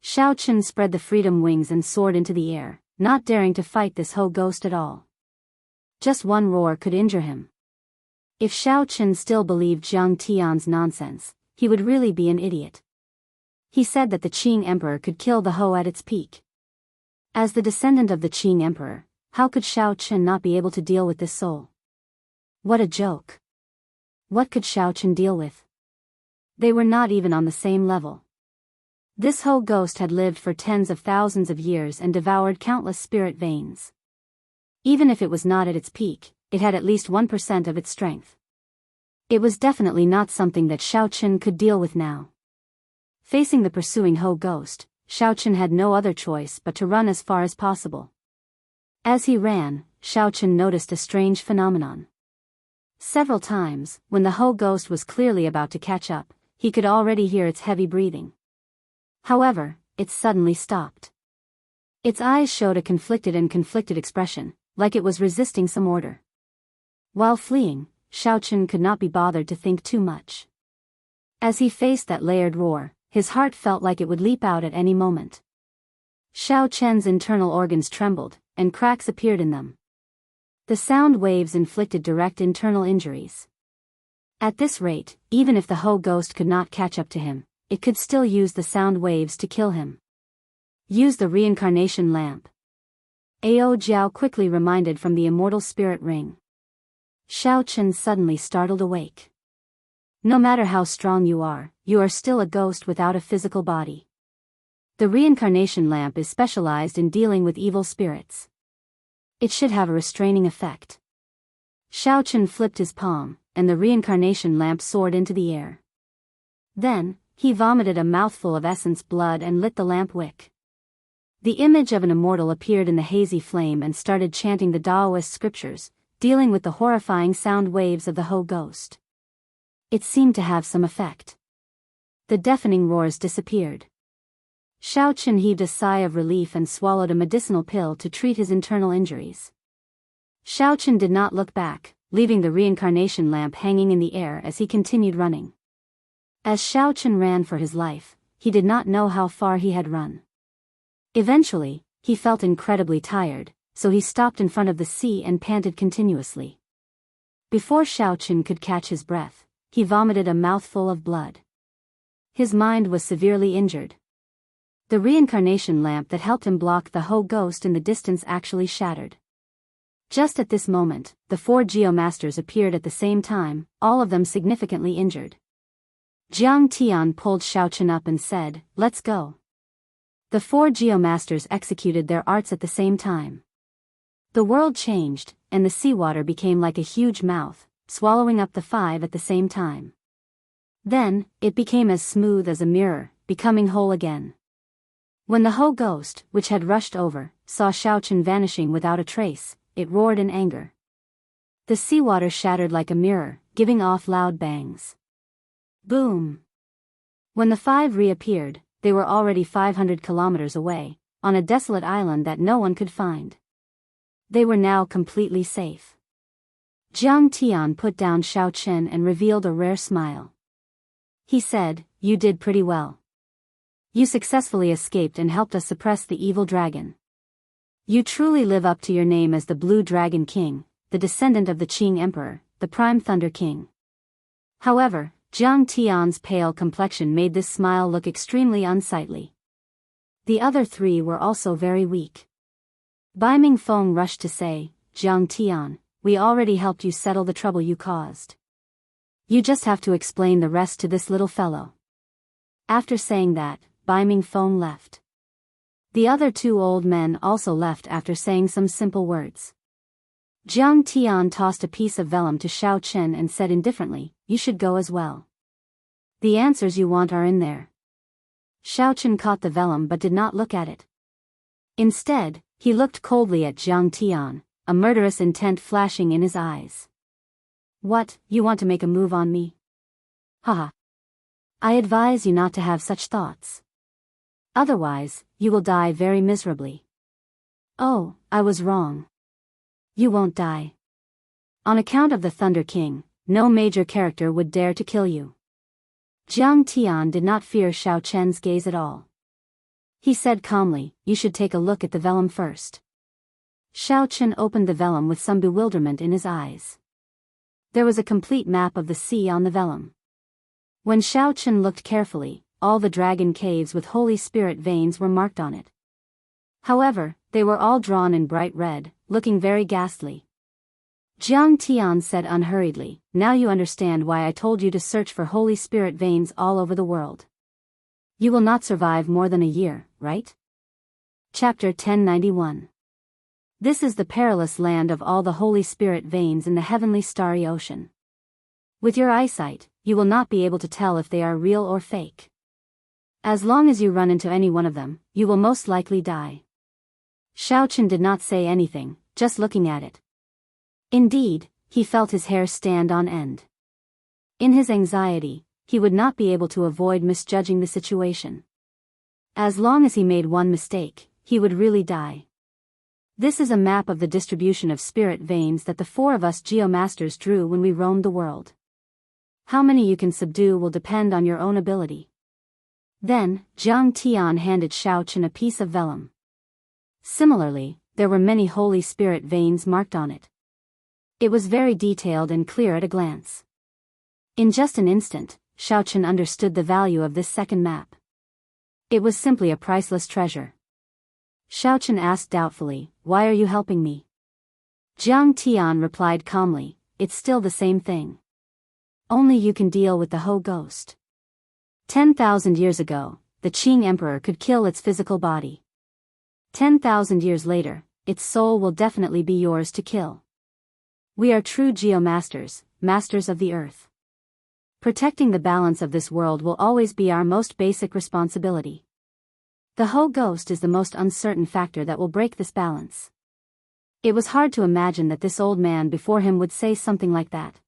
Xiaochen spread the freedom wings and soared into the air, not daring to fight this Ho ghost at all. Just one roar could injure him. If Xiao Chen still believed Zhang Tian's nonsense, he would really be an idiot. He said that the Qing Emperor could kill the Ho at its peak. As the descendant of the Qing Emperor, how could Xiao Chen not be able to deal with this soul? What a joke. What could Xiao Chen deal with? They were not even on the same level. This Ho ghost had lived for tens of thousands of years and devoured countless spirit veins. Even if it was not at its peak, it had at least 1% of its strength. It was definitely not something that Xiao Chen could deal with now. Facing the pursuing Ho ghost, Xiao Chen had no other choice but to run as far as possible. As he ran, Xiao Chen noticed a strange phenomenon. Several times, when the Ho ghost was clearly about to catch up, he could already hear its heavy breathing. However, it suddenly stopped. Its eyes showed a conflicted expression, like it was resisting some order. While fleeing, Xiao Chen could not be bothered to think too much. As he faced that layered roar, his heart felt like it would leap out at any moment. Xiao Chen's internal organs trembled, and cracks appeared in them. The sound waves inflicted direct internal injuries. At this rate, even if the Ho ghost could not catch up to him, it could still use the sound waves to kill him. Use the reincarnation lamp. Ao Jiao quickly reminded from the immortal spirit ring. Xiao Chen suddenly startled awake. No matter how strong you are still a ghost without a physical body. The reincarnation lamp is specialized in dealing with evil spirits. It should have a restraining effect. Xiao Chen flipped his palm, and the reincarnation lamp soared into the air. Then, he vomited a mouthful of essence blood and lit the lamp wick. The image of an immortal appeared in the hazy flame and started chanting the Daoist scriptures, dealing with the horrifying sound waves of the Ho ghost. It seemed to have some effect. The deafening roars disappeared. Xiao Chen heaved a sigh of relief and swallowed a medicinal pill to treat his internal injuries. Xiao Chen did not look back, leaving the reincarnation lamp hanging in the air as he continued running. As Xiao Chen ran for his life, he did not know how far he had run. Eventually, he felt incredibly tired, so he stopped in front of the sea and panted continuously. Before Xiao Chen could catch his breath, he vomited a mouthful of blood. His mind was severely injured. The reincarnation lamp that helped him block the Ho ghost in the distance actually shattered. Just at this moment, the 4 geomasters appeared at the same time, all of them significantly injured. Jiang Tian pulled Xiao Chen up and said, "Let's go." The 4 geomasters executed their arts at the same time. The world changed, and the seawater became like a huge mouth, swallowing up the 5 at the same time. Then, it became as smooth as a mirror, becoming whole again. When the Ho ghost, which had rushed over, saw Xiao Chen vanishing without a trace, it roared in anger. The seawater shattered like a mirror, giving off loud bangs. Boom! When the 5 reappeared, they were already 500 kilometers away, on a desolate island that no one could find. They were now completely safe. Jiang Tian put down Xiao Chen and revealed a rare smile. He said, "You did pretty well. You successfully escaped and helped us suppress the evil dragon. You truly live up to your name as the Blue Dragon King, the descendant of the Qing Emperor, the Prime Thunder King." However, Jiang Tian's pale complexion made this smile look extremely unsightly. The other 3 were also very weak. Bai Mingfeng rushed to say, "Jiang Tian, we already helped you settle the trouble you caused. You just have to explain the rest to this little fellow." After saying that, Bai Mingfeng left. The other 2 old men also left after saying some simple words. Jiang Tian tossed a piece of vellum to Xiao Chen and said indifferently, "You should go as well. The answers you want are in there." Xiao Chen caught the vellum but did not look at it. Instead, he looked coldly at Jiang Tian, a murderous intent flashing in his eyes. "What, you want to make a move on me? Haha. I advise you not to have such thoughts. Otherwise, you will die very miserably." "Oh, I was wrong. You won't die. On account of the Thunder King, no major character would dare to kill you." Jiang Tian did not fear Xiao Chen's gaze at all. He said calmly, "You should take a look at the vellum first." Xiao Chen opened the vellum with some bewilderment in his eyes. There was a complete map of the sea on the vellum. When Xiao Chen looked carefully, all the dragon caves with Holy Spirit veins were marked on it. However, they were all drawn in bright red, looking very ghastly. Jiang Tian said unhurriedly, "Now you understand why I told you to search for Holy Spirit veins all over the world. You will not survive more than a year, right?" Chapter 1091. This is the perilous land of all the Holy Spirit veins in the heavenly starry ocean. With your eyesight, you will not be able to tell if they are real or fake. As long as you run into any one of them, you will most likely die. Xiao Chen did not say anything, just looking at it. Indeed, he felt his hair stand on end. In his anxiety, he would not be able to avoid misjudging the situation. As long as he made one mistake, he would really die. This is a map of the distribution of spirit veins that the four of us geomasters drew when we roamed the world. How many you can subdue will depend on your own ability. Then, Jiang Tian handed Xiao Chen a piece of vellum. Similarly, there were many Holy Spirit veins marked on it. It was very detailed and clear at a glance. In just an instant, Xiao Chen understood the value of this second map. It was simply a priceless treasure. Xiao Chen asked doubtfully, "Why are you helping me?" Jiang Tian replied calmly, "It's still the same thing. Only you can deal with the Ho ghost. 10,000 years ago, the Qing Emperor could kill its physical body. 10,000 years later, its soul will definitely be yours to kill. We are true geomasters, masters of the earth. Protecting the balance of this world will always be our most basic responsibility. The Ho ghost is the most uncertain factor that will break this balance." It was hard to imagine that this old man before him would say something like that.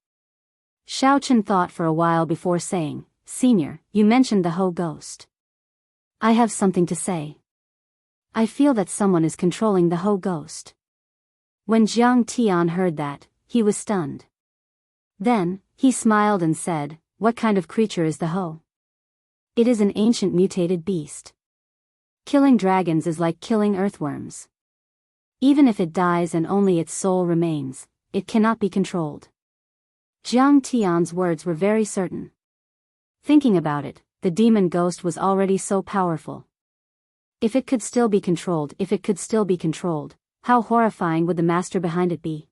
Xiao Chen thought for a while before saying, "Senior, you mentioned the Ho ghost. I have something to say. I feel that someone is controlling the Ho ghost." When Jiang Tian heard that, he was stunned. Then, he smiled and said, "What kind of creature is the Ho?" "It is an ancient mutated beast. Killing dragons is like killing earthworms. Even if it dies and only its soul remains, it cannot be controlled." Jiang Tian's words were very certain. Thinking about it, the demon ghost was already so powerful. If it could still be controlled, how horrifying would the master behind it be?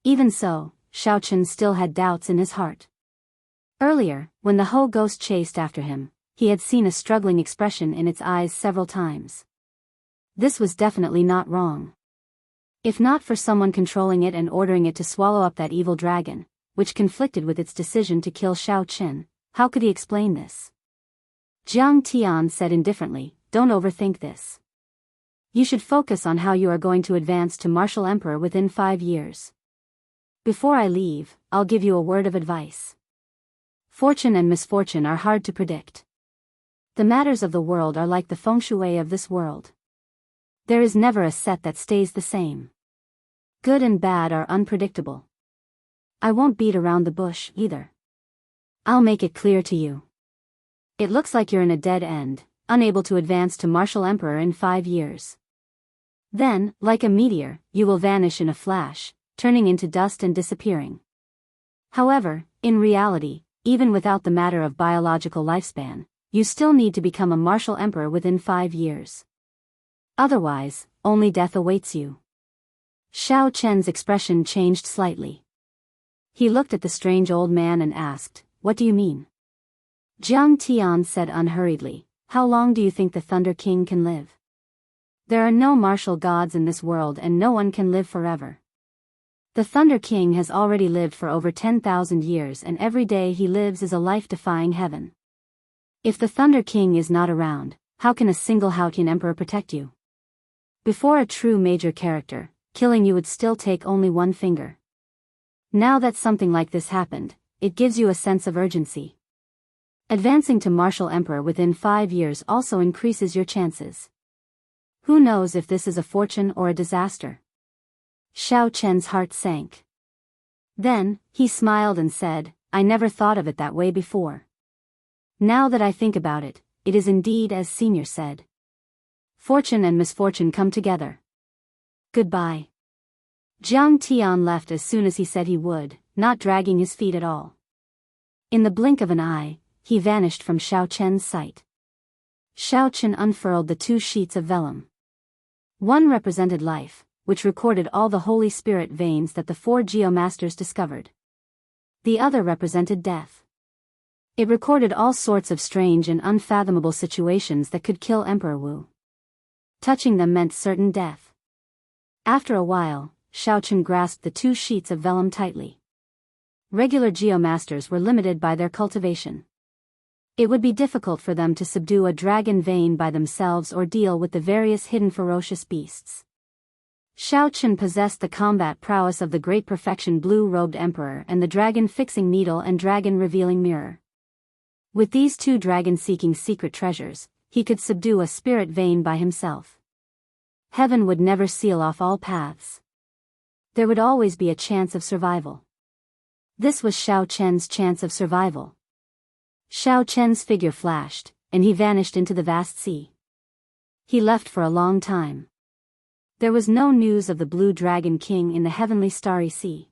Even so, Xiao Chen still had doubts in his heart. Earlier, when the Ho ghost chased after him, he had seen a struggling expression in its eyes several times. This was definitely not wrong. If not for someone controlling it and ordering it to swallow up that evil dragon, which conflicted with its decision to kill Xiao Chen, how could he explain this? Jiang Tian said indifferently, "Don't overthink this. You should focus on how you are going to advance to martial emperor within 5 years. Before I leave, I'll give you a word of advice. Fortune and misfortune are hard to predict. The matters of the world are like the feng shui of this world. There is never a set that stays the same. Good and bad are unpredictable. I won't beat around the bush, either. I'll make it clear to you. It looks like you're in a dead end, unable to advance to martial emperor in 5 years. Then, like a meteor, you will vanish in a flash, turning into dust and disappearing. However, in reality, even without the matter of biological lifespan, you still need to become a martial emperor within 5 years. Otherwise, only death awaits you." Xiao Chen's expression changed slightly. He looked at the strange old man and asked, "What do you mean?" Jiang Tian said unhurriedly, "How long do you think the Thunder King can live? There are no martial gods in this world and no one can live forever. The Thunder King has already lived for over 10,000 years and every day he lives is a life-defying heaven. If the Thunder King is not around, how can a single Haotian emperor protect you? Before a true major character, killing you would still take only one finger. Now that something like this happened, it gives you a sense of urgency. Advancing to martial emperor within 5 years also increases your chances. Who knows if this is a fortune or a disaster?" Xiao Chen's heart sank. Then, he smiled and said, "I never thought of it that way before. Now that I think about it, it is indeed as Senior said. Fortune and misfortune come together. Goodbye. Jiang Tian left as soon as he said he would, not dragging his feet at all. In the blink of an eye, he vanished from Xiao Chen's sight. Xiao Chen unfurled the 2 sheets of vellum. One represented life, which recorded all the Holy Spirit veins that the 4 geomasters discovered. The other represented death. It recorded all sorts of strange and unfathomable situations that could kill Emperor Wu. Touching them meant certain death. After a while, Xiao Chen grasped the 2 sheets of vellum tightly. Regular geomasters were limited by their cultivation. It would be difficult for them to subdue a dragon vein by themselves or deal with the various hidden ferocious beasts. Xiao Chen possessed the combat prowess of the great perfection blue-robed emperor and the dragon-fixing needle and dragon-revealing mirror. With these 2 dragon-seeking secret treasures, he could subdue a spirit vein by himself. Heaven would never seal off all paths. There would always be a chance of survival. This was Xiao Chen's chance of survival. Xiao Chen's figure flashed, and he vanished into the vast sea. He left for a long time. There was no news of the Blue Dragon King in the heavenly starry sea.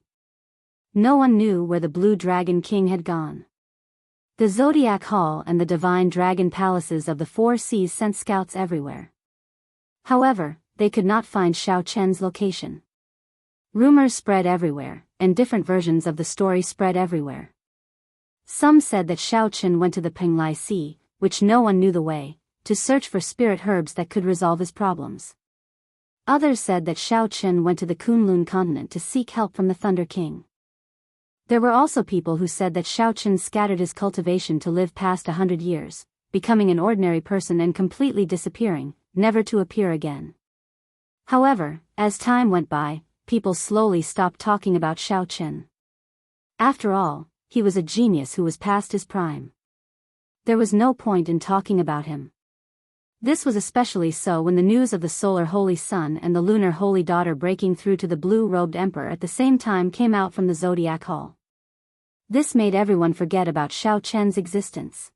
No one knew where the Blue Dragon King had gone. The Zodiac Hall and the Divine Dragon Palaces of the 4 seas sent scouts everywhere. However, they could not find Xiao Chen's location. Rumors spread everywhere, and different versions of the story spread everywhere. Some said that Xiao Chen went to the Penglai Sea, which no one knew the way, to search for spirit herbs that could resolve his problems. Others said that Xiao Chen went to the Kunlun continent to seek help from the Thunder King. There were also people who said that Xiao Chen scattered his cultivation to live past 100 years, becoming an ordinary person and completely disappearing, never to appear again. However, as time went by, people slowly stopped talking about Xiao Chen. After all, he was a genius who was past his prime. There was no point in talking about him. This was especially so when the news of the solar holy son and the lunar holy daughter breaking through to the blue-robed emperor at the same time came out from the Zodiac Hall. This made everyone forget about Xiao Chen's existence.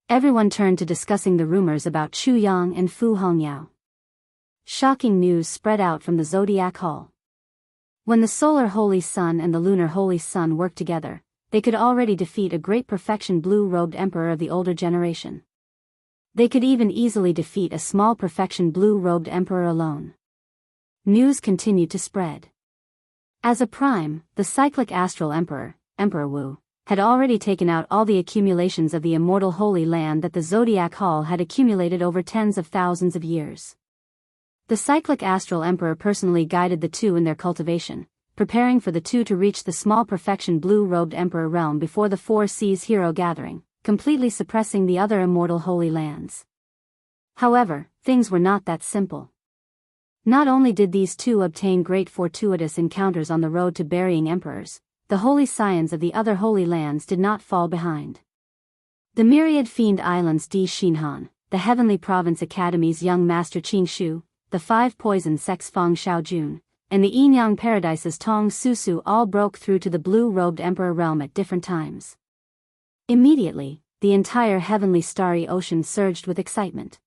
Everyone turned to discussing the rumors about Chu Yang and Fu Hongyao. Shocking news spread out from the Zodiac Hall. When the solar holy sun and the lunar holy sun worked together, they could already defeat a great perfection blue-robed emperor of the older generation. They could even easily defeat a small perfection blue-robed emperor alone. News continued to spread. As a prime, the cyclic astral emperor, Emperor Wu, had already taken out all the accumulations of the immortal Holy Land that the Zodiac Hall had accumulated over tens of thousands of years. The cyclic astral emperor personally guided the 2 in their cultivation, preparing for the 2 to reach the small perfection blue-robed emperor realm before the 4 seas hero gathering, completely suppressing the other immortal holy lands. However, things were not that simple. Not only did these 2 obtain great fortuitous encounters on the road to burying emperors, the holy scions of the other holy lands did not fall behind. The myriad fiend islands Di Xinhan, the heavenly province academies young master Qing Shu, the 5 poison sects Fang Xiaojun, and the Yinyang paradises Tong Susu all broke through to the blue-robed emperor realm at different times. Immediately, the entire heavenly starry ocean surged with excitement.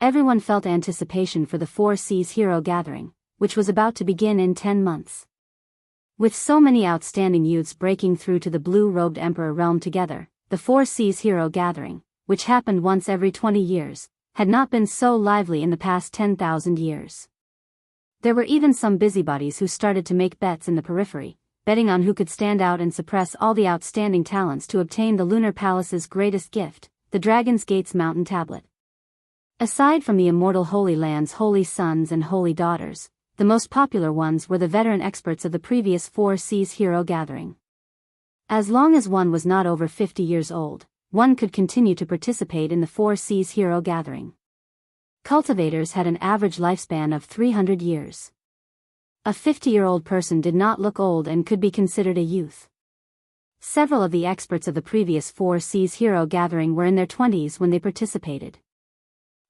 Everyone felt anticipation for the 4 seas hero gathering, which was about to begin in 10 months. With so many outstanding youths breaking through to the blue-robed emperor realm together, the 4 seas hero gathering, which happened once every 20 years, had not been so lively in the past 10,000 years. There were even some busybodies who started to make bets in the periphery, betting on who could stand out and suppress all the outstanding talents to obtain the Lunar Palace's greatest gift, the Dragon's Gate's mountain tablet. Aside from the immortal Holy Land's holy sons and holy daughters, the most popular ones were the veteran experts of the previous 4 seas hero gathering. As long as one was not over 50 years old, one could continue to participate in the 4 seas hero gathering. Cultivators had an average lifespan of 300 years. A 50-year-old person did not look old and could be considered a youth. Several of the experts of the previous 4 seas hero gathering were in their 20s when they participated.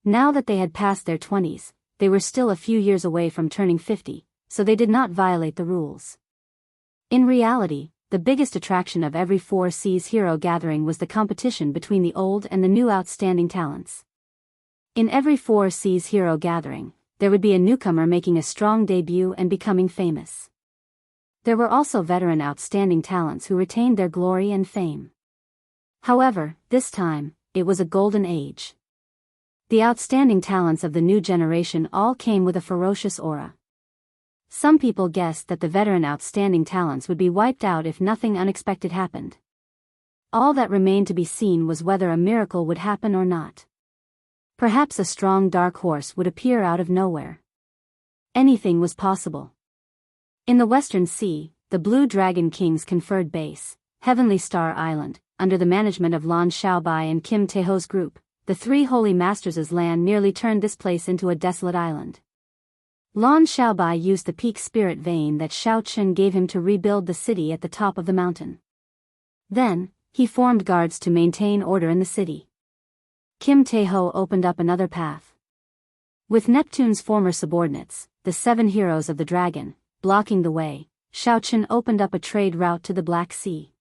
Now that they had passed their 20s, they were still a few years away from turning 50, so they did not violate the rules. In reality, the biggest attraction of every 4 seas hero gathering was the competition between the old and the new outstanding talents. In every 4 seas hero gathering, there would be a newcomer making a strong debut and becoming famous. There were also veteran outstanding talents who retained their glory and fame. However, this time, it was a golden age. The outstanding talents of the new generation all came with a ferocious aura. Some people guessed that the veteran outstanding talents would be wiped out if nothing unexpected happened. All that remained to be seen was whether a miracle would happen or not. Perhaps a strong dark horse would appear out of nowhere. Anything was possible. In the Western Sea, the Blue Dragon King's conferred base, Heavenly Star Island, under the management of Lan Xiaobai and Kim Taeho's group, the three holy masters' land nearly turned this place into a desolate island. Lan Xiaobai used the peak spirit vein that Xiao Qun gave him to rebuild the city at the top of the mountain. Then, he formed guards to maintain order in the city. Kim Taeho opened up another path. With Neptune's former subordinates, the 7 heroes of the dragon, blocking the way, Xiao Qun opened up a trade route to the Black Sea.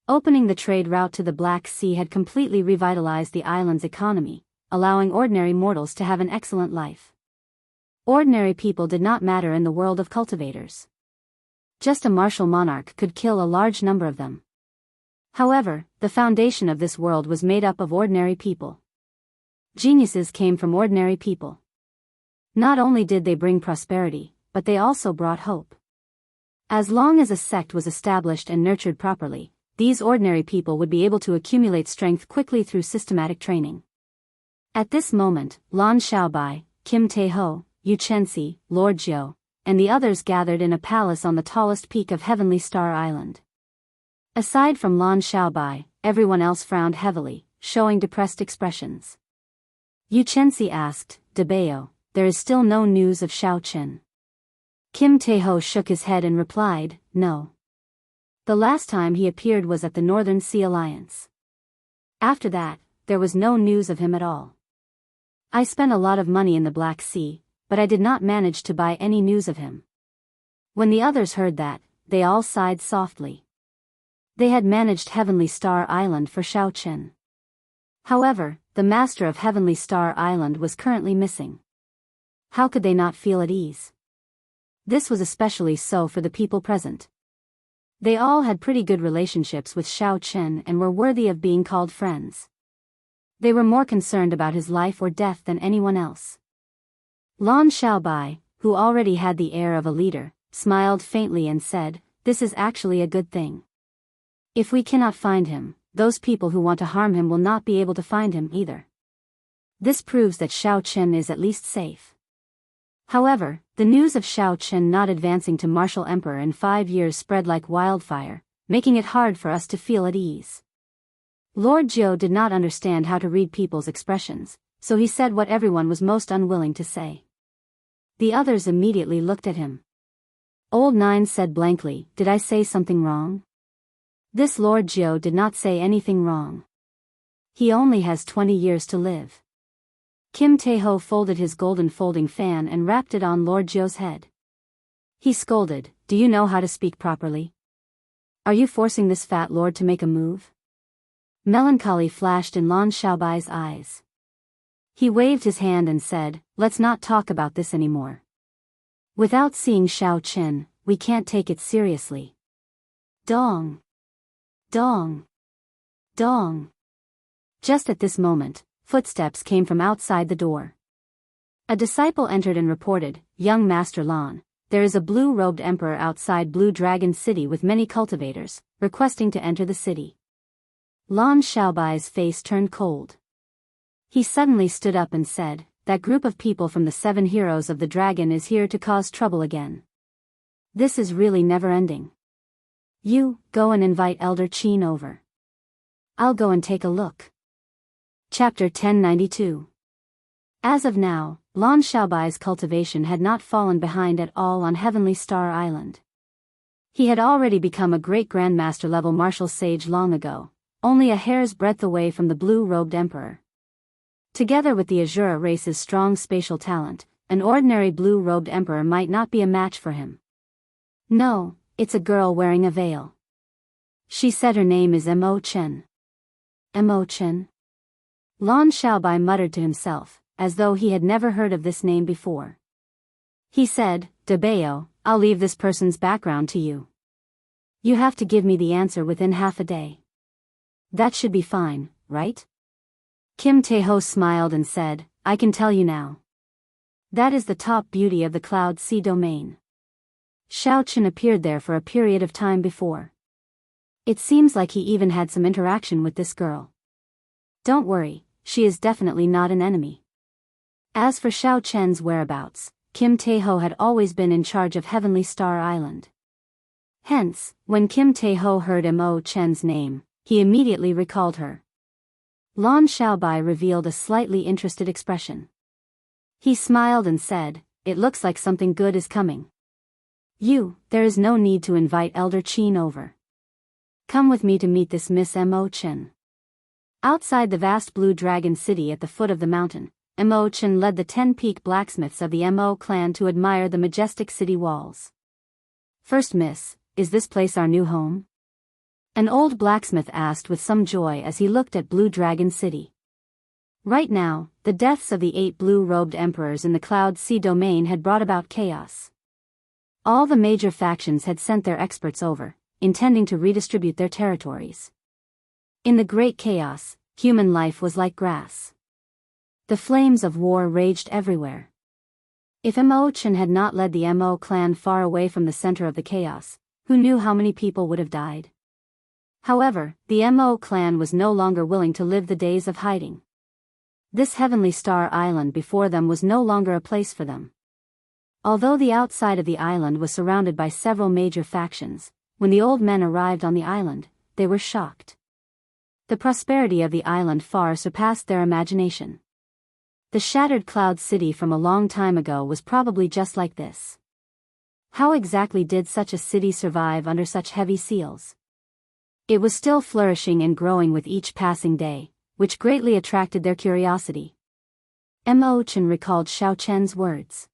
Opening the trade route to the Black Sea had completely revitalized the island's economy, allowing ordinary mortals to have an excellent life. Ordinary people did not matter in the world of cultivators. Just a martial monarch could kill a large number of them. However, the foundation of this world was made up of ordinary people. Geniuses came from ordinary people. Not only did they bring prosperity, but they also brought hope. As long as a sect was established and nurtured properly, these ordinary people would be able to accumulate strength quickly through systematic training. At this moment, Lan Xiaobai, Kim Taeho, Yu Chenxi, Lord Jiu, and the others gathered in a palace on the tallest peak of Heavenly Star Island. Aside from Lan Xiaobai, everyone else frowned heavily, showing depressed expressions. Yu Chenxi asked, "Dabeo, there is still no news of Xiao Qun." Kim Taeho shook his head and replied, "No. The last time he appeared was at the Northern Sea Alliance. After that, there was no news of him at all. I spent a lot of money in the Black Sea, but I did not manage to buy any news of him." When the others heard that, they all sighed softly. They had managed Heavenly Star Island for Xiao Qun. However, the master of Heavenly Star Island was currently missing. How could they not feel at ease? This was especially so for the people present. They all had pretty good relationships with Xiao Qun and were worthy of being called friends. They were more concerned about his life or death than anyone else. Lan Xiaobai, who already had the air of a leader, smiled faintly and said, "This is actually a good thing. If we cannot find him, those people who want to harm him will not be able to find him either. This proves that Xiao Qun is at least safe." However, the news of Xiao Qun not advancing to martial emperor in 5 years spread like wildfire, making it hard for us to feel at ease. Lord Jiu did not understand how to read people's expressions, so he said what everyone was most unwilling to say. The others immediately looked at him. Old Nine said blankly, "Did I say something wrong?" This Lord Jiu did not say anything wrong. He only has 20 years to live. Kim Taeho folded his golden folding fan and wrapped it on Lord Jiu's head. He scolded, "Do you know how to speak properly? Are you forcing this fat lord to make a move?" Melancholy flashed in Lan Xiaobai's eyes. He waved his hand and said, "Let's not talk about this anymore. Without seeing Xiao Qun, we can't take it seriously." Dong! Dong! Dong! Just at this moment, footsteps came from outside the door. A disciple entered and reported, "Young Master Lan, there is a blue-robed emperor outside Blue Dragon City with many cultivators, requesting to enter the city." Lan Xiaobai's face turned cold. He suddenly stood up and said, "That group of people from the 7 heroes of the dragon is here to cause trouble again. This is really never-ending. You, go and invite Elder Qin over. I'll go and take a look." Chapter 1092. As of now, Lan Xiaobai's cultivation had not fallen behind at all on Heavenly Star Island. He had already become a great grandmaster level martial sage long ago, only a hair's breadth away from the blue-robed emperor. Together with the Azura race's strong spatial talent, an ordinary blue-robed emperor might not be a match for him. "No, it's a girl wearing a veil. She said her name is Mo Chen." Mo Chen? Lan Xiaobai muttered to himself, as though he had never heard of this name before. He said, "Dabeo, I'll leave this person's background to you. You have to give me the answer within half a day." "That should be fine, right?" Kim Tae-ho smiled and said, "I can tell you now. That is the top beauty of the Cloud Sea domain. Xiao Chen appeared there for a period of time before. It seems like he even had some interaction with this girl. Don't worry, she is definitely not an enemy." As for Xiao Chen's whereabouts, Kim Tae-ho had always been in charge of Heavenly Star Island. Hence, when Kim Tae-ho heard Mo Chen's name, he immediately recalled her. Lan Xiaobai revealed a slightly interested expression. He smiled and said, "It looks like something good is coming. There is no need to invite Elder Qin over. Come with me to meet this Miss Mo Chen." Outside the vast blue dragon city at the foot of the mountain, Mo Chen led the 10-peak blacksmiths of the Mo clan to admire the majestic city walls. "First miss, is this place our new home?" An old blacksmith asked with some joy as he looked at Blue Dragon City. Right now, the deaths of the 8 blue-robed emperors in the Cloud Sea domain had brought about chaos. All the major factions had sent their experts over, intending to redistribute their territories. In the great chaos, human life was like grass. The flames of war raged everywhere. If Mo Chen had not led the Mo clan far away from the center of the chaos, who knew how many people would have died? However, the Mo clan was no longer willing to live the days of hiding. This Heavenly Star Island before them was no longer a place for them. Although the outside of the island was surrounded by several major factions, when the old men arrived on the island, they were shocked. The prosperity of the island far surpassed their imagination. The shattered Cloud City from a long time ago was probably just like this. How exactly did such a city survive under such heavy seals? It was still flourishing and growing with each passing day, which greatly attracted their curiosity. Mo Chen recalled Xiao Chen's words.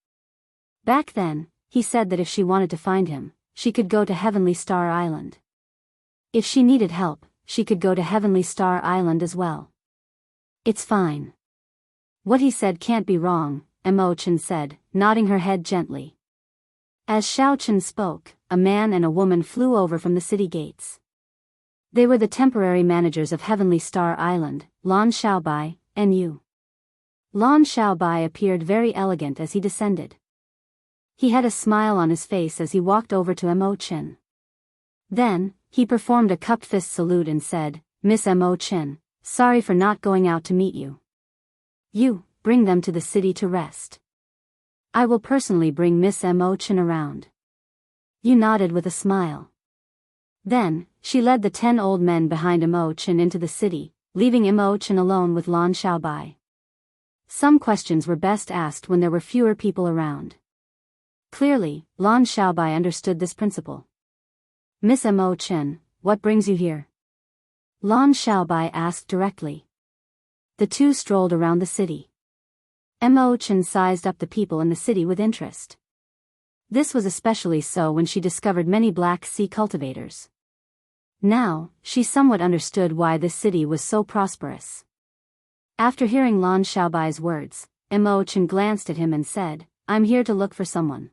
Back then, he said that if she wanted to find him, she could go to Heavenly Star Island. If she needed help, she could go to Heavenly Star Island as well. "It's fine. What he said can't be wrong," Mo Chen said, nodding her head gently. As Xiao Chen spoke, a man and a woman flew over from the city gates. They were the temporary managers of Heavenly Star Island, Lan Xiaobai, and Yu. Lan Xiaobai appeared very elegant as he descended. He had a smile on his face as he walked over to Mo Chen. Then, he performed a cupped fist salute and said, "Miss Mo Chen, sorry for not going out to meet you. Bring them to the city to rest. I will personally bring Miss Mo Chen around." Yu nodded with a smile. Then, she led the 10 old men behind Mo Chen into the city, leaving Mo Chen alone with Lan Xiaobai. Some questions were best asked when there were fewer people around. Clearly, Lan Xiaobai understood this principle. "Miss Mo Chen, what brings you here?" Lan Xiaobai asked directly. The two strolled around the city. Mo Chen sized up the people in the city with interest. This was especially so when she discovered many Black Sea cultivators. Now, she somewhat understood why this city was so prosperous. After hearing Lan Xiaobai's words, Mo Chen glanced at him and said, "I'm here to look for someone.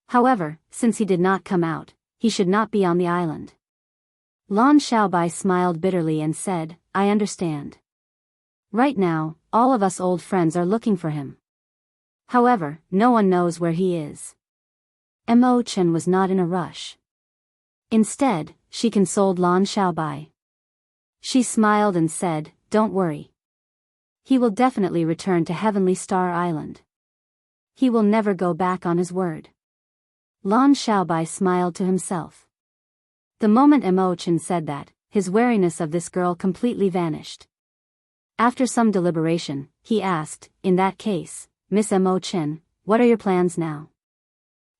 However, since he did not come out, he should not be on the island." Lan Xiaobai smiled bitterly and said, "I understand. Right now, all of us old friends are looking for him. However, no one knows where he is." Mo Chen was not in a rush. Instead, she consoled Lan Xiaobai. She smiled and said, "Don't worry. He will definitely return to Heavenly Star Island. He will never go back on his word." Lan Xiaobai smiled to himself. The moment Mo Chen said that, his wariness of this girl completely vanished. After some deliberation, he asked, "In that case, Miss Mo Chen, what are your plans now?"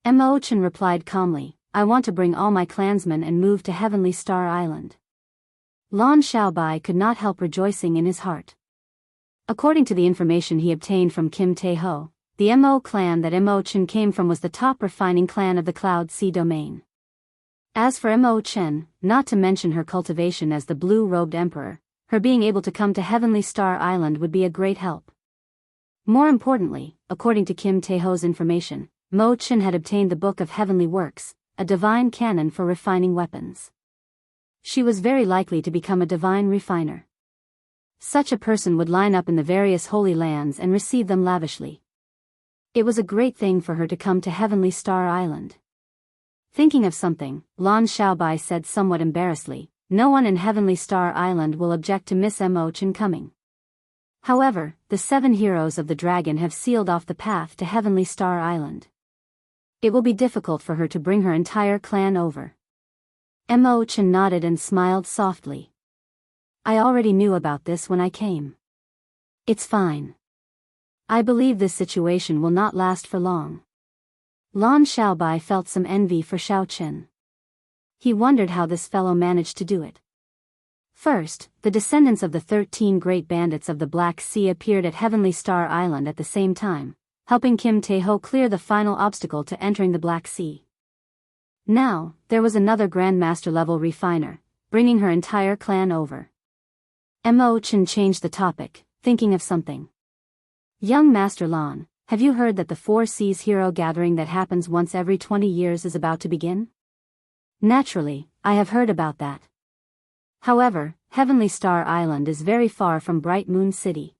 Mo Chen replied calmly, "I want to bring all my clansmen and move to Heavenly Star Island." Lan Xiaobai could not help rejoicing in his heart. According to the information he obtained from Kim Tae-ho, the Mo clan that Mo Chen came from was the top refining clan of the Cloud Sea domain. As for Mo Chen, not to mention her cultivation as the blue-robed emperor, her being able to come to Heavenly Star Island would be a great help. More importantly, according to Kim Taeho's information, Mo Chen had obtained the Book of Heavenly Works, a divine canon for refining weapons. She was very likely to become a divine refiner. Such a person would line up in the various holy lands and receive them lavishly. It was a great thing for her to come to Heavenly Star Island. Thinking of something, Lan Xiaobai said somewhat embarrassedly, "No one in Heavenly Star Island will object to Miss Mo Chen coming." However, the 7 heroes of the dragon have sealed off the path to Heavenly Star Island. It will be difficult for her to bring her entire clan over. Mo Chen nodded and smiled softly. "I already knew about this when I came. It's fine. I believe this situation will not last for long." Lan Xiaobai felt some envy for Xiao Chen. He wondered how this fellow managed to do it. First, the descendants of the 13 great bandits of the Black Sea appeared at Heavenly Star Island at the same time, helping Kim Taeho clear the final obstacle to entering the Black Sea. Now, there was another Grandmaster-level refiner, bringing her entire clan over. Mo Chen changed the topic, thinking of something. "Young Master Lan, have you heard that the Four Seas Hero Gathering that happens once every 20 years is about to begin?" "Naturally, I have heard about that. However, Heavenly Star Island is very far from Bright Moon City.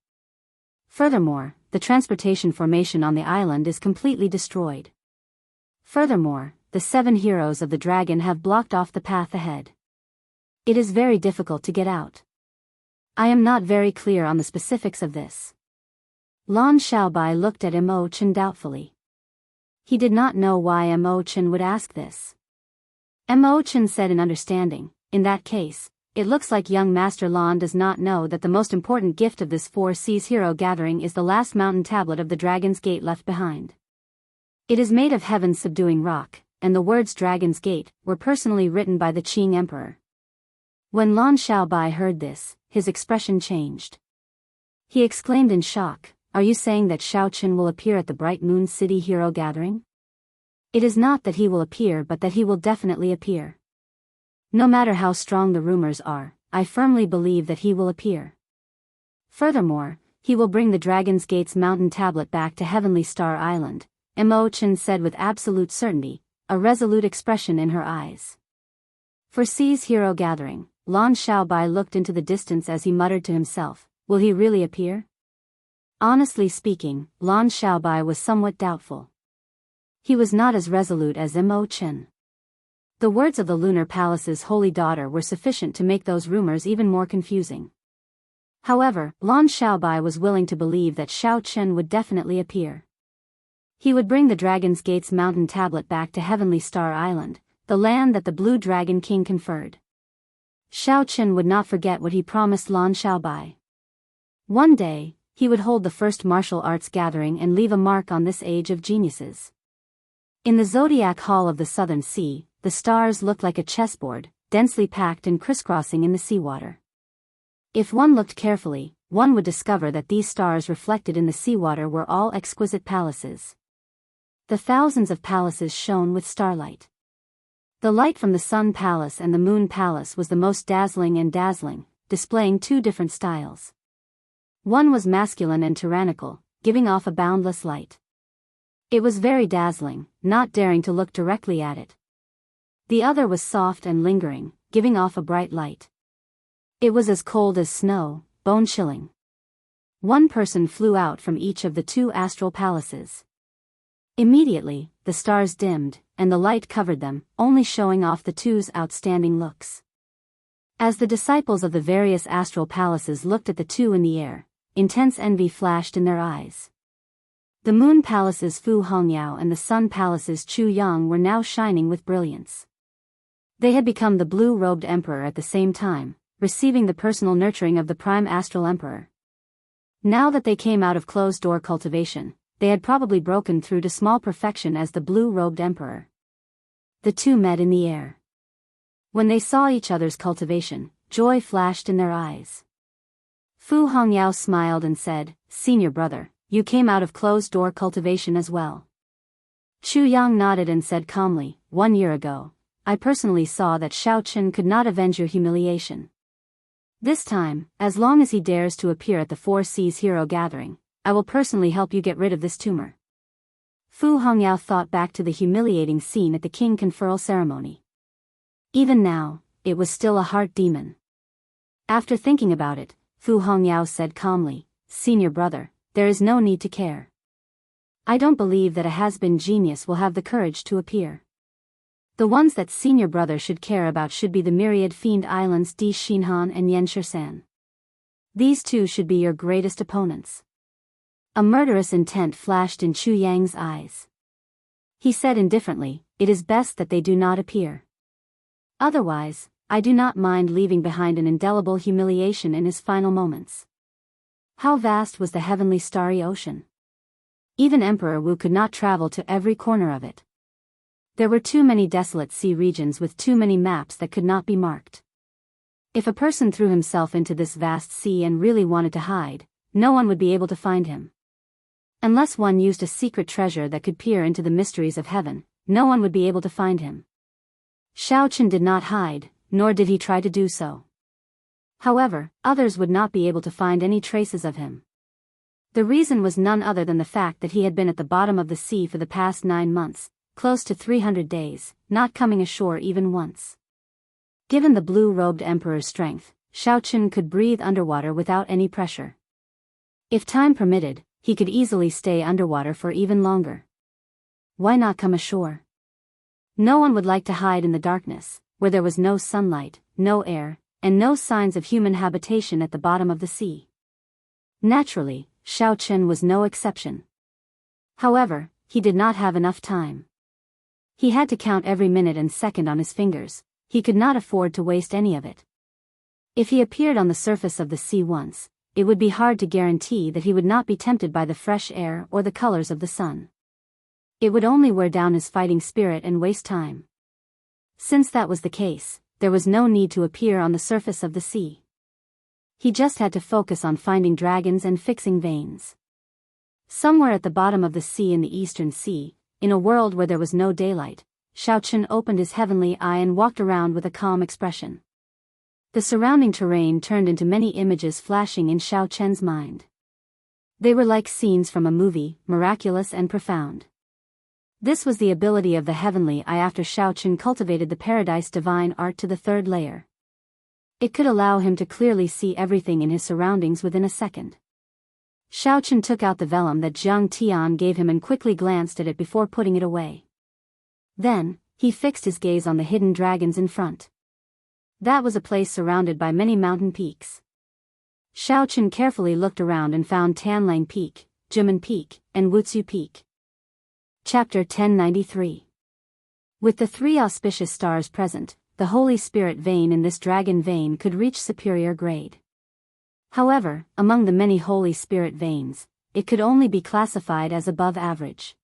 Furthermore, the transportation formation on the island is completely destroyed. Furthermore, the 7 heroes of the dragon have blocked off the path ahead. It is very difficult to get out. I am not very clear on the specifics of this." Lan Xiaobai looked at Mo Chen doubtfully. He did not know why Mo Chen would ask this. Mo Chen said in understanding, "In that case, it looks like young Master Lan does not know that the most important gift of this Four Seas Hero Gathering is the last mountain tablet of the Dragon's Gate left behind. It is made of heaven's subduing rock, and the words Dragon's Gate were personally written by the Qing Emperor." When Lan Xiaobai heard this, his expression changed. He exclaimed in shock, "Are you saying that Xiao Chen will appear at the Bright Moon City Hero Gathering?" "It is not that he will appear but that he will definitely appear. No matter how strong the rumors are, I firmly believe that he will appear. Furthermore, he will bring the Dragon's Gate's mountain tablet back to Heavenly Star Island," Mo Chen said with absolute certainty, a resolute expression in her eyes. For Seas Hero Gathering, Lan Xiaobai looked into the distance as he muttered to himself, "Will he really appear?" Honestly speaking, Lan Xiaobai was somewhat doubtful. He was not as resolute as Mo Chen. The words of the Lunar Palace's holy daughter were sufficient to make those rumors even more confusing. However, Lan Xiaobai was willing to believe that Xiao Chen would definitely appear. He would bring the Dragon's Gate's mountain tablet back to Heavenly Star Island, the land that the Blue Dragon King conferred. Xiao Chen would not forget what he promised Lan Xiaobai. One day, he would hold the first martial arts gathering and leave a mark on this age of geniuses. In the Zodiac Hall of the Southern Sea, the stars looked like a chessboard, densely packed and crisscrossing in the seawater. If one looked carefully, one would discover that these stars reflected in the seawater were all exquisite palaces. The thousands of palaces shone with starlight. The light from the Sun Palace and the Moon Palace was the most dazzling, displaying 2 different styles. One was masculine and tyrannical, giving off a boundless light. It was very dazzling, not daring to look directly at it. The other was soft and lingering, giving off a bright light. It was as cold as snow, bone-chilling. One person flew out from each of the 2 astral palaces. Immediately, the stars dimmed, and the light covered them, only showing off the 2's outstanding looks. As the disciples of the various astral palaces looked at the 2 in the air, intense envy flashed in their eyes. The Moon Palace's Fu Hongyao and the Sun Palace's Chu Yang were now shining with brilliance. They had become the blue-robed emperor at the same time, receiving the personal nurturing of the prime astral emperor. Now that they came out of closed-door cultivation, they had probably broken through to small perfection as the blue-robed emperor. The 2 met in the air. When they saw each other's cultivation, joy flashed in their eyes. Fu Hongyao smiled and said, "Senior brother, you came out of closed-door cultivation as well." Chu Yang nodded and said calmly, "1 year ago, I personally saw that Xiao Chen could not avenge your humiliation. This time, as long as he dares to appear at the Four Seas Hero Gathering, I will personally help you get rid of this tumor. Fu Hongyao thought back to the humiliating scene at the king conferral ceremony. Even now, it was still a heart demon. After thinking about it, Fu Hongyao said calmly, "Senior brother, there is no need to care. I don't believe that a has-been genius will have the courage to appear. The ones that senior brother should care about should be the myriad fiend islands Di Xinhan and Yanshirsan. These two should be your greatest opponents." A murderous intent flashed in Chu Yang's eyes. He said indifferently, "It is best that they do not appear. Otherwise, I do not mind leaving behind an indelible humiliation in his final moments." How vast was the heavenly starry ocean! Even Emperor Wu could not travel to every corner of it. There were too many desolate sea regions with too many maps that could not be marked. If a person threw himself into this vast sea and really wanted to hide, no one would be able to find him. Unless one used a secret treasure that could peer into the mysteries of heaven, no one would be able to find him. Xiao Chen did not hide, nor did he try to do so. However, others would not be able to find any traces of him. The reason was none other than the fact that he had been at the bottom of the sea for the past 9 months, close to 300 days, not coming ashore even once. Given the blue-robed emperor's strength, Xiao Chen could breathe underwater without any pressure. If time permitted, he could easily stay underwater for even longer. Why not come ashore? No one would like to hide in the darkness, where there was no sunlight, no air, and no signs of human habitation at the bottom of the sea. Naturally, Xiao Chen was no exception. However, he did not have enough time. He had to count every minute and second on his fingers. He could not afford to waste any of it. If he appeared on the surface of the sea once, it would be hard to guarantee that he would not be tempted by the fresh air or the colors of the sun. It would only wear down his fighting spirit and waste time. Since that was the case, there was no need to appear on the surface of the sea. He just had to focus on finding dragons and fixing veins. Somewhere at the bottom of the sea in the Eastern Sea, in a world where there was no daylight, Xiao Chen opened his heavenly eye and walked around with a calm expression. The surrounding terrain turned into many images flashing in Xiao Chen's mind. They were like scenes from a movie, miraculous and profound. This was the ability of the heavenly eye after Xiao Chen cultivated the paradise divine art to the 3rd layer. It could allow him to clearly see everything in his surroundings within a second. Xiao Chen took out the vellum that Zhang Tian gave him and quickly glanced at it before putting it away. Then, he fixed his gaze on the hidden dragons in front. That was a place surrounded by many mountain peaks. Xiao Chen carefully looked around and found Tanlang Peak, Jimen Peak, and Wuxia Peak. Chapter 1093. With the 3 auspicious stars present, the Holy Spirit vein in this dragon vein could reach superior grade. However, among the many Holy Spirit veins, it could only be classified as above average.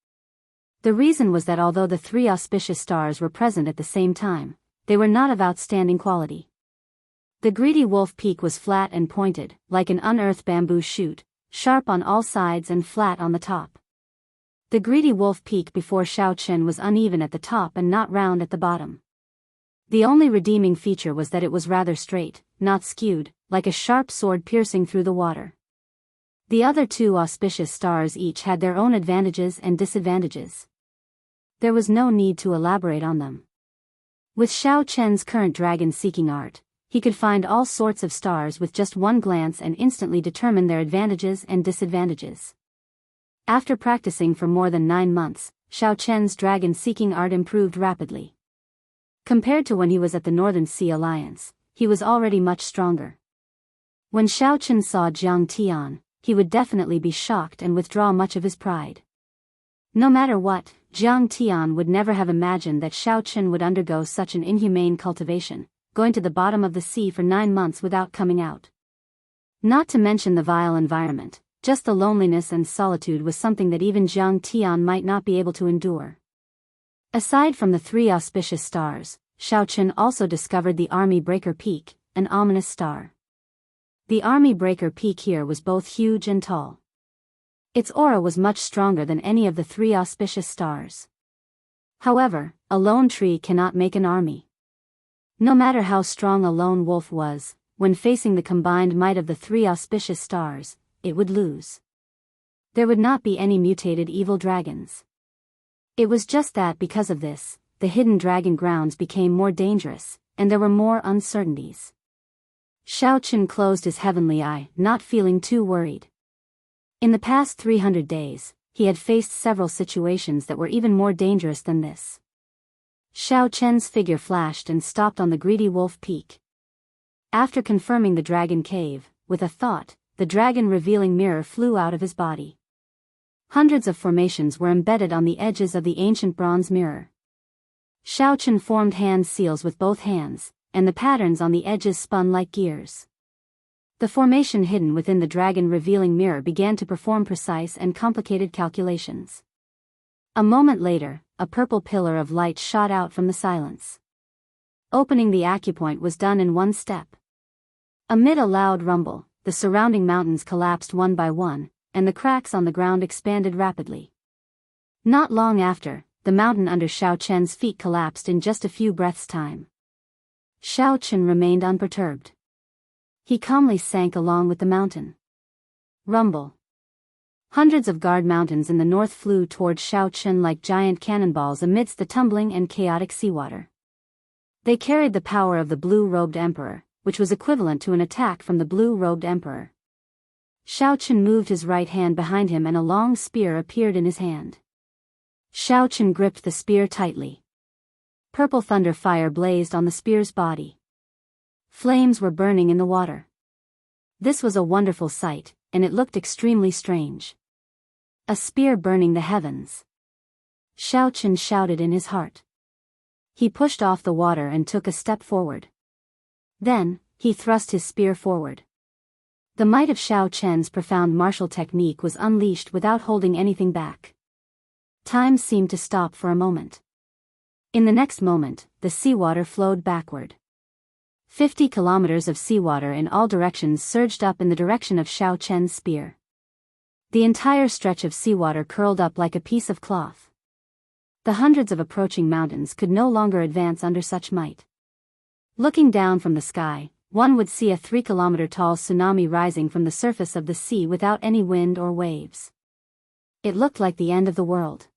The reason was that although the 3 auspicious stars were present at the same time, they were not of outstanding quality. The greedy wolf peak was flat and pointed, like an unearthed bamboo shoot, sharp on all sides and flat on the top. The greedy wolf peak before Xiao Chen was uneven at the top and not round at the bottom. The only redeeming feature was that it was rather straight, not skewed, like a sharp sword piercing through the water. The other 2 auspicious stars each had their own advantages and disadvantages. There was no need to elaborate on them. With Xiao Chen's current dragon-seeking art, he could find all sorts of stars with just one glance and instantly determine their advantages and disadvantages. After practicing for more than 9 months, Xiao Chen's dragon-seeking art improved rapidly. Compared to when he was at the Northern Sea Alliance, he was already much stronger. When Xiao Chen saw Zhang Tian, he would definitely be shocked and withdraw much of his pride. No matter what, Jiang Tian would never have imagined that Xiao Chen would undergo such an inhumane cultivation, going to the bottom of the sea for 9 months without coming out. Not to mention the vile environment, just the loneliness and solitude was something that even Jiang Tian might not be able to endure. Aside from the 3 auspicious stars, Xiao Chen also discovered the Army Breaker Peak, an ominous star. The Army Breaker Peak here was both huge and tall. Its aura was much stronger than any of the 3 auspicious stars. However, a lone tree cannot make an army. No matter how strong a lone wolf was, when facing the combined might of the 3 auspicious stars, it would lose. there would not be any mutated evil dragons. It was just that because of this, the hidden dragon grounds became more dangerous, and there were more uncertainties. Xiaochen closed his heavenly eye, not feeling too worried. In the past 300 days, he had faced several situations that were even more dangerous than this. Xiaochen's figure flashed and stopped on the greedy wolf peak. After confirming the dragon cave, with a thought, the dragon-revealing mirror flew out of his body. Hundreds of formations were embedded on the edges of the ancient bronze mirror. Xiaochen formed hand seals with both hands, and the patterns on the edges spun like gears. The formation hidden within the dragon-revealing mirror began to perform precise and complicated calculations. A moment later, a purple pillar of light shot out from the silence. Opening the acupoint was done in one step. Amid a loud rumble, the surrounding mountains collapsed one by one, and the cracks on the ground expanded rapidly. Not long after, the mountain under Xiaochen's feet collapsed in just a few breaths' time. Xiaochen remained unperturbed. He calmly sank along with the mountain. Rumble. Hundreds of guard mountains in the north flew toward Xiaochen like giant cannonballs amidst the tumbling and chaotic seawater. They carried the power of the blue-robed emperor, which was equivalent to an attack from the blue-robed emperor. Xiaochen moved his right hand behind him and a long spear appeared in his hand. Xiaochen gripped the spear tightly. Purple thunder fire blazed on the spear's body. Flames were burning in the water. This was a wonderful sight, and it looked extremely strange. A spear burning the heavens. Xiaochen shouted in his heart. He pushed off the water and took a step forward. Then, he thrust his spear forward. The might of Xiaochen's profound martial technique was unleashed without holding anything back. Time seemed to stop for a moment. In the next moment, the seawater flowed backward. 50 kilometers of seawater in all directions surged up in the direction of Xiaochen's spear. The entire stretch of seawater curled up like a piece of cloth. The hundreds of approaching mountains could no longer advance under such might. Looking down from the sky, one would see a 3-kilometer-tall tsunami rising from the surface of the sea without any wind or waves. It looked like the end of the world.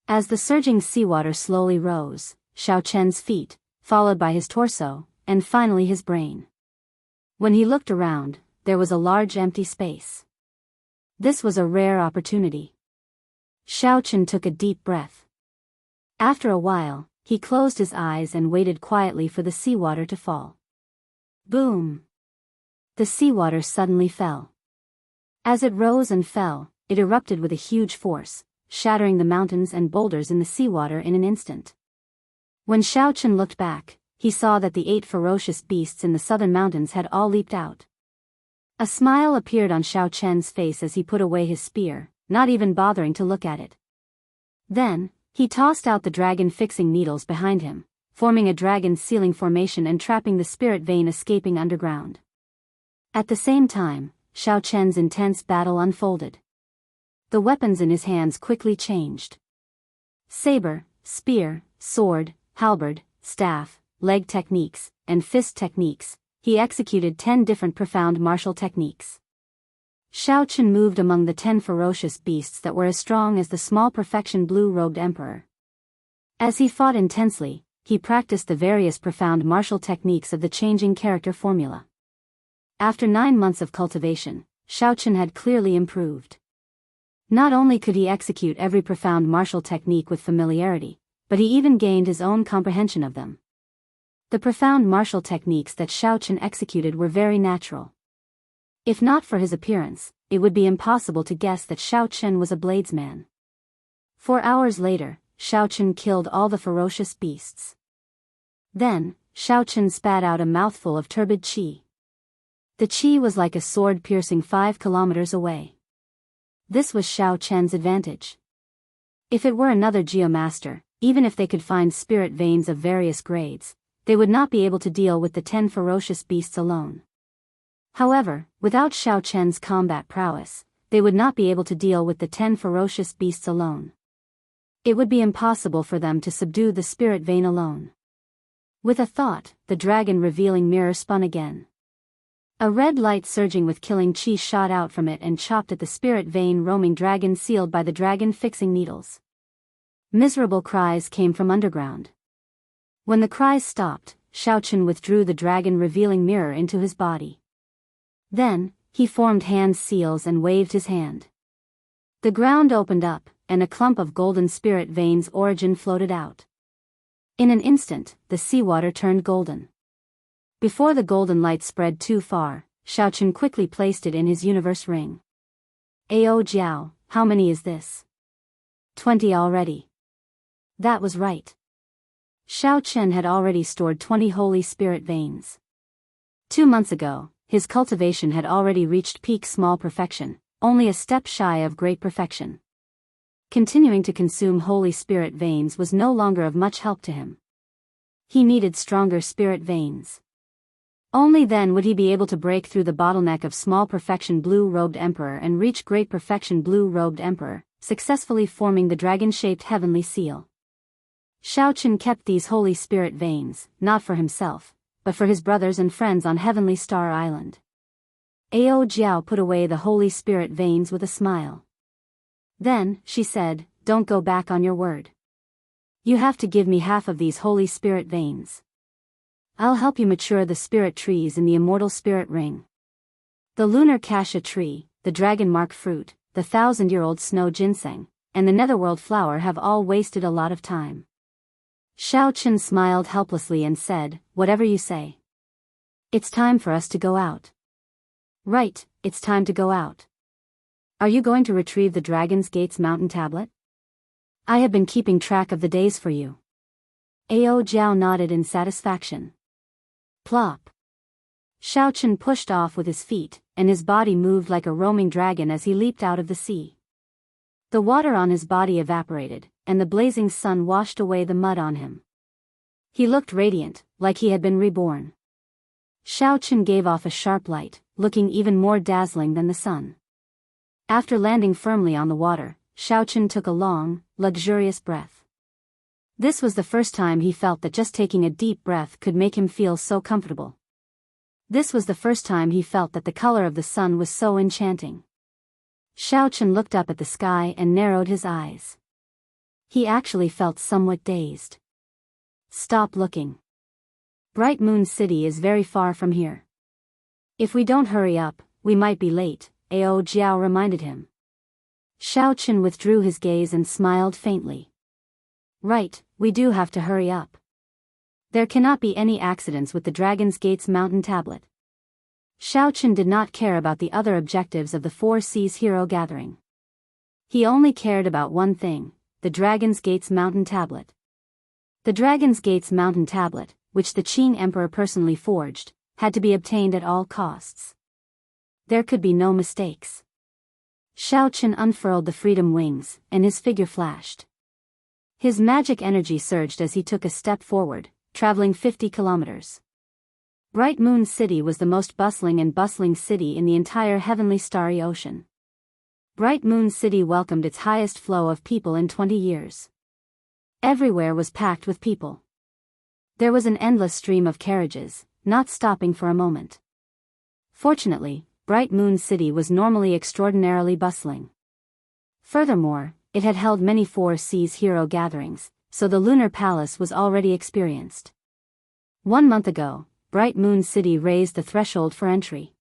As the surging seawater slowly rose, Xiaochen's feet, followed by his torso, and finally his brain. When he looked around, there was a large empty space. This was a rare opportunity. Xiaochen took a deep breath. After a while, he closed his eyes and waited quietly for the seawater to fall. Boom! The seawater suddenly fell. As it rose and fell, it erupted with a huge force, shattering the mountains and boulders in the seawater in an instant. When Xiaochen looked back, he saw that the 8 ferocious beasts in the southern mountains had all leaped out. A smile appeared on Xiaochen's face as he put away his spear, not even bothering to look at it. Then, he tossed out the dragon-fixing needles behind him, forming a dragon-sealing formation and trapping the spirit vein escaping underground. At the same time, Xiaochen's intense battle unfolded. The weapons in his hands quickly changed. Saber, spear, sword, halberd, staff, leg techniques, and fist techniques, he executed 10 different profound martial techniques. Xiaochen moved among the 10 ferocious beasts that were as strong as the small perfection blue-robed emperor. As he fought intensely, he practiced the various profound martial techniques of the changing character formula. After 9 months of cultivation, Xiaochen had clearly improved. Not only could he execute every profound martial technique with familiarity, but he even gained his own comprehension of them. The profound martial techniques that Xiaochen executed were very natural. If not for his appearance, it would be impossible to guess that Xiaochen was a bladesman. 4 hours later, Xiaochen killed all the ferocious beasts. Then, Xiaochen spat out a mouthful of turbid qi. The qi was like a sword piercing 5 kilometers away. This was Xiaochen's advantage. If it were another geomaster, even if they could find spirit veins of various grades, they would not be able to deal with the 10 ferocious beasts alone. However, without Xiaochen's combat prowess, they would not be able to deal with the 10 ferocious beasts alone. It would be impossible for them to subdue the spirit vein alone. With a thought, the dragon-revealing mirror spun again. A red light surging with killing chi shot out from it and chopped at the spirit vein roaming dragon sealed by the dragon-fixing needles. Miserable cries came from underground. When the cries stopped, Xiaochen withdrew the dragon-revealing mirror into his body. Then, he formed hand seals and waved his hand. The ground opened up, and a clump of golden spirit veins origin floated out. In an instant, the seawater turned golden. Before the golden light spread too far, Xiaochen quickly placed it in his universe ring. "Ao Jiao, how many is this?" 20 already. That was right. Xiaochen had already stored 20 holy spirit veins. 2 months ago, his cultivation had already reached peak small perfection, only a step shy of great perfection. Continuing to consume holy spirit veins was no longer of much help to him. He needed stronger spirit veins. Only then would he be able to break through the bottleneck of small perfection blue-robed emperor and reach great perfection blue-robed emperor, successfully forming the dragon-shaped heavenly seal. Xiaochen kept these holy spirit veins, not for himself, but for his brothers and friends on Heavenly Star Island. Ao Jiao put away the holy spirit veins with a smile. Then, she said, "Don't go back on your word. You have to give me half of these holy spirit veins. I'll help you mature the spirit trees in the immortal spirit ring. The lunar cassia tree, the dragon mark fruit, the 1,000-year-old snow ginseng, and the netherworld flower have all wasted a lot of time." Xiaochen smiled helplessly and said, "Whatever you say. It's time for us to go out." "Right, it's time to go out. Are you going to retrieve the Dragon's Gate's mountain tablet? I have been keeping track of the days for you." Ao Jiao nodded in satisfaction. Plop. Xiaochen pushed off with his feet, and his body moved like a roaming dragon as he leaped out of the sea. The water on his body evaporated, and the blazing sun washed away the mud on him. He looked radiant, like he had been reborn. Xiaochen gave off a sharp light, looking even more dazzling than the sun. After landing firmly on the water, Xiaochen took a long, luxurious breath. This was the first time he felt that just taking a deep breath could make him feel so comfortable. This was the first time he felt that the color of the sun was so enchanting. Xiaochen looked up at the sky and narrowed his eyes. He actually felt somewhat dazed. "Stop looking. Bright Moon City is very far from here. If we don't hurry up, we might be late," Ao Jiao reminded him. Xiaochen withdrew his gaze and smiled faintly. "Right, we do have to hurry up. There cannot be any accidents with the Dragon's Gate's mountain tablet." Xiaochen did not care about the other objectives of the Four Seas Hero Gathering. He only cared about one thing, the Dragon's Gate's mountain tablet. The Dragon's Gate's mountain tablet, which the Qin Emperor personally forged, had to be obtained at all costs. There could be no mistakes. Xiaochen unfurled the freedom wings, and his figure flashed. His magic energy surged as he took a step forward, traveling 50 kilometers. Bright Moon City was the most bustling city in the entire heavenly starry ocean. Bright Moon City welcomed its highest flow of people in 20 years. Everywhere was packed with people. There was an endless stream of carriages, not stopping for a moment. Fortunately, Bright Moon City was normally extraordinarily bustling. Furthermore, it had held many Four Seas hero gatherings, so the Lunar Palace was already experienced. 1 month ago, Bright Moon City raised the threshold for entry.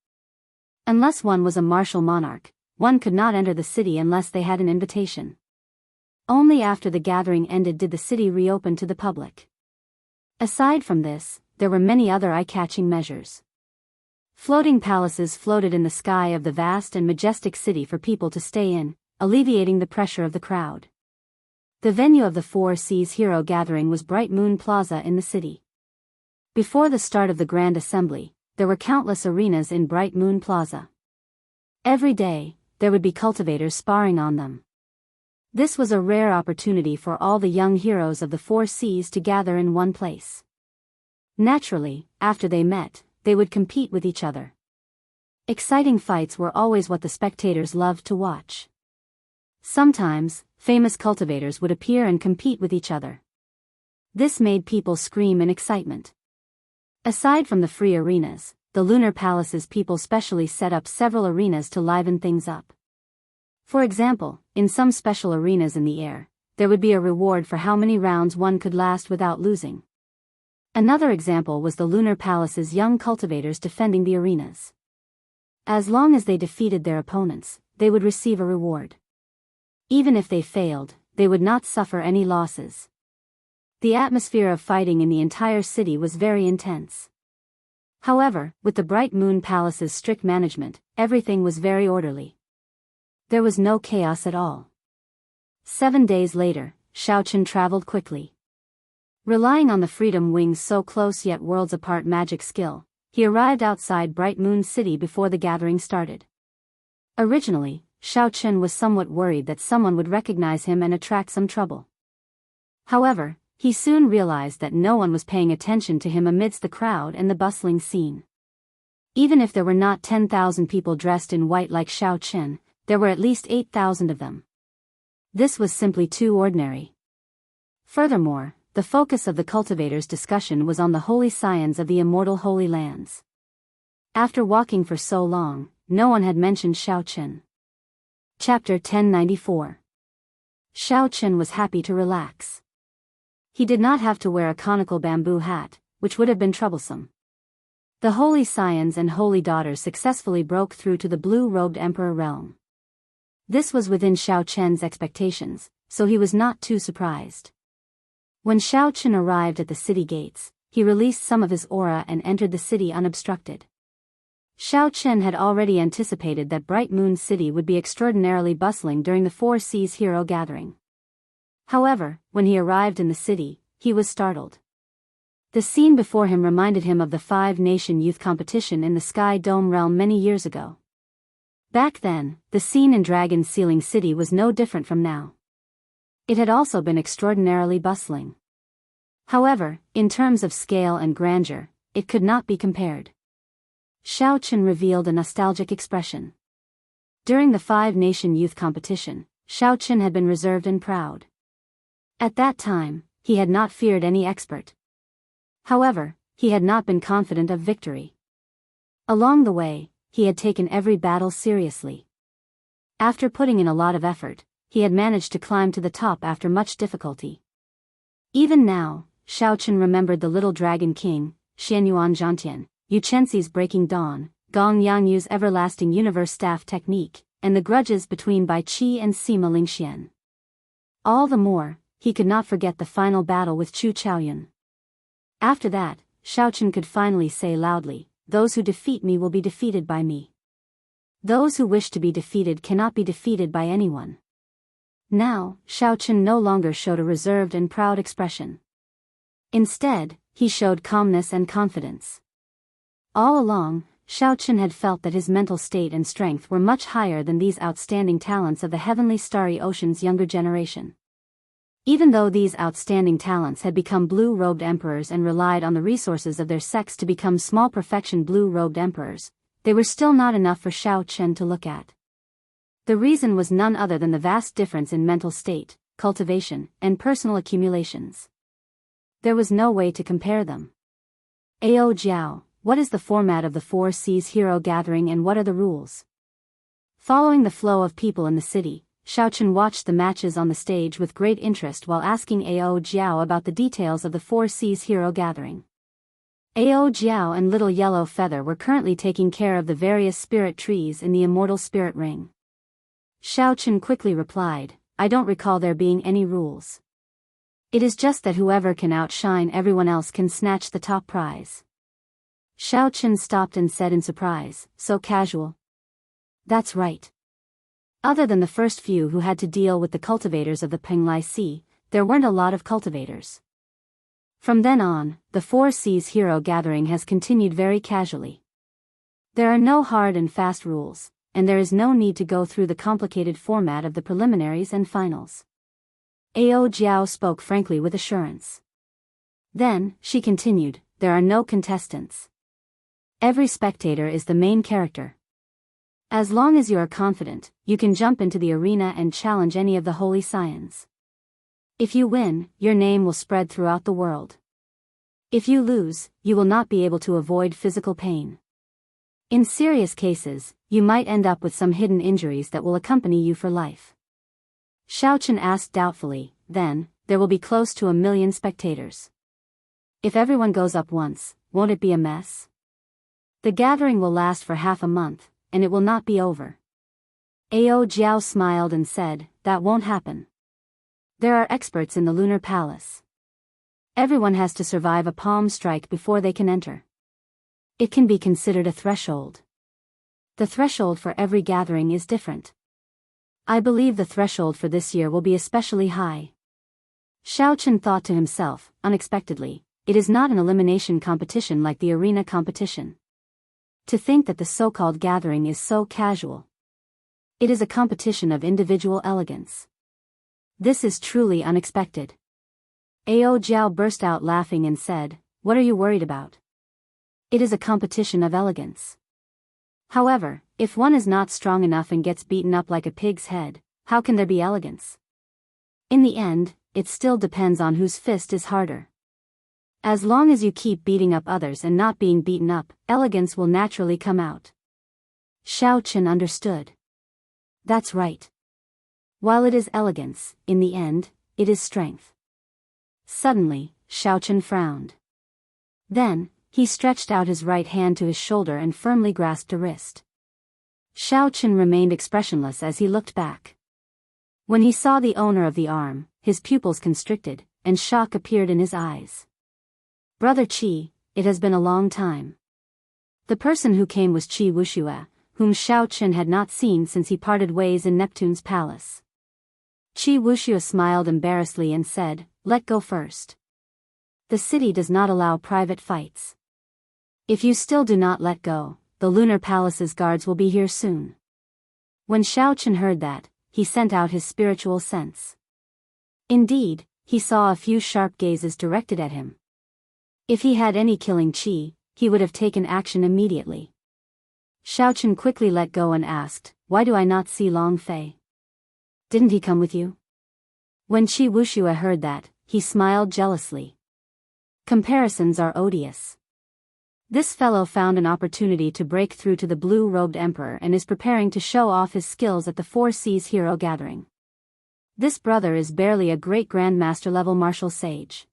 Unless one was a martial monarch, one could not enter the city unless they had an invitation. Only after the gathering ended did the city reopen to the public. Aside from this, there were many other eye-catching measures. Floating palaces floated in the sky of the vast and majestic city for people to stay in, alleviating the pressure of the crowd. The venue of the Four Seas Hero Gathering was Bright Moon Plaza in the city. Before the start of the Grand Assembly, there were countless arenas in Bright Moon Plaza. Every day, there would be cultivators sparring on them. This was a rare opportunity for all the young heroes of the Four Seas to gather in one place. Naturally, after they met, they would compete with each other. Exciting fights were always what the spectators loved to watch. Sometimes, famous cultivators would appear and compete with each other. This made people scream in excitement. Aside from the free arenas, the lunar palace's people specially set up several arenas to liven things up. For example, in some special arenas in the air, there would be a reward for how many rounds one could last without losing. Another example was the lunar palace's young cultivators defending the arenas. As long as they defeated their opponents, they would receive a reward. Even if they failed, they would not suffer any losses. The atmosphere of fighting in the entire city was very intense. However, with the Bright Moon Palace's strict management, everything was very orderly. There was no chaos at all. 7 days later, Xiaochen traveled quickly. Relying on the freedom wing's so close yet worlds apart magic skill, he arrived outside Bright Moon City before the gathering started. Originally, Xiaochen was somewhat worried that someone would recognize him and attract some trouble. However, he soon realized that no one was paying attention to him amidst the crowd and the bustling scene. Even if there were not 10,000 people dressed in white like Xiaochen, there were at least 8,000 of them. This was simply too ordinary. Furthermore, the focus of the cultivators' discussion was on the holy scions of the immortal Holy Lands. After walking for so long, no one had mentioned Xiaochen. Chapter 1094. Xiaochen was happy to relax. He did not have to wear a conical bamboo hat, which would have been troublesome. The holy scions and holy daughters successfully broke through to the blue-robed emperor realm. This was within Xiaochen's expectations, so he was not too surprised. When Xiaochen arrived at the city gates, he released some of his aura and entered the city unobstructed. Xiaochen had already anticipated that Bright Moon City would be extraordinarily bustling during the Four Seas Hero Gathering. However, when he arrived in the city, he was startled. The scene before him reminded him of the Five-Nation Youth Competition in the Sky Dome realm many years ago. Back then, the scene in Dragon Sealing City was no different from now. It had also been extraordinarily bustling. However, in terms of scale and grandeur, it could not be compared. Xiaochen revealed a nostalgic expression. During the Five-Nation Youth Competition, Xiaochen had been reserved and proud. At that time, he had not feared any expert. However, he had not been confident of victory. Along the way, he had taken every battle seriously. After putting in a lot of effort, he had managed to climb to the top after much difficulty. Even now, Xiaochen remembered the little dragon king, Xianyuan Zhantian, Yu Chenxi's Breaking Dawn, Gong Yangyu's Everlasting Universe Staff Technique, and the grudges between Bai Qi and Sima Lingxian. All the more, he could not forget the final battle with Chu Chaoyun. After that, Xiaochen could finally say loudly, "Those who defeat me will be defeated by me. Those who wish to be defeated cannot be defeated by anyone." Now, Xiaochen no longer showed a reserved and proud expression. Instead, he showed calmness and confidence. All along, Xiaochen had felt that his mental state and strength were much higher than these outstanding talents of the heavenly starry ocean's younger generation. Even though these outstanding talents had become blue-robed emperors and relied on the resources of their sex to become small perfection blue-robed emperors, they were still not enough for Xiaochen to look at. The reason was none other than the vast difference in mental state, cultivation, and personal accumulations. There was no way to compare them. Ao Jiao, what is the format of the Four Seas Hero Gathering and what are the rules? Following the flow of people in the city, Xiaochen watched the matches on the stage with great interest while asking Ao Jiao about the details of the Four Seas Hero Gathering. Ao Jiao and Little Yellow Feather were currently taking care of the various spirit trees in the Immortal Spirit Ring. Xiaochen quickly replied, "I don't recall there being any rules. It is just that whoever can outshine everyone else can snatch the top prize." Xiaochen stopped and said in surprise, "So casual?" "That's right. Other than the first few who had to deal with the cultivators of the Penglai Sea, there weren't a lot of cultivators. From then on, the Four Seas Hero Gathering has continued very casually. There are no hard and fast rules, and there is no need to go through the complicated format of the preliminaries and finals." Ao Jiao spoke frankly with assurance. Then, she continued, "There are no contestants. Every spectator is the main character. As long as you are confident, you can jump into the arena and challenge any of the holy scions. If you win, your name will spread throughout the world. If you lose, you will not be able to avoid physical pain. In serious cases, you might end up with some hidden injuries that will accompany you for life. Xiaochen asked doubtfully, then, there will be close to 1 million spectators. If everyone goes up once, won't it be a mess? The gathering will last for half a month, and it will not be over. Ao Jiao smiled and said, that won't happen. There are experts in the Lunar Palace. Everyone has to survive a palm strike before they can enter. It can be considered a threshold. The threshold for every gathering is different. I believe the threshold for this year will be especially high. Xiaochen thought to himself, unexpectedly, it is not an elimination competition like the arena competition. To think that the so-called gathering is so casual. It is a competition of individual elegance. This is truly unexpected. Ao Jiao burst out laughing and said, what are you worried about? It is a competition of elegance. However, if one is not strong enough and gets beaten up like a pig's head, how can there be elegance? In the end, it still depends on whose fist is harder. As long as you keep beating up others and not being beaten up, elegance will naturally come out. Xiaochen understood. That's right. While it is elegance, in the end, it is strength. Suddenly, Xiaochen frowned. Then, he stretched out his right hand to his shoulder and firmly grasped a wrist. Xiaochen remained expressionless as he looked back. When he saw the owner of the arm, his pupils constricted, and shock appeared in his eyes. Brother Qi, it has been a long time. The person who came was Qi Wuxia, whom Xiaochen had not seen since he parted ways in Neptune's palace. Qi Wuxia smiled embarrassedly and said, let go first. The city does not allow private fights. If you still do not let go, the Lunar Palace's guards will be here soon. When Xiaochen heard that, he sent out his spiritual sense. Indeed, he saw a few sharp gazes directed at him. If he had any killing qi, he would have taken action immediately. Xiaochen quickly let go and asked, why do I not see Long Fei? Didn't he come with you? When Qi Wuxia heard that, he smiled jealously. Comparisons are odious. This fellow found an opportunity to break through to the blue-robed emperor and is preparing to show off his skills at the Four Seas Hero Gathering. This brother is barely a great grandmaster-level martial sage.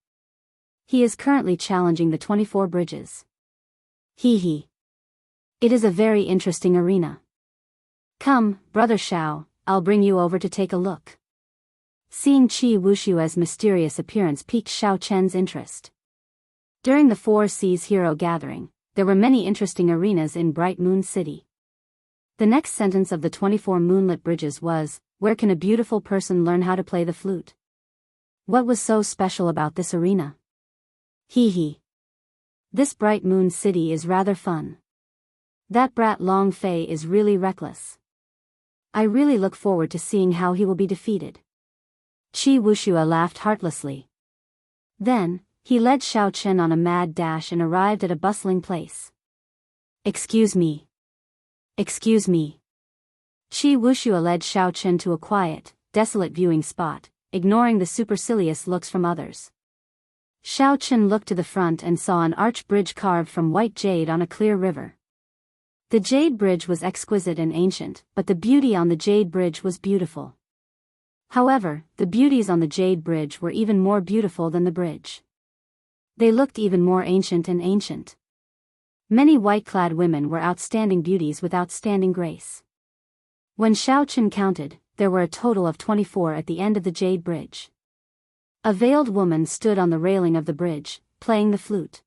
He is currently challenging the 24 bridges. Hee. It is a very interesting arena. Come, Brother Xiao, I'll bring you over to take a look. Seeing Qi Wuxia's mysterious appearance piqued Xiaochen's interest. During the Four Seas Hero Gathering, there were many interesting arenas in Bright Moon City. The next sentence of the 24 moonlit bridges was, where can a beautiful person learn how to play the flute? What was so special about this arena? Hee. This Bright Moon City is rather fun. That brat Long Fei is really reckless. I really look forward to seeing how he will be defeated. Qi Wuxia laughed heartlessly. Then, he led Xiaochen on a mad dash and arrived at a bustling place. Excuse me. Qi Wuxia led Xiaochen to a quiet, desolate viewing spot, ignoring the supercilious looks from others. Xiaochen looked to the front and saw an arch bridge carved from white jade on a clear river. The jade bridge was exquisite and ancient, but the beauty on the jade bridge was beautiful. However, the beauties on the jade bridge were even more beautiful than the bridge. They looked even more ancient and ancient. Many white-clad women were outstanding beauties with outstanding grace. When Xiaochen counted, there were a total of 24 at the end of the jade bridge. A veiled woman stood on the railing of the bridge, playing the flute.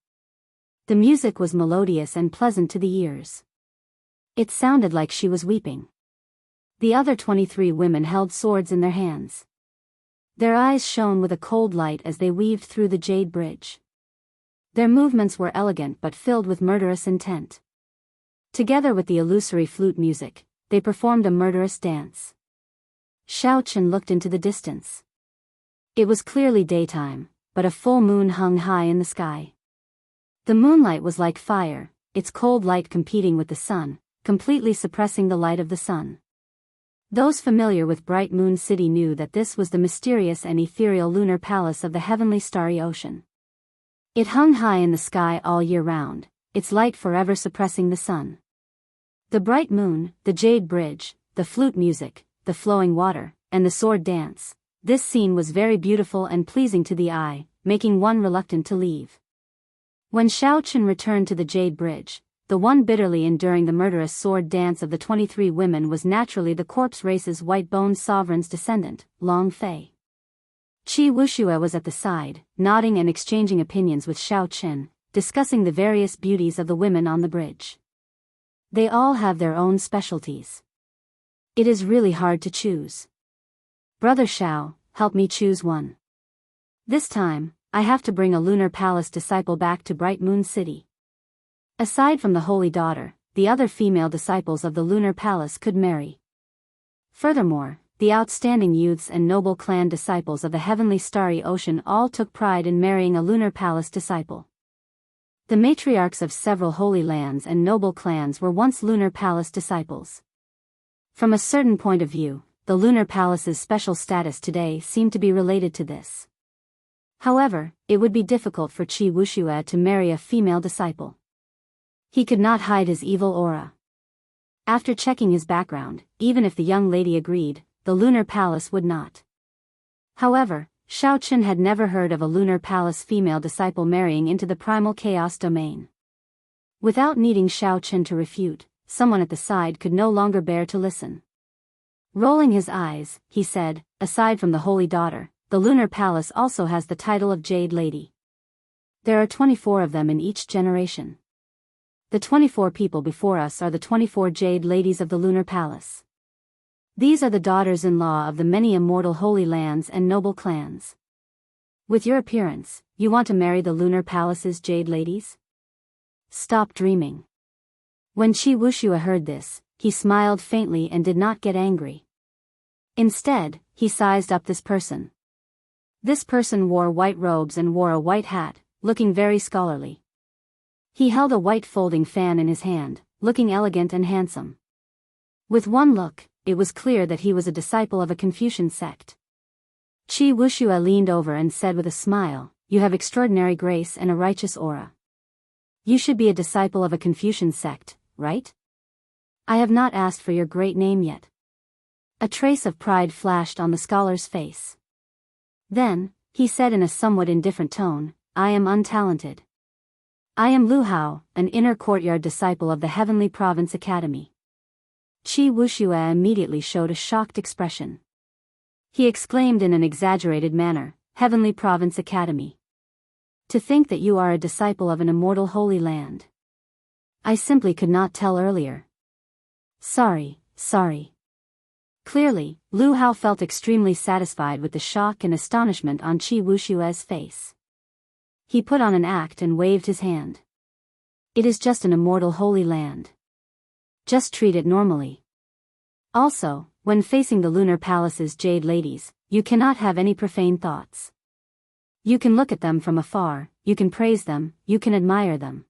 The music was melodious and pleasant to the ears. It sounded like she was weeping. The other 23 women held swords in their hands. Their eyes shone with a cold light as they weaved through the jade bridge. Their movements were elegant but filled with murderous intent. Together with the illusory flute music, they performed a murderous dance. Xiaochen looked into the distance. It was clearly daytime, but a full moon hung high in the sky. The moonlight was like fire, its cold light competing with the sun, completely suppressing the light of the sun. Those familiar with Bright Moon City knew that this was the mysterious and ethereal lunar palace of the heavenly starry ocean. It hung high in the sky all year round, its light forever suppressing the sun. The bright moon, the jade bridge, the flute music, the flowing water, and the sword dance. This scene was very beautiful and pleasing to the eye, making one reluctant to leave. When Xiao Chen returned to the jade bridge, the one bitterly enduring the murderous sword dance of the 23 women was naturally the corpse race's white-boned sovereign's descendant, Long Fei. Qi Wuxia was at the side, nodding and exchanging opinions with Xiao Chen, discussing the various beauties of the women on the bridge. They all have their own specialties. It is really hard to choose. Brother Xiao, help me choose one. This time, I have to bring a Lunar Palace disciple back to Bright Moon City. Aside from the Holy Daughter, the other female disciples of the Lunar Palace could marry. Furthermore, the outstanding youths and noble clan disciples of the heavenly starry ocean all took pride in marrying a Lunar Palace disciple. The matriarchs of several holy lands and noble clans were once Lunar Palace disciples. From a certain point of view, the Lunar Palace's special status today seemed to be related to this. However, it would be difficult for Qi Wuxia to marry a female disciple. He could not hide his evil aura. After checking his background, even if the young lady agreed, the Lunar Palace would not. However, Xiao Chen had never heard of a Lunar Palace female disciple marrying into the primal chaos domain. Without needing Xiao Chen to refute, someone at the side could no longer bear to listen. Rolling his eyes, he said, aside from the Holy Daughter, the Lunar Palace also has the title of Jade Lady. There are 24 of them in each generation. The 24 people before us are the 24 Jade Ladies of the Lunar Palace. These are the daughters-in-law of the many immortal holy lands and noble clans. With your appearance, you want to marry the Lunar Palace's Jade Ladies? Stop dreaming. When Qi Wuxia heard this, he smiled faintly and did not get angry. Instead, he sized up this person. This person wore white robes and wore a white hat, looking very scholarly. He held a white folding fan in his hand, looking elegant and handsome. With one look, it was clear that he was a disciple of a Confucian sect. Qi Wuxia leaned over and said with a smile, "You have extraordinary grace and a righteous aura. You should be a disciple of a Confucian sect, right? I have not asked for your great name yet." A trace of pride flashed on the scholar's face. Then, he said in a somewhat indifferent tone, "I am untalented. I am Lu Hao, an inner courtyard disciple of the Heavenly Province Academy." Qi Wuxia immediately showed a shocked expression. He exclaimed in an exaggerated manner, "Heavenly Province Academy. To think that you are a disciple of an immortal holy land. I simply could not tell earlier. Sorry. Clearly, Lu Hao felt extremely satisfied with the shock and astonishment on Qi Wuxia's face. He put on an act and waved his hand. "It is just an immortal holy land. Just treat it normally. Also, when facing the Lunar Palace's Jade Ladies, you cannot have any profane thoughts. You can look at them from afar, you can praise them, you can admire them.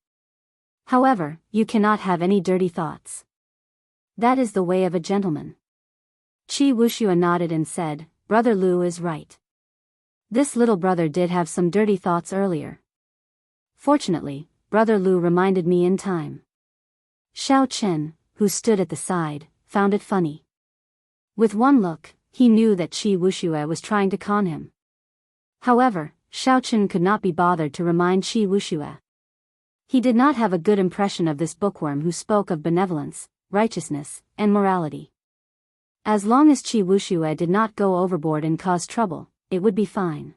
However, you cannot have any dirty thoughts. That is the way of a gentleman." Qi Wuxia nodded and said, "Brother Lu is right. This little brother did have some dirty thoughts earlier. Fortunately, Brother Lu reminded me in time." Xiao Chen, who stood at the side, found it funny. With one look, he knew that Qi Wuxia was trying to con him. However, Xiao Chen could not be bothered to remind Qi Wuxia. He did not have a good impression of this bookworm who spoke of benevolence, righteousness, and morality. As long as Qi Wuxia did not go overboard and cause trouble, it would be fine.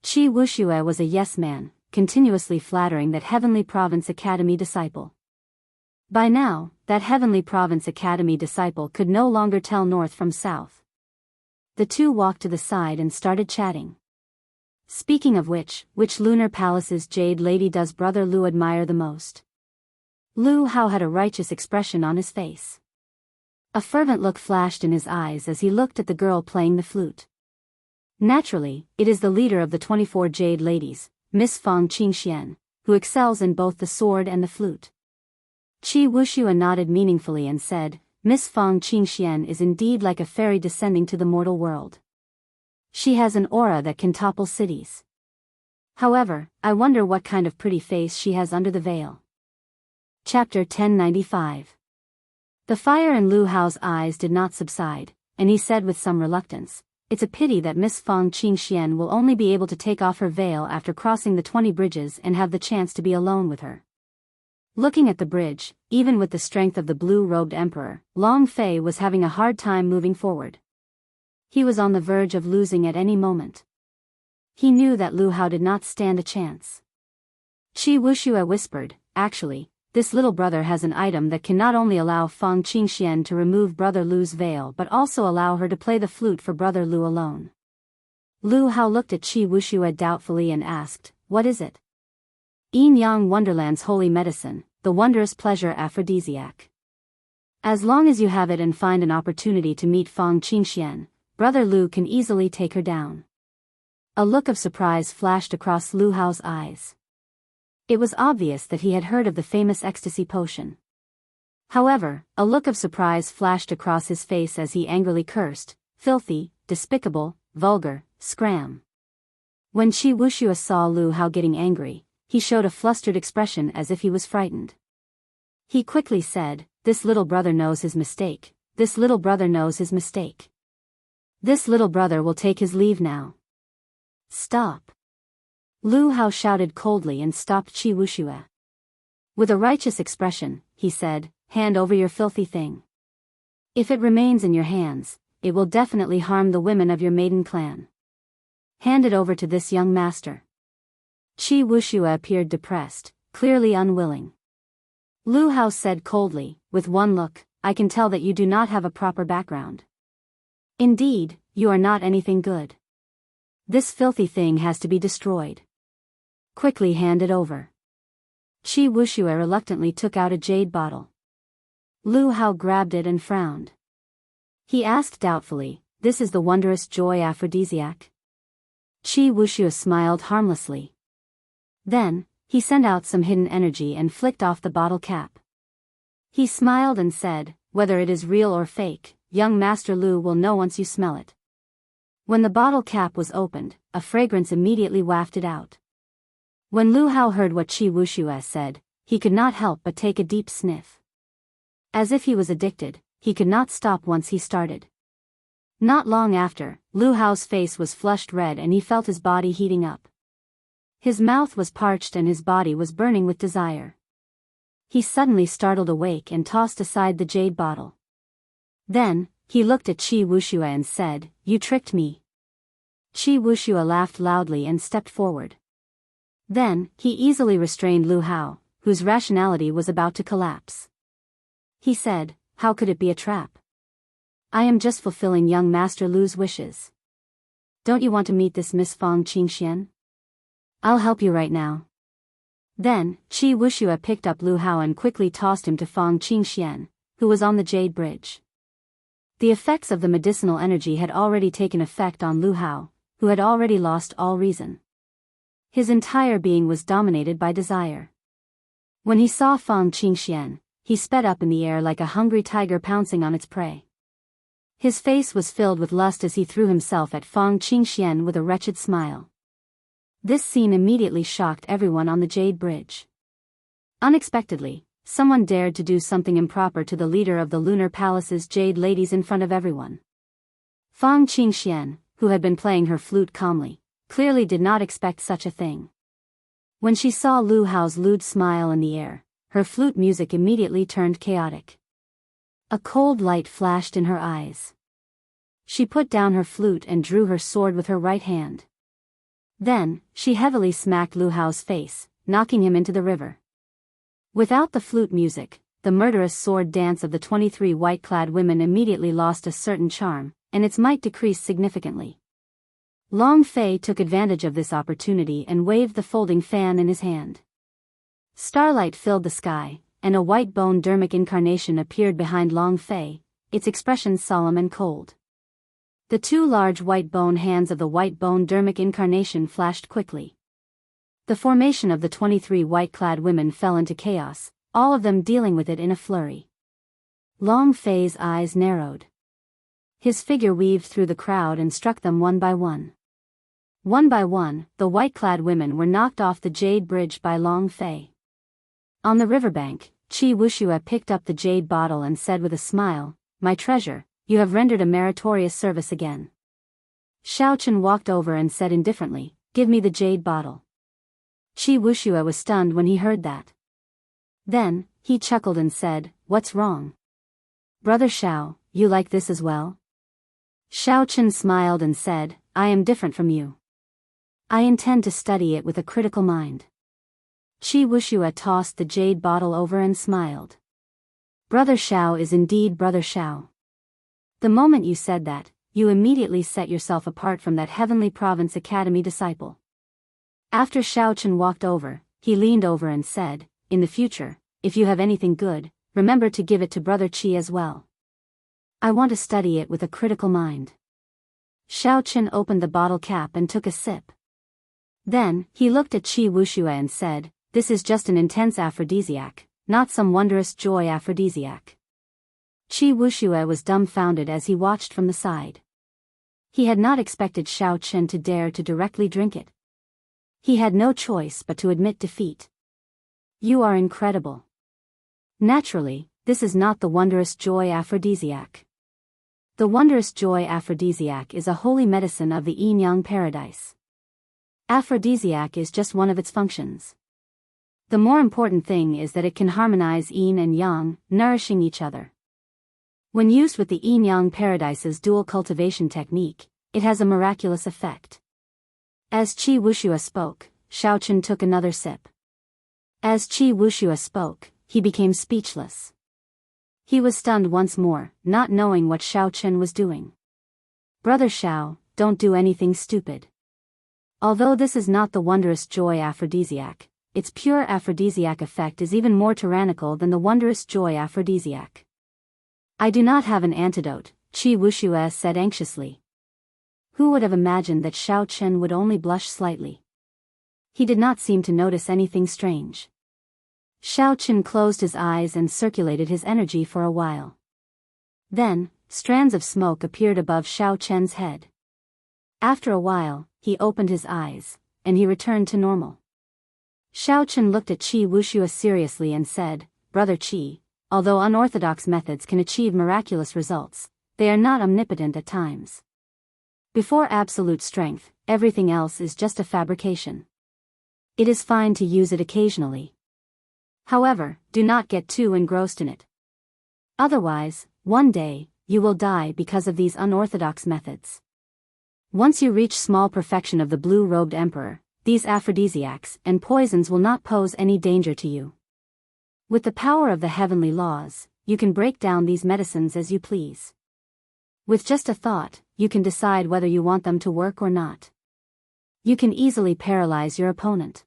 Qi Wuxia was a yes-man, continuously flattering that Heavenly Province Academy disciple. By now, that Heavenly Province Academy disciple could no longer tell north from south. The two walked to the side and started chatting. "Speaking of which Lunar Palace's Jade Lady does Brother Lu admire the most?" Lu Hao had a righteous expression on his face. A fervent look flashed in his eyes as he looked at the girl playing the flute. Naturally, it is the leader of the 24 Jade Ladies, Miss Fang Qingxian, who excels in both the sword and the flute. Qi Wuxia nodded meaningfully and said, "Miss Fang Qingxian is indeed like a fairy descending to the mortal world. She has an aura that can topple cities. However, I wonder what kind of pretty face she has under the veil." Chapter 1095. The fire in Lu Hao's eyes did not subside, and he said with some reluctance, "It's a pity that Miss Fang Qingxian will only be able to take off her veil after crossing the 20 bridges and have the chance to be alone with her." Looking at the bridge, even with the strength of the blue-robed emperor, Long Fei was having a hard time moving forward. He was on the verge of losing at any moment. He knew that Lu Hao did not stand a chance. Qi Wuxia whispered, "Actually, this little brother has an item that can not only allow Fang Qingxian to remove Brother Lu's veil but also allow her to play the flute for Brother Lu alone." Lu Hao looked at Qi Wuxia doubtfully and asked, "What is it?" "Yin Yang Wonderland's holy medicine, the wondrous pleasure aphrodisiac. As long as you have it and find an opportunity to meet Fang Qingxian, Brother Lu can easily take her down." A look of surprise flashed across Lu Hao's eyes. It was obvious that he had heard of the famous ecstasy potion. However, a look of surprise flashed across his face as he angrily cursed, "Filthy, despicable, vulgar, scram." When Qi Wuxia saw Lu Hao getting angry, he showed a flustered expression as if he was frightened. He quickly said, "This little brother knows his mistake. This little brother knows his mistake. This little brother will take his leave now." "Stop!" Lu Hao shouted coldly and stopped Qi Wuxia. With a righteous expression, he said, "Hand over your filthy thing. If it remains in your hands, it will definitely harm the women of your maiden clan. Hand it over to this young master." Qi Wuxia appeared depressed, clearly unwilling. Lu Hao said coldly, with one look, "I can tell that you do not have a proper background. Indeed, you are not anything good. This filthy thing has to be destroyed. Quickly hand it over." Qi Wuxia reluctantly took out a jade bottle. Lu Hao grabbed it and frowned. He asked doubtfully, "This is the wondrous joy aphrodisiac?" Qi Wuxia smiled harmlessly. Then, he sent out some hidden energy and flicked off the bottle cap. He smiled and said, "Whether it is real or fake, young Master Lu will know once you smell it." When the bottle cap was opened, a fragrance immediately wafted out. When Lu Hao heard what Qi Wuxia said, he could not help but take a deep sniff. As if he was addicted, he could not stop once he started. Not long after, Lu Hao's face was flushed red and he felt his body heating up. His mouth was parched and his body was burning with desire. He suddenly startled awake and tossed aside the jade bottle. Then, he looked at Qi Wuxia and said, "You tricked me." Qi Wuxia laughed loudly and stepped forward. Then, he easily restrained Lu Hao, whose rationality was about to collapse. He said, "How could it be a trap? I am just fulfilling young Master Lu's wishes. Don't you want to meet this Miss Fang Qingxian? I'll help you right now." Then, Qi Wuxia picked up Lu Hao and quickly tossed him to Fang Qingxian, who was on the jade bridge. The effects of the medicinal energy had already taken effect on Lu Hao, who had already lost all reason. His entire being was dominated by desire. When he saw Fang Qingxian, he sped up in the air like a hungry tiger pouncing on its prey. His face was filled with lust as he threw himself at Fang Qingxian with a wretched smile. This scene immediately shocked everyone on the jade bridge. Unexpectedly, someone dared to do something improper to the leader of the Lunar Palace's jade ladies in front of everyone. Fang Qingxian, who had been playing her flute calmly, clearly did not expect such a thing. When she saw Lu Hao's lewd smile in the air, her flute music immediately turned chaotic. A cold light flashed in her eyes. She put down her flute and drew her sword with her right hand. Then, she heavily smacked Lu Hao's face, knocking him into the river. Without the flute music, the murderous sword dance of the 23 white-clad women immediately lost a certain charm, and its might decreased significantly. Long Fei took advantage of this opportunity and waved the folding fan in his hand. Starlight filled the sky, and a white bone dermic incarnation appeared behind Long Fei, its expression solemn and cold. The two large white bone hands of the white bone dermic incarnation flashed quickly. The formation of the 23 white-clad women fell into chaos, all of them dealing with it in a flurry. Long Fei's eyes narrowed. His figure weaved through the crowd and struck them one by one. One by one, the white-clad women were knocked off the jade bridge by Long Fei. On the riverbank, Qi Wuxia picked up the jade bottle and said with a smile, "My treasure, you have rendered a meritorious service again." Xiaochen walked over and said indifferently, "Give me the jade bottle." Qi Wuxia was stunned when he heard that. Then, he chuckled and said, "What's wrong? Brother Xiao, you like this as well?" Xiaochen smiled and said, "I am different from you. I intend to study it with a critical mind." Qi Wuxia tossed the jade bottle over and smiled. "Brother Xiao is indeed Brother Xiao. The moment you said that, you immediately set yourself apart from that Heavenly Province Academy disciple." After Xiaochen walked over, he leaned over and said, "In the future, if you have anything good, remember to give it to Brother Qi as well. I want to study it with a critical mind." Xiaochen opened the bottle cap and took a sip. Then, he looked at Qi Wuxia and said, "This is just an intense aphrodisiac, not some wondrous joy aphrodisiac." Qi Wuxia was dumbfounded as he watched from the side. He had not expected Xiaochen to dare to directly drink it. He had no choice but to admit defeat. "You are incredible. Naturally, this is not the wondrous joy aphrodisiac. The wondrous joy aphrodisiac is a holy medicine of the yin-yang paradise. Aphrodisiac is just one of its functions. The more important thing is that it can harmonize yin and yang, nourishing each other. When used with the yin-yang paradise's dual cultivation technique, it has a miraculous effect." As Qi Wuxia spoke, Xiaochen took another sip. As Qi Wuxia spoke, he became speechless. He was stunned once more, not knowing what Xiaochen was doing. "Brother Xiao, don't do anything stupid. Although this is not the wondrous joy aphrodisiac, its pure aphrodisiac effect is even more tyrannical than the wondrous joy aphrodisiac." "I do not have an antidote," Qi Wuxia said anxiously. Who would have imagined that Xiaochen would only blush slightly? He did not seem to notice anything strange. Xiaochen closed his eyes and circulated his energy for a while. Then, strands of smoke appeared above Xiaochen's head. After a while, he opened his eyes, and he returned to normal. Xiaochen looked at Qi Wuxia seriously and said, "Brother Qi, although unorthodox methods can achieve miraculous results, they are not omnipotent at times. Before absolute strength, everything else is just a fabrication. It is fine to use it occasionally. However, do not get too engrossed in it. Otherwise, one day, you will die because of these unorthodox methods. Once you reach small perfection of the blue-robed emperor, these aphrodisiacs and poisons will not pose any danger to you. With the power of the heavenly laws, you can break down these medicines as you please. With just a thought, you can decide whether you want them to work or not. You can easily paralyze your opponent."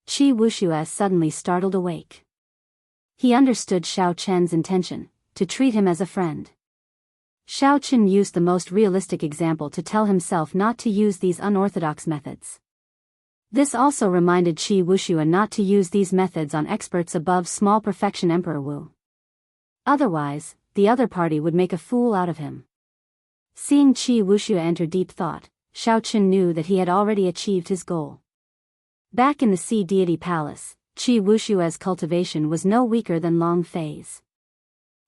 Qi Wuxia suddenly startled awake. He understood Xiaochen's intention, to treat him as a friend. Xiaochen used the most realistic example to tell himself not to use these unorthodox methods. This also reminded Qi Wuxia not to use these methods on experts above small perfection Emperor Wu. Otherwise, the other party would make a fool out of him. Seeing Qi Wuxia enter deep thought, Xiaochen knew that he had already achieved his goal. Back in the Sea Deity Palace, Qi Wuxia's cultivation was no weaker than Long Fei's.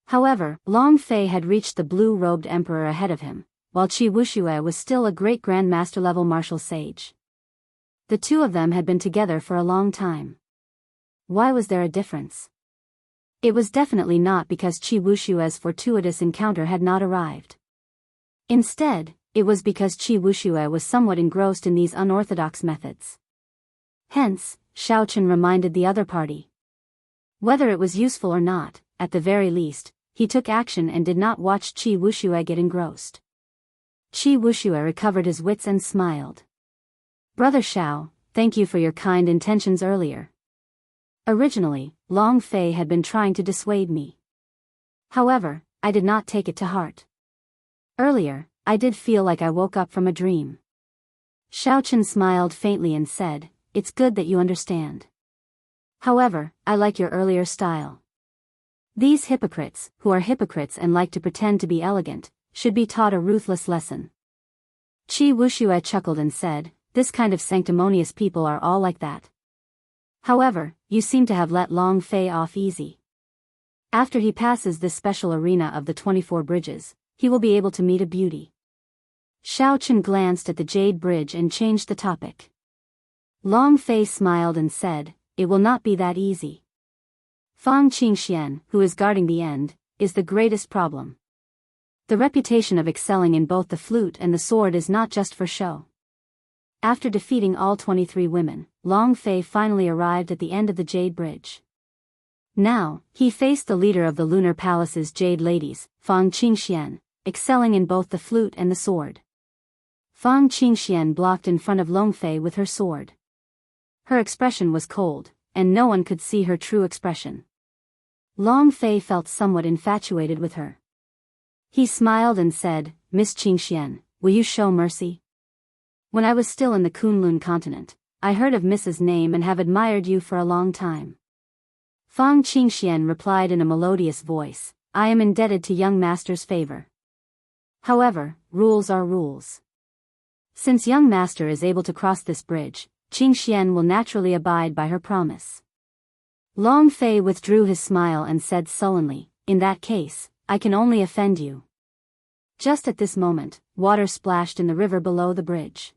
However, Long Fei had reached the blue-robed emperor ahead of him, while Qi Wuxia was still a great grandmaster-level martial sage. The two of them had been together for a long time. Why was there a difference? It was definitely not because Qi Wuxia's fortuitous encounter had not arrived. Instead, it was because Qi Wuxia was somewhat engrossed in these unorthodox methods. Hence, Xiaochen reminded the other party. Whether it was useful or not, at the very least, he took action and did not watch Qi Wuxia get engrossed. Qi Wuxia recovered his wits and smiled. "Brother Xiao, thank you for your kind intentions earlier. Originally, Long Fei had been trying to dissuade me. However, I did not take it to heart. Earlier, I did feel like I woke up from a dream." Xiaochen smiled faintly and said, "It's good that you understand. However, I like your earlier style. These hypocrites, who are hypocrites and like to pretend to be elegant, should be taught a ruthless lesson." Qi Wuxia chuckled and said, "This kind of sanctimonious people are all like that. However, you seem to have let Long Fei off easy." After he passes this special arena of the 24 bridges, he will be able to meet a beauty. Xiao Chen glanced at the jade bridge and changed the topic. Long Fei smiled and said, "It will not be that easy. Fang Qingxian, who is guarding the end, is the greatest problem. The reputation of excelling in both the flute and the sword is not just for show." After defeating all 23 women, Long Fei finally arrived at the end of the jade bridge. Now, he faced the leader of the Lunar Palace's jade ladies, Fang Qingxian, excelling in both the flute and the sword. Fang Qingxian blocked in front of Long Fei with her sword. Her expression was cold, and no one could see her true expression. Long Fei felt somewhat infatuated with her. He smiled and said, "Miss Qingxian, will you show mercy? When I was still in the Kunlun continent, I heard of Mrs. name and have admired you for a long time." Fang Qingxian replied in a melodious voice, "I am indebted to young master's favor. However, rules are rules. Since young master is able to cross this bridge, Qingxian will naturally abide by her promise." Long Fei withdrew his smile and said sullenly, "In that case, I can only offend you." Just at this moment, water splashed in the river below the bridge.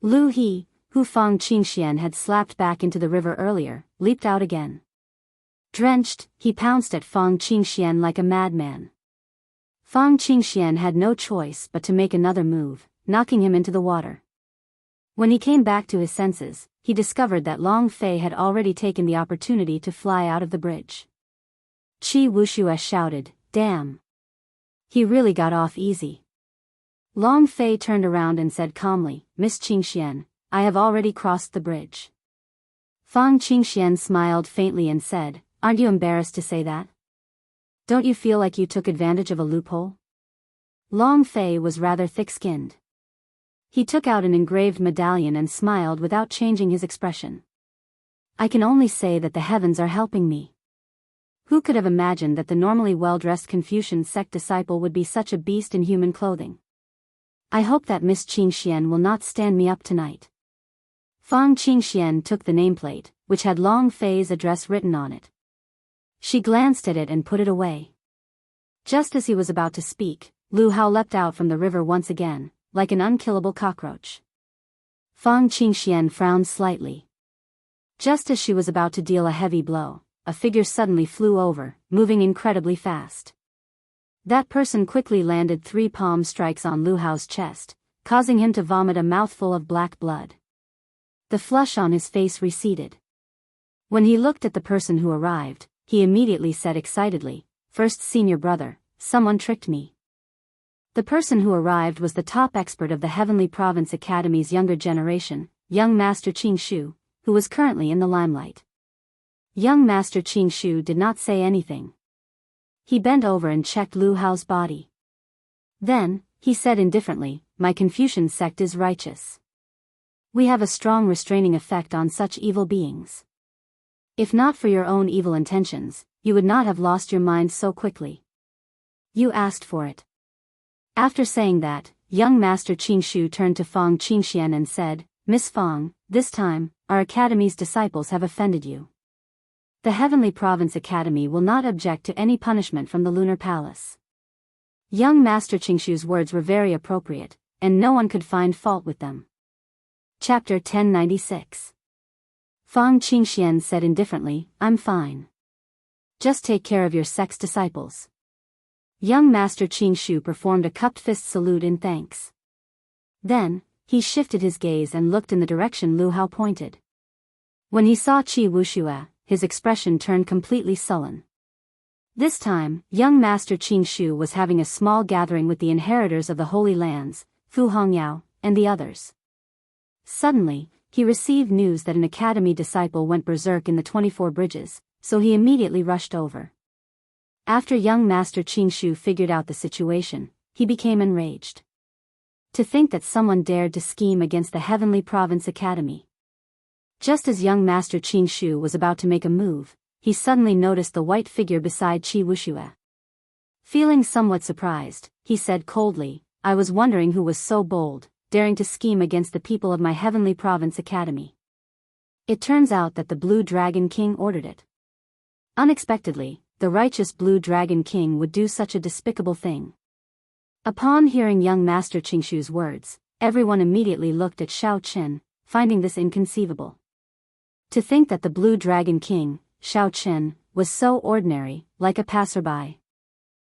Lu He, who Fang Qingxian had slapped back into the river earlier, leaped out again. Drenched, he pounced at Fang Qingxian like a madman. Fang Qingxian had no choice but to make another move, knocking him into the water. When he came back to his senses, he discovered that Long Fei had already taken the opportunity to fly out of the bridge. Qi Wuxia shouted, "Damn! He really got off easy." Long Fei turned around and said calmly, "Miss Qingxian, I have already crossed the bridge." Fang Qingxian smiled faintly and said, "Aren't you embarrassed to say that? Don't you feel like you took advantage of a loophole?" Long Fei was rather thick-skinned. He took out an engraved medallion and smiled without changing his expression. "I can only say that the heavens are helping me. Who could have imagined that the normally well-dressed Confucian sect disciple would be such a beast in human clothing? I hope that Miss Qingxian will not stand me up tonight." Fang Qingxian took the nameplate, which had Long Fei's address written on it. She glanced at it and put it away. Just as he was about to speak, Lu Hao leapt out from the river once again, like an unkillable cockroach. Fang Qingxian frowned slightly. Just as she was about to deal a heavy blow, a figure suddenly flew over, moving incredibly fast. That person quickly landed 3 palm strikes on Lu Hao's chest, causing him to vomit a mouthful of black blood. The flush on his face receded. When he looked at the person who arrived, he immediately said excitedly, "First senior brother, someone tricked me." The person who arrived was the top expert of the Heavenly Province Academy's younger generation, young Master Qing, who was currently in the limelight. Young Master Qing did not say anything. He bent over and checked Lu Hao's body. Then, he said indifferently, "My Confucian sect is righteous. We have a strong restraining effect on such evil beings. If not for your own evil intentions, you would not have lost your mind so quickly. You asked for it." After saying that, young Master Qing turned to Fang Qingxian and said, "Miss Fang, this time, our academy's disciples have offended you. The Heavenly Province Academy will not object to any punishment from the Lunar Palace." Young Master Qingshu's words were very appropriate, and no one could find fault with them. Chapter 1096. Fang Qingxian said indifferently, "I'm fine. Just take care of your sect's disciples." Young Master Qing performed a cupped fist salute in thanks. Then, he shifted his gaze and looked in the direction Lu Hao pointed. When he saw Qi Wuxia, his expression turned completely sullen. This time, young Master Qing was having a small gathering with the inheritors of the Holy Lands, Fu Hongyao, and the others. Suddenly, he received news that an academy disciple went berserk in the 24 bridges, so he immediately rushed over. After young Master Qing figured out the situation, he became enraged. To think that someone dared to scheme against the Heavenly Province Academy. Just as young Master Qing was about to make a move, he suddenly noticed the white figure beside Qi Wuxia. Feeling somewhat surprised, he said coldly, "I was wondering who was so bold, daring to scheme against the people of my Heavenly Province Academy. It turns out that the Blue Dragon King ordered it." Unexpectedly, the righteous Blue Dragon King would do such a despicable thing. Upon hearing young Master Qingshu's words, everyone immediately looked at Xiao Chen, finding this inconceivable. To think that the Blue Dragon King, Xiao Chen, was so ordinary, like a passerby.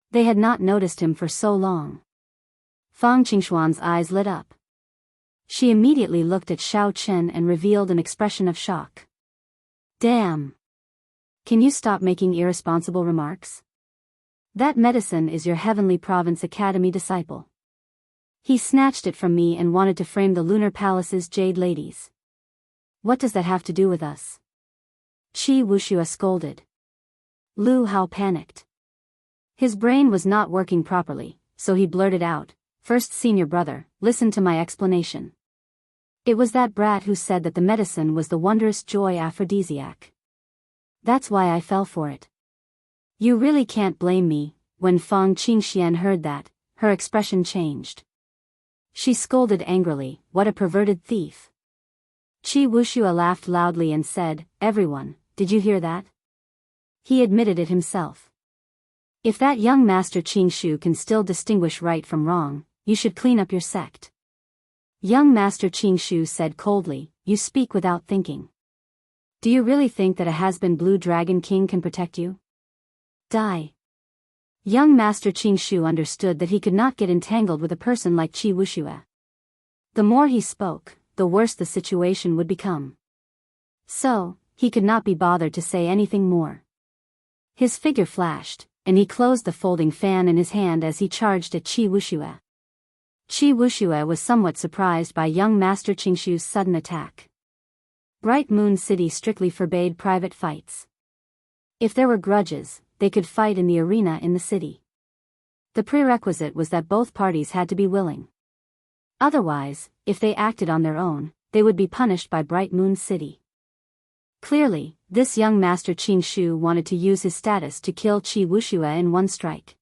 They had not noticed him for so long. Fang Qingshuan's eyes lit up. She immediately looked at Xiao Chen and revealed an expression of shock. Damn! Can you stop making irresponsible remarks? That medicine is your Heavenly Province Academy disciple. He snatched it from me and wanted to frame the Lunar Palace's jade ladies. What does that have to do with us? Qi Wuxia scolded. Lu Hao panicked. His brain was not working properly, so he blurted out, "First senior brother, listen to my explanation. It was that brat who said that the medicine was the wondrous joy aphrodisiac. That's why I fell for it." You really can't blame me. When Fang Qingxian heard that, her expression changed. She scolded angrily, "What a perverted thief." Qi Wuxia laughed loudly and said, "Everyone, did you hear that?" He admitted it himself. If that young Master Qingshu can still distinguish right from wrong, you should clean up your sect. Young Master Qingshu said coldly, "You speak without thinking. Do you really think that a has-been Blue Dragon King can protect you? Die." Young Master Qingshu understood that he could not get entangled with a person like Qi Wuxia. The more he spoke, the worse the situation would become. So, he could not be bothered to say anything more. His figure flashed, and he closed the folding fan in his hand as he charged at Qi Wuxia. Qi Wuxia was somewhat surprised by young Master Qingshu's sudden attack. Bright Moon City strictly forbade private fights. If there were grudges, they could fight in the arena in the city. The prerequisite was that both parties had to be willing. Otherwise, if they acted on their own, they would be punished by Bright Moon City. Clearly, this young Master Qingshu wanted to use his status to kill Qi Wuxia in one strike.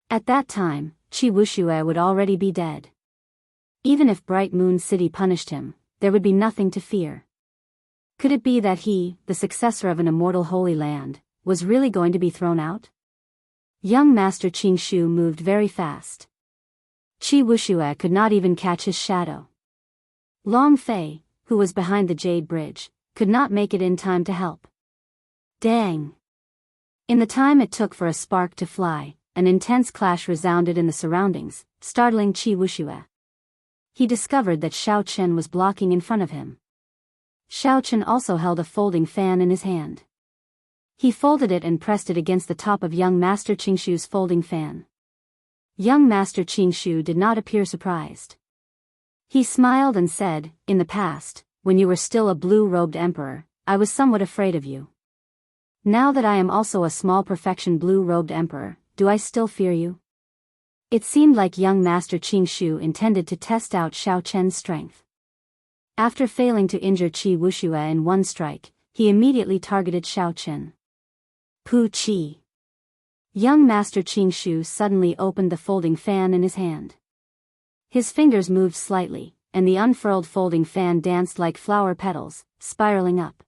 At that time, Qi Wuxia would already be dead. Even if Bright Moon City punished him, there would be nothing to fear. Could it be that he, the successor of an immortal Holy Land, was really going to be thrown out? Young Master Qingshu moved very fast. Qi Wuxia could not even catch his shadow. Long Fei, who was behind the Jade Bridge, could not make it in time to help. Dang! In the time it took for a spark to fly, an intense clash resounded in the surroundings, startling Qi Wuxia. He discovered that Xiao Chen was blocking in front of him. Xiao Chen also held a folding fan in his hand. He folded it and pressed it against the top of young Master Qingshu's folding fan. Young Master Qingshu did not appear surprised. He smiled and said, "In the past, when you were still a blue-robed emperor, I was somewhat afraid of you. Now that I am also a small perfection blue-robed emperor, do I still fear you?" It seemed like young Master Qingshu intended to test out Xiao Chen's strength. After failing to injure Qi Wuxia in one strike, he immediately targeted Xiao Chen. Pu Qi. Young Master Qingshu suddenly opened the folding fan in his hand. His fingers moved slightly, and the unfurled folding fan danced like flower petals, spiraling up.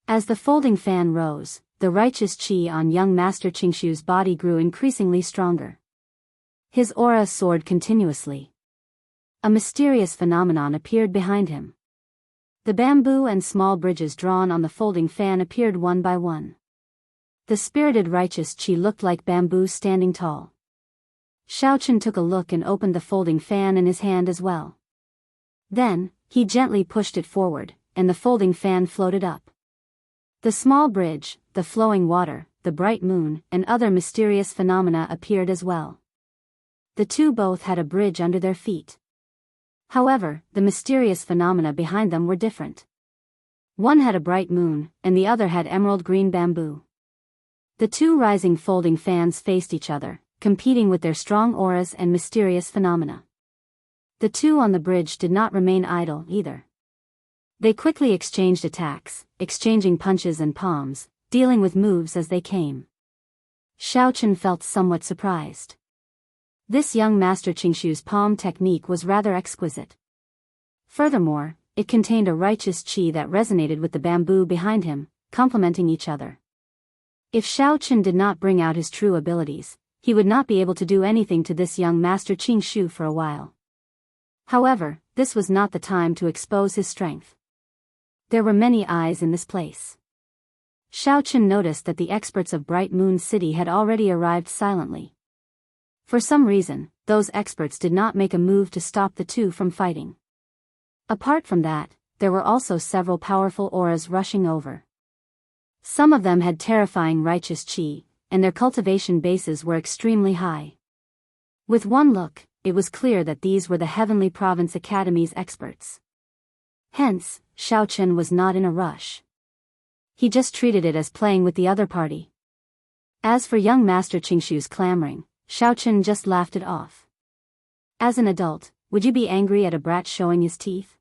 As the folding fan rose, the righteous qi on young Master Qingshu's body grew increasingly stronger. His aura soared continuously. A mysterious phenomenon appeared behind him. The bamboo and small bridges drawn on the folding fan appeared one by one. The spirited righteous qi looked like bamboo standing tall. Xiao Chen took a look and opened the folding fan in his hand as well. Then, he gently pushed it forward, and the folding fan floated up. The small bridge, the flowing water, the bright moon, and other mysterious phenomena appeared as well. The two both had a bridge under their feet. However, the mysterious phenomena behind them were different. One had a bright moon, and the other had emerald green bamboo. The two rising folding fans faced each other, competing with their strong auras and mysterious phenomena. The two on the bridge did not remain idle either. They quickly exchanged attacks, exchanging punches and palms, dealing with moves as they came. Xiao Chen felt somewhat surprised. This young Master Qingshu's palm technique was rather exquisite. Furthermore, it contained a righteous qi that resonated with the bamboo behind him, complementing each other. If Xiao Chen did not bring out his true abilities, he would not be able to do anything to this young master Qing Shu for a while. However, this was not the time to expose his strength. There were many eyes in this place. Xiao Chen noticed that the experts of Bright Moon City had already arrived silently. For some reason, those experts did not make a move to stop the two from fighting. Apart from that, there were also several powerful auras rushing over. Some of them had terrifying righteous qi, and their cultivation bases were extremely high. With one look, it was clear that these were the Heavenly Province Academy's experts. Hence, Xiao Chen was not in a rush. He just treated it as playing with the other party. As for young Master Qingshu's clamoring, Xiao Chen just laughed it off. As an adult, would you be angry at a brat showing his teeth?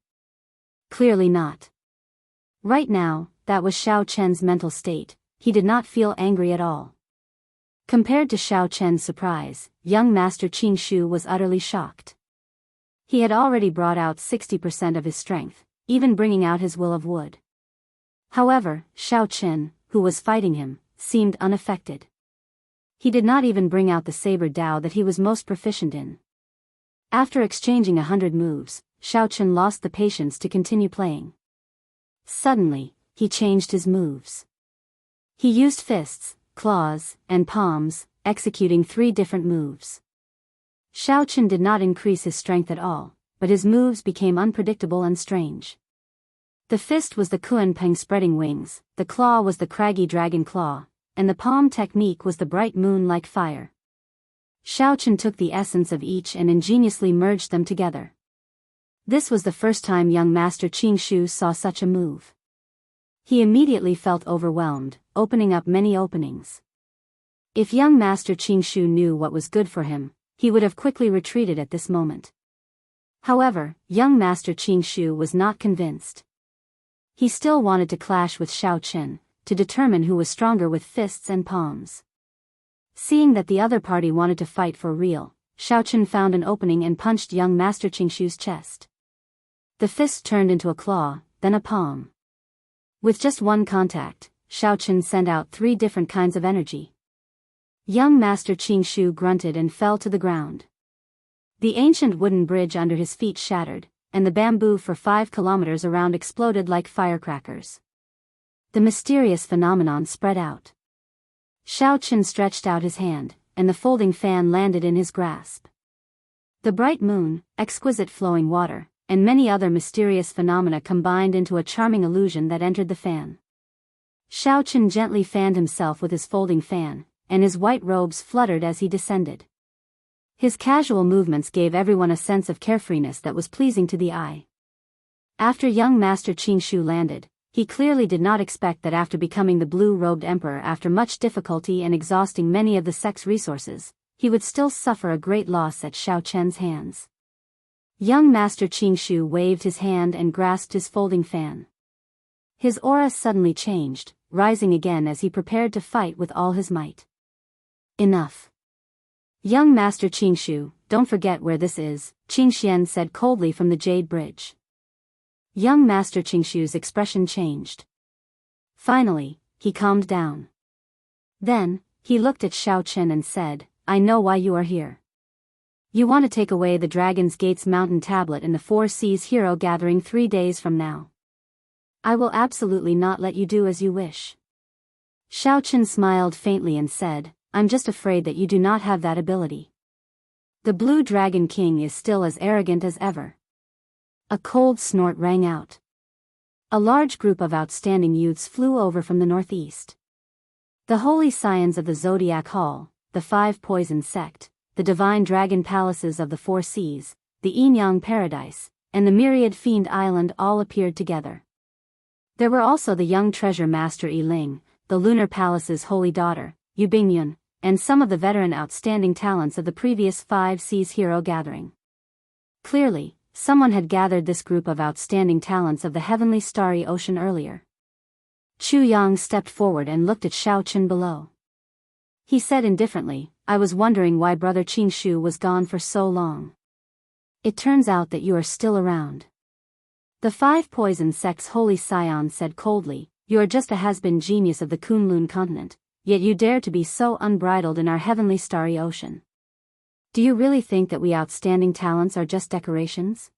Clearly not. Right now, that was Xiao Chen's mental state. He did not feel angry at all. Compared to Xiao Chen's surprise, young Master Qingshu was utterly shocked. He had already brought out 60% of his strength, even bringing out his will of wood. However, Xiao Chen, who was fighting him, seemed unaffected. He did not even bring out the saber Dao that he was most proficient in. After exchanging 100 moves, Xiao Chen lost the patience to continue playing. Suddenly, he changed his moves. He used fists, claws, and palms, executing 3 different moves. Xiao Chen did not increase his strength at all, but his moves became unpredictable and strange. The fist was the Kuan Peng spreading wings, the claw was the craggy dragon claw, and the palm technique was the bright moon-like fire. Xiao Chen took the essence of each and ingeniously merged them together. This was the first time young Master Qingshu saw such a move. He immediately felt overwhelmed, opening up many openings. If young Master Qingshu knew what was good for him, he would have quickly retreated at this moment. However, young Master Qingshu was not convinced. He still wanted to clash with Xiao Chen, to determine who was stronger with fists and palms. Seeing that the other party wanted to fight for real, Xiao Chen found an opening and punched young Master Qingshu's chest. The fist turned into a claw, then a palm. With just one contact, Xiao Chen sent out 3 different kinds of energy. Young Master Qingshu grunted and fell to the ground. The ancient wooden bridge under his feet shattered, and the bamboo for 5 kilometers around exploded like firecrackers. The mysterious phenomenon spread out. Xiao Chen stretched out his hand, and the folding fan landed in his grasp. The bright moon, exquisite flowing water, and many other mysterious phenomena combined into a charming illusion that entered the fan. Xiao Chen gently fanned himself with his folding fan, and his white robes fluttered as he descended. His casual movements gave everyone a sense of carefreeness that was pleasing to the eye. After young Master Qingshu landed, he clearly did not expect that after becoming the blue-robed emperor after much difficulty and exhausting many of the sect's resources, he would still suffer a great loss at Xiao Chen's hands. Young Master Qingshu waved his hand and grasped his folding fan. His aura suddenly changed, rising again as he prepared to fight with all his might. Enough. Young Master Qingshu, don't forget where this is, Qingxian said coldly from the Jade Bridge. Young Master Qingshu's expression changed. Finally, he calmed down. Then, he looked at Xiao Chen and said, I know why you are here. You want to take away the Dragon's Gate's mountain tablet in the 4 Seas Hero Gathering 3 days from now. I will absolutely not let you do as you wish. Xiao Chen smiled faintly and said, I'm just afraid that you do not have that ability. The Blue Dragon King is still as arrogant as ever. A cold snort rang out. A large group of outstanding youths flew over from the northeast. The holy scions of the Zodiac Hall, the 5 Poison Sect, the divine dragon palaces of the 4 Seas, the Yin-Yang Paradise, and the myriad Fiend Island all appeared together. There were also the young treasure master Yi Ling, the Lunar Palace's holy daughter, Yu Bingyun, and some of the veteran outstanding talents of the previous 5 Seas Hero Gathering. Clearly, someone had gathered this group of outstanding talents of the heavenly starry ocean earlier. Chu Yang stepped forward and looked at Xiao Chen below. He said indifferently, I was wondering why Brother Qingshu was gone for so long. It turns out that you are still around. The 5 Poison Sect's holy scion said coldly, you are just a has-been genius of the Kunlun continent, yet you dare to be so unbridled in our heavenly starry ocean. Do you really think that we outstanding talents are just decorations?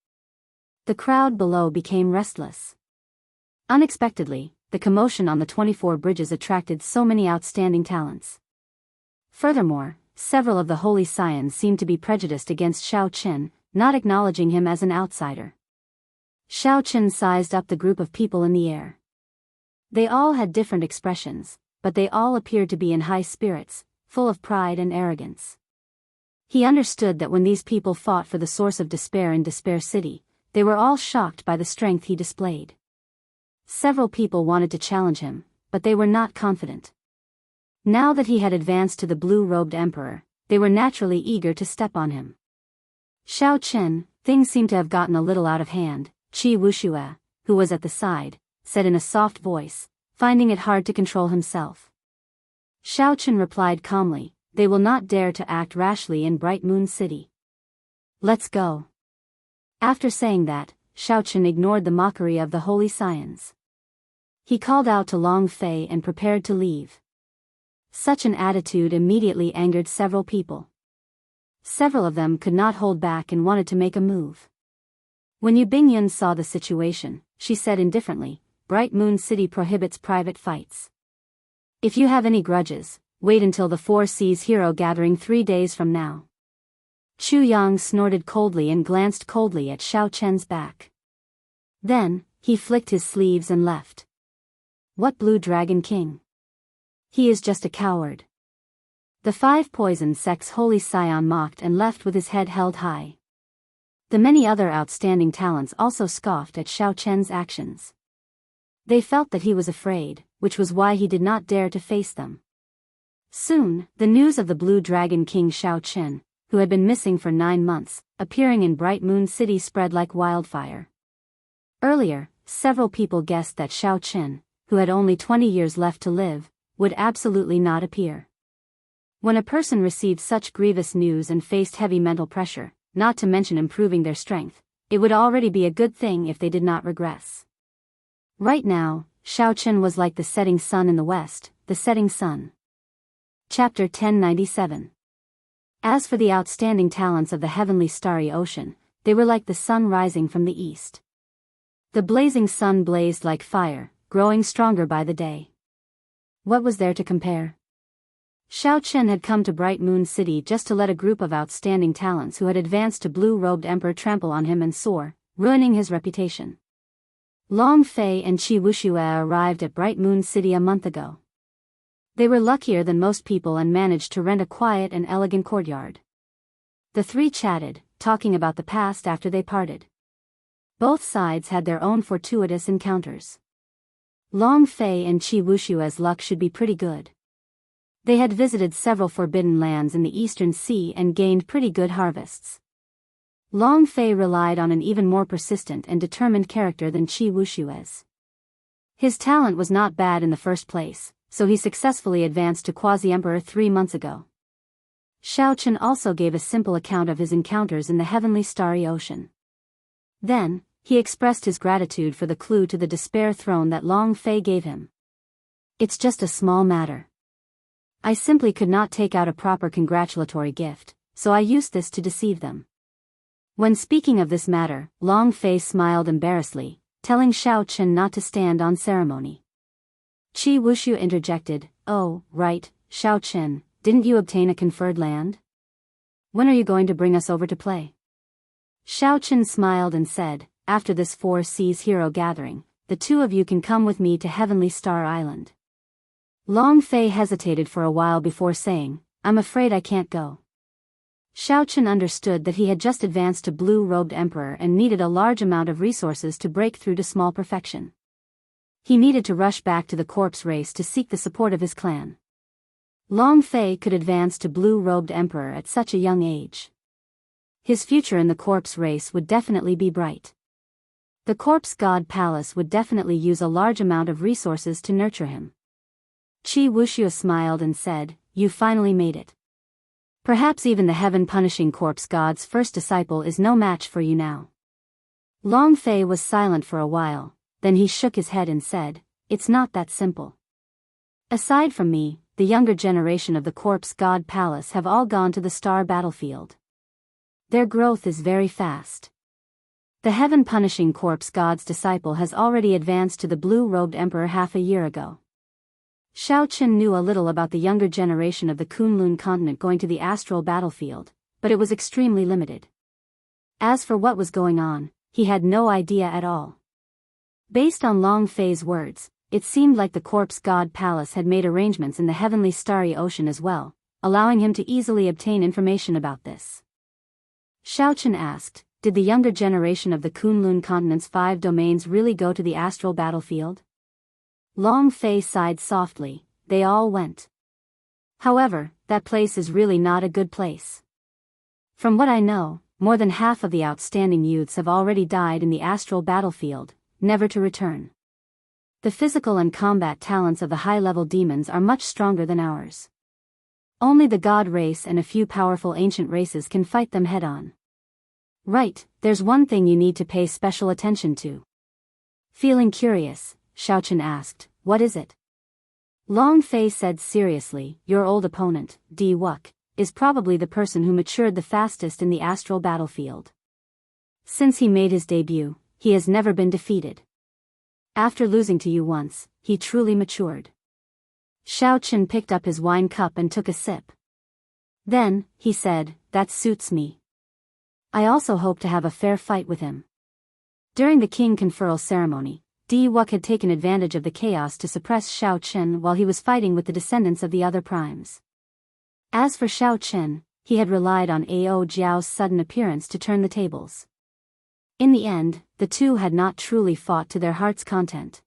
The crowd below became restless. Unexpectedly, the commotion on the 24 bridges attracted so many outstanding talents. Furthermore, several of the holy scions seemed to be prejudiced against Xiao Qin, not acknowledging him as an outsider. Xiao Qin sized up the group of people in the air. They all had different expressions, but they all appeared to be in high spirits, full of pride and arrogance. He understood that when these people fought for the source of despair in Despair City, they were all shocked by the strength he displayed. Several people wanted to challenge him, but they were not confident. Now that he had advanced to the blue-robed emperor, they were naturally eager to step on him. Xiao Qin, things seem to have gotten a little out of hand, Qi Wuxia, who was at the side, said in a soft voice, finding it hard to control himself. Xiao Qin replied calmly, they will not dare to act rashly in Bright Moon City. Let's go. After saying that, Xiao Qin ignored the mockery of the holy scions. He called out to Long Fei and prepared to leave. Such an attitude immediately angered several people. Several of them could not hold back and wanted to make a move. When Yu Bingyun saw the situation, she said indifferently, Bright Moon City prohibits private fights. If you have any grudges, wait until the Four Seas Hero Gathering 3 days from now. Chu Yang snorted coldly and glanced coldly at Xiao Chen's back. Then, he flicked his sleeves and left. What Blue Dragon King? He is just a coward. The 5 poison sect's holy scion mocked and left with his head held high. The many other outstanding talents also scoffed at Xiao Chen's actions. They felt that he was afraid, which was why he did not dare to face them. Soon, the news of the Blue Dragon King Xiao Chen, who had been missing for 9 months, appearing in Bright Moon City spread like wildfire. Earlier, several people guessed that Xiao Chen, who had only 20 years left to live, would absolutely not appear. When a person received such grievous news and faced heavy mental pressure, not to mention improving their strength, it would already be a good thing if they did not regress. Right now, Xiao Chen was like the setting sun in the west, the setting sun. Chapter 1097. As for the outstanding talents of the heavenly starry ocean, they were like the sun rising from the east. The blazing sun blazed like fire, growing stronger by the day. What was there to compare? Xiao Chen had come to Bright Moon City just to let a group of outstanding talents who had advanced to blue-robed emperor trample on him and soar, ruining his reputation. Long Fei and Qi Wuxia arrived at Bright Moon City a month ago. They were luckier than most people and managed to rent a quiet and elegant courtyard. The 3 chatted, talking about the past after they parted. Both sides had their own fortuitous encounters. Long Fei and Qi Wuxia's luck should be pretty good. They had visited several forbidden lands in the Eastern Sea and gained pretty good harvests. Long Fei relied on an even more persistent and determined character than Qi Wuxia's. His talent was not bad in the first place, so he successfully advanced to Quasi-Emperor 3 months ago. Xiao Chen also gave a simple account of his encounters in the heavenly starry ocean. Then, he expressed his gratitude for the clue to the despair throne that Long Fei gave him. It's just a small matter. I simply could not take out a proper congratulatory gift, so I used this to deceive them. When speaking of this matter, Long Fei smiled embarrassedly, telling Xiao Chen not to stand on ceremony. Qi Wuxia interjected, Oh, right, Xiao Chen, didn't you obtain a conferred land? When are you going to bring us over to play? Xiao Chen smiled and said, After this Four Seas Hero Gathering, the 2 of you can come with me to Heavenly Star Island. Long Fei hesitated for a while before saying, I'm afraid I can't go. Xiao Chen understood that he had just advanced to blue-robed emperor and needed a large amount of resources to break through to small perfection. He needed to rush back to the corpse race to seek the support of his clan. Long Fei could advance to blue-robed emperor at such a young age. His future in the corpse race would definitely be bright. The corpse god palace would definitely use a large amount of resources to nurture him. Qi Wuxia smiled and said, You finally made it. Perhaps even the heaven-punishing corpse god's first disciple is no match for you now. Long Fei was silent for a while, then he shook his head and said, It's not that simple. Aside from me, the younger generation of the Corpse God Palace have all gone to the star battlefield. Their growth is very fast. The heaven-punishing Corpse God's disciple has already advanced to the blue-robed emperor half a year ago. Xiao Qin knew a little about the younger generation of the Kunlun continent going to the astral battlefield, but it was extremely limited. As for what was going on, he had no idea at all. Based on Long Fei's words, it seemed like the Corpse God Palace had made arrangements in the heavenly starry ocean as well, allowing him to easily obtain information about this. Xiao Qin asked, did the younger generation of the Kunlun continent's 5 domains really go to the astral battlefield? Long Fei sighed softly, they all went. However, that place is really not a good place. From what I know, more than half of the outstanding youths have already died in the astral battlefield, never to return. The physical and combat talents of the high-level demons are much stronger than ours. Only the god race and a few powerful ancient races can fight them head-on. Right, there's one thing you need to pay special attention to. Feeling curious, Xiao Qin asked, what is it? Long Fei said seriously, your old opponent, Di Wuk, is probably the person who matured the fastest in the astral battlefield. Since he made his debut, he has never been defeated. After losing to you once, he truly matured. Xiao Qin picked up his wine cup and took a sip. Then, he said, that suits me. I also hope to have a fair fight with him. During the king conferral ceremony, Di Wuk had taken advantage of the chaos to suppress Xiao Qin while he was fighting with the descendants of the other primes. As for Xiao Qin, he had relied on Ao Jiao's sudden appearance to turn the tables. In the end, the two had not truly fought to their heart's content.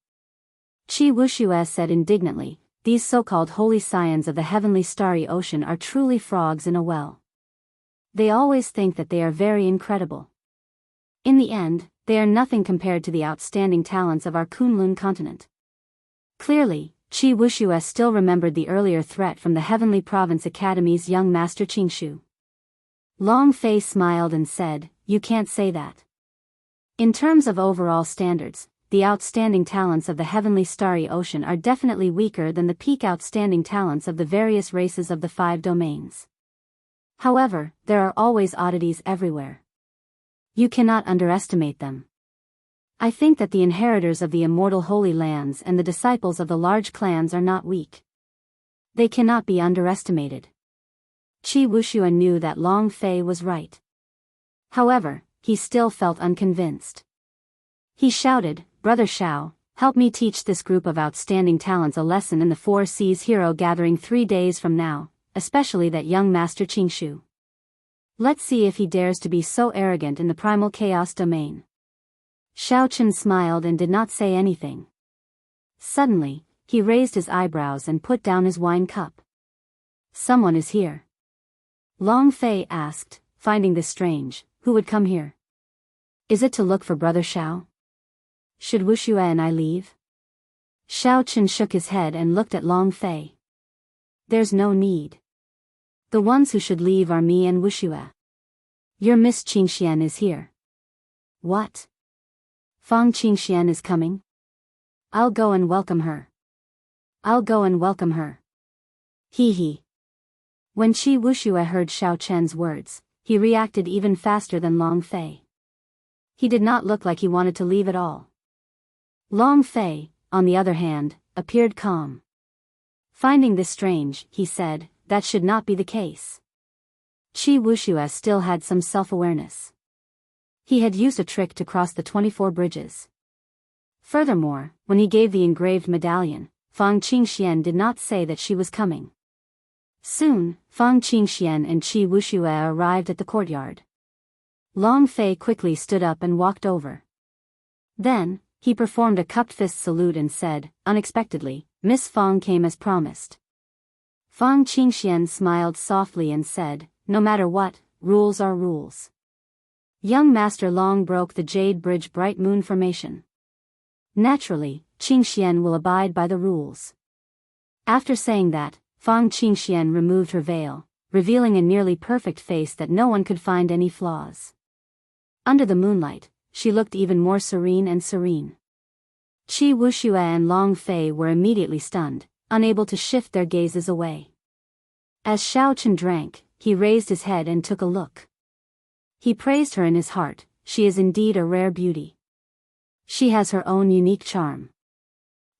Qi Wuxia said indignantly, these so-called holy scions of the heavenly starry ocean are truly frogs in a well. They always think that they are very incredible. In the end, they are nothing compared to the outstanding talents of our Kunlun continent. Clearly, Qi Wuxia still remembered the earlier threat from the Heavenly Province Academy's young master Qingshu. Long Fei smiled and said, you can't say that. In terms of overall standards, the outstanding talents of the heavenly starry ocean are definitely weaker than the peak outstanding talents of the various races of the 5 domains. However, there are always oddities everywhere. You cannot underestimate them. I think that the inheritors of the immortal holy lands and the disciples of the large clans are not weak. They cannot be underestimated. Qi Wuxia knew that Long Fei was right. However, he still felt unconvinced. He shouted, Brother Xiao, help me teach this group of outstanding talents a lesson in the 4 Seas hero gathering 3 days from now, especially that young master Qingshu. Let's see if he dares to be so arrogant in the primal chaos domain. Xiao Qin smiled and did not say anything. Suddenly, he raised his eyebrows and put down his wine cup. Someone is here. Long Fei asked, finding this strange, who would come here? Is it to look for Brother Xiao? Should Wuxia and I leave? Xiao Qin shook his head and looked at Long Fei. There's no need. The ones who should leave are me and Wuxia. Your Miss Qingxian is here. What? Fang Qingxian is coming? I'll go and welcome her. I'll go and welcome her. Hee hee. When Qi Wuxia heard Xiao Chen's words, he reacted even faster than Long Fei. He did not look like he wanted to leave at all. Long Fei, on the other hand, appeared calm. Finding this strange, he said, that should not be the case. Qi Wuxia still had some self-awareness. He had used a trick to cross the 24 bridges. Furthermore, when he gave the engraved medallion, Fang Qingxian did not say that she was coming. Soon, Fang Qingxian and Qi Wuxia arrived at the courtyard. Long Fei quickly stood up and walked over. Then, he performed a cupped fist salute and said, unexpectedly, Miss Fang came as promised. Fang Qingxian smiled softly and said, no matter what, rules are rules. Young Master Long broke the Jade Bridge Bright Moon formation. Naturally, Qingxian will abide by the rules. After saying that, Fang Qingxian removed her veil, revealing a nearly perfect face that no one could find any flaws. Under the moonlight, she looked even more serene and serene. Qi Wuxia and Long Fei were immediately stunned, unable to shift their gazes away. As Xiao Chen drank, he raised his head and took a look. He praised her in his heart. She is indeed a rare beauty. She has her own unique charm.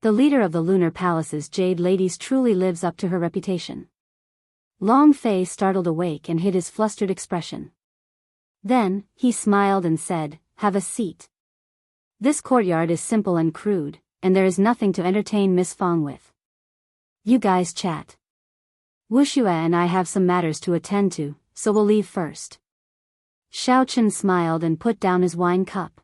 The leader of the Lunar Palace's Jade Ladies truly lives up to her reputation. Long Fei startled awake and hid his flustered expression. Then, he smiled and said, "Have a seat. This courtyard is simple and crude, and there is nothing to entertain Miss Fong with. You guys chat. Wuxia and I have some matters to attend to, so we'll leave first." Xiao Chen smiled and put down his wine cup.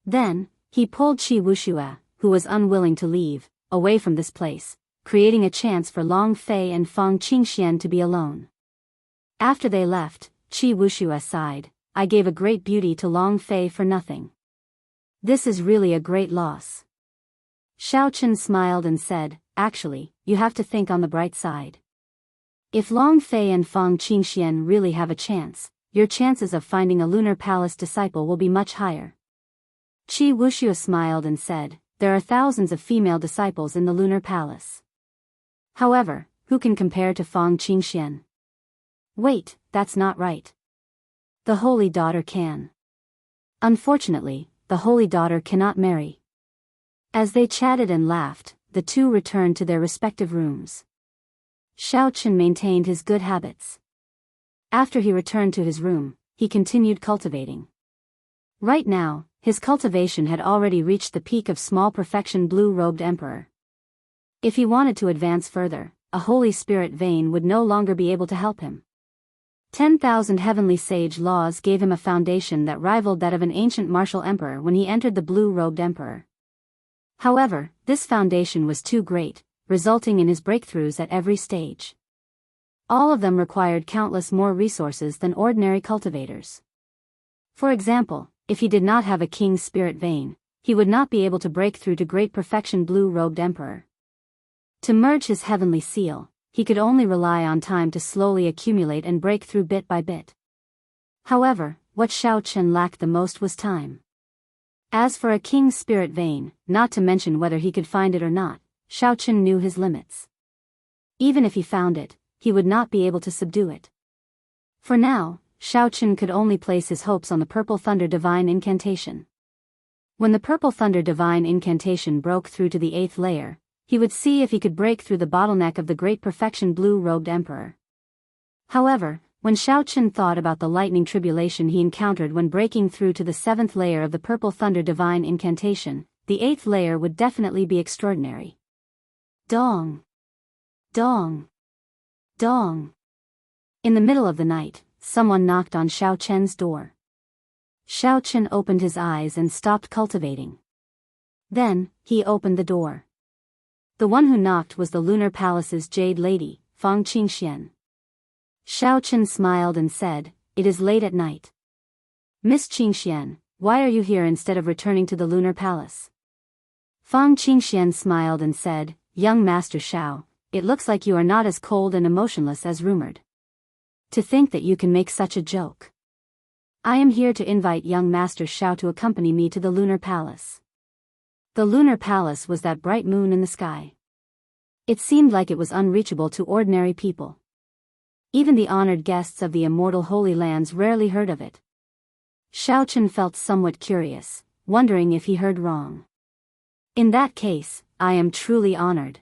Then, he pulled Wuxia, who was unwilling to leave, away from this place, creating a chance for Long Fei and Fang Qingxian to be alone. After they left, Wuxia sighed, "I gave a great beauty to Long Fei for nothing. This is really a great loss." Xiao Chen smiled and said, "Actually, you have to think on the bright side. If Long Fei and Fang Qingxian really have a chance, your chances of finding a Lunar Palace disciple will be much higher." Wuxia smiled and said, "There are thousands of female disciples in the Lunar Palace. However, who can compare to Fang Qingxian?" "Wait, that's not right. The Holy Daughter can." "Unfortunately, the Holy Daughter cannot marry." As they chatted and laughed, the two returned to their respective rooms. Xiao Chen maintained his good habits. After he returned to his room, he continued cultivating. Right now, his cultivation had already reached the peak of small perfection blue-robed emperor. If he wanted to advance further, a Holy Spirit vein would no longer be able to help him. 10,000 heavenly sage laws gave him a foundation that rivaled that of an ancient martial emperor when he entered the blue-robed emperor. However, this foundation was too great, resulting in his breakthroughs at every stage. All of them required countless more resources than ordinary cultivators. For example, if he did not have a king's spirit vein, he would not be able to break through to great perfection blue-robed emperor. To merge his heavenly seal, he could only rely on time to slowly accumulate and break through bit by bit. However, what Xiao Chen lacked the most was time. As for a king's spirit vein, not to mention whether he could find it or not, Xiao Chen knew his limits. Even if he found it, he would not be able to subdue it. For now, Xiao Chen could only place his hopes on the Purple Thunder Divine Incantation. When the Purple Thunder Divine Incantation broke through to the 8th layer, he would see if he could break through the bottleneck of the Great Perfection Blue-Robed Emperor. However, when Xiao Chen thought about the lightning tribulation he encountered when breaking through to the 7th layer of the Purple Thunder Divine Incantation, the 8th layer would definitely be extraordinary. Dong! Dong! Dong! In the middle of the night, someone knocked on Xiao Chen's door. Xiao Chen opened his eyes and stopped cultivating. Then, he opened the door. The one who knocked was the Lunar Palace's Jade Lady, Fang Qingxian. Xiao Chen smiled and said, "It is late at night. Miss Qingxian, why are you here instead of returning to the Lunar Palace?" Fang Qingxian smiled and said, "Young Master Xiao, it looks like you are not as cold and emotionless as rumored. To think that you can make such a joke. I am here to invite young Master Xiao to accompany me to the Lunar Palace." The Lunar Palace was that bright moon in the sky. It seemed like it was unreachable to ordinary people. Even the honored guests of the immortal Holy Lands rarely heard of it. Xiao Chen felt somewhat curious, wondering if he heard wrong. "In that case, I am truly honored."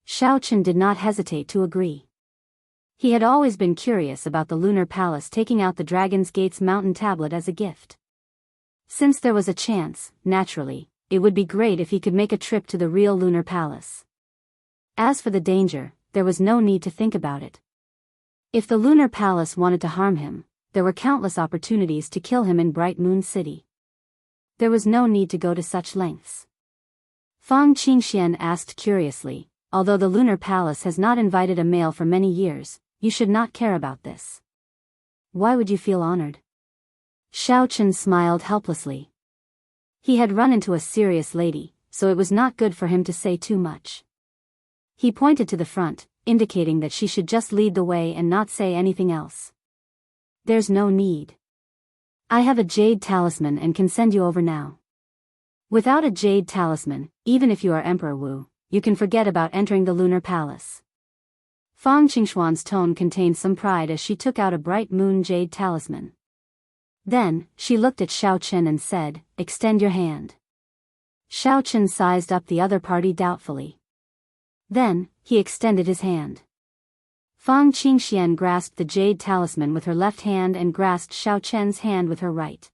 Xiao Chen did not hesitate to agree. He had always been curious about the Lunar Palace taking out the Dragon's Gate's mountain tablet as a gift. Since there was a chance, naturally, it would be great if he could make a trip to the real Lunar Palace. As for the danger, there was no need to think about it. If the Lunar Palace wanted to harm him, there were countless opportunities to kill him in Bright Moon City. There was no need to go to such lengths. Fang Qingxian asked curiously, "Although the Lunar Palace has not invited a male for many years, you should not care about this. Why would you feel honored?" Xiao Chen smiled helplessly. He had run into a serious lady, so it was not good for him to say too much. He pointed to the front, indicating that she should just lead the way and not say anything else. "There's no need. I have a jade talisman and can send you over now." Without a jade talisman, even if you are Emperor Wu, you can forget about entering the lunar palace. Fang Qingxuan's tone contained some pride as she took out a bright moon jade talisman. Then, she looked at Xiao Chen and said, "Extend your hand." Xiao Chen sized up the other party doubtfully. Then, he extended his hand. Fang Qingxian grasped the jade talisman with her left hand and grasped Xiao Chen's hand with her right.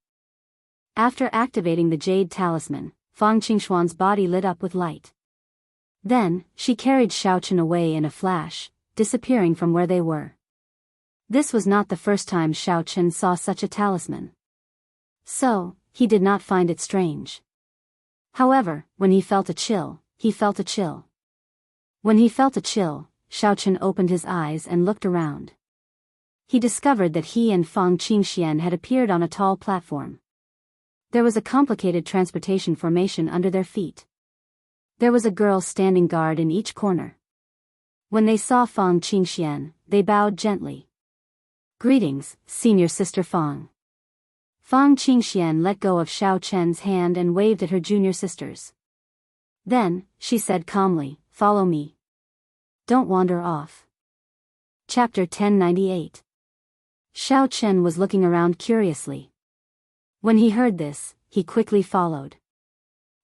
After activating the jade talisman, Fang Qingxuan's body lit up with light. Then, she carried Xiao Chen away in a flash, disappearing from where they were. This was not the first time Xiao Chen saw such a talisman. So, he did not find it strange. However, when he felt a chill, he felt a chill. When he felt a chill, Xiao Chen opened his eyes and looked around. He discovered that he and Fang Qingxian had appeared on a tall platform. There was a complicated transportation formation under their feet. There was a girl standing guard in each corner. When they saw Fang Qingxian, they bowed gently. "Greetings, Senior Sister Fang." Fang Qingxian let go of Xiao Chen's hand and waved at her junior sisters. Then, she said calmly, "Follow me. Don't wander off." Chapter 1098. Xiao Chen was looking around curiously. When he heard this, he quickly followed.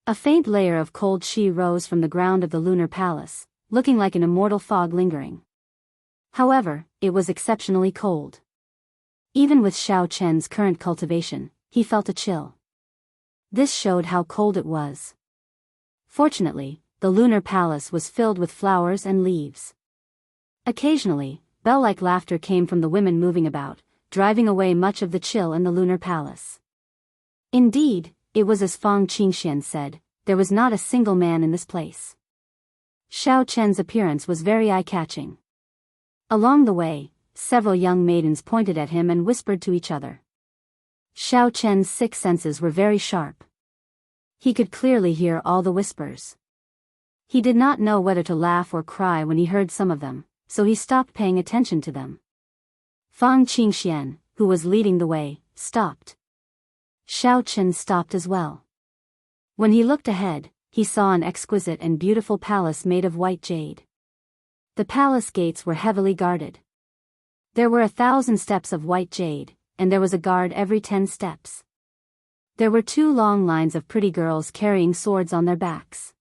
A faint layer of cold qi rose from the ground of the lunar palace, looking like an immortal fog lingering. However, it was exceptionally cold. Even with Xiao Chen's current cultivation, he felt a chill. This showed how cold it was. Fortunately, the lunar palace was filled with flowers and leaves. Occasionally, bell-like laughter came from the women moving about, driving away much of the chill in the lunar palace. Indeed, it was as Fang Qingxian said, there was not a single man in this place. Xiao Chen's appearance was very eye-catching. Along the way, several young maidens pointed at him and whispered to each other. Xiao Chen's six senses were very sharp. He could clearly hear all the whispers. He did not know whether to laugh or cry when he heard some of them, so he stopped paying attention to them. Fang Qingxian, who was leading the way, stopped. Xiao Chen stopped as well. When he looked ahead, he saw an exquisite and beautiful palace made of white jade. The palace gates were heavily guarded. There were 1,000 steps of white jade, and there was a guard every 10 steps. There were 2 long lines of pretty girls carrying swords on their backs.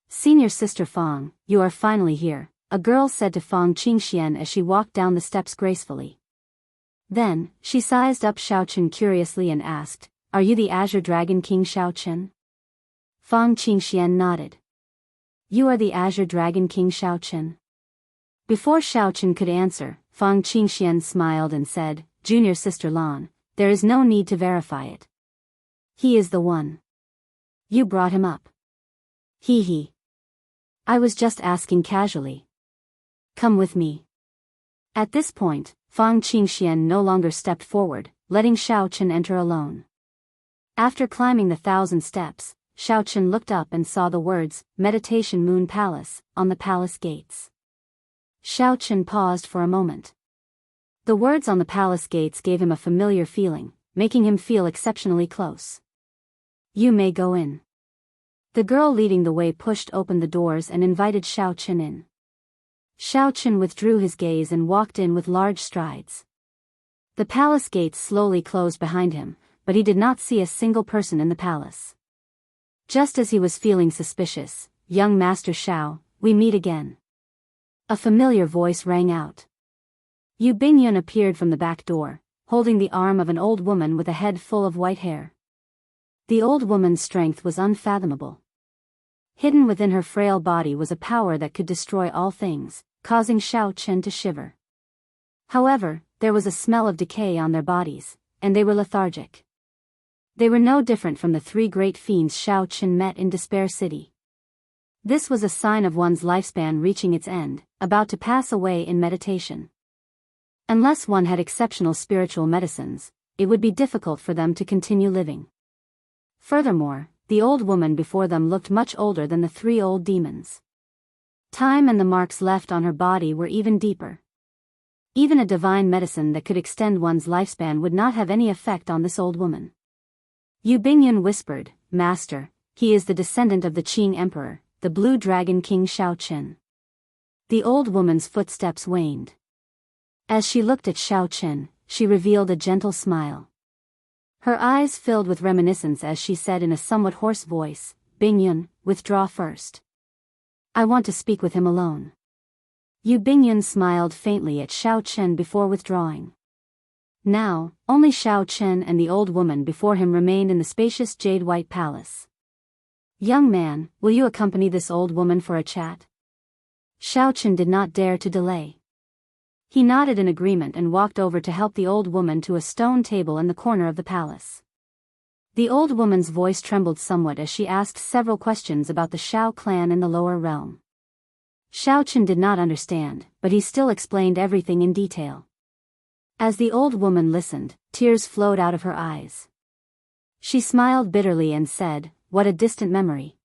"Senior Sister Fang, you are finally here," a girl said to Fang Qingxian as she walked down the steps gracefully. Then, she sized up Xiao Chen curiously and asked, "Are you the Azure Dragon King Xiao Chen?" Fang Qingxian nodded. "You are the Azure Dragon King Xiao Chen?" Before Xiao Chen could answer, Fang Qingxian smiled and said, "Junior Sister Lan, there is no need to verify it. He is the one. You brought him up." "Hee hee. I was just asking casually. Come with me." At this point, Fang Qingxian no longer stepped forward, letting Xiao Chen enter alone. After climbing the 1,000 steps, Xiao Chen looked up and saw the words, "Meditation Moon Palace," on the palace gates. Xiao Chen paused for a moment. The words on the palace gates gave him a familiar feeling, making him feel exceptionally close. "You may go in." The girl leading the way pushed open the doors and invited Xiao Chen in. Xiao Chen withdrew his gaze and walked in with large strides. The palace gates slowly closed behind him, but he did not see a single person in the palace. Just as he was feeling suspicious, "Young Master Xiao, we meet again." A familiar voice rang out. Yu Bingyun appeared from the back door, holding the arm of an old woman with a head full of white hair. The old woman's strength was unfathomable. Hidden within her frail body was a power that could destroy all things, causing Xiao Chen to shiver. However, there was a smell of decay on their bodies, and they were lethargic. They were no different from the 3 great fiends Xiao Chen met in Despair City. This was a sign of one's lifespan reaching its end, about to pass away in meditation. Unless one had exceptional spiritual medicines, it would be difficult for them to continue living. Furthermore, the old woman before them looked much older than the 3 old demons. Time and the marks left on her body were even deeper. Even a divine medicine that could extend one's lifespan would not have any effect on this old woman. Yu Bingyun whispered, "Master, he is the descendant of the Qing Emperor, the Blue Dragon King Xiaochen. The old woman's footsteps waned. As she looked at Xiaochen, she revealed a gentle smile. Her eyes filled with reminiscence as she said in a somewhat hoarse voice, "Bingyun, withdraw first. I want to speak with him alone." Bingyun smiled faintly at Xiaochen before withdrawing. Now, only Xiaochen and the old woman before him remained in the spacious jade-white palace. "Young man, will you accompany this old woman for a chat?" Xiaochen did not dare to delay. He nodded in agreement and walked over to help the old woman to a stone table in the corner of the palace. The old woman's voice trembled somewhat as she asked several questions about the Xiao clan in the lower realm. Xiaochen did not understand, but he still explained everything in detail. As the old woman listened, tears flowed out of her eyes. She smiled bitterly and said, "What a distant memory.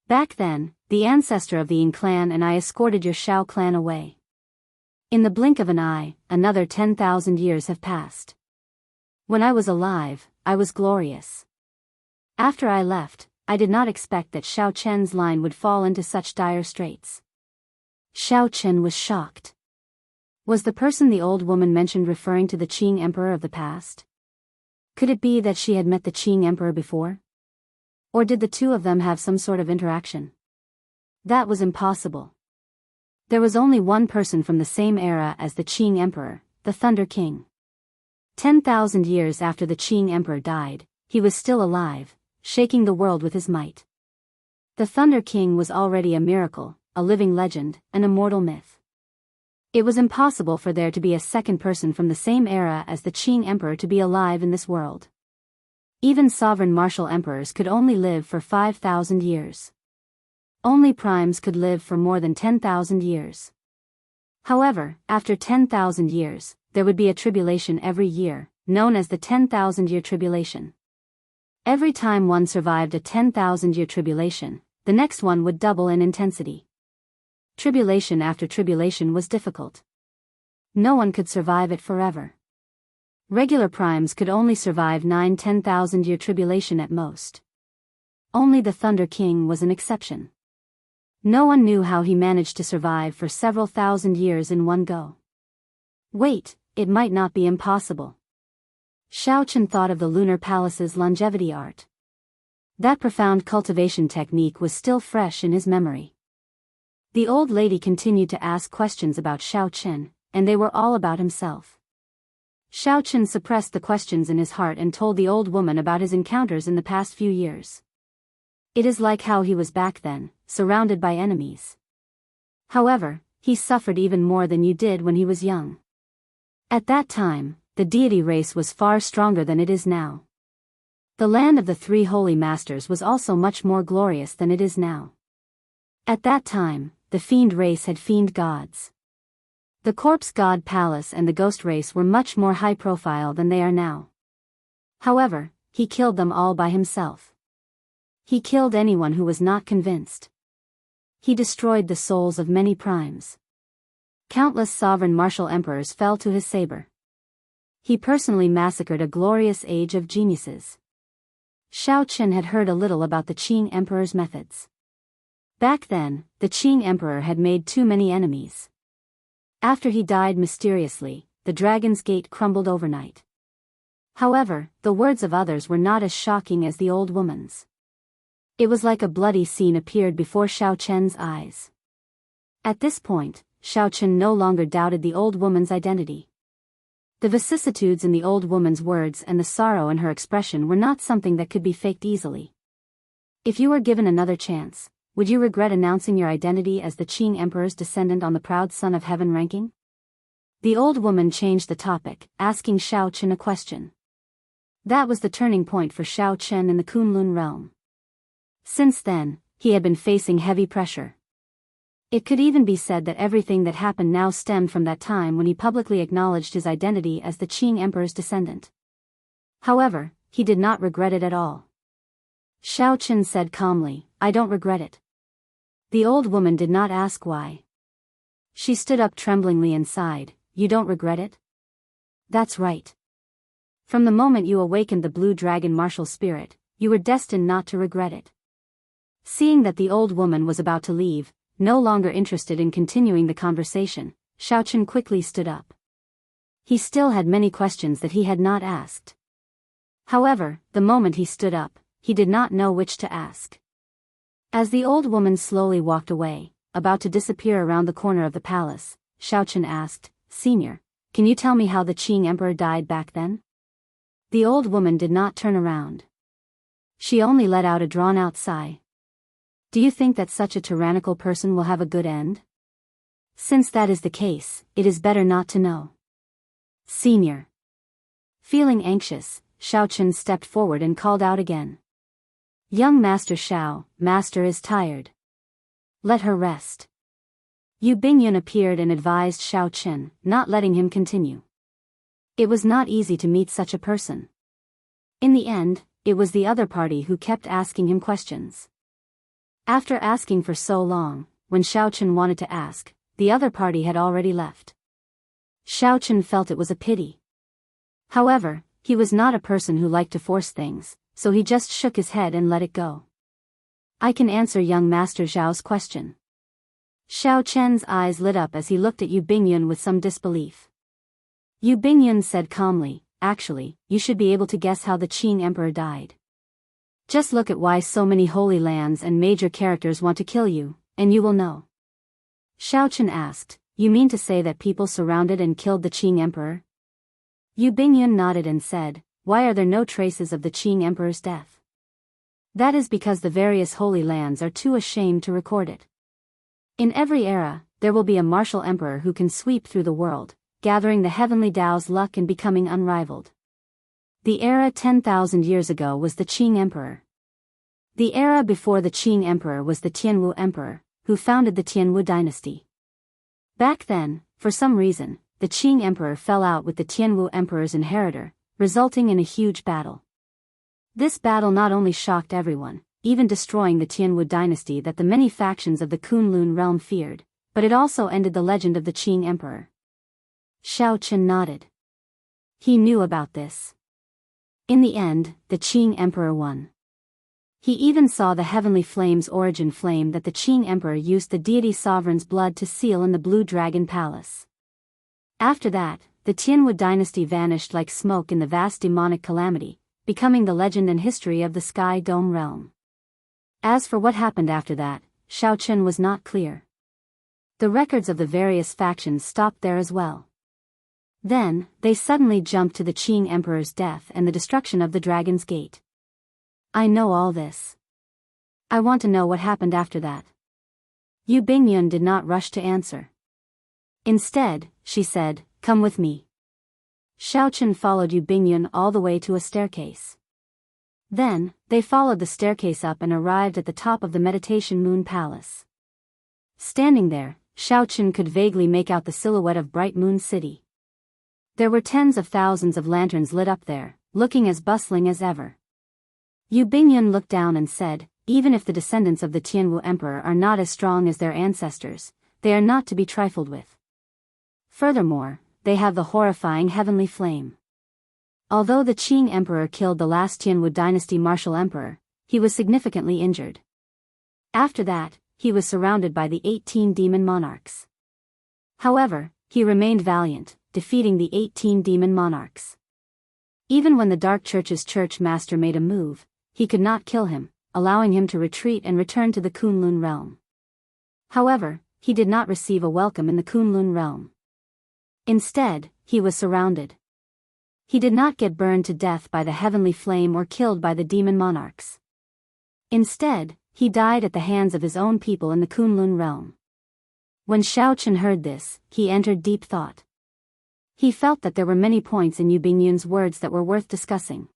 Back then, the ancestor of the Ying clan and I escorted your Xiao clan away. In the blink of an eye, another 10,000 years have passed. When I was alive, I was glorious. After I left, I did not expect that Xiaochen's line would fall into such dire straits." Xiaochen was shocked. Was the person the old woman mentioned referring to the Qing emperor of the past? Could it be that she had met the Qing emperor before? Or did the two of them have some sort of interaction? That was impossible. There was only one person from the same era as the Qing emperor, the Thunder King. 10,000 years after the Qing emperor died, he was still alive, shaking the world with his might. The Thunder King was already a miracle, a living legend, an immortal myth. It was impossible for there to be a second person from the same era as the Qing emperor to be alive in this world. Even sovereign martial emperors could only live for 5,000 years. Only primes could live for more than 10,000 years. However, after 10,000 years, there would be a tribulation every year, known as the 10,000-year tribulation. Every time one survived a 10,000-year tribulation, the next one would double in intensity. Tribulation after tribulation was difficult. No one could survive it forever. Regular primes could only survive 9-10,000-year tribulation at most. Only the Thunder King was an exception. No one knew how he managed to survive for several thousand years in one go. Wait, it might not be impossible. Xiaochen thought of the lunar palace's longevity art. That profound cultivation technique was still fresh in his memory. The old lady continued to ask questions about Xiaochen, and they were all about himself. Xiaochen suppressed the questions in his heart and told the old woman about his encounters in the past few years. It is like how he was back then, surrounded by enemies. However, he suffered even more than you did when he was young. At that time, the deity race was far stronger than it is now. The land of the three holy masters was also much more glorious than it is now. At that time, the fiend race had fiend gods. The corpse god palace and the ghost race were much more high profile than they are now. However, he killed them all by himself. He killed anyone who was not convinced. He destroyed the souls of many primes. Countless sovereign martial emperors fell to his saber. He personally massacred a glorious age of geniuses. Xiaochen had heard a little about the Qing emperor's methods. Back then, the Qing emperor had made too many enemies. After he died mysteriously, the Dragon's Gate crumbled overnight. However, the words of others were not as shocking as the old woman's. It was like a bloody scene appeared before Xiaochen's eyes. At this point, Xiaochen no longer doubted the old woman's identity. The vicissitudes in the old woman's words and the sorrow in her expression were not something that could be faked easily. If you were given another chance, would you regret announcing your identity as the Qing emperor's descendant on the proud son of heaven ranking? The old woman changed the topic, asking Xiaochen a question. That was the turning point for Xiaochen in the Kunlun realm. Since then, he had been facing heavy pressure. It could even be said that everything that happened now stemmed from that time when he publicly acknowledged his identity as the Qing emperor's descendant. However, he did not regret it at all. Xiaochen said calmly, "I don't regret it." The old woman did not ask why. She stood up tremblingly and sighed, "You don't regret it?" "That's right. From the moment you awakened the blue dragon martial spirit, you were destined not to regret it. Seeing that the old woman was about to leave, no longer interested in continuing the conversation, Xiaochen quickly stood up. He still had many questions that he had not asked. However, the moment he stood up, he did not know which to ask. As the old woman slowly walked away, about to disappear around the corner of the palace, Xiaochen asked, "Senior, can you tell me how the Qing emperor died back then?" The old woman did not turn around. She only let out a drawn-out sigh. "Do you think that such a tyrannical person will have a good end? Since that is the case, it is better not to know." "Senior." Feeling anxious, Xiaochen stepped forward and called out again. "Young Master Xiao, Master is tired. Let her rest." Yu Bingyun appeared and advised Xiaochen, not letting him continue. It was not easy to meet such a person. In the end, it was the other party who kept asking him questions. After asking for so long, when Xiaochen wanted to ask, the other party had already left. Xiaochen felt it was a pity. However, he was not a person who liked to force things, so he just shook his head and let it go. "I can answer young Master Zhao's question." Xiaochen's eyes lit up as he looked at Yu Bingyun with some disbelief. Yu Bingyun said calmly, "Actually, you should be able to guess how the Qing emperor died. Just look at why so many holy lands and major characters want to kill you, and you will know." Xiaochen asked, "You mean to say that people surrounded and killed the Qing emperor?" Yu Bingyun nodded and said, "Why are there no traces of the Qing emperor's death?" "That is because the various holy lands are too ashamed to record it. In every era, there will be a martial emperor who can sweep through the world, gathering the heavenly Tao's luck and becoming unrivaled. The era 10,000 years ago was the Qing emperor. The era before the Qing emperor was the Tianwu emperor, who founded the Tianwu dynasty. Back then, for some reason, the Qing emperor fell out with the Tianwu emperor's inheritor, resulting in a huge battle. This battle not only shocked everyone, even destroying the Tianwu dynasty that the many factions of the Kunlun realm feared, but it also ended the legend of the Qing emperor." Xiaochen nodded. He knew about this. In the end, the Qing emperor won. He even saw the heavenly flame's origin flame that the Qing emperor used the deity sovereign's blood to seal in the Blue Dragon Palace. After that, the Tianwu dynasty vanished like smoke in the vast demonic calamity, becoming the legend and history of the Sky Dome realm. As for what happened after that, Xiaochen was not clear. The records of the various factions stopped there as well. Then, they suddenly jumped to the Qing emperor's death and the destruction of the Dragon's Gate. "I know all this. I want to know what happened after that." Yu Bingyun did not rush to answer. Instead, she said, "Come with me." Xiaochen followed Yu Bingyun all the way to a staircase. Then, they followed the staircase up and arrived at the top of the Meditation Moon Palace. Standing there, Xiaochen could vaguely make out the silhouette of Bright Moon City. There were tens of thousands of lanterns lit up there, looking as bustling as ever. Yu Bingyun looked down and said, "Even if the descendants of the Tianwu emperor are not as strong as their ancestors, they are not to be trifled with. Furthermore, they have the horrifying heavenly flame." Although the Qing emperor killed the last Tianwu dynasty martial emperor, he was significantly injured. After that, he was surrounded by the 18 demon monarchs. However, he remained valiant, defeating the 18 demon monarchs. Even when the Dark Church's church master made a move, he could not kill him, allowing him to retreat and return to the Kunlun realm. However, he did not receive a welcome in the Kunlun realm. Instead, he was surrounded. He did not get burned to death by the heavenly flame or killed by the demon monarchs. Instead, he died at the hands of his own people in the Kunlun realm. When Xiaochen heard this, he entered deep thought. He felt that there were many points in Yu Bingyun's words that were worth discussing.